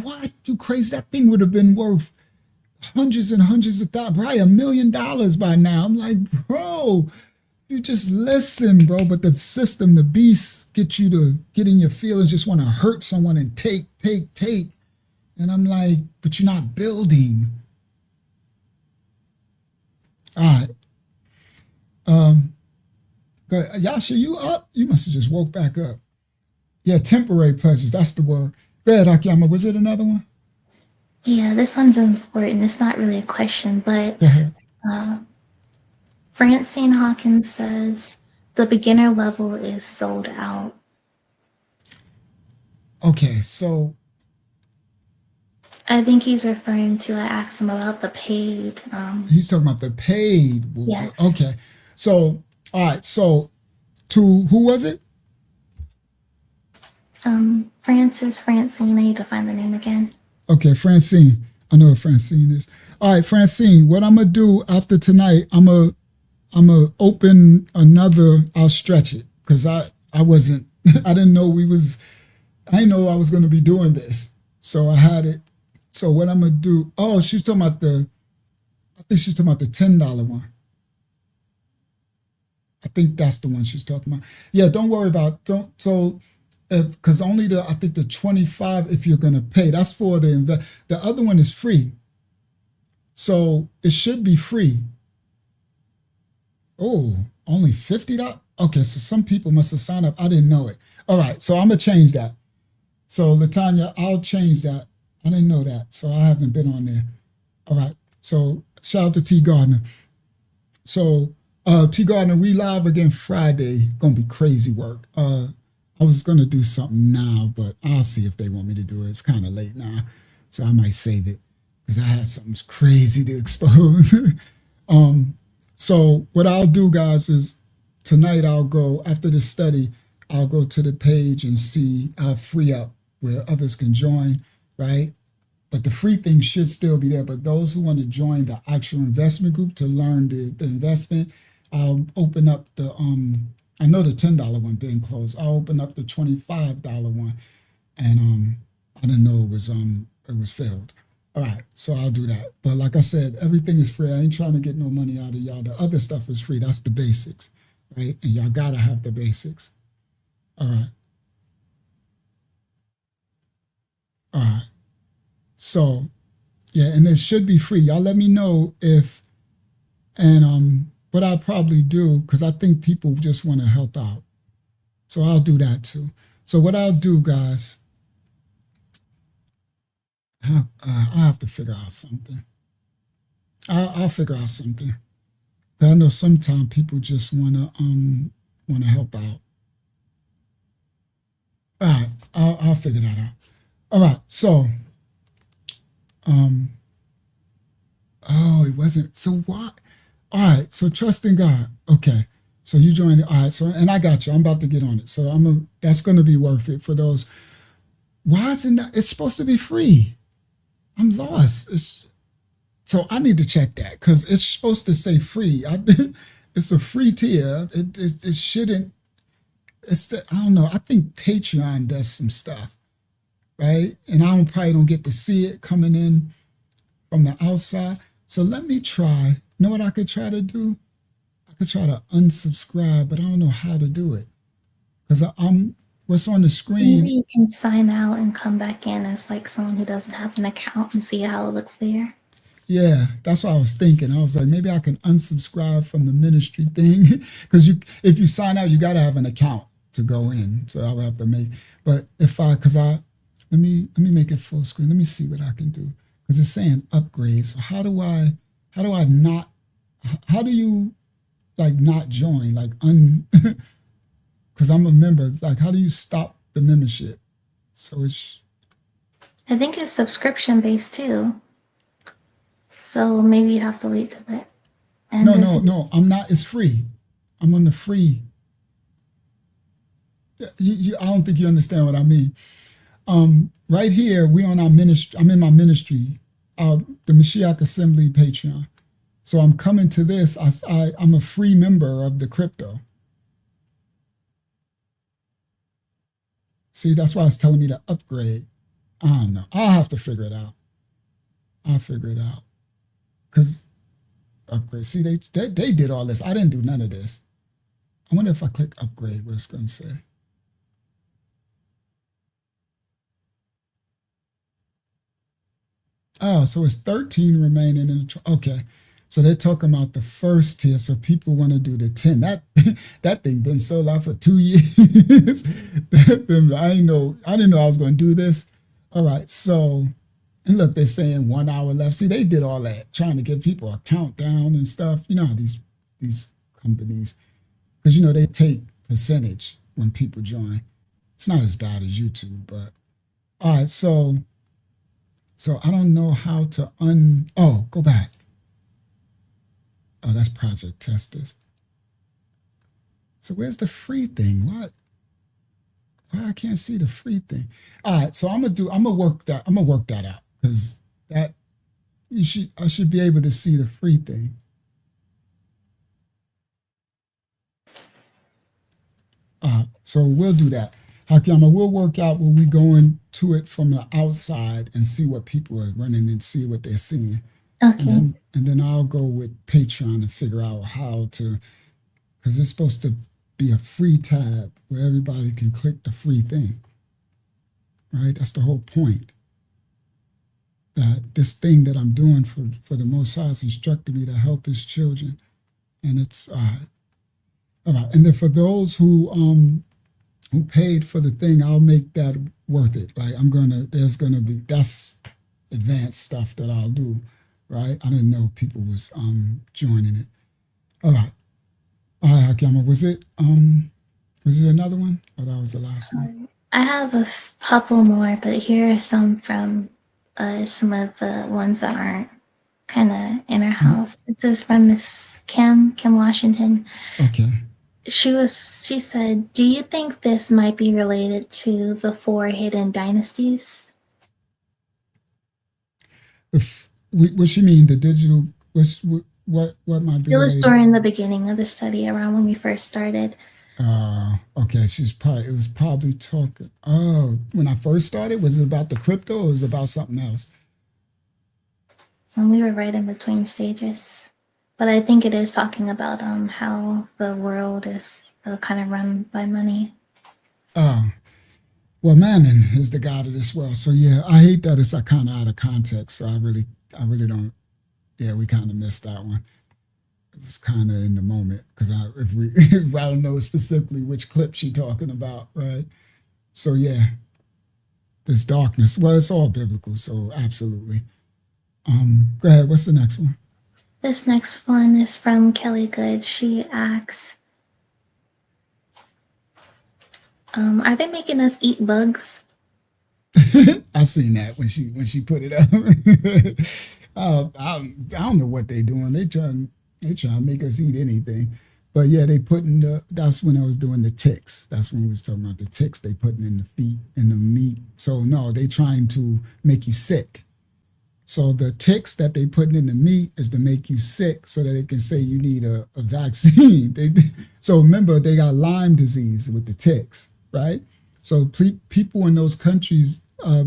what? You crazy? That thing would have been worth hundreds and hundreds of thousands, probably $1 million by now. I'm like, bro, you just listen, bro. But the system, the beast, get you to get in your feelings, just want to hurt someone and take. And I'm like, but you're not building. All right. Yasha, you up? You must have just woke back up. Yeah, temporary pleasures. That's the word. Go ahead, Akiyama. Was it another one? Yeah, this one's important. It's not really a question, but Francine Hawkins says the beginner level is sold out. Okay, so I think he's referring to, I asked him about the paid. He's talking about the paid. Yes. Okay. So, all right. So, to who was it? Francine. I need to find the name again. Okay, Francine. I know what Francine is. All right, Francine. What I'm gonna do after tonight, I'm gonna open another. I'll stretch it because I wasn't. I didn't know I didn't know I was gonna be doing this. So I had it. So what I'm gonna do? Oh, she's talking about I think she's talking about the $10 one. I think that's the one she's talking about. Yeah, don't worry about because only I think the 25 if you're gonna pay. That's for the invest. The other one is free. So it should be free. Oh, only $50? Okay, so some people must have signed up. I didn't know it. All right, so I'm gonna change that. So Latanya, I'll change that. I didn't know that, so I haven't been on there. All right, so shout out to T Gardner. So T Gardner, we live again Friday. Gonna be crazy work. I was gonna do something now, but I'll see if they want me to do it. It's kind of late now, so I might save it because I had something crazy to expose. So what I'll do, guys, is tonight I'll go after the study. I'll go to the page and see. I'll free up where others can join, right? But the free thing should still be there. But those who want to join the actual investment group to learn the investment, I'll open up the I know the $10 one being closed. I'll open up the $25 one, and I didn't know it was filled. All right, so I'll do that. But like I said, everything is free. I ain't trying to get no money out of y'all. The other stuff is free. That's the basics, right? And y'all gotta have the basics. All right. All right. So yeah, and it should be free. Y'all let me know if what I'll probably do, because I think people just want to help out. So I'll do that too. So what I'll do, guys, I'll have to figure out something. I'll figure out something. I know sometimes people just wanna help out. All right, I'll figure that out. All right, so oh, it wasn't. So what? All right, so trust in God. Okay, so you joined. All right, so and I got you. I'm about to get on it. So that's going to be worth it for those. Why isn't that? It's supposed to be free. I'm lost. So I need to check that because it's supposed to say free. It's a free tier. It shouldn't. I don't know. I think Patreon does some stuff, right? And I probably don't get to see it coming in from the outside. So let me try. You know what I could try to do? I could try to unsubscribe, but I don't know how to do it because what's on the screen. Maybe you can sign out and come back in as like someone who doesn't have an account and see how it looks there. Yeah, that's what I was thinking. I was like, maybe I can unsubscribe from the ministry thing because if you sign out, you got to have an account to go in. So I would have to but let me make it full screen. Let me see what I can do because it's saying upgrade. So how do you like not join because I'm a member, like how do you stop the membership? So I think it's subscription based too. So maybe you have to wait till that. No, I'm not. It's free. I'm on the free. I don't think you understand what I mean. Right here, we on our ministry. I'm in my ministry, the Mashiach Assembly Patreon. So I'm coming to this. I'm a free member of the crypto. See, that's why it's telling me to upgrade. I don't know. I'll have to figure it out. I'll figure it out. Cause upgrade. See, they did all this. I didn't do none of this. I wonder if I click upgrade, what it's gonna say. Oh, so it's 13 remaining in the okay. So they're talking about the first tier. So people want to do the 10. That that thing been sold out for 2 years. I didn't know I was going to do this. All right. So and look, they're saying 1 hour left. See, they did all that, trying to give people a countdown and stuff. You know how these companies, because they take percentage when people join. It's not as bad as YouTube, but all right. So I don't know how to go back. Oh, that's project testers. So where's the free thing? What? Why I can't see the free thing? All right, so I'm gonna work that out because I should be able to see the free thing. So we'll do that. Hakiyama, we'll work out when we go into it from the outside and see what people are running and see what they're seeing. Okay. And then I'll go with Patreon and figure out how to, because it's supposed to be a free tab where everybody can click the free thing. Right? That's the whole point. That this thing that I'm doing for the Most High has instructed me to help his children. And it's all right. And then for those who paid for the thing, I'll make that worth it. Like that's advanced stuff that I'll do. Right? I didn't know people was joining it. All right, Hakiyama. Was it another one? Or that was the last one? I have a couple more, but here are some from some of the ones that aren't kind of in our house. This is from Miss Kim Washington. Okay. She said, "Do you think this might be related to the 4 hidden dynasties?" What she mean? The digital? What might be? It was during the beginning of the study, around when we first started. Okay. It was probably talking. Oh, when I first started, was it about the crypto or was it about something else? When we were right in between stages. But I think it is talking about how the world is kind of run by money. Well, Mammon is the god of this world. So yeah, I hate that it's kind of out of context. So I really don't. Yeah, we kind of missed that one. It was kind of in the moment because I don't know specifically which clip she's talking about, right? So yeah, this darkness. Well, it's all biblical, so absolutely. Go ahead. What's the next one? This next one is from Kelly Good. She asks, are they making us eat bugs? I seen that when she put it up. I don't know what they doing. They trying to make us eat anything. But yeah, they putting that's when I was doing the ticks. That's when we was talking about the ticks they putting in the feet and the meat. So no, they trying to make you sick. So the ticks that they putting in the meat is to make you sick so that they can say you need a vaccine. So remember, they got Lyme disease with the ticks, right? So people in those countries,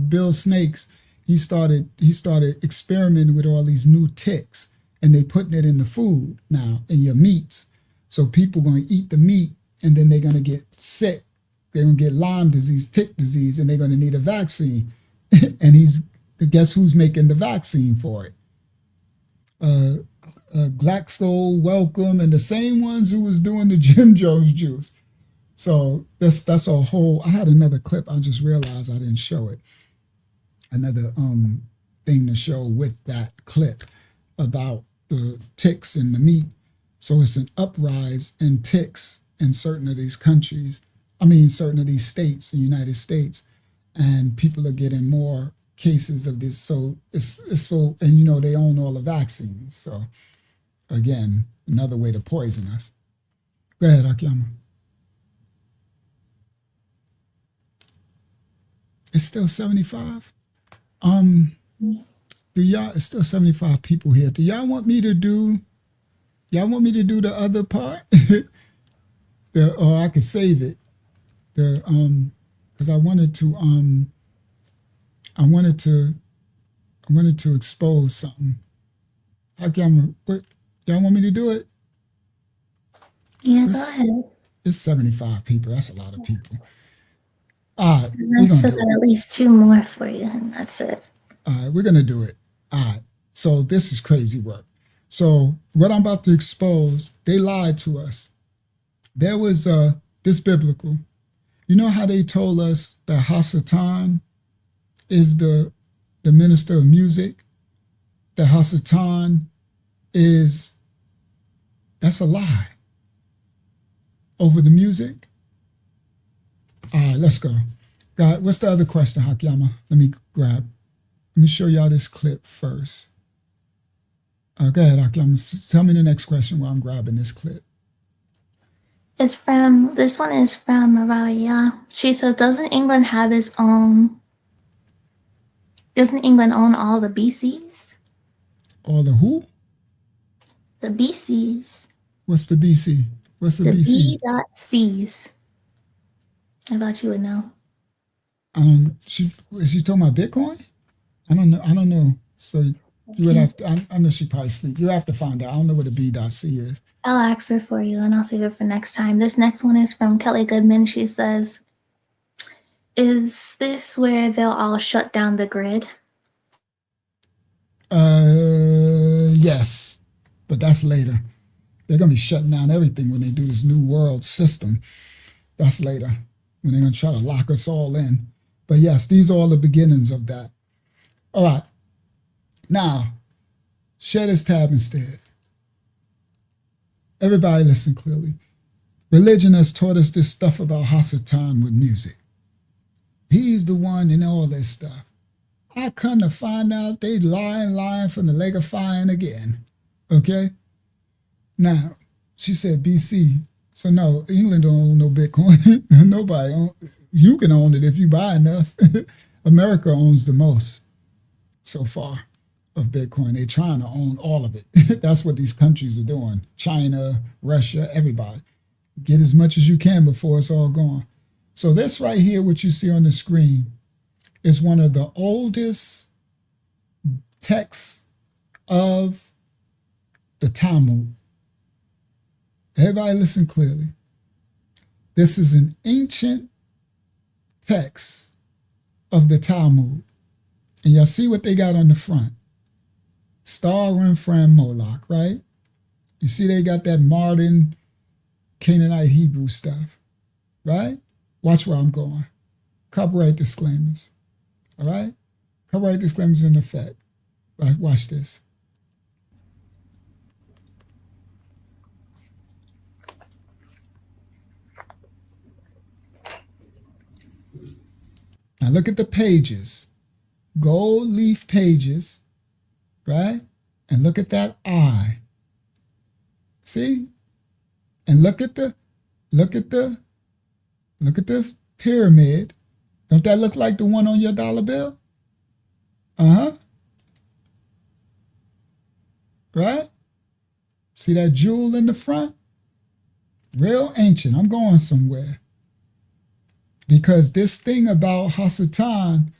Bill Snakes, he started experimenting with all these new ticks, and they putting it in the food now, in your meats. So people going to eat the meat, and then they're going to get sick. They're going to get Lyme disease, tick disease, and they're going to need a vaccine. And guess who's making the vaccine for it? Glaxo, Wellcome, and the same ones who was doing the Jim Jones juice. So that's a whole. I had another clip. I just realized I didn't show it. Another thing to show with that clip about the ticks in the meat. So it's an uprise in ticks in certain of these countries. I mean, certain of these states, the United States, and people are getting more cases of this. So it's so, and they own all the vaccines. So again, another way to poison us. Go ahead, Akiyama. It's still 75. It's still 75 people here. Do y'all want me to do the other part? Or I could save it. Because I wanted to I wanted to expose something. What y'all want me to do it? Yeah, go ahead. It's 75 people. That's a lot of people. All right, And we're I gonna still do got it. at least 2 more for you, and that's it. All right, we're gonna do it. All right. So this is crazy work. So what I'm about to expose, they lied to us. There was this biblical. You know how they told us that Hasatan is the minister of music? That Hasatan is, that's a lie over the music. All right, let's go. God, what's the other question, Hakyama? Let me show y'all this clip first. Go ahead, Hakyama. Tell me the next question while I'm grabbing this clip. This one is from Raya. She says, doesn't England own all the BCs? All the who? The BCs. What's the BC? What's the BC? B.Cs. I thought you would know. Is she talking about Bitcoin? I don't know. So you would have to, I know she probably sleep. You have to find out. I don't know what a B.C is. I'll ask her for you and I'll save it for next time. This next one is from Kelly Goodman. She says, is this where they'll all shut down the grid? Yes, but that's later. They're going to be shutting down everything when they do this new world system. That's later, when they're going to try to lock us all in. But yes, these are all the beginnings of that. All right. Now, share this tab instead. Everybody listen clearly. Religion has taught us this stuff about Hasatan with music. He's the one and all this stuff. I come to find out they lying from the lake of fire and again. Okay? Now, she said BC. So no, England don't own no Bitcoin. Nobody own. You can own it if you buy enough. America owns the most so far of Bitcoin. They're trying to own all of it. That's what these countries are doing. China, Russia, everybody. Get as much as you can before it's all gone. So this right here, what you see on the screen, is one of the oldest texts of the Talmud. Everybody listen clearly. This is an ancient text of the Talmud. And y'all see what they got on the front. Star, Renfram, Moloch, right? You see they got that modern Canaanite Hebrew stuff, right? Watch where I'm going. Copyright disclaimers, all right? Copyright disclaimers in effect. Right, watch this. Now look at the pages, gold leaf pages, right? And look at that eye. See? And look at this pyramid. Don't that look like the one on your dollar bill? Uh-huh. Right? See that jewel in the front? Real ancient. I'm going somewhere. Because this thing about Hasatan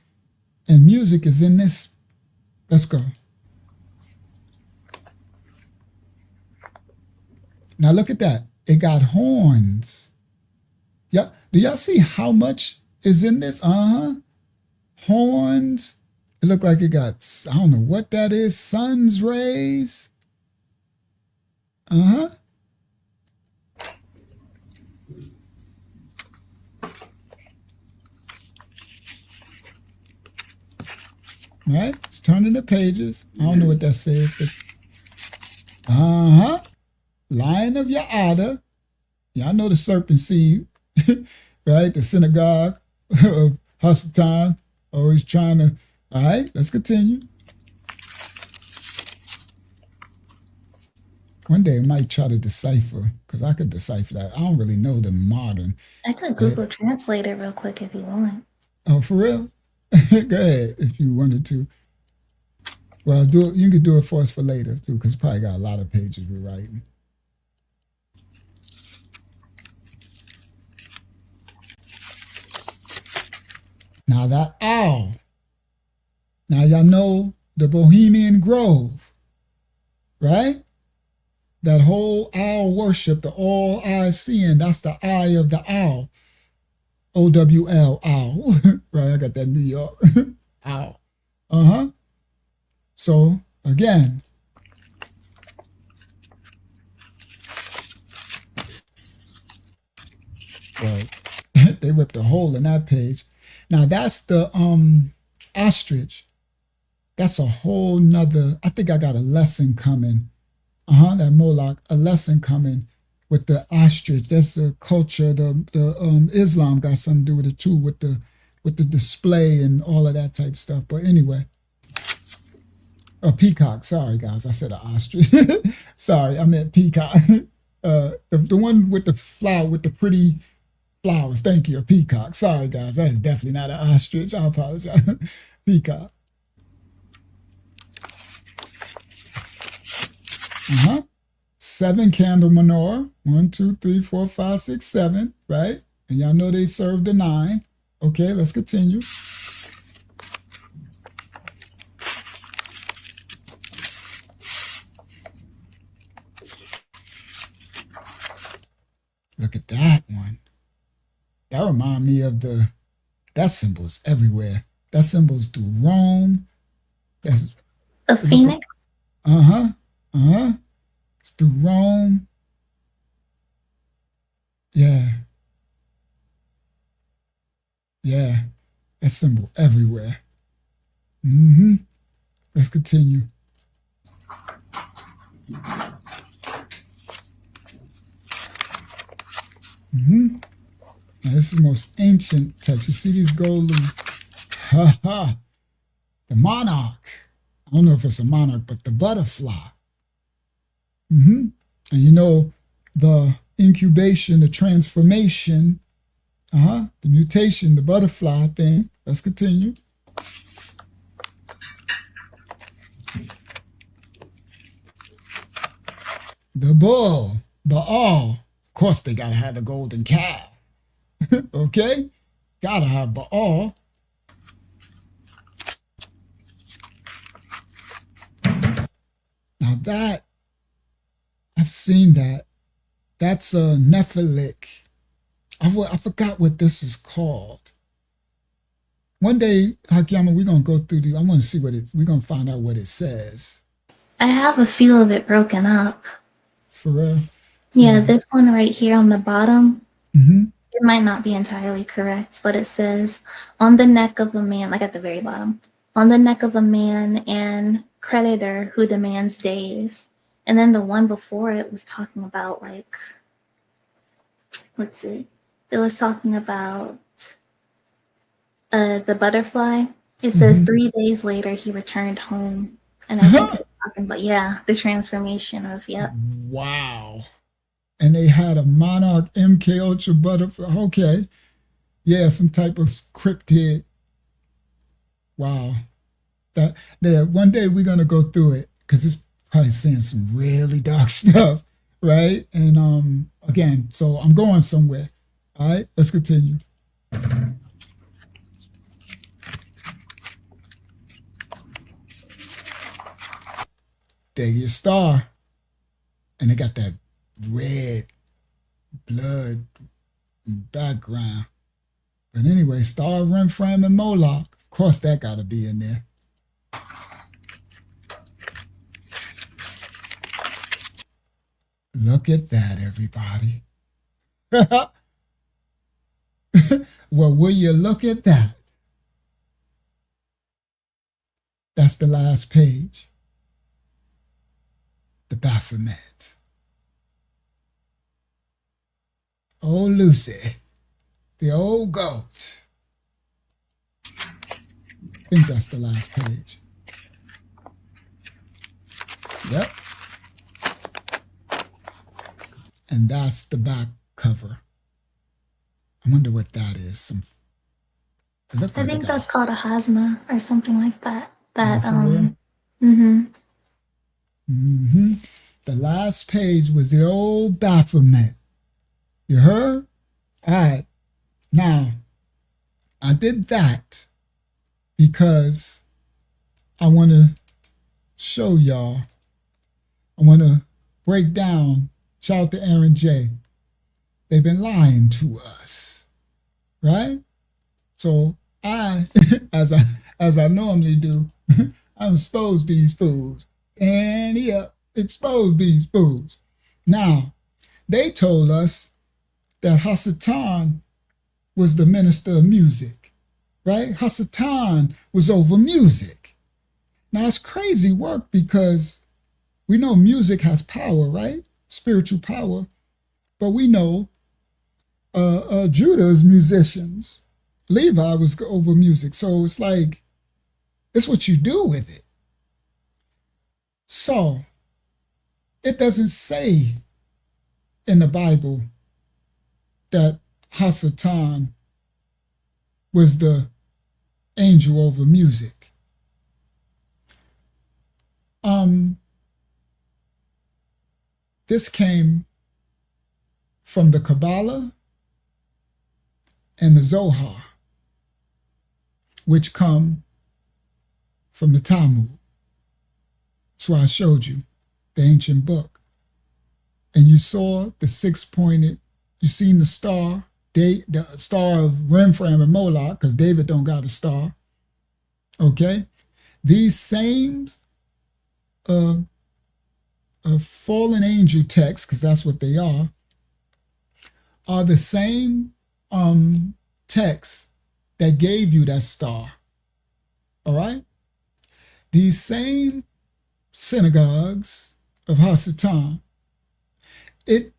and music is in this. Let's go. Now look at that. It got horns. Yeah. Do y'all see how much is in this? Uh-huh. Horns. It looked like it got, I don't know what that is. Sun's rays. Uh-huh. Right? It's turning the pages. I don't know what that says. Uh-huh. Lion of Yaada. Y'all know the serpent seed, right? The synagogue of Hasatan. Always trying to, all right, let's continue. One day I might try to decipher, because I could decipher that. I don't really know the modern. I could Google Translate it real quick if you want. Oh, for real? Go ahead if you wanted to. Well, do it. You can do it for us for later too, because probably got a lot of pages we're writing. Now that owl, Now y'all know the Bohemian Grove, right? That whole owl worship, the all eyes seeing, that's the eye of the owl. OWL, owl. Right, I got that New York. Owl. Uh-huh. So, again, well, they ripped a hole in that page. Now, that's the ostrich. That's a whole nother, I think I got a lesson coming. That Moloch, a lesson coming with the ostrich. That's a culture, the Islam got something to do with it too, with the display and all of that type stuff. But anyway. Oh, peacock. Sorry, guys. I said an ostrich. Sorry, I meant peacock. The one with the flower, with the pretty flowers. Thank you, a peacock. Sorry, guys. That is definitely not an ostrich. I apologize. Peacock. 7 candle menorah. 1, 2, 3, 4, 5, 6, 7. Right? And y'all know they served the 9. Okay, let's continue. Look at that one. That reminds me of that symbol's everywhere. That symbol's through Rome. That's a phoenix. It's through Rome. Yeah. That symbol everywhere. Let's continue. Now, this is the most ancient text. You see these gold leaf? The monarch. I don't know if it's a monarch, but the butterfly. And you know, the incubation, the transformation, the mutation, the butterfly thing. Let's continue. The bull, Baal. Of course, they gotta have the golden calf. Okay? Gotta have Baal. Now that, I've seen that. That's a Nephilic. I forgot what this is called. One day, Hakiyama, we're gonna go through I want to see we're gonna find out what it says. I have a few of it broken up. For real? Yeah, this one right here on the bottom, it might not be entirely correct, but it says, on the neck of a man, like at the very bottom, on the neck of a man and creditor who demands days. And then the one before it was talking about like, let's see, it was talking about the butterfly. It says 3 days later he returned home. And I think it's talking about, the transformation of, Wow. And they had a monarch MK Ultra butterfly. Okay. Yeah, some type of cryptid. Wow. That one day we're gonna go through it because it's probably saying some really dark stuff, right? And again, so I'm going somewhere. All right, let's continue. There your star. And they got that red blood background. But anyway, Star of Renfram and Moloch. Of course, that got to be in there. Look at that, everybody. Well, will you look at that? That's the last page. The Baphomet. Oh, Lucy, the old goat. I think that's the last page. Yep. And that's the back cover. I wonder what that is. I think that's called a Hasna or something like that. The last page was the old Baphomet. You heard? All right. Now, I did that because I want to show y'all. I want to break down. Shout out to Aaron J. They've been lying to us, right? So I, as I normally do, I expose these fools. And expose these fools. Now, they told us that Hasatan was the minister of music, right? Hasatan was over music. Now, it's crazy work because we know music has power, right? Spiritual power. But we know Judah's musicians. Levi was over music. So it's like, it's what you do with it. So it doesn't say in the Bible that Hasatan was the angel over music. This came from the Kabbalah and the Zohar, which come from the Talmud. So I showed you the ancient book. And you saw the six-pointed, you seen the star, the star of Renfram and Moloch, because David don't got a star. Okay? These same fallen angel texts, because that's what they are the same texts that gave you that star. All right? These same synagogues of Hasatan, it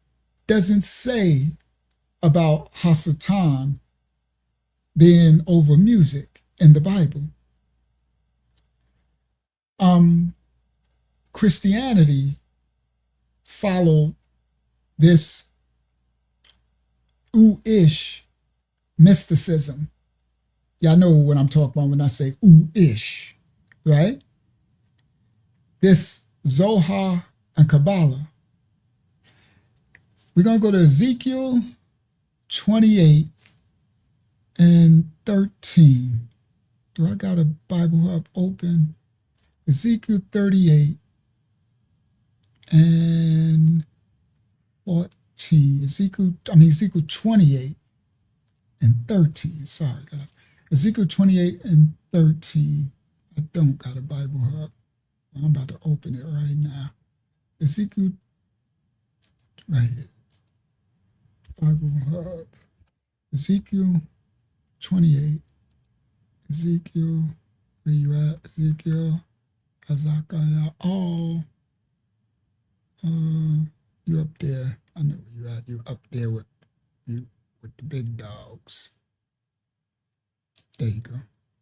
doesn't say about Hasatan being over music in the Bible. Christianity followed this ooh-ish mysticism. Y'all know what I'm talking about when I say ooh-ish, right? This Zohar and Kabbalah. We're going to go to Ezekiel 28 and 13. Do I got a Bible Hub open? Ezekiel 38 and 14. Ezekiel 28 and 13. Sorry, guys. Ezekiel 28 and 13. I don't got a Bible Hub. I'm about to open it right now. Ezekiel, right here. Bible Hub. Ezekiel 28. Ezekiel, where you at? Ezekiel, Azariah. Oh, you up there. I know where you at. You up there with the big dogs. There you go.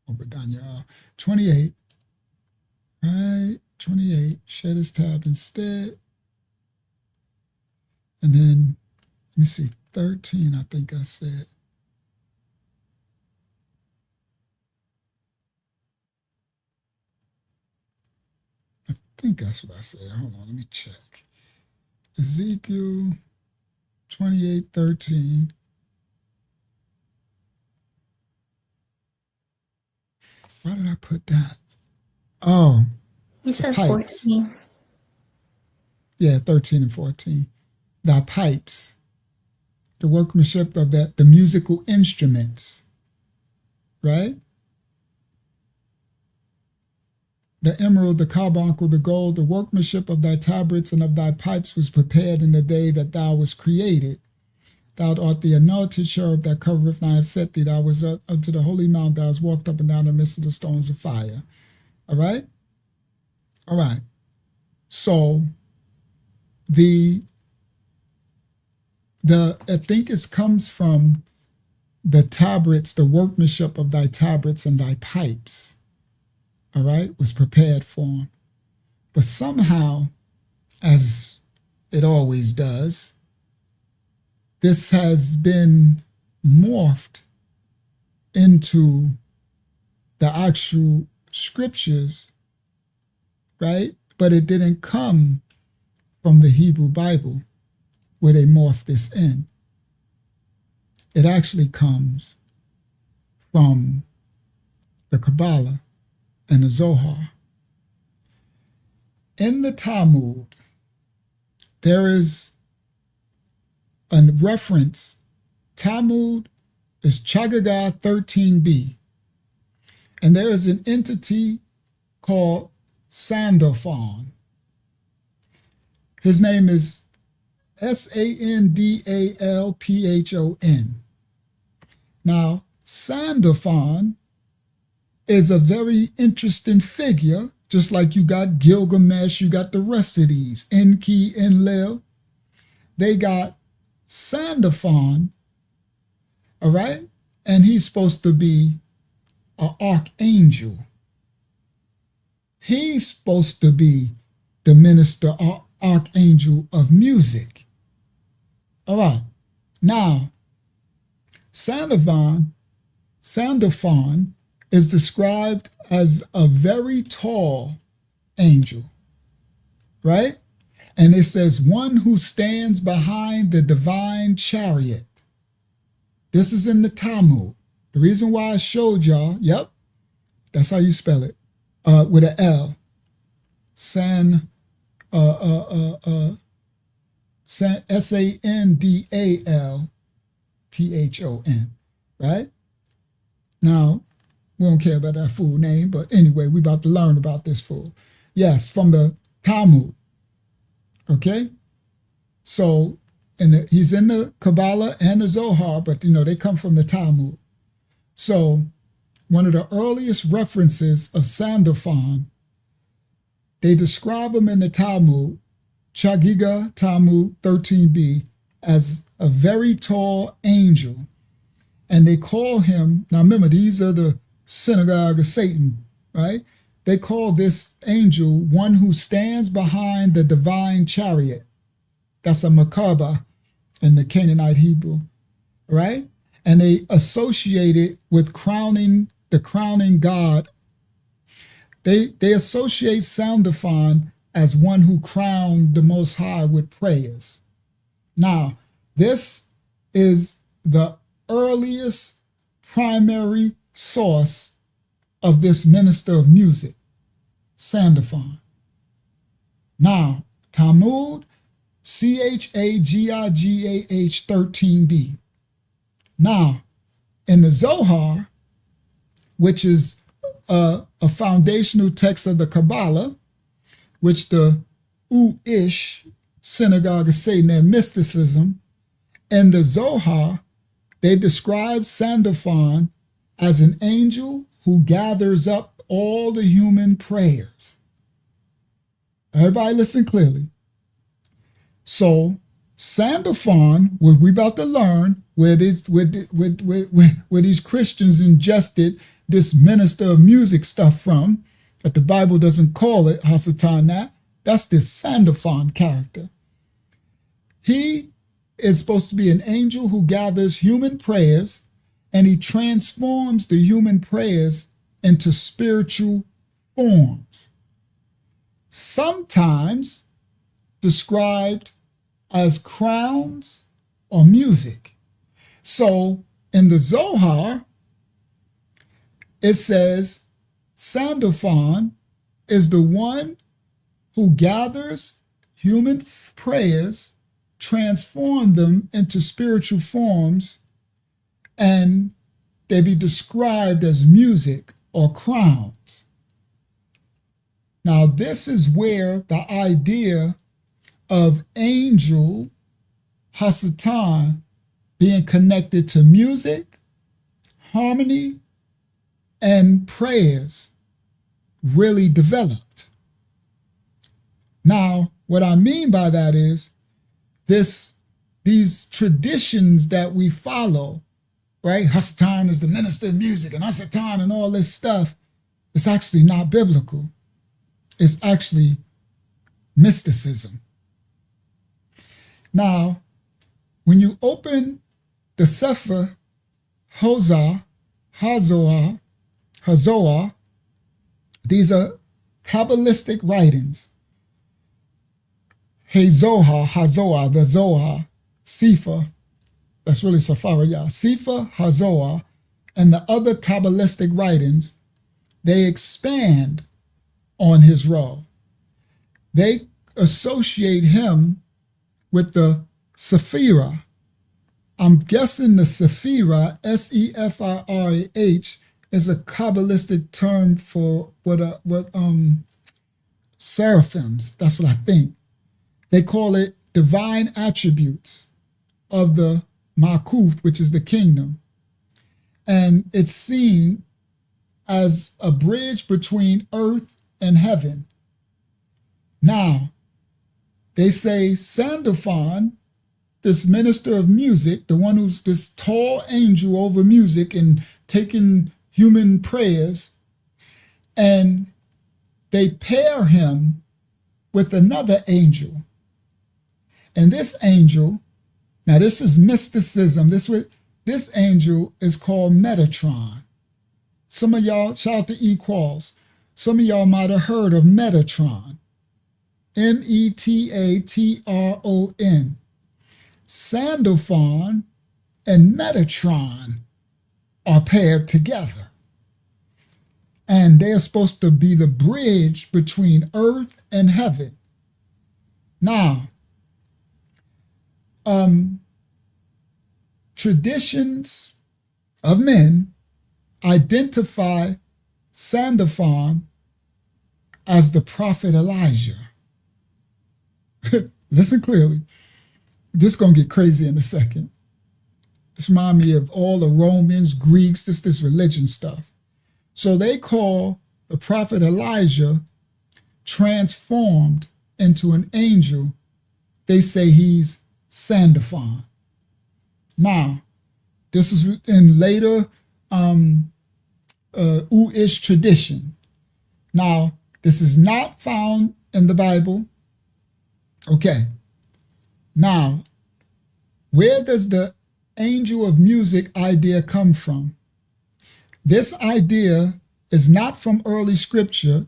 Obadiah 28. Right, 28. Shed his tab instead. And then, let me see, 13, I think I said. I think that's what I said. Hold on, let me check. Ezekiel 28:13. Why did I put that? Oh, You said pipes. 14. Yeah, 13 and 14. Thy pipes, the workmanship of that, the musical instruments, right? The emerald, the carbuncle, the gold, the workmanship of thy tabrets and of thy pipes was prepared in the day that thou was created. Thou art the anointed cherub that covereth, and I have set thee. Thou was up unto the holy mount, thou hast walked up and down the midst of the stones of fire. All right? All right. So I think it comes from the tabrets, the workmanship of thy tabrets and thy pipes. All right, was prepared for him. But somehow, as it always does, this has been morphed into the actual scriptures, right? But it didn't come from the Hebrew Bible where they morphed this in. It actually comes from the Kabbalah and the Zohar. in the Talmud, there is a reference. Talmud is Chagaga 13b. And there is an entity called Sandalphon. His name is Sandalphon. Now, Sandalphon is a very interesting figure, just like you got Gilgamesh, you got the rest of these, Enki, Enlil. They got Sandalphon, all right? And he's supposed to be an archangel. He's supposed to be the minister or archangel of music. All right. Now, Sandalphon is described as a very tall angel, right? And it says, one who stands behind the divine chariot. This is in the Talmud. The reason why I showed y'all, yep, that's how you spell it, with an L. Sandalphon, right? Now, we don't care about that fool name, but anyway, we're about to learn about this fool. Yes, from the Talmud, okay? So, he's in the Kabbalah and the Zohar, but they come from the Talmud. So, one of the earliest references of Sandalphon, they describe him in the Talmud, Chagiga Talmud 13b, as a very tall angel. And they call him, now remember, these are the synagogue of Satan, right? They call this angel one who stands behind the divine chariot. That's a Makaba in the Canaanite Hebrew, right? And they associate it with the crowning God. They associate Sandalphon as one who crowned the Most High with prayers. Now, this is the earliest primary source of this minister of music, Sandalphon. Now, Talmud, Chagigah 13b. Now, in the Zohar, which is a foundational text of the Kabbalah, which the Uish synagogue of Satan and mysticism, in the Zohar, they describe Sandalphon as an angel who gathers up all the human prayers. Everybody listen clearly. So Sandalphon, what we're about to learn, where these Christians ingested this minister of music stuff from, that the Bible doesn't call it Hasatan, that's this Sandalphon character. He is supposed to be an angel who gathers human prayers, and he transforms the human prayers into spiritual forms, sometimes described as crowns or music. So in the Zohar, it says Sandalphon is the one who gathers human prayers, transform them into spiritual forms, and they be described as music or crowns. Now, this is where the idea of angel Hasatan being connected to music, harmony, and prayers really developed. Now, what I mean by that is these traditions that we follow, right? Hasatan is the minister of music and Hasatan and all this stuff. It's actually not biblical. It's actually mysticism. Now, when you open the Sefer Hazor, these are Kabbalistic writings. Hazor, the Zohar, Sefer, that's really Safariyah, Sefer Hazor, and the other Kabbalistic writings, they expand on his role. they associate him with the Sephirah. I'm guessing the Sephirah, Sephirah, is a Kabbalistic term for what seraphims. That's what I think. They call it divine attributes of the Makuf, which is the kingdom. And it's seen as a bridge between earth and heaven. Now, they say Sandalphon, this minister of music, the one who's this tall angel over music and taking human prayers, and they pair him with another angel. And this angel, now this is mysticism, this angel is called Metatron. Some of y'all, shout out to E-Qualls, some of y'all might have heard of Metatron. Metatron. Sandalphon and Metatron are paired together. And they are supposed to be the bridge between earth and heaven. Now, traditions of men identify Sandalphon as the prophet Elijah. Listen clearly. This is going to get crazy in a second. This reminds me of all the Romans, Greeks, this religion stuff. So they call the prophet Elijah transformed into an angel. They say he's Sandalphon. Now, this is in later Uish tradition. Now, this is not found in the Bible. Okay. Now, where does the angel of music idea come from? This idea is not from early scripture.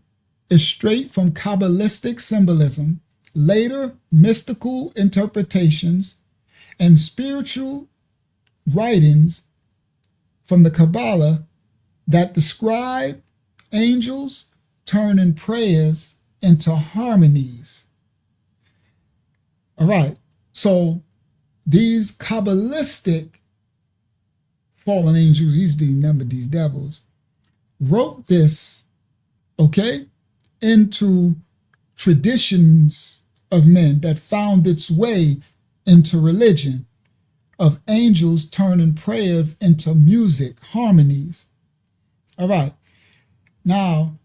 It's straight from Kabbalistic symbolism, later mystical interpretations, and spiritual writings from the Kabbalah that describe angels turning prayers into harmonies. All right, so these Kabbalistic fallen angels, these devils, wrote this, okay, into traditions of men that found its way into religion, of angels turning prayers into music, harmonies. All right, now,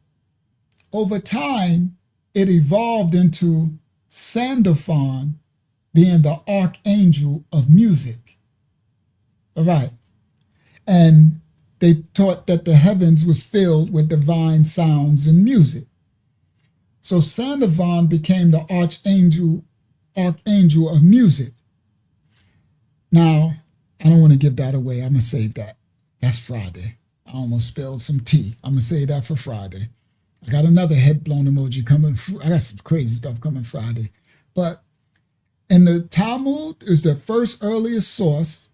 over time, it evolved into Sandalphon being the archangel of music. All right. And they taught that the heavens was filled with divine sounds and music. So Sandalphon became the archangel of music. Now, I don't want to give that away. I'm going to save that. That's Friday. I almost spilled some tea. I'm going to save that for Friday. I got another head blown emoji coming. I got some crazy stuff coming Friday. But in the Talmud is the first earliest source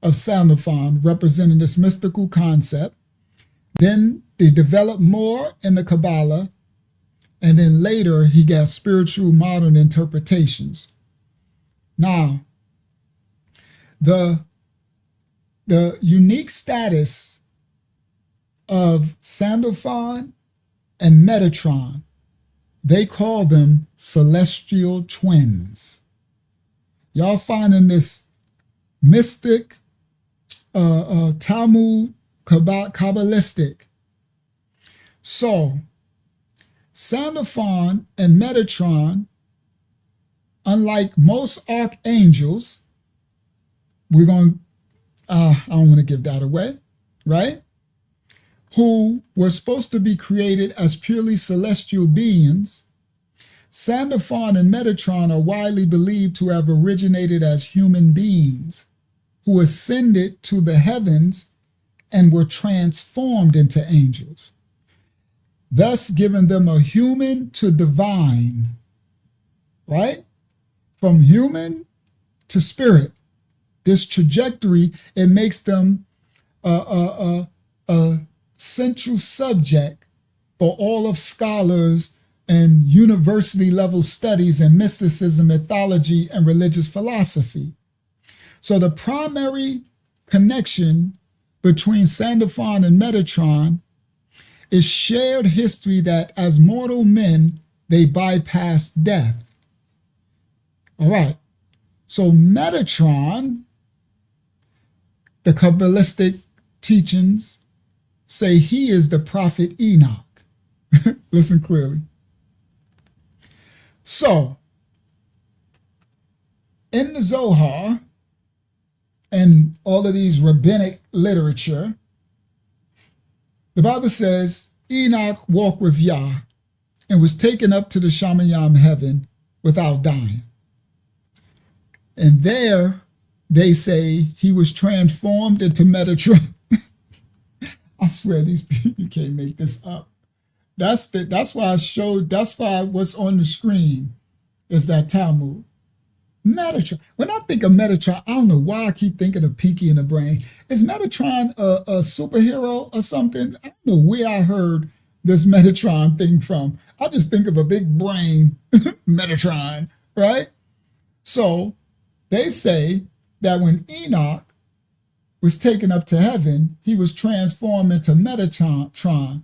of Sandalphon representing this mystical concept. Then they developed more in the Kabbalah, and then later he got spiritual modern interpretations. Now, the unique status of Sandalphon and Metatron, they call them celestial twins. Y'all finding this mystic, Talmud, Kabbalistic. So, Sandalphon and Metatron, unlike most archangels, I don't want to give that away, right? Who were supposed to be created as purely celestial beings, Sandalphon and Metatron are widely believed to have originated as human beings who ascended to the heavens and were transformed into angels, thus giving them a human to divine, right? From human to spirit. This trajectory, it makes them a central subject for all of scholars and university level studies in mysticism, mythology, and religious philosophy. So the primary connection between Sandalphon and Metatron is shared history that as mortal men, they bypassed death. All right. So Metatron, the Kabbalistic teachings say he is the prophet Enoch. Listen clearly. So, in the Zohar and all of these rabbinic literature, the Bible says Enoch walked with Yah and was taken up to the Shamayam heaven without dying. And there they say he was transformed into Metatron. I swear these people, you can't make this up. That's why I showed, that's why what's on the screen is that Talmud. Metatron. When I think of Metatron, I don't know why I keep thinking of Pinky in the Brain. Is Metatron a superhero or something? I don't know where I heard this Metatron thing from. I just think of a big brain, Metatron, right? So they say that when Enoch was taken up to heaven, he was transformed into Metatron,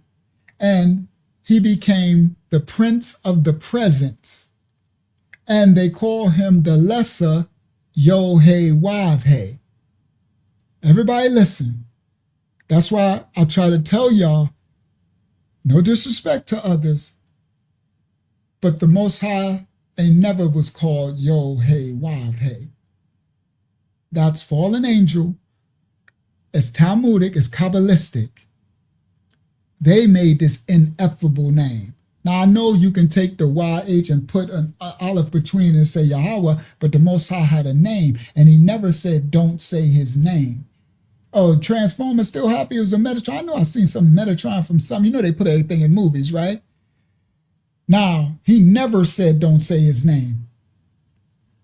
and he became the prince of the presence. And they call him the lesser Yod-Heh-Wav-Heh. Everybody listen. That's why I try to tell y'all, no disrespect to others, but the Most High ain't never was called Yod-Heh-Wav-Heh. That's fallen angel. It's Talmudic, it's Kabbalistic. They made this ineffable name. Now, I know you can take the YH and put an aleph between and say Yahweh, but the Most High had a name, and he never said, don't say his name. Oh, Transformers still happy it was a Metatron? I know I've seen some Metatron from some. You know they put everything in movies, right? Now, he never said, don't say his name.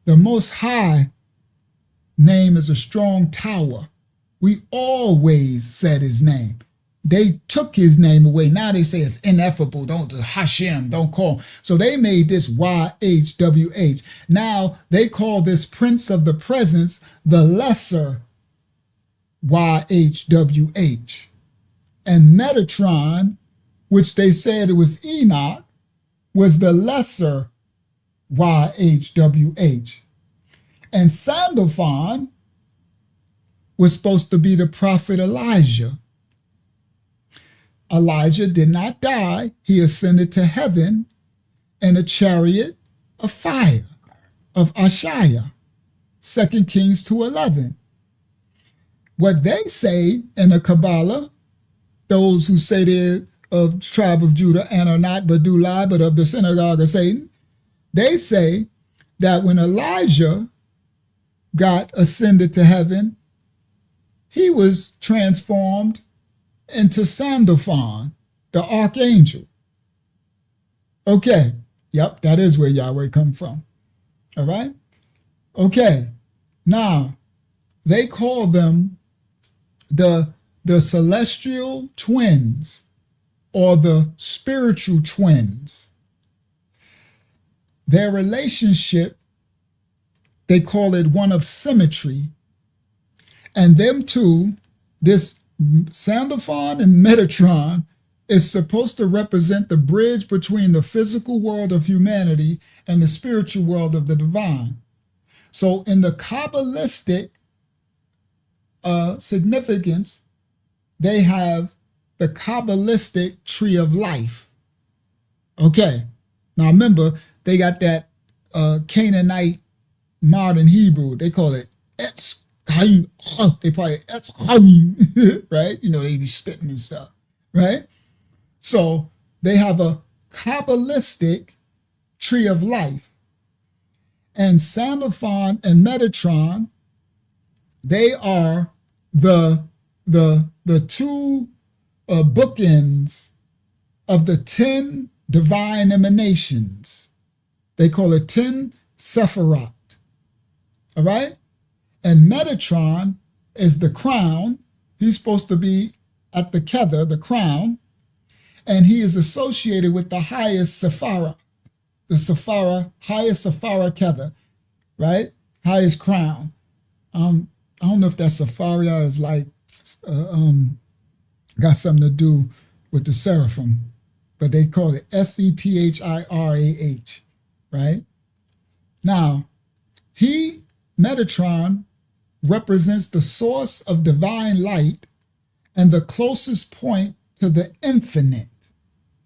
The Most High name is a strong tower. We always said his name. They took his name away. Now they say it's ineffable. Don't Hashem, don't call. So they made this YHWH. Now they call this Prince of the Presence the lesser YHWH. And Metatron, which they said it was Enoch, was the lesser YHWH. And Sandalphon was supposed to be the prophet Elijah. Elijah did not die. He ascended to heaven in a chariot of fire of Ashiah, 2 Kings 2:11. What they say in the Kabbalah, those who say they're of the tribe of Judah and are not but do lie, but of the synagogue of Satan, they say that when Elijah got ascended to heaven, he was transformed into Sandalphon, the archangel. Okay, yep, that is where Yahweh come from. All right? Okay, now, they call them the celestial twins or the spiritual twins. Their relationship, they call it one of symmetry. And them two, this Sandalphon and Metatron, is supposed to represent the bridge between the physical world of humanity and the spiritual world of the divine. So in the Kabbalistic significance, they have the Kabbalistic tree of life. Okay, now remember, they got that Canaanite modern Hebrew. They call it Etz. They probably right? You know, they be spitting and stuff, right? So they have a Kabbalistic tree of life. And Sandalphon and Metatron, they are the two bookends of the 10 divine emanations. They call it 10 Sephirot. All right? And Metatron is the crown. He's supposed to be at the kether, the crown. and he is associated with the highest Sephara, highest Sephara Kether, right? Highest crown. I don't know if that Sepharia is like, got something to do with the seraphim, but they call it Sephirah, right? Now, Metatron, represents the source of divine light and the closest point to the infinite.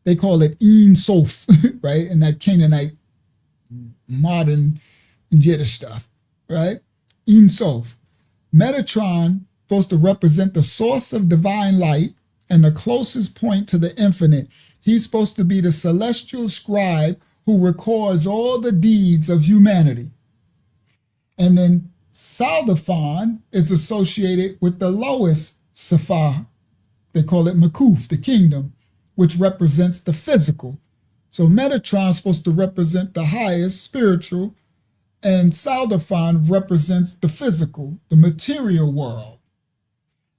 They call it Ein Sof, right? In that Canaanite modern Yiddish stuff, right? Ein Sof. Metatron supposed to represent the source of divine light and the closest point to the infinite. He's supposed to be the celestial scribe who records all the deeds of humanity. And then Saldaphon is associated with the lowest Sephar. They call it Makuf, the kingdom, which represents the physical. So Metatron is supposed to represent the highest spiritual, and Saldaphon represents the physical, the material world.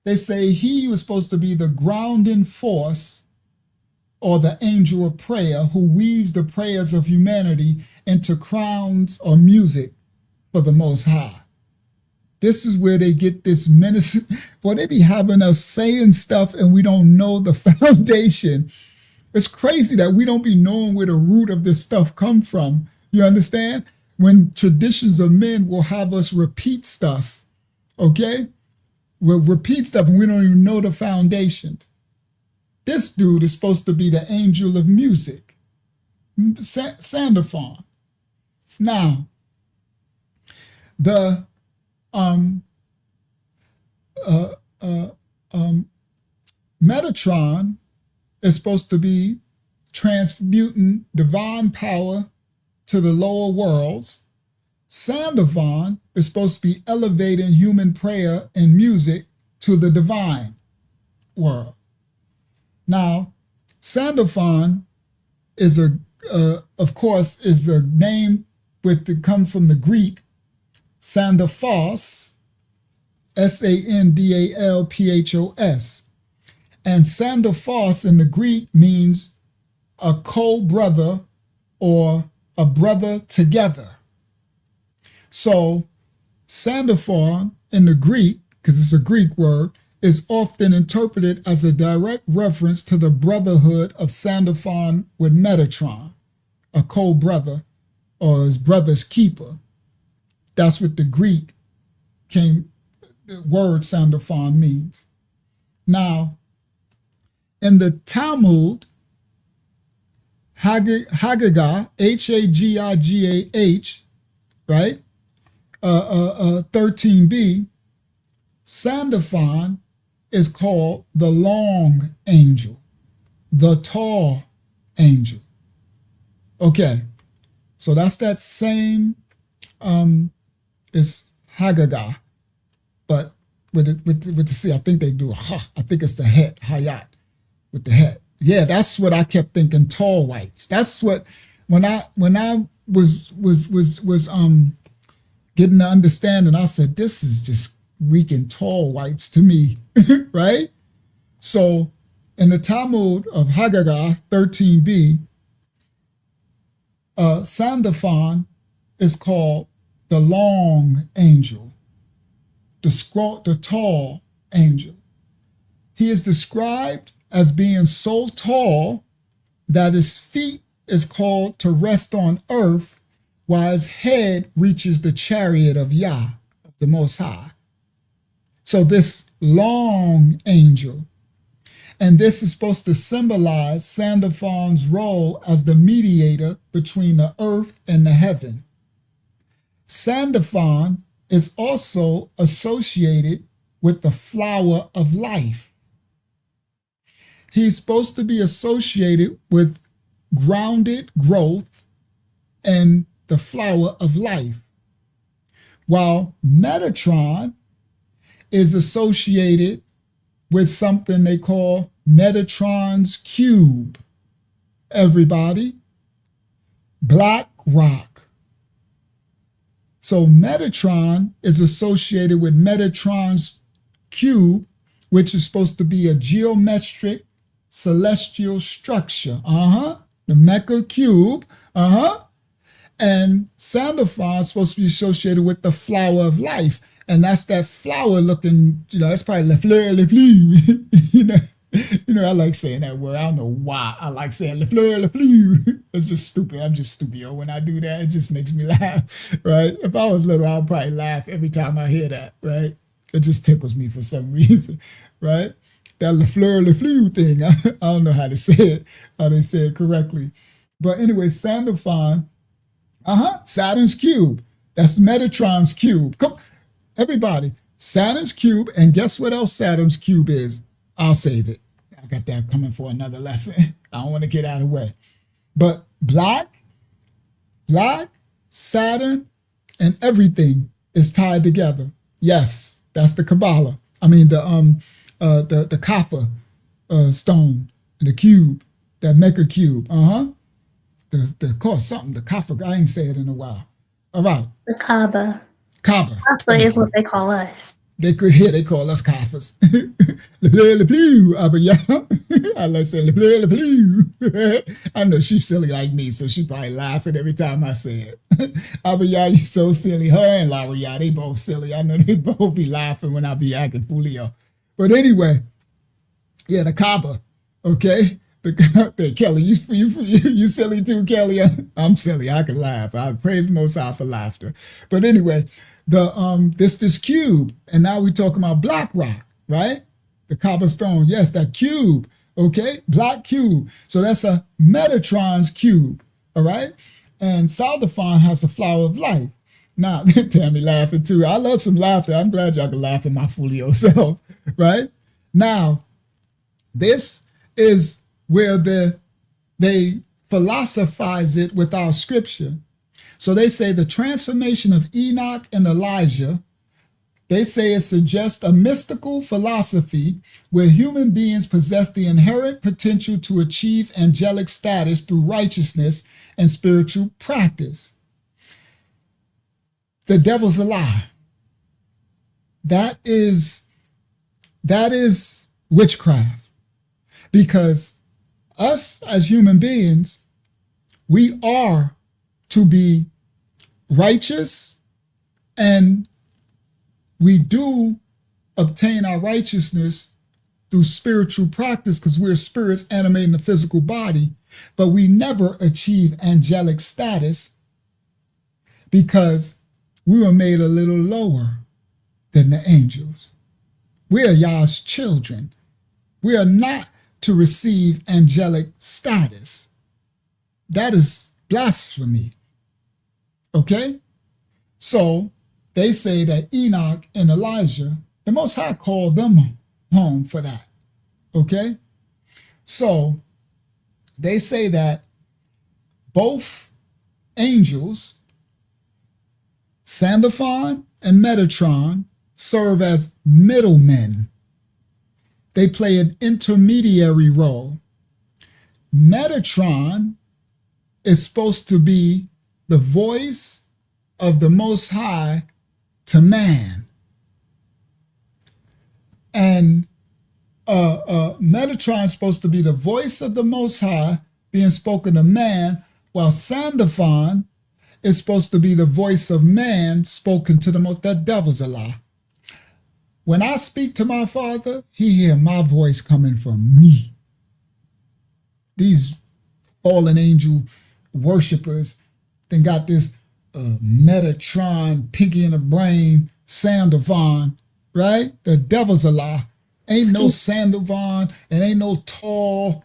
They say he was supposed to be the grounding force or the angel of prayer who weaves the prayers of humanity into crowns or music for the Most High. This is where they get this menace. Boy, they be having us saying stuff and we don't know the foundation. It's crazy that we don't be knowing where the root of this stuff come from. You understand? When traditions of men will have us repeat stuff, okay? We'll repeat stuff and we don't even know the foundations. This dude is supposed to be the angel of music, Sandaphon. Now, the Metatron is supposed to be transmuting divine power to the lower worlds. Sandaphon is supposed to be elevating human prayer and music to the divine world. Now, Sandaphon is of course, is a name that comes from the Greek Sandaphos, Sandalphos. And Sandaphos in the Greek means a co-brother or a brother together. So Sandaphon in the Greek, because it's a Greek word, is often interpreted as a direct reference to the brotherhood of Sandaphon with Metatron, a co-brother or his brother's keeper. That's what the Greek word Sandaphon means. Now, in the Talmud, Haggadah, Hagigah, right? 13b, Sandaphon is called the long angel, the tall angel. Okay, so that's that same, it's Haggadah, but with the C, I think they do I think it's the het, Hayat, with the het. Yeah, that's what I kept thinking, tall whites. That's what, when I was getting the understanding, I said, this is just reeking tall whites to me, right? So in the Talmud of Haggadah 13b, Sandaphon is called the long angel, the tall angel. He is described as being so tall that his feet is called to rest on earth while his head reaches the chariot of Yah, the Most High. So this long angel, and this is supposed to symbolize Sandaphon's role as the mediator between the earth and the heaven. Sandaphon is also associated with the flower of life. He's supposed to be associated with grounded growth and the flower of life, while Metatron is associated with something they call Metatron's cube. Everybody, black rock. So Metatron is associated with Metatron's cube, which is supposed to be a geometric celestial structure. The Mecca cube. And Sandalphon is supposed to be associated with the flower of life. And that's that flower looking, that's probably le fleur, le fleur. I like saying that word. I don't know why I like saying le fleur, le fleur. It's just stupid. I'm just stupid. When I do that, it just makes me laugh, right? If I was little, I'd probably laugh every time I hear that, right? It just tickles me for some reason, right? That le fleur, le fleur thing. I don't know how to say it, how they say it correctly. But anyway, Sandalphon, Saturn's cube. That's Metatron's cube. Come, everybody, Saturn's cube, and guess what else Saturn's cube is? I'll save it. I got that coming for another lesson. I don't want to get out of the way. But black, Saturn, and everything is tied together. Yes, that's the Kabbalah. I mean the copper stone, the cube, that Mecca cube. The call something, the copper. I ain't say it in a while. All right. The Kaaba. Kaaba. Kaaba is what they call us. They call us coppers. I like saying le bleu. I know she's silly like me, so she probably laughing every time I say it. You so silly. Her and Laria, they both silly. I know they both be laughing when I be acting foolio. But anyway, yeah, the Kaaba. Okay. The Kelly, you silly too, Kelly. I'm silly. I can laugh. I praise Most High for laughter. But anyway, this cube, and now we talking about black rock, right? The copper stone, yes, that cube, okay, black cube. So that's a Metatron's cube, all right. And Sandalphon has a flower of life. Now, Tammy laughing too. I love some laughter. I'm glad y'all can laugh at my folio self, right? Now, this is where they philosophize it with our scripture. So they say the transformation of Enoch and Elijah, they say it suggests a mystical philosophy where human beings possess the inherent potential to achieve angelic status through righteousness and spiritual practice. The devil's a lie. That is witchcraft. Because us as human beings, we are to be righteous, and we do obtain our righteousness through spiritual practice because we're spirits animating the physical body, but we never achieve angelic status because we were made a little lower than the angels. We are Yah's children. We are not to receive angelic status. That is blasphemy. Okay? So they say that Enoch and Elijah, the Most High called them home for that. Okay? So they say that both angels, Sandalphon and Metatron, serve as middlemen. They play an intermediary role. Metatron is supposed to be the voice of the Most High to man. And Metatron is supposed to be the voice of the Most High being spoken to man, while Sandalphon is supposed to be the voice of man spoken to the Most. That devil's a lie. When I speak to my Father, he hear my voice coming from me. These fallen angel worshipers then got this Metatron, pinky in the brain, Sandalphon, right? The devil's a lie. Ain't no Sandalphon and ain't no tall,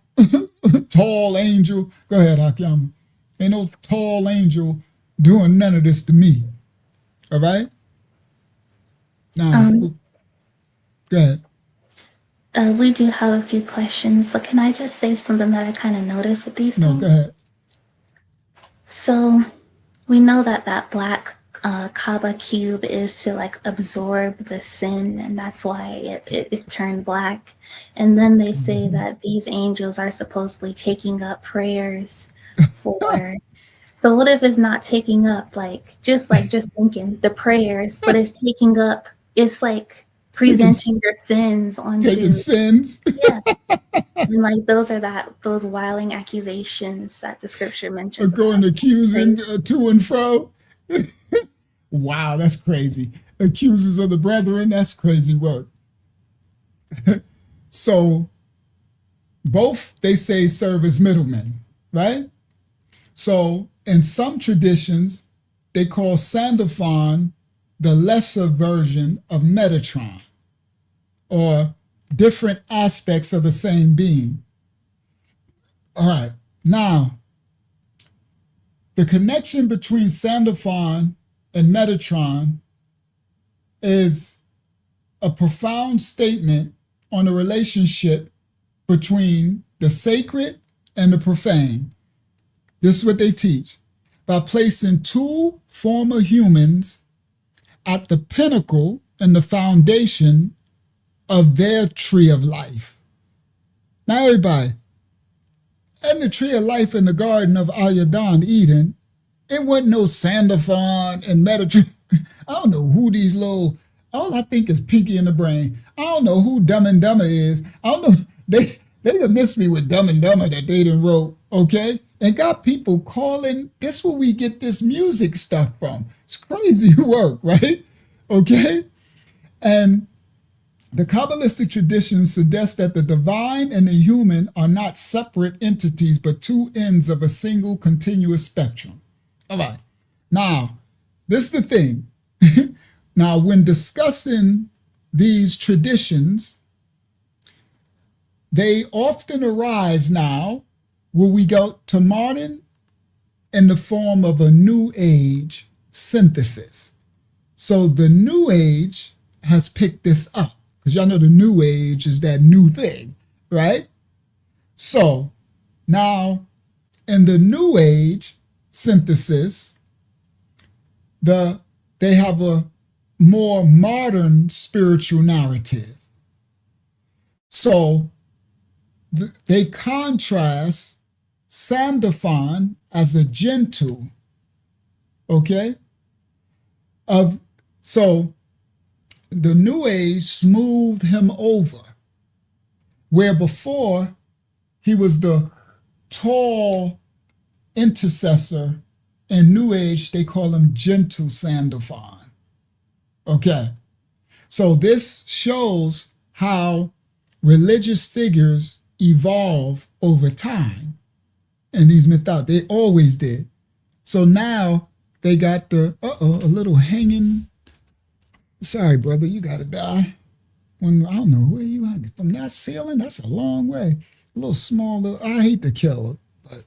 tall angel. Go ahead, Hakyama. Ain't no tall angel doing none of this to me. All right? Now, go ahead. We do have a few questions, but can I just say something that I kind of noticed with these things? No, go ahead. So we know that black Kaaba cube is to like absorb the sin, and that's why it turned black. And then they say that these angels are supposedly taking up prayers for. So what if it's not taking up just thinking the prayers, but it's taking up, it's like presenting your sins onto. Taking sins? Yeah. And like those wiling accusations that the scripture mentions. Going accusing to and fro. Wow, that's crazy. Accusers of the brethren, that's crazy work. So both, they say, serve as middlemen, right? So in some traditions, they call Sandalphon the lesser version of Metatron, or different aspects of the same being. All right, now, the connection between Sandalphon and Metatron is a profound statement on the relationship between the sacred and the profane. This is what they teach. By placing two former humans at the pinnacle and the foundation of their tree of life. Now, everybody, in the tree of life in the garden of Al-Yadan, Eden, it wasn't no Sandalphon and Metatron. I don't know who these little, all I think is Pinky in the Brain. I don't know who Dumb and Dumber is. I don't know, they done missed me with Dumb and Dumber that they done wrote, okay? And got people calling, this where we get this music stuff from. It's crazy work, right? Okay? And the Kabbalistic tradition suggests that the divine and the human are not separate entities, but two ends of a single continuous spectrum. All right. Now, this is the thing. Now, when discussing these traditions, they often arise now where we go to modern in the form of a New Age synthesis. So the New Age has picked this up, because y'all know the New Age is that new thing, right? So now in the New Age synthesis, they have a more modern spiritual narrative. So they contrast Sandalphon as a gentle, okay? So the New Age smoothed him over, where before he was the tall intercessor. In New Age, they call him gentle Sandalphon. Okay, so this shows how religious figures evolve over time. And these mythologies, they always did. So now they got the, a little hanging. Sorry, brother, you gotta die. I don't know where you are. From that ceiling, that's a long way. A little small, I hate to kill it, but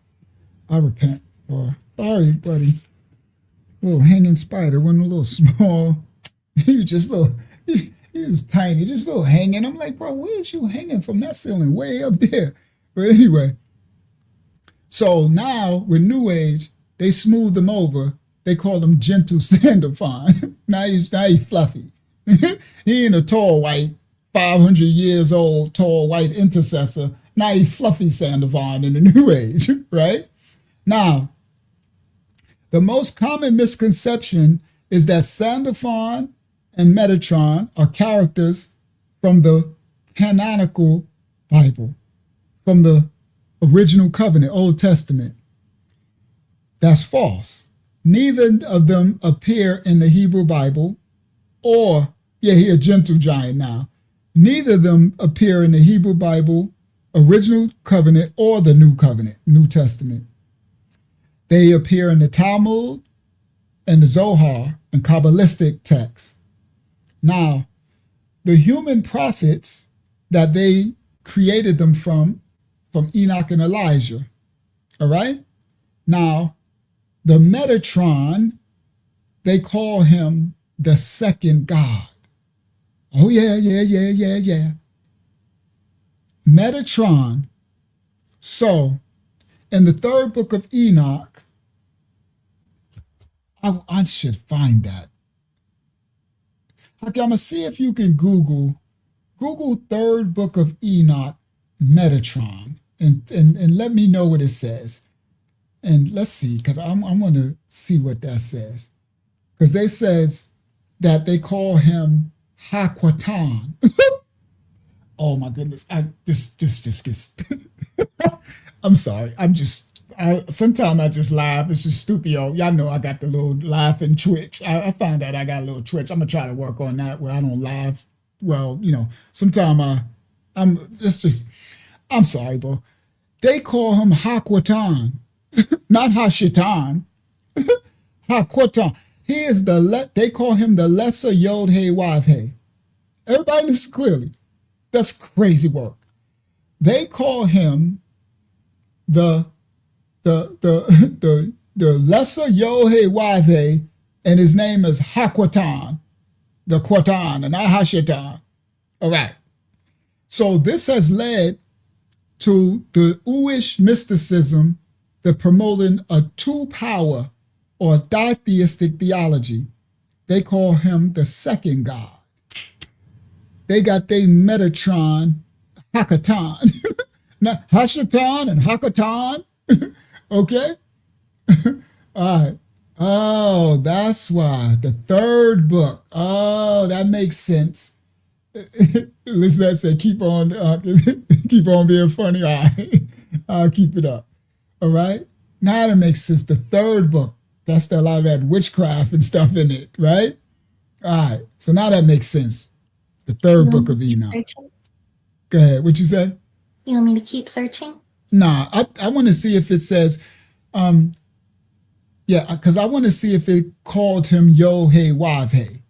I repent. Sorry, buddy. Little hanging spider, one little small. He was just little, he was tiny, just little hanging. I'm like, bro, where's you hanging from that ceiling? Way up there. But anyway, so now with New Age, they smooth them over. They call him gentle Sandalphon. now he's fluffy. He ain't a tall white, 500 years old, tall white intercessor. Now he's fluffy Sandalphon in the New Age, right? Now, the most common misconception is that Sandalphon and Metatron are characters from the canonical Bible, from the original covenant, Old Testament. That's false. Neither of them appear in the Hebrew Bible, or, he a gentle giant now. Neither of them appear in the Hebrew Bible, original covenant, or the new covenant, New Testament. They appear in the Talmud and the Zohar and Kabbalistic texts. Now, the human prophets that they created them from Enoch and Elijah, all right? Now, the Metatron, they call him the second God. Oh, yeah. Metatron. So, in the third book of Enoch, I should find that. Okay, I'm going to see if you can Google third book of Enoch, Metatron, and let me know what it says. And let's see, because I'm going to see what that says. Because they says that they call him Hakwatan. Oh my goodness. I just gets I'm sorry. Sometimes I just laugh. It's just stupid. Y'all know I got the little laugh and twitch. I find that I got a little twitch. I'm gonna try to work on that where I don't laugh. Well, sometimes I'm sorry, bro. They call him Hakwatan, not Hashitan. Hakwatan. He is they call him the lesser Yod Hey Wav Hey. Everybody listen clearly. That's crazy work. They call him the lesser Yod Hey Wav Hey, and his name is Hakwatan, the Kwatan, and not Hashitan. All right. So this has led to the Uish mysticism that promoting a two-power or ditheistic theology. They call him the second God. They got their Metatron, Hakatan. Now, Hashatan and Hakatan. Okay? All right. Oh, that's why. The third book. Oh, that makes sense. Listen, I said, keep on being funny. All right. I'll keep it up. All right. Now that makes sense. The third book. That's a lot of that witchcraft and stuff in it, right? All right. So now that makes sense. The third book of Enoch. Go ahead. What you say? You want me to keep searching? Nah, I want to see if it says, because I want to see if it called him Yod Hey Wav Hey,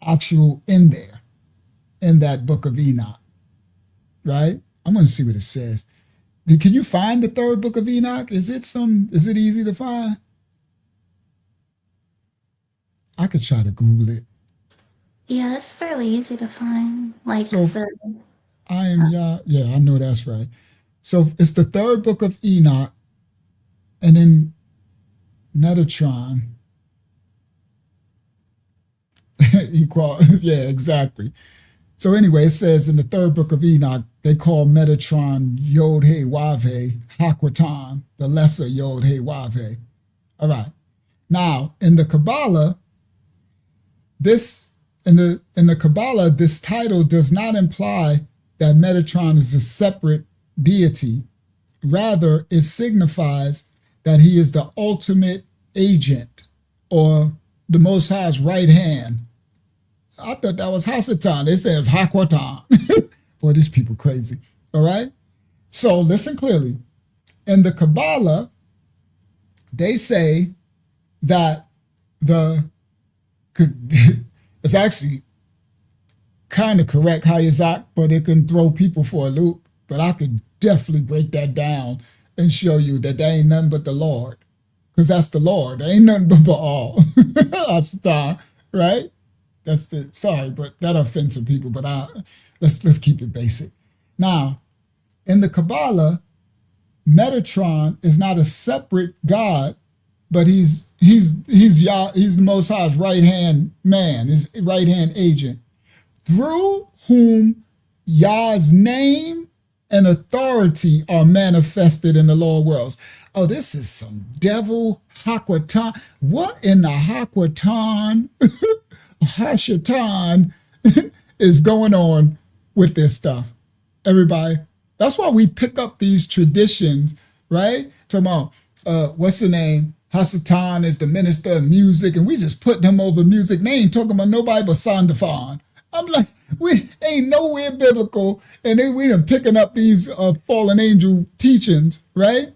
actual in there, in that book of Enoch, right? I'm going to see what it says. Can you find the third book of Enoch? Is it easy to find? I could try to Google it. Yeah, it's fairly easy to find. I am Yah. Yeah, I know that's right. So it's the third book of Enoch, and then Metatron. Yeah, exactly. So anyway, it says in the third book of Enoch, they call Metatron Yod Hey Wav Hey, Hakwatan, the lesser Yod Hey Wav Hey. All right. Now, in the Kabbalah, this title does not imply that Metatron is a separate deity. Rather, it signifies that he is the ultimate agent or the Most High's right hand. I thought that was Hasatan. It says Hakwatan. Boy, these people crazy. All right? So listen clearly. In the Kabbalah, they say that it's actually kind of correct, Hayazak, but it can throw people for a loop. But I could definitely break that down and show you that there ain't nothing but the Lord. Because that's the Lord. There ain't nothing but Baal. That's the time, right? Sorry, but that offends some people, but let's keep it basic. Now, in the Kabbalah, Metatron is not a separate God, but he's the Most High's right-hand man, his right-hand agent, through whom Yah's name and authority are manifested in the lower worlds. Oh, this is some devil Hakwatan. What in the Hakwatan, Hashatan is going on with this stuff? Everybody. That's why we pick up these traditions, right? Talking about, what's the name? Hasatan is the minister of music, and we just putting him over music. They ain't talking about nobody but Sandafan. I'm like, we ain't nowhere biblical, and then we done picking up these fallen angel teachings, right?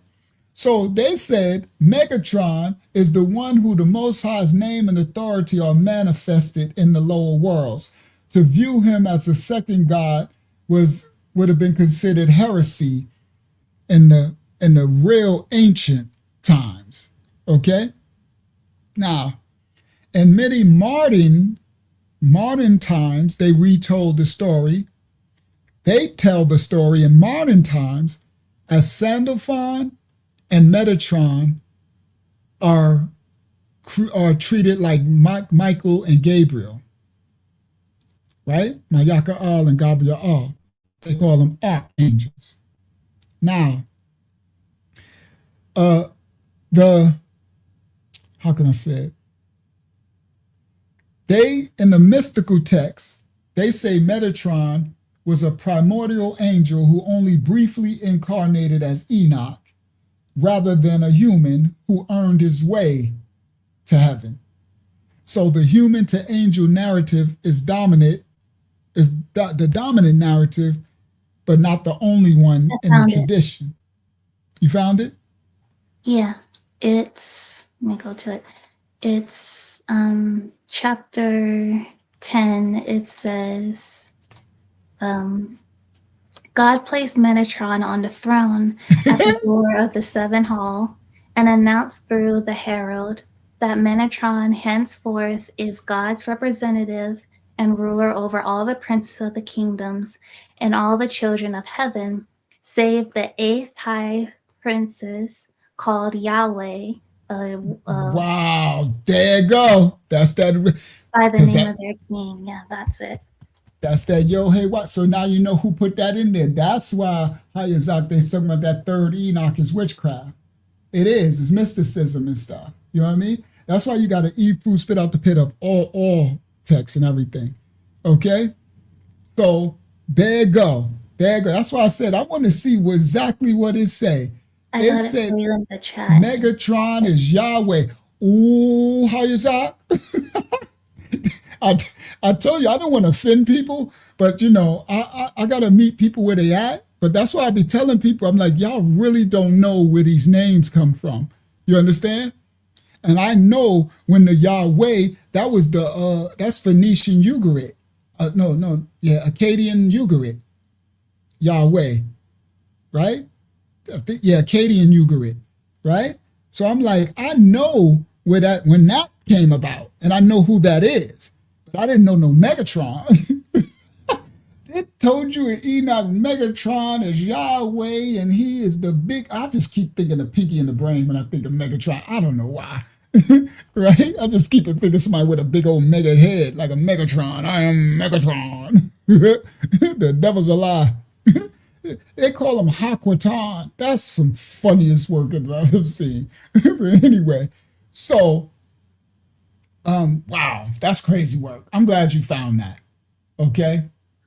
So they said Megatron is the one who the Most High's name and authority are manifested in the lower worlds. To view him as a second God would have been considered heresy in the real ancient times. Okay? Now, in many modern times, they retold the story. They tell the story in modern times as Sandalphon and Metatron are treated like Michael and Gabriel, right? Mayaka'al and Gabriel. They call them archangels. Now, how can I say it? They, in the mystical text, they say Metatron was a primordial angel who only briefly incarnated as Enoch, rather than a human who earned his way to heaven. So the human to angel narrative is dominant, is the dominant narrative, but not the only one in the tradition. You found it? Yeah, it's, let me go to it. It's chapter 10. It says, God placed Metatron on the throne at the door of the seven hall and announced through the herald that Metatron henceforth is God's representative and ruler over all the princes of the kingdoms and all the children of heaven, save the eighth high princess called Yahweh. Wow, there you go. That's that. By the name of their king. Yeah, that's it. That's that yo, hey, what? So now you know who put that in there. That's why Hayazak, they talking about that third Enoch is witchcraft. It is. It's mysticism and stuff. You know what I mean? That's why you got to eat food, spit out the pit of all text and everything. Okay? So there you go. There you go. That's why I said I want to see exactly what it say. It said the chat. Megatron is Yahweh. Ooh, Hayazak. I told you I don't want to offend people, but you know, I gotta meet people where they at. But that's why I be telling people, I'm like, y'all really don't know where these names come from. You understand? And I know when the Yahweh, that was that's Phoenician Ugarit. Akkadian Ugarit. Yahweh, right? Akkadian Ugarit, right? So I'm like, I know when that came about, and I know who that is. I didn't know no Megatron. It told you in Enoch Megatron is Yahweh and he is the big. I just keep thinking of Pinky in the Brain when I think of Megatron. I don't know why. Right? I just keep thinking somebody with a big old mega head like a Megatron. I am Megatron. The devil's a lie. They call him Hakwatan. That's some funniest work I've ever seen. But anyway, so wow, that's crazy work. I'm glad you found that. Okay.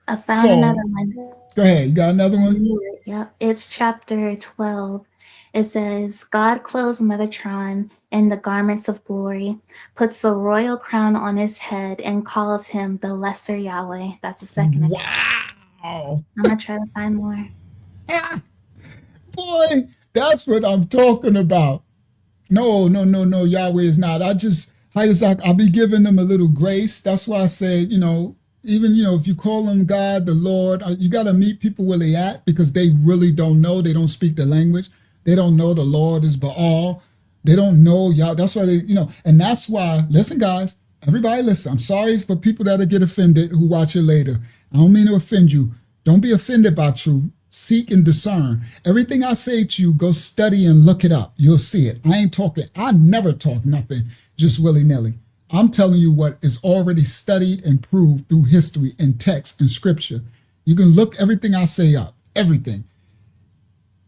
I found another one. Go ahead. You got another one? Yep. It's chapter 12. It says, God clothes Metatron in the garments of glory, puts a royal crown on his head, and calls him the lesser Yahweh. That's the second. Wow. I'm going to try to find more. Boy, that's what I'm talking about. No, Yahweh is not. I'll be giving them a little grace. That's why I said, even, if you call them God, the Lord, you got to meet people where they at because they really don't know. They don't speak the language. They don't know the Lord is Baal. They don't know Yah. That's why and that's why, listen, guys, everybody listen. I'm sorry for people that'll get offended who watch it later. I don't mean to offend you. Don't be offended by truth. Seek and discern. Everything I say to you, go study and look it up. You'll see it. I never talk nothing just willy-nilly. I'm telling you what is already studied and proved through history and text and scripture. You can look everything I say up, everything.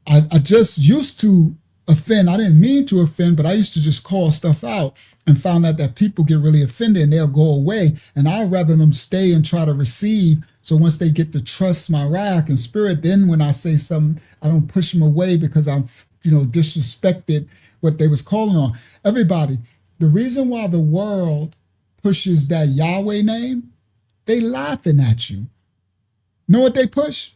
I just used to offend. I didn't mean to offend, but I used to just call stuff out and found out that people get really offended and they'll go away. And I'd rather them stay and try to receive. So once they get to trust my rack and spirit, then when I say something, I don't push them away because I've, disrespected what they was calling on. Everybody, the reason why the world pushes that Yahweh name, they laughing at you. Know what they push?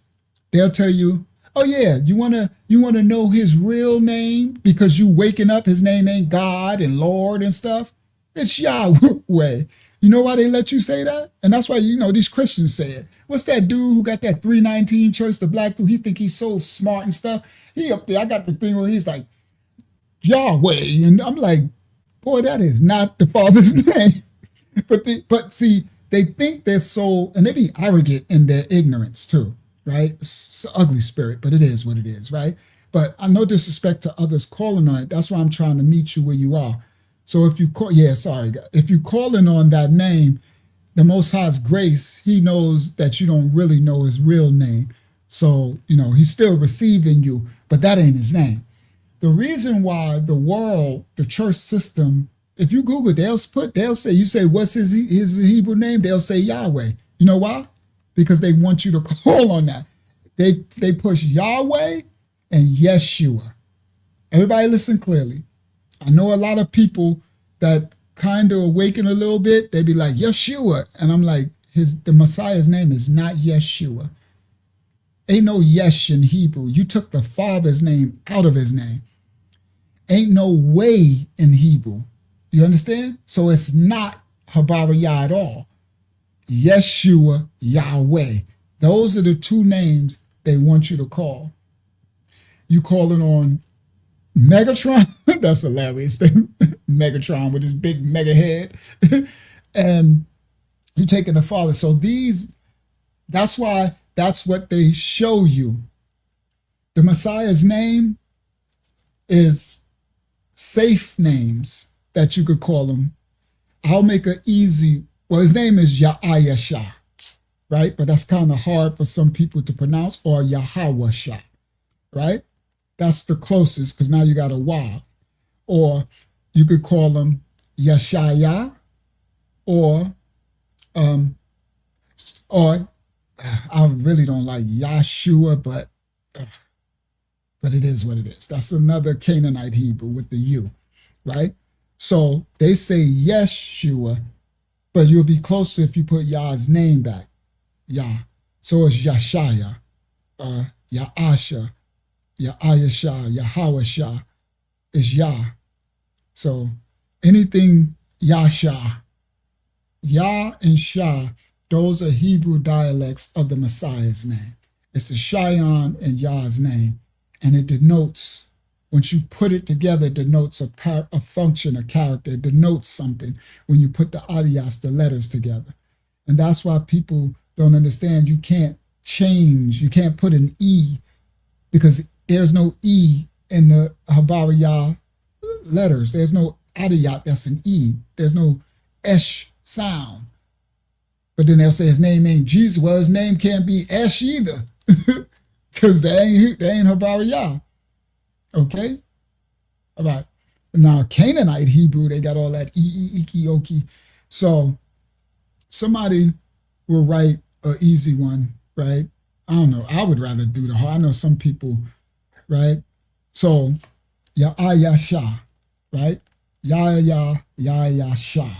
They'll tell you, oh yeah, you wanna know his real name because you waking up, his name ain't God and Lord and stuff. It's Yahweh. You know why they let you say that? And that's why, these Christians say it. What's that dude who got that 319 church, the black dude? He think he's so smart and stuff. He up there, I got the thing where he's like, Yahweh. And I'm like, boy, that is not the Father's name. But see, they think they're so, and they be arrogant in their ignorance too, right? It's an ugly spirit, but it is what it is, right? But I no disrespect to others calling on it. That's why I'm trying to meet you where you are. So if you if you calling on that name, the Most High's grace, he knows that you don't really know his real name. So, he's still receiving you, but that ain't his name. The reason why the world, the church system, if you Google, they'll say, you say, what's his Hebrew name? They'll say Yahweh. You know why? because they want you to call on that. They push Yahweh and Yeshua. Everybody listen clearly. I know a lot of people that kind of awaken a little bit. They be like, Yeshua. And I'm like, the Messiah's name is not Yeshua. Ain't no Yesh in Hebrew. You took the Father's name out of his name. Ain't no way in Hebrew. You understand? So it's not Habariyah at all. Yeshua, Yahweh. Those are the two names they want you to call. You calling on Megatron? That's hilarious thing. Megatron with his big mega head. And you taking the Father. So that's what they show you. The Messiah's name is safe names that you could call him. I'll make an easy, well, his name is Yahayasha, right? But that's kind of hard for some people to pronounce, or Yahawasha, right? That's the closest, because now you got a Y. Or you could call him Yashaya, or I really don't like Yahshua, but it is what it is. That's another Canaanite Hebrew with the U, right? So they say Yeshua, but you'll be closer if you put Yah's name back, Yah. So it's Yashaya, Yahasha, Yahayasha, Yahawasha is Yah. So anything Yasha, Yah and Shah, those are Hebrew dialects of the Messiah's name. It's a Shayan and Yah's name, and it denotes, once you put it together, it denotes a function, a character. It denotes something when you put the aliyahs, the letters together. And that's why people don't understand you can't change, you can't put an E, because there's no E in the Habariyah letters. There's no adiyat that's an E. There's no Esh sound. But then they'll say his name ain't Jesus. Well, his name can't be Esh either, because they ain't Habariyah. Okay? All right. Now, Canaanite Hebrew, they got all that iki, oki. So somebody will write an easy one, right? I don't know. I would rather do the hard. I know some people, right? So, Ya'ayasha, right? Ya'ayasha,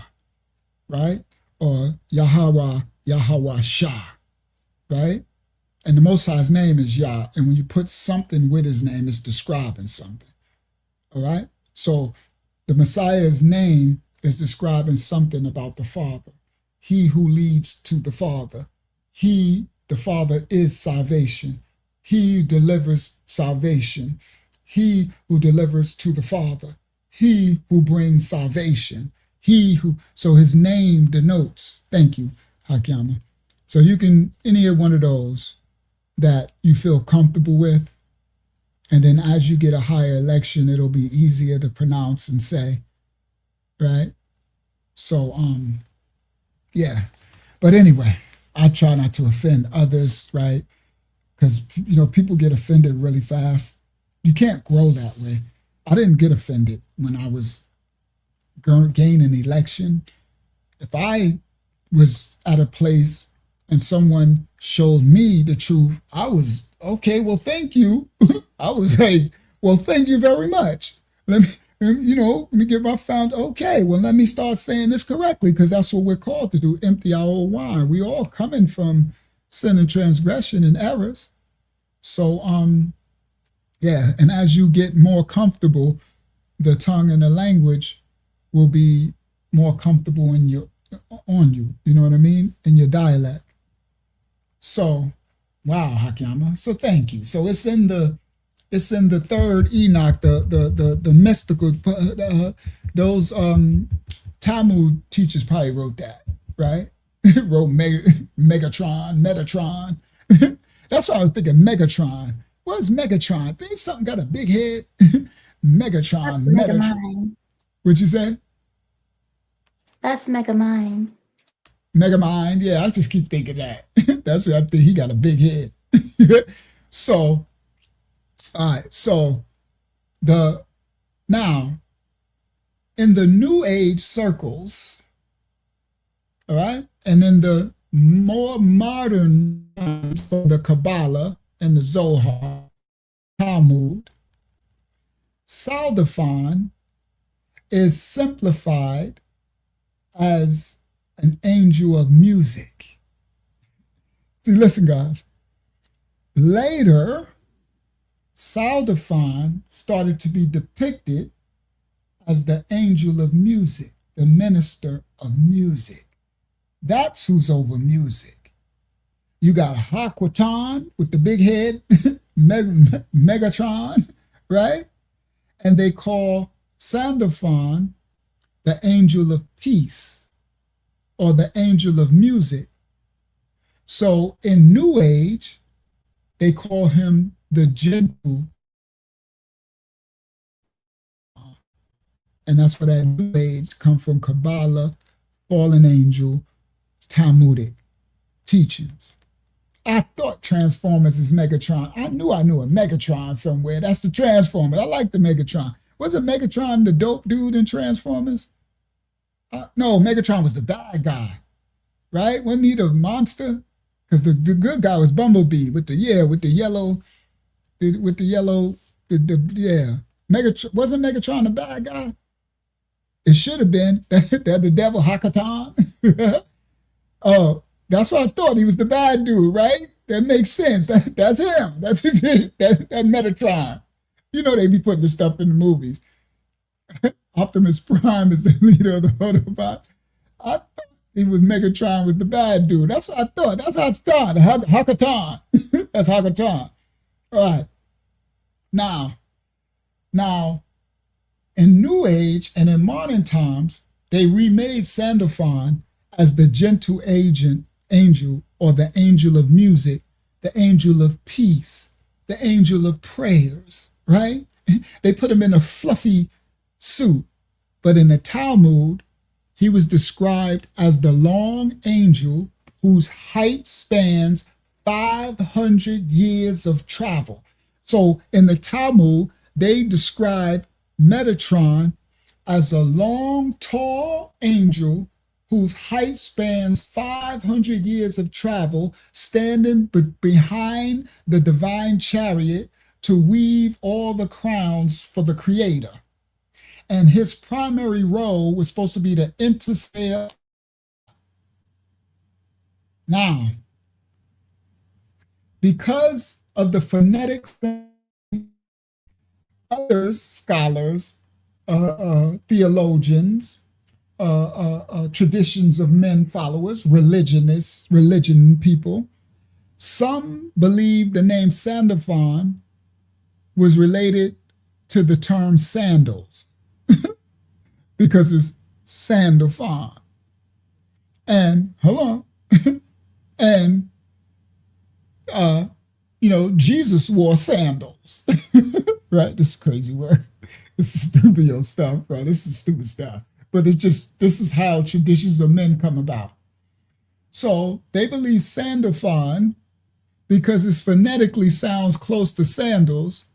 right? Or Yahweh Shah, right? And the Most High's name is Yah. And when you put something with his name, it's describing something. All right? So the Messiah's name is describing something about the Father. He who leads to the Father. He, the Father, is salvation. He delivers salvation. He who delivers to the Father. He who brings salvation. So his name denotes, thank you, Hakama. So you can, any of one of those that you feel comfortable with, and then as you get a higher election, it'll be easier to pronounce and say, right? So, yeah. But anyway, I try not to offend others, right? Because, people get offended really fast. You can't grow that way. I didn't get offended when I was gaining election. If I was at a place and someone showed me the truth, I was, okay, well, thank you. I was like, well, thank you very much. Let me get my found. Okay, well, let me start saying this correctly, because that's what we're called to do, empty our old wine. We all coming from sin and transgression and errors. So, yeah, and as you get more comfortable, the tongue and the language will be more comfortable on you, you know what I mean, in your dialect. So, wow, Hakama. So thank you. So it's in the third Enoch, the mystical. Those Talmud teachers probably wrote that, right? Wrote Metatron. That's why I was thinking Megatron. What's Megatron? Think something got a big head. Megatron. Megamind. What'd you say? That's Megamind. Megamind. Yeah, I just keep thinking that. That's what I think. He got a big head. So, all right. So now in the New Age circles, all right, and in the more modern terms from the Kabbalah and the Zohar, Talmud, Saldafan is simplified as an angel of music. See, listen, guys. Later, Saldafan started to be depicted as the angel of music, the minister of music. That's who's over music. You got Hakwatan with the big head, Megatron, right? And they call Sandalphon the angel of peace or the angel of music. So in New Age, they call him the gentle. And that's where that New Age come from, Kabbalah, fallen angel, Talmudic teachings. I thought Transformers is Megatron. I knew a Megatron somewhere. That's the Transformers. I like the Megatron. Wasn't Megatron the dope dude in Transformers? No, Megatron was the bad guy, right? Wasn't he the monster? Because the good guy was Bumblebee with the yellow. Wasn't Megatron the bad guy? It should have been. The devil Hakatan. Oh, that's what I thought. He was the bad dude, right? That makes sense. That's him. That's that Metatron. You know they be putting the stuff in the movies. Optimus Prime is the leader of the Autobots. I thought he was Megatron was the bad dude. That's what I thought. That's how it started. Hakatan. That's Hakatan. All right. Now, in New Age and in modern times, they remade Sandalphon as the gentle angel or the angel of music, the angel of peace, the angel of prayers, right? They put him in a fluffy suit, but in the Talmud, he was described as the long angel whose height spans 500 years of travel. So in the Talmud, they describe Metatron as a long, tall angel whose height spans 500 years of travel, standing behind the divine chariot to weave all the crowns for the creator. And his primary role was supposed to be to intercede. Now, because of the phonetics, others, scholars, theologians, traditions of men followers, religion people, some believe the name Sandalphon was related to the term sandals because it's Sandalphon. And and Jesus wore sandals. Right? This is crazy word. This is stupid stuff, bro. This is stupid stuff. But this is how traditions of men come about. So they believe Sandalphon because it phonetically sounds close to sandals,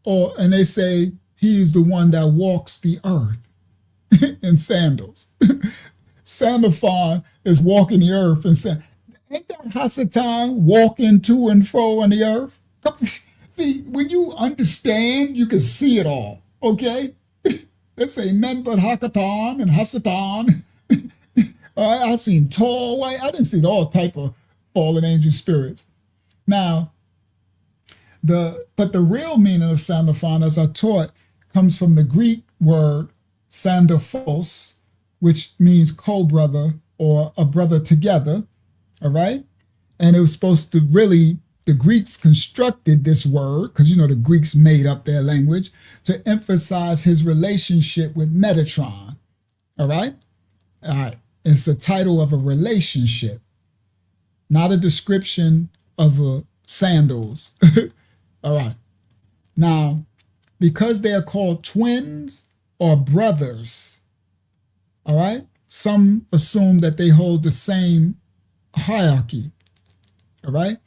and they say he's the one that walks the earth in sandals. Sandalphon is walking the earth and saying, ain't that Hasatan walking to and fro on the earth? See, when you understand, you can see it all, okay? This ain't nothing but Hakatan and Hasatan. I've seen tall white. I didn't see all type of fallen angel spirits. Now, but the real meaning of Sandalphon, as I taught, comes from the Greek word Sandaphos, which means co-brother or a brother together, all right? And it was supposed to really, the Greeks constructed this word, because the Greeks made up their language, to emphasize his relationship with Metatron, all right? All right, it's the title of a relationship, not a description of sandals. All right. Now, because they are called twins or brothers, all right, some assume that they hold the same hierarchy, all right?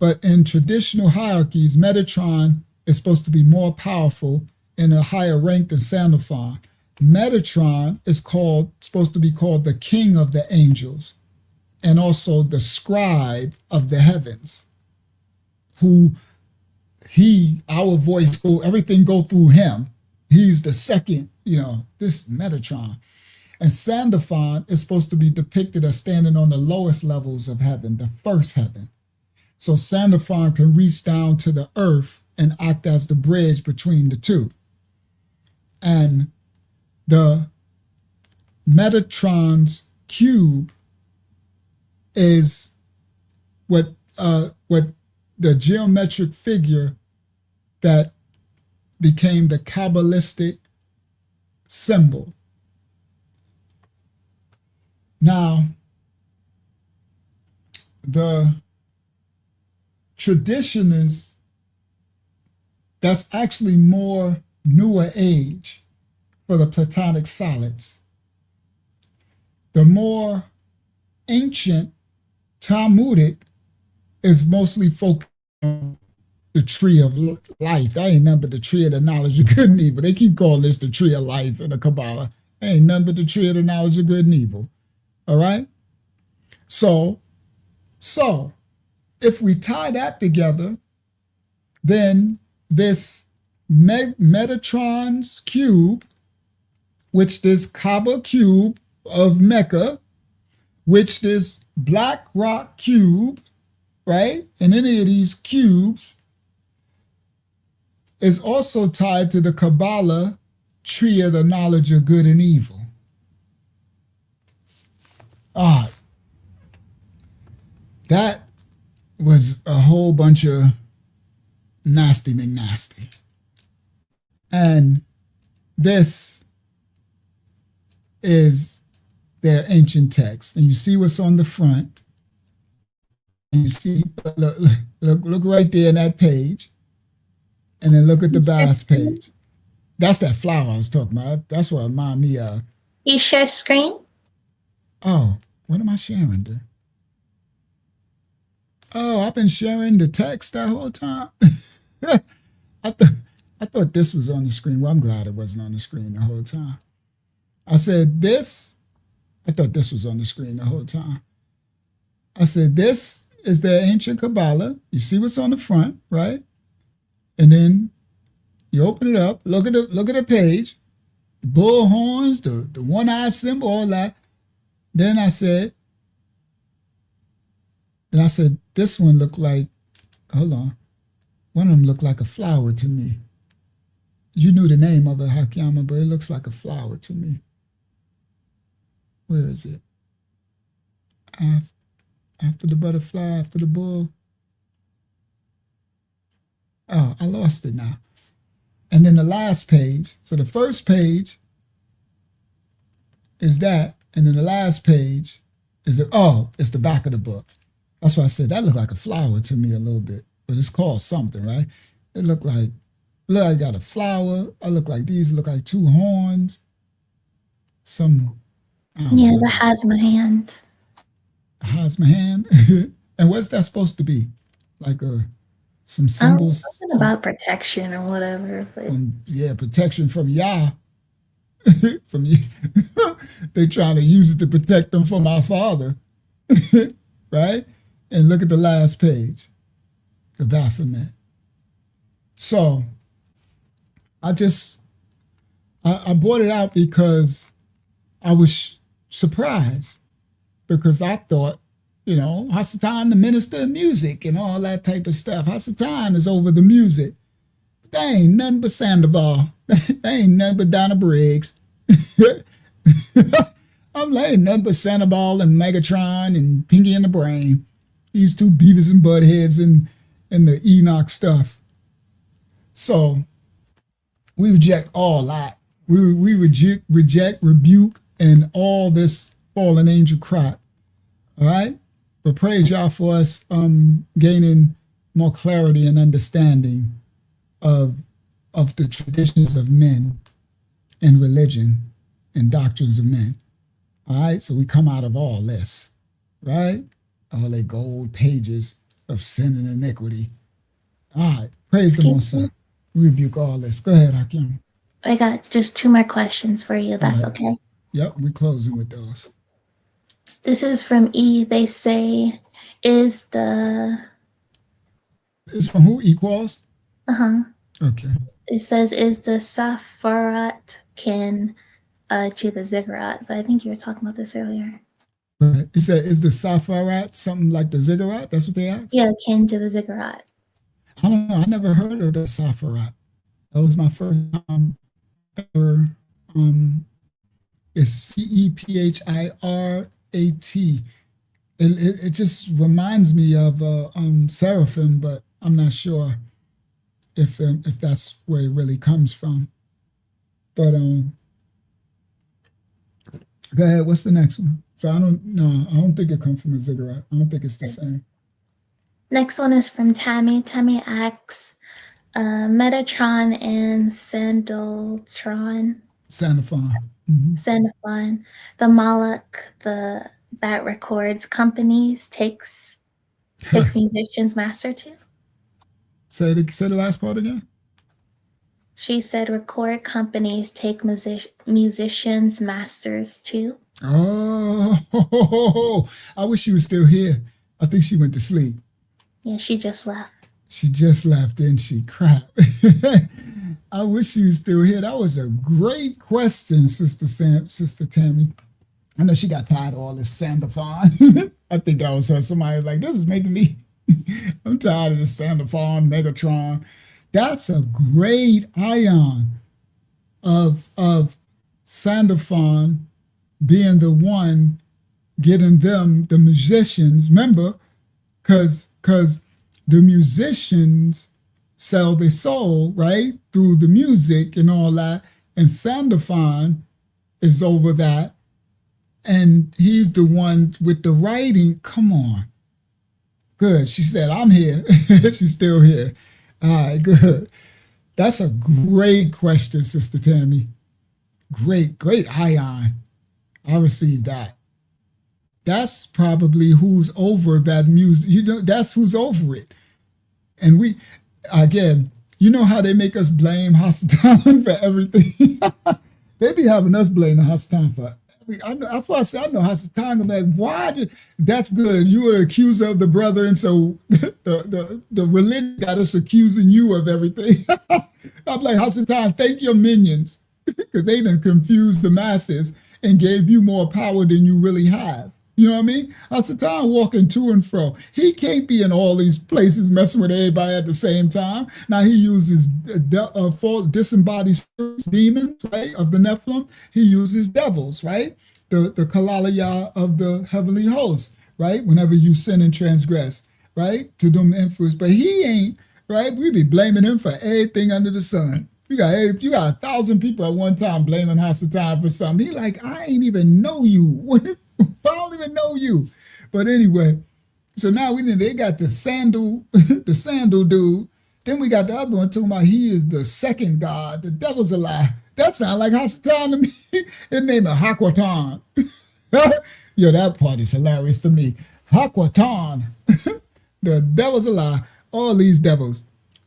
But in traditional hierarchies, Metatron is supposed to be more powerful in a higher rank than Sandalphon. Metatron is supposed to be called the king of the angels, and also the scribe of the heavens, who our voice everything go through him. He's the second, this Metatron. And Sandalphon is supposed to be depicted as standing on the lowest levels of heaven, the first heaven. So Sandalphon can reach down to the earth and act as the bridge between the two. And the Metatron's cube is what the geometric figure that became the Kabbalistic symbol. Now, the tradition is that's actually more newer age for the Platonic solids. The more ancient Talmudic is mostly focused on the tree of life. That ain't nothing but the tree of the knowledge of good and evil. They keep calling this the tree of life in the Kabbalah. That ain't nothing but the tree of the knowledge of good and evil. All right? So if we tie that together, then this Metatron's cube, which this Kaaba cube of Mecca, which this Black Rock cube, right? And any of these cubes is also tied to the Kabbalah tree of the knowledge of good and evil. That was a whole bunch of nasty McNasty. And this is their ancient text. And you see what's on the front. And you see, look right there in that page. And then look at the last page. That's that flower I was talking about. That's what reminded me of. You share screen? Oh, what am I sharing? Oh, I've been sharing the text that whole time. I thought this was on the screen. Well, I'm glad it wasn't on the screen the whole time. I said this. I thought this was on the screen the whole time. I said this is the ancient Kabbalah. You see what's on the front, right? And then you open it up. Look at the page. The bull horns, the one-eye symbol, all that. Then I said, this one looked like, hold on. One of them looked like a flower to me. You knew the name of it, Hakiyama, but it looks like a flower to me. Where is it? After the butterfly, after the bull. Oh, I lost it now. And then the last page. So the first page is that. And then the last page is it's the back of the book. That's why I said that looked like a flower to me a little bit. But it's called something, right? It looked like I got a flower. I look like these look like two horns. The has my hand. Has my hand? And what's that supposed to be? Like some symbols? Something about protection or whatever. But... protection from Yah. From you. They trying to use it to protect them from our Father. Right? And look at the last page. The Baphomet. So I brought it out because I was surprised, because I thought, Hasatan, the minister of music and all that type of stuff. Hasatan is over the music. They ain't nothing but Sandoval. They ain't nothing but Donna Briggs. I'm like nothing but Sandoval and Megatron and Pinky and the Brain. These two Beavis and Buttheads and the Enoch stuff. So we reject all that. We reject, rebuke, and all this fallen angel crap. All right? But praise y'all for us gaining more clarity and understanding of the traditions of men and religion and doctrines of men. All right? So we come out of all this, right? All the gold pages of sin and iniquity. All right. Praise the Most High. Rebuke all this. Go ahead, Hakim. I got just 2 more questions for you. That's okay. Yep, we're closing with those. This is from E. They say, is the... It's from who? Equals? Uh-huh. Okay. It says, is the Safarat kin to the Ziggurat? But I think you were talking about this earlier. Right. It said, is the Safarat something like the Ziggurat? That's what they asked? Yeah, kin to the Ziggurat. I don't know. I never heard of the Safarat. That was my first time ever. It's Cephirat. It just reminds me of seraphim, but I'm not sure if that's where it really comes from. But go ahead. What's the next one? So I don't think it comes from a ziggurat. I don't think it's the same. Next one is from Tammy. Tammy asks, Metatron and Sandaltron. Sandalphon. Sandalphon. The Moloch, that records companies takes musicians master too. Say the last part again. She said record companies take musicians masters too. Oh, I wish she was still here. I think she went to sleep. Yeah, she just left. She just left, didn't she? Crap. I wish she was still here. That was a great question, Sister Tammy. I know she got tired of all this Sandalphon. I think that was her. Somebody was like, this is making me, I'm tired of this Sandalphon, Megatron. That's a great ion of Sandalphon being the one getting them, the musicians, remember, because the musicians sell their soul, right, through the music and all that, and Sandalphon is over that, and he's the one with the writing. Come on. Good. She said, I'm here. She's still here. All right, good. That's a great question, Sister Tammy. Great ion. I received that. That's probably who's over that music. That's who's over it. And we, again, you know how they make us blame Hasatan for everything? They be having us blame Hasatan for I know, that's why I say I know Hasatan. I'm like, why? That's good. You were accuser of the brother, and so the religion got us accusing you of everything. I'm like, Hasatan, thank your minions, because they done confused the masses and gave you more power than you really have. You know what I mean? Hasatan walking to and fro. He can't be in all these places messing with everybody at the same time. Now he uses disembodied demons, right, of the Nephilim. He uses devils, right? The Kalalaya of the heavenly hosts, right? Whenever you sin and transgress, right? To them influence. But he ain't, right? We be blaming him for everything under the sun. You got 1,000 people at one time blaming Hasatan for something. He like, I ain't even know you. I don't even know you. But anyway, so now they got the sandal dude. Then we got the other one talking about he is the second god. The devil's a lie. That sounds like Hasatan to me. His name is Hakwatan. Yo, that part is hilarious to me. Hakwatan. The devil's a lie. All these devils.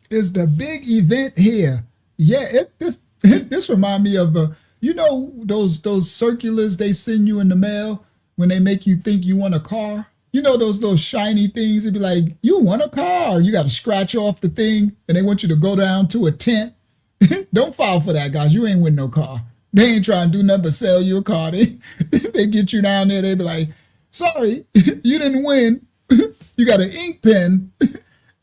It's the big event here. Yeah, this remind me of those circulars they send you in the mail when they make you think you want a car. You know those shiny things. It'd be like, you want a car. You got to scratch off the thing, and they want you to go down to a tent. Don't fall for that, guys. You ain't win no car. They ain't trying to do nothing but sell you a car. They get you down there. They be like, sorry, you didn't win. You got an ink pen.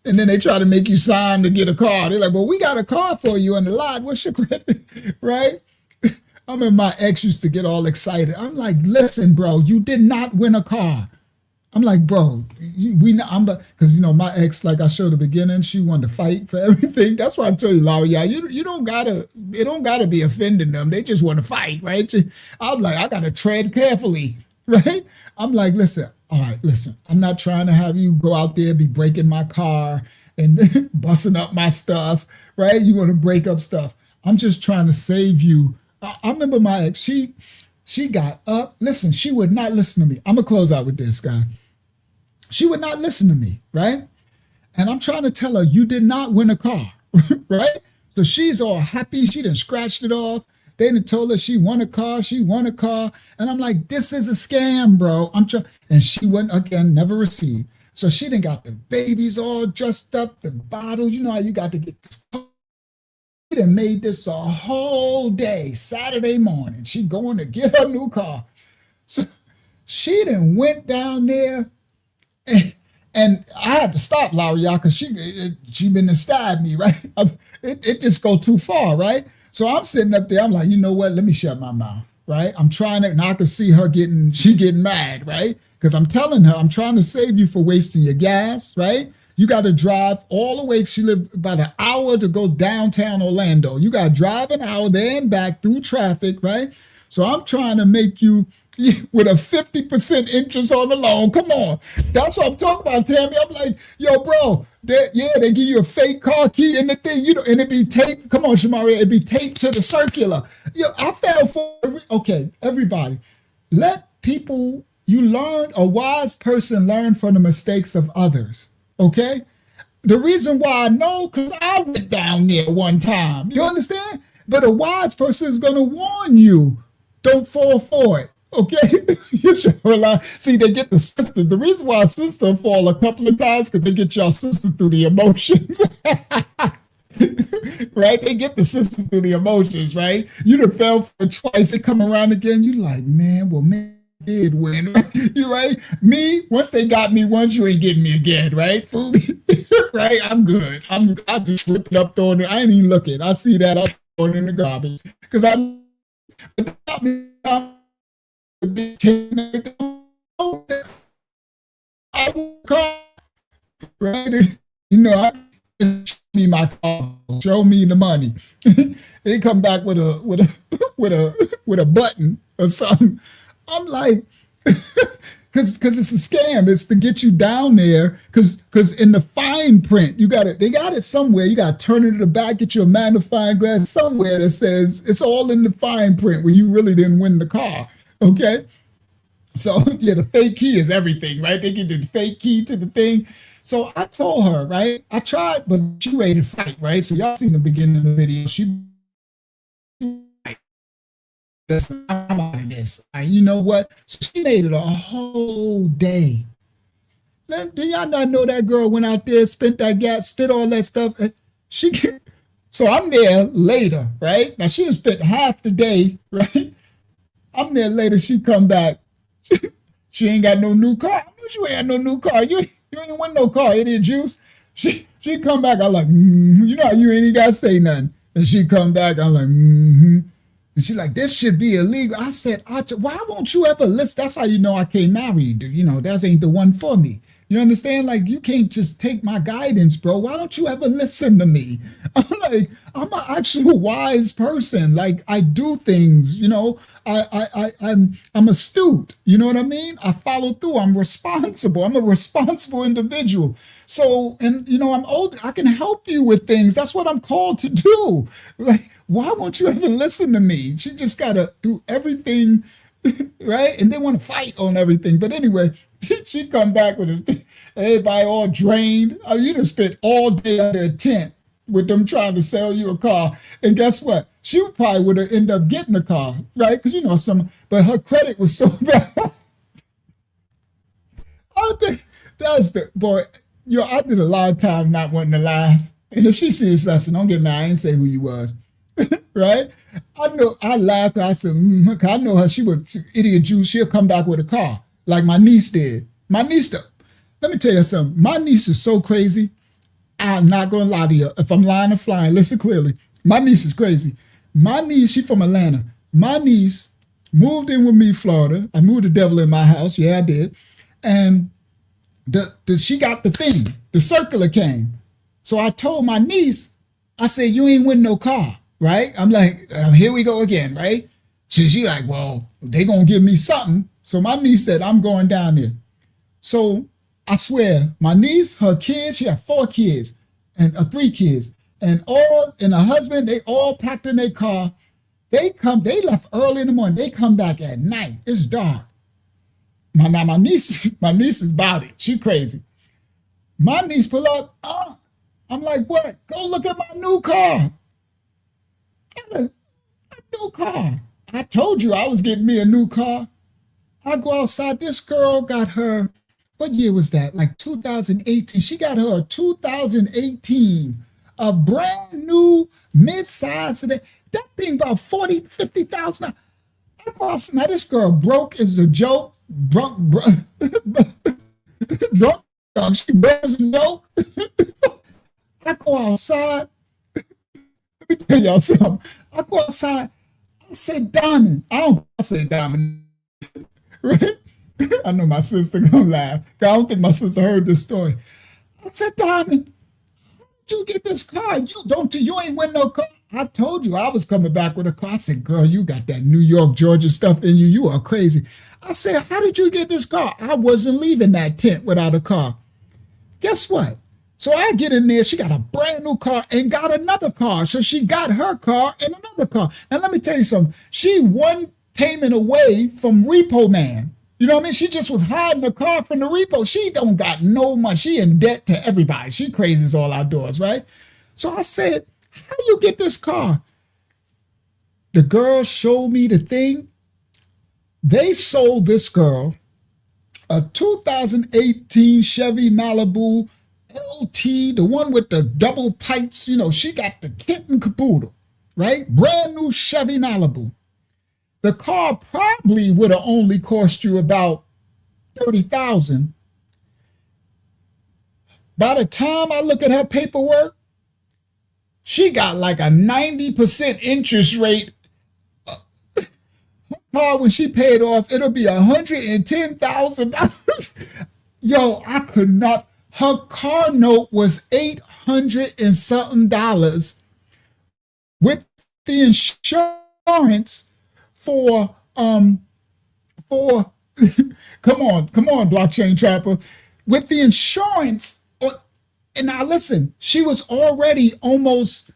And then they try to make you sign to get a car. They're like, well, we got a car for you on the lot. What's your credit? Right? I remember my ex used to get all excited. I'm like, listen, bro, you did not win a car. I'm like, bro, because my ex, like I showed the beginning, she wanted to fight for everything. That's why I tell you, Laura, you don't gotta be offending them. They just want to fight, right? I'm like, I gotta tread carefully, right? I'm like, listen, all right, listen, I'm not trying to have you go out there, be breaking my car and busting up my stuff, right? You want to break up stuff. I'm just trying to save you. I remember my ex, she got up. Listen, she would not listen to me. I'm gonna close out with this, guy. She would not listen to me, right? And I'm trying to tell her, you did not win a car, right? So she's all happy. She done scratched it off. They done told her she won a car, and I'm like, this is a scam, bro. I'm trying, and she wouldn't, again, never received. So she done got the babies all dressed up, the bottles. You know how you got to get this. She done made this a whole day, Saturday morning. She going to get her new car. So she done went down there, and I had to stop Larry, y'all, because she been to stab me, right? It just go too far, right? So I'm sitting up there, I'm like, you know what? Let me shut my mouth, right? I'm trying to, and I can see her getting mad, right? Because I'm telling her, I'm trying to save you for wasting your gas, right? You got to drive all the way. She lived about an hour to go downtown Orlando. You got to drive an hour there and back through traffic, right? So I'm trying to make you with a 50% interest on the loan. Come on. That's what I'm talking about, Tammy. I'm like, yo, bro, they give you a fake car key in the thing, and it be taped. Come on, Shamaria, it be taped to the circular. I fell for it. Okay, everybody, let people, a wise person learn from the mistakes of others, okay? The reason why I know, because I went down there one time. You understand? But a wise person is going to warn you. Don't fall for it. Okay, you should rely. See, they get the sisters. The reason why sisters fall a couple of times because they get y'all sisters through the emotions, right? They get the sisters through the emotions, right? You done fell for it twice. They come around again. You like, man, well, man, did win, right? You right? Me, once they got me once, you ain't getting me again, right? Fool me, right? I'm good. I just flip it up, throwing it. I ain't even looking. I see that, I'm throwing it in the garbage because I got me. Right? You know, me my car, show me the money. They come back with a button or something. I'm like, because it's a scam. It's to get you down there. Because in the fine print, they got it somewhere. You got to turn it to the back, get you a magnifying glass somewhere that says it's all in the fine print when you really didn't win the car. Okay. So yeah, the fake key is everything, right? They get the fake key to the thing. So I told her, right? I tried, but she ready to fight, right? So y'all seen the beginning of the video. I'm out of this. You know what? So she made it a whole day. Do y'all not know that girl went out there, spent that gas, did all that stuff? So I'm there later, right? Now she done spent half the day, right? I'm there later. She come back. She ain't got no new car. I know she ain't got no new car. You ain't want no car, idiot juice. She come back. I'm like, you know, you ain't even got to say nothing. And she come back. I'm like, And she's like, this should be illegal. I said, why won't you ever listen? That's how you know I can't marry you. You know, that ain't the one for me. You understand? Like, you can't just take my guidance, bro. Why don't you ever listen to me? I'm like, I'm an actual wise person. Like, I do things, you know. I'm astute. You know what I mean? I follow through. I'm responsible. I'm a responsible individual. So, and you know, I'm old. I can help you with things. That's what I'm called to do. Like, why won't you ever listen to me? She just gotta do everything, right? And they want to fight on everything. But anyway, she come back with everybody all drained. You done spent all day under a tent with them trying to sell you a car. And guess what? She probably would have ended up getting a car, right? Because, you know, but her credit was so bad. I think that's boy, I did a lot of time not wanting to laugh. And if she sees this lesson, don't get mad. I didn't say who you was, right? I know, I laughed. I said, I know her. She was idiot Jew. She'll come back with a car like my niece did. Let me tell you something. My niece is so crazy. I'm not going to lie to you. If I'm lying or flying, listen clearly. My niece is crazy. My niece, she's from Atlanta. My niece moved in with me, Florida. I moved the devil in my house. Yeah, I did. And she got the thing. The circular came. So I told my niece, I said, you ain't win no car, right? I'm like, here we go again, right? She like, well, they going to give me something. So my niece said, I'm going down there. So I swear, my niece, her kids, she had 4 kids and 3 kids, and her husband, they all packed in their car. They left early in the morning. They come back at night. It's dark. My niece is about it. She crazy. My niece pull up. I'm like, what? Go look at my new car. I New car. I told you I was getting me a new car. I go outside. This girl got her, what year was that? Like 2018. She got her a 2018, a brand new mid-size. That thing about 40, 50,000. I go outside. Now this girl broke is a joke. Drunk. She broke as a joke. I go outside. Let me tell y'all something. I go outside. I said, Diamond. I said Diamond. Right? I know my sister gonna laugh. I don't think my sister heard this story. I said, Diamond, how did you get this car? You ain't win no car. I told you I was coming back with a car. I said, girl, you got that New York, Georgia stuff in you. You are crazy. I said, how did you get this car? I wasn't leaving that tent without a car. Guess what? So I get in there. She got a brand new car and got another car. So she got her car and another car. And let me tell you something. She one payment away from Repo Man. You know what I mean? She just was hiding the car from the repo. She don't got no money. She in debt to everybody. She crazy as all outdoors, right? So I said, how you get this car? The girl showed me the thing. They sold this girl a 2018 Chevy Malibu LT, the one with the double pipes. You know, she got the kit and caboodle, right? Brand new Chevy Malibu. The car probably would have only cost you about $30,000. By the time I look at her paperwork, she got like a 90% interest rate. Her car, when she paid off, it'll be $110,000. Yo, I could not. Her car note was $800 and something with the insurance for come on blockchain trapper, with the insurance. And now listen, she was already almost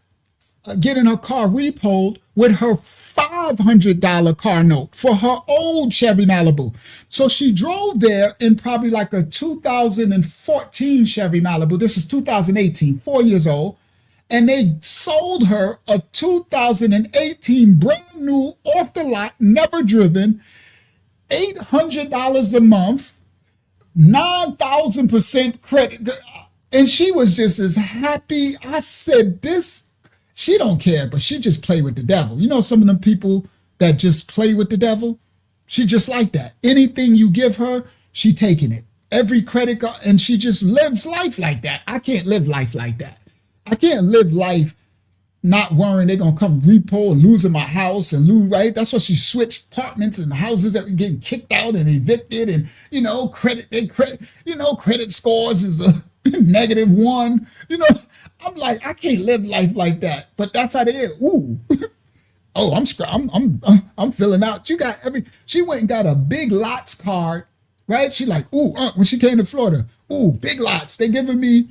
getting her car repoed with her $500 car note for her old Chevy Malibu. So she drove there in probably like a 2014 Chevy Malibu. This is 2018, 4 years old. And they sold her a 2018 brand new, off the lot, never driven, $800 a month, 9,000% credit. And she was just as happy. I said, she don't care, but she just play with the devil. You know, some of them people that just play with the devil? She just like that. Anything you give her, she taking it. Every credit card, and she just lives life like that. I can't live life like that. I can't live life not worrying they're going to come repo and losing my house and lose, right? That's why she switched apartments and houses that were getting kicked out and evicted, and, you know, credit scores is a -1. You know, I'm like, I can't live life like that. But that's how they is. Ooh. Oh, I'm filling out. She went and got a Big Lots card, right? She like, ooh, when she came to Florida, ooh, Big Lots, they giving me.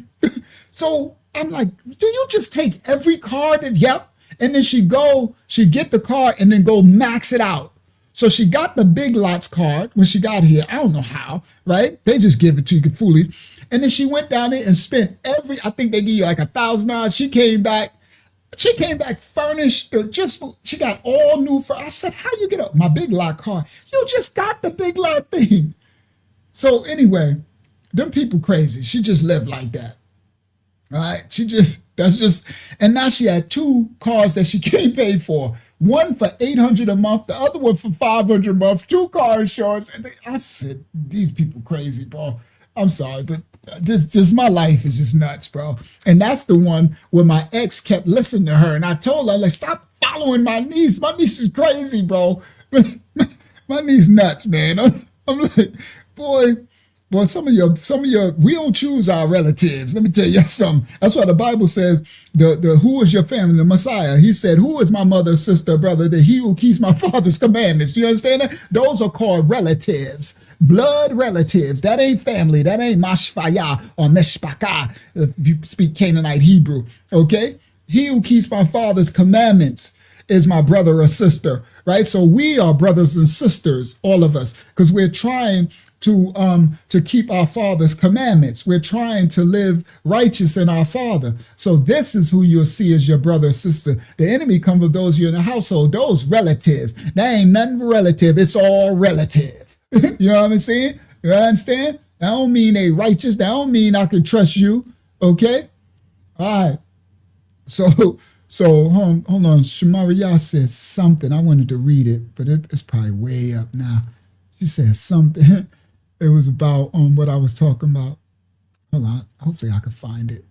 So I'm like, do you just take every card? Yep. And then she get the card and then go max it out. So she got the Big Lots card when she got here. I don't know how, right? They just give it to you fully. And then she went down there and spent I think they give you like $1,000. She came back furnished. She got all new. I said, how you get my Big Lot card? You just got the Big Lot thing. So anyway, them people crazy. She just lived like that. All right, and now she had 2 cars that she can't pay for. One for $800 a month, the other one for $500 a month. 2 car insurance. And I said, these people crazy, bro. I'm sorry, but just my life is just nuts, bro. And that's the one where my ex kept listening to her, and I told her, like, stop following my niece. My niece is crazy, bro. My niece nuts, man. I'm like, boy, some of your, we don't choose our relatives. Let me tell you something. That's why the Bible says, who is your family? The Messiah. He said, who is my mother, sister, brother? That he who keeps my father's commandments. Do you understand that? Those are called relatives. Blood relatives. That ain't family. That ain't mashfaya or meshpaka, if you speak Canaanite Hebrew. Okay? He who keeps my father's commandments is my brother or sister, right? So we are brothers and sisters, all of us, because we're trying to keep our Father's commandments. We're trying to live righteous in our Father. So this is who you'll see as your brother or sister. The enemy comes with those you in the household, those relatives. That ain't nothing relative. It's all relative. You know what I'm saying? You understand? That don't mean they righteous. That don't mean I can trust you. Okay? All right. So hold on. Shamaria said something. I wanted to read it, but it's probably way up now. She said something. It was about what I was talking about. Hold on. Hopefully I can find it.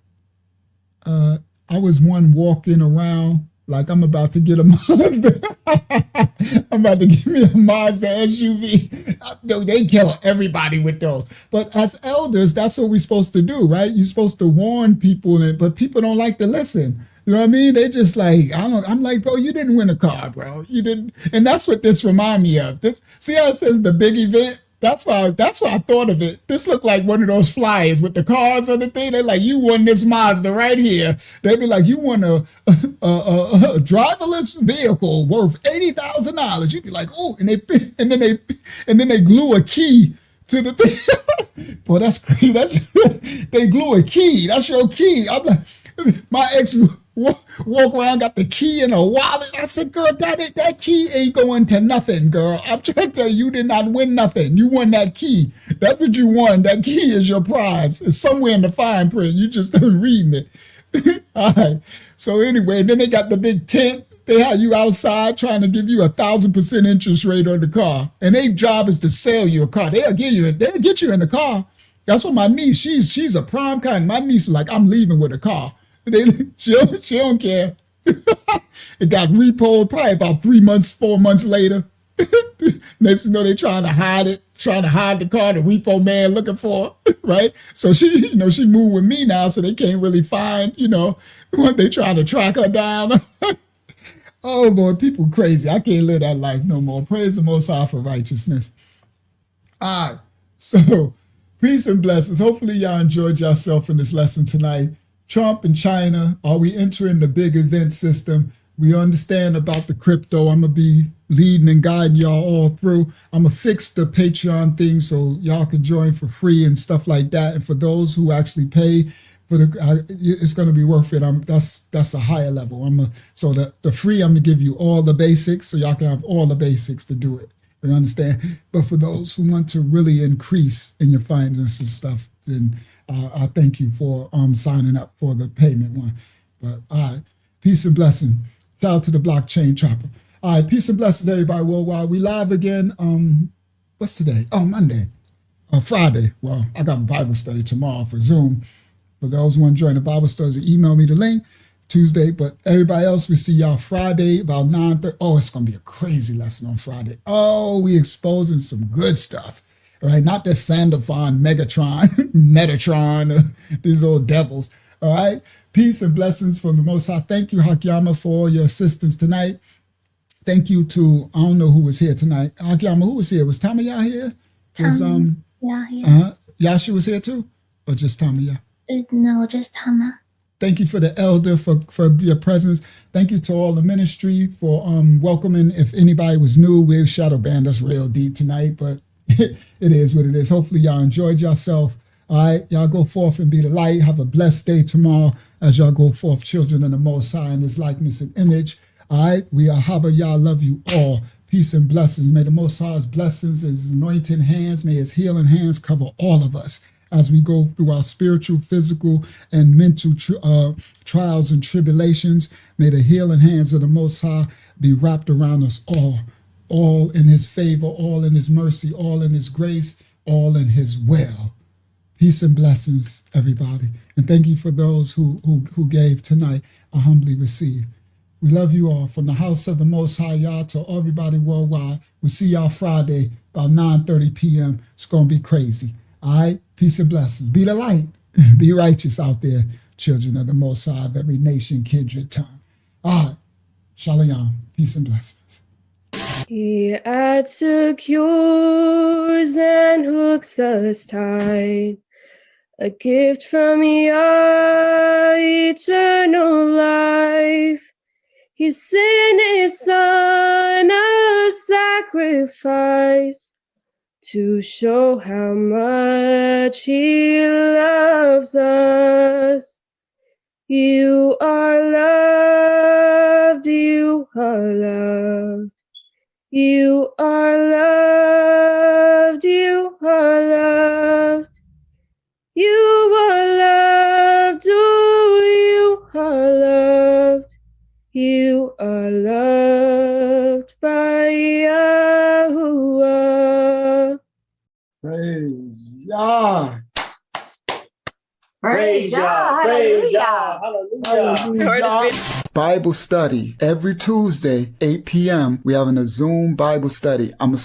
I was one walking around like I'm about to get a Mazda. I'm about to give me a Mazda SUV. They kill everybody with those. But as elders, that's what we're supposed to do, right? You're supposed to warn people, but people don't like to listen. You know what I mean? They just like, I'm like, bro, you didn't win a car, bro. You didn't. And that's what this remind me of. See how it says the big event? That's why I thought of it. This looked like one of those flyers with the cars on the thing. They're like, you won this Mazda right here. They'd be like, you won a driverless vehicle worth $80,000. You'd be like, oh, and then they glue a key to the thing. Boy, that's crazy. They glue a key. That's your key. I'm like, my ex walk around, got the key in a wallet. I said, girl, that key ain't going to nothing, girl. I'm trying to tell you, you did not win nothing. You won that key. That's what you won. That key is your prize. It's somewhere in the fine print. You just don't read it. All right. So anyway, then they got the big tent. They have you outside trying to give you 1,000% interest rate on the car. And their job is to sell you a car. They'll get you in the car. That's what my niece, she's a prime kind. My niece is like, I'm leaving with a car. She don't care. It got repoed probably about 4 months later. Next thing you know, they trying to hide the car, the repo man looking for it, right? So she moved with me now, so they can't really find, what they trying to track her down. Oh boy, people crazy. I can't live that life no more. Praise the Most High for righteousness. All right, so peace and blessings. Hopefully y'all enjoyed yourself in this lesson tonight. Trump and China, are we entering the big event system? We understand about the crypto. I'm going to be leading and guiding y'all all through. I'm going to fix the Patreon thing so y'all can join for free and stuff like that. And for those who actually pay, it's going to be worth it. That's a higher level. So the free, I'm going to give you all the basics so y'all can have all the basics to do it. You understand? But for those who want to really increase in your finances and stuff, then I thank you for signing up for the payment one. But all right, peace and blessing. Shout out to the blockchain chopper. All right, peace and blessings, everybody worldwide. We live again. What's today? Oh, Monday. Friday. Well, I got a Bible study tomorrow for Zoom. For those who want to join the Bible study, email me the link. Tuesday, but everybody else, we see y'all Friday about 9:30. Oh, it's gonna be a crazy lesson on Friday. Oh, we exposing some good stuff. All right, not this Sandophon, Megatron, Metatron, these old devils. All right, peace and blessings from the Most High. Thank you, Hakiyama, for all your assistance tonight. Thank you to, I don't know who was here tonight. Hakiyama, who was here? Was Tamaya here? Was Yeah. Yasha was here too, or just Tamaya? No, just Tama. Thank you for the elder for your presence. Thank you to all the ministry for welcoming. If anybody was new, we shadow banned us real deep tonight, but it is what it is. Hopefully y'all enjoyed yourself. All right, y'all go forth and be the light. Have a blessed day tomorrow as y'all go forth, children of the Most High in His likeness and image. All right, we are Haba. Y'all love you all. Peace and blessings. May the Most High's blessings, His anointing hands, may His healing hands cover all of us as we go through our spiritual, physical, and mental trials and tribulations. May the healing hands of the Most High be wrapped around us all in His favor, all in His mercy, all in His grace, all in His will. Peace and blessings, everybody. And thank you for those who gave tonight. I humbly receive. We love you all. From the house of the Most High, y'all, to everybody worldwide. We'll see y'all Friday about 9:30 p.m. It's going to be crazy. All right? Peace and blessings. Be the light. Be righteous out there, children of the Most High of every nation, kindred, tongue. All right. Shalom. Peace and blessings. He adds secures and hooks us tight. A gift from Yah, eternal life. He sent His Son, a sacrifice, to show how much He loves us. You are loved, you are loved. You are loved, you are loved. You are loved, oh, you are loved. You are loved by Yahuwah. Praise Yah. Praise Yah, hallelujah. Hallelujah. Bible study every Tuesday, 8 p.m. We having a Zoom Bible study. I'm gonna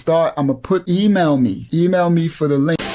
email me for the link.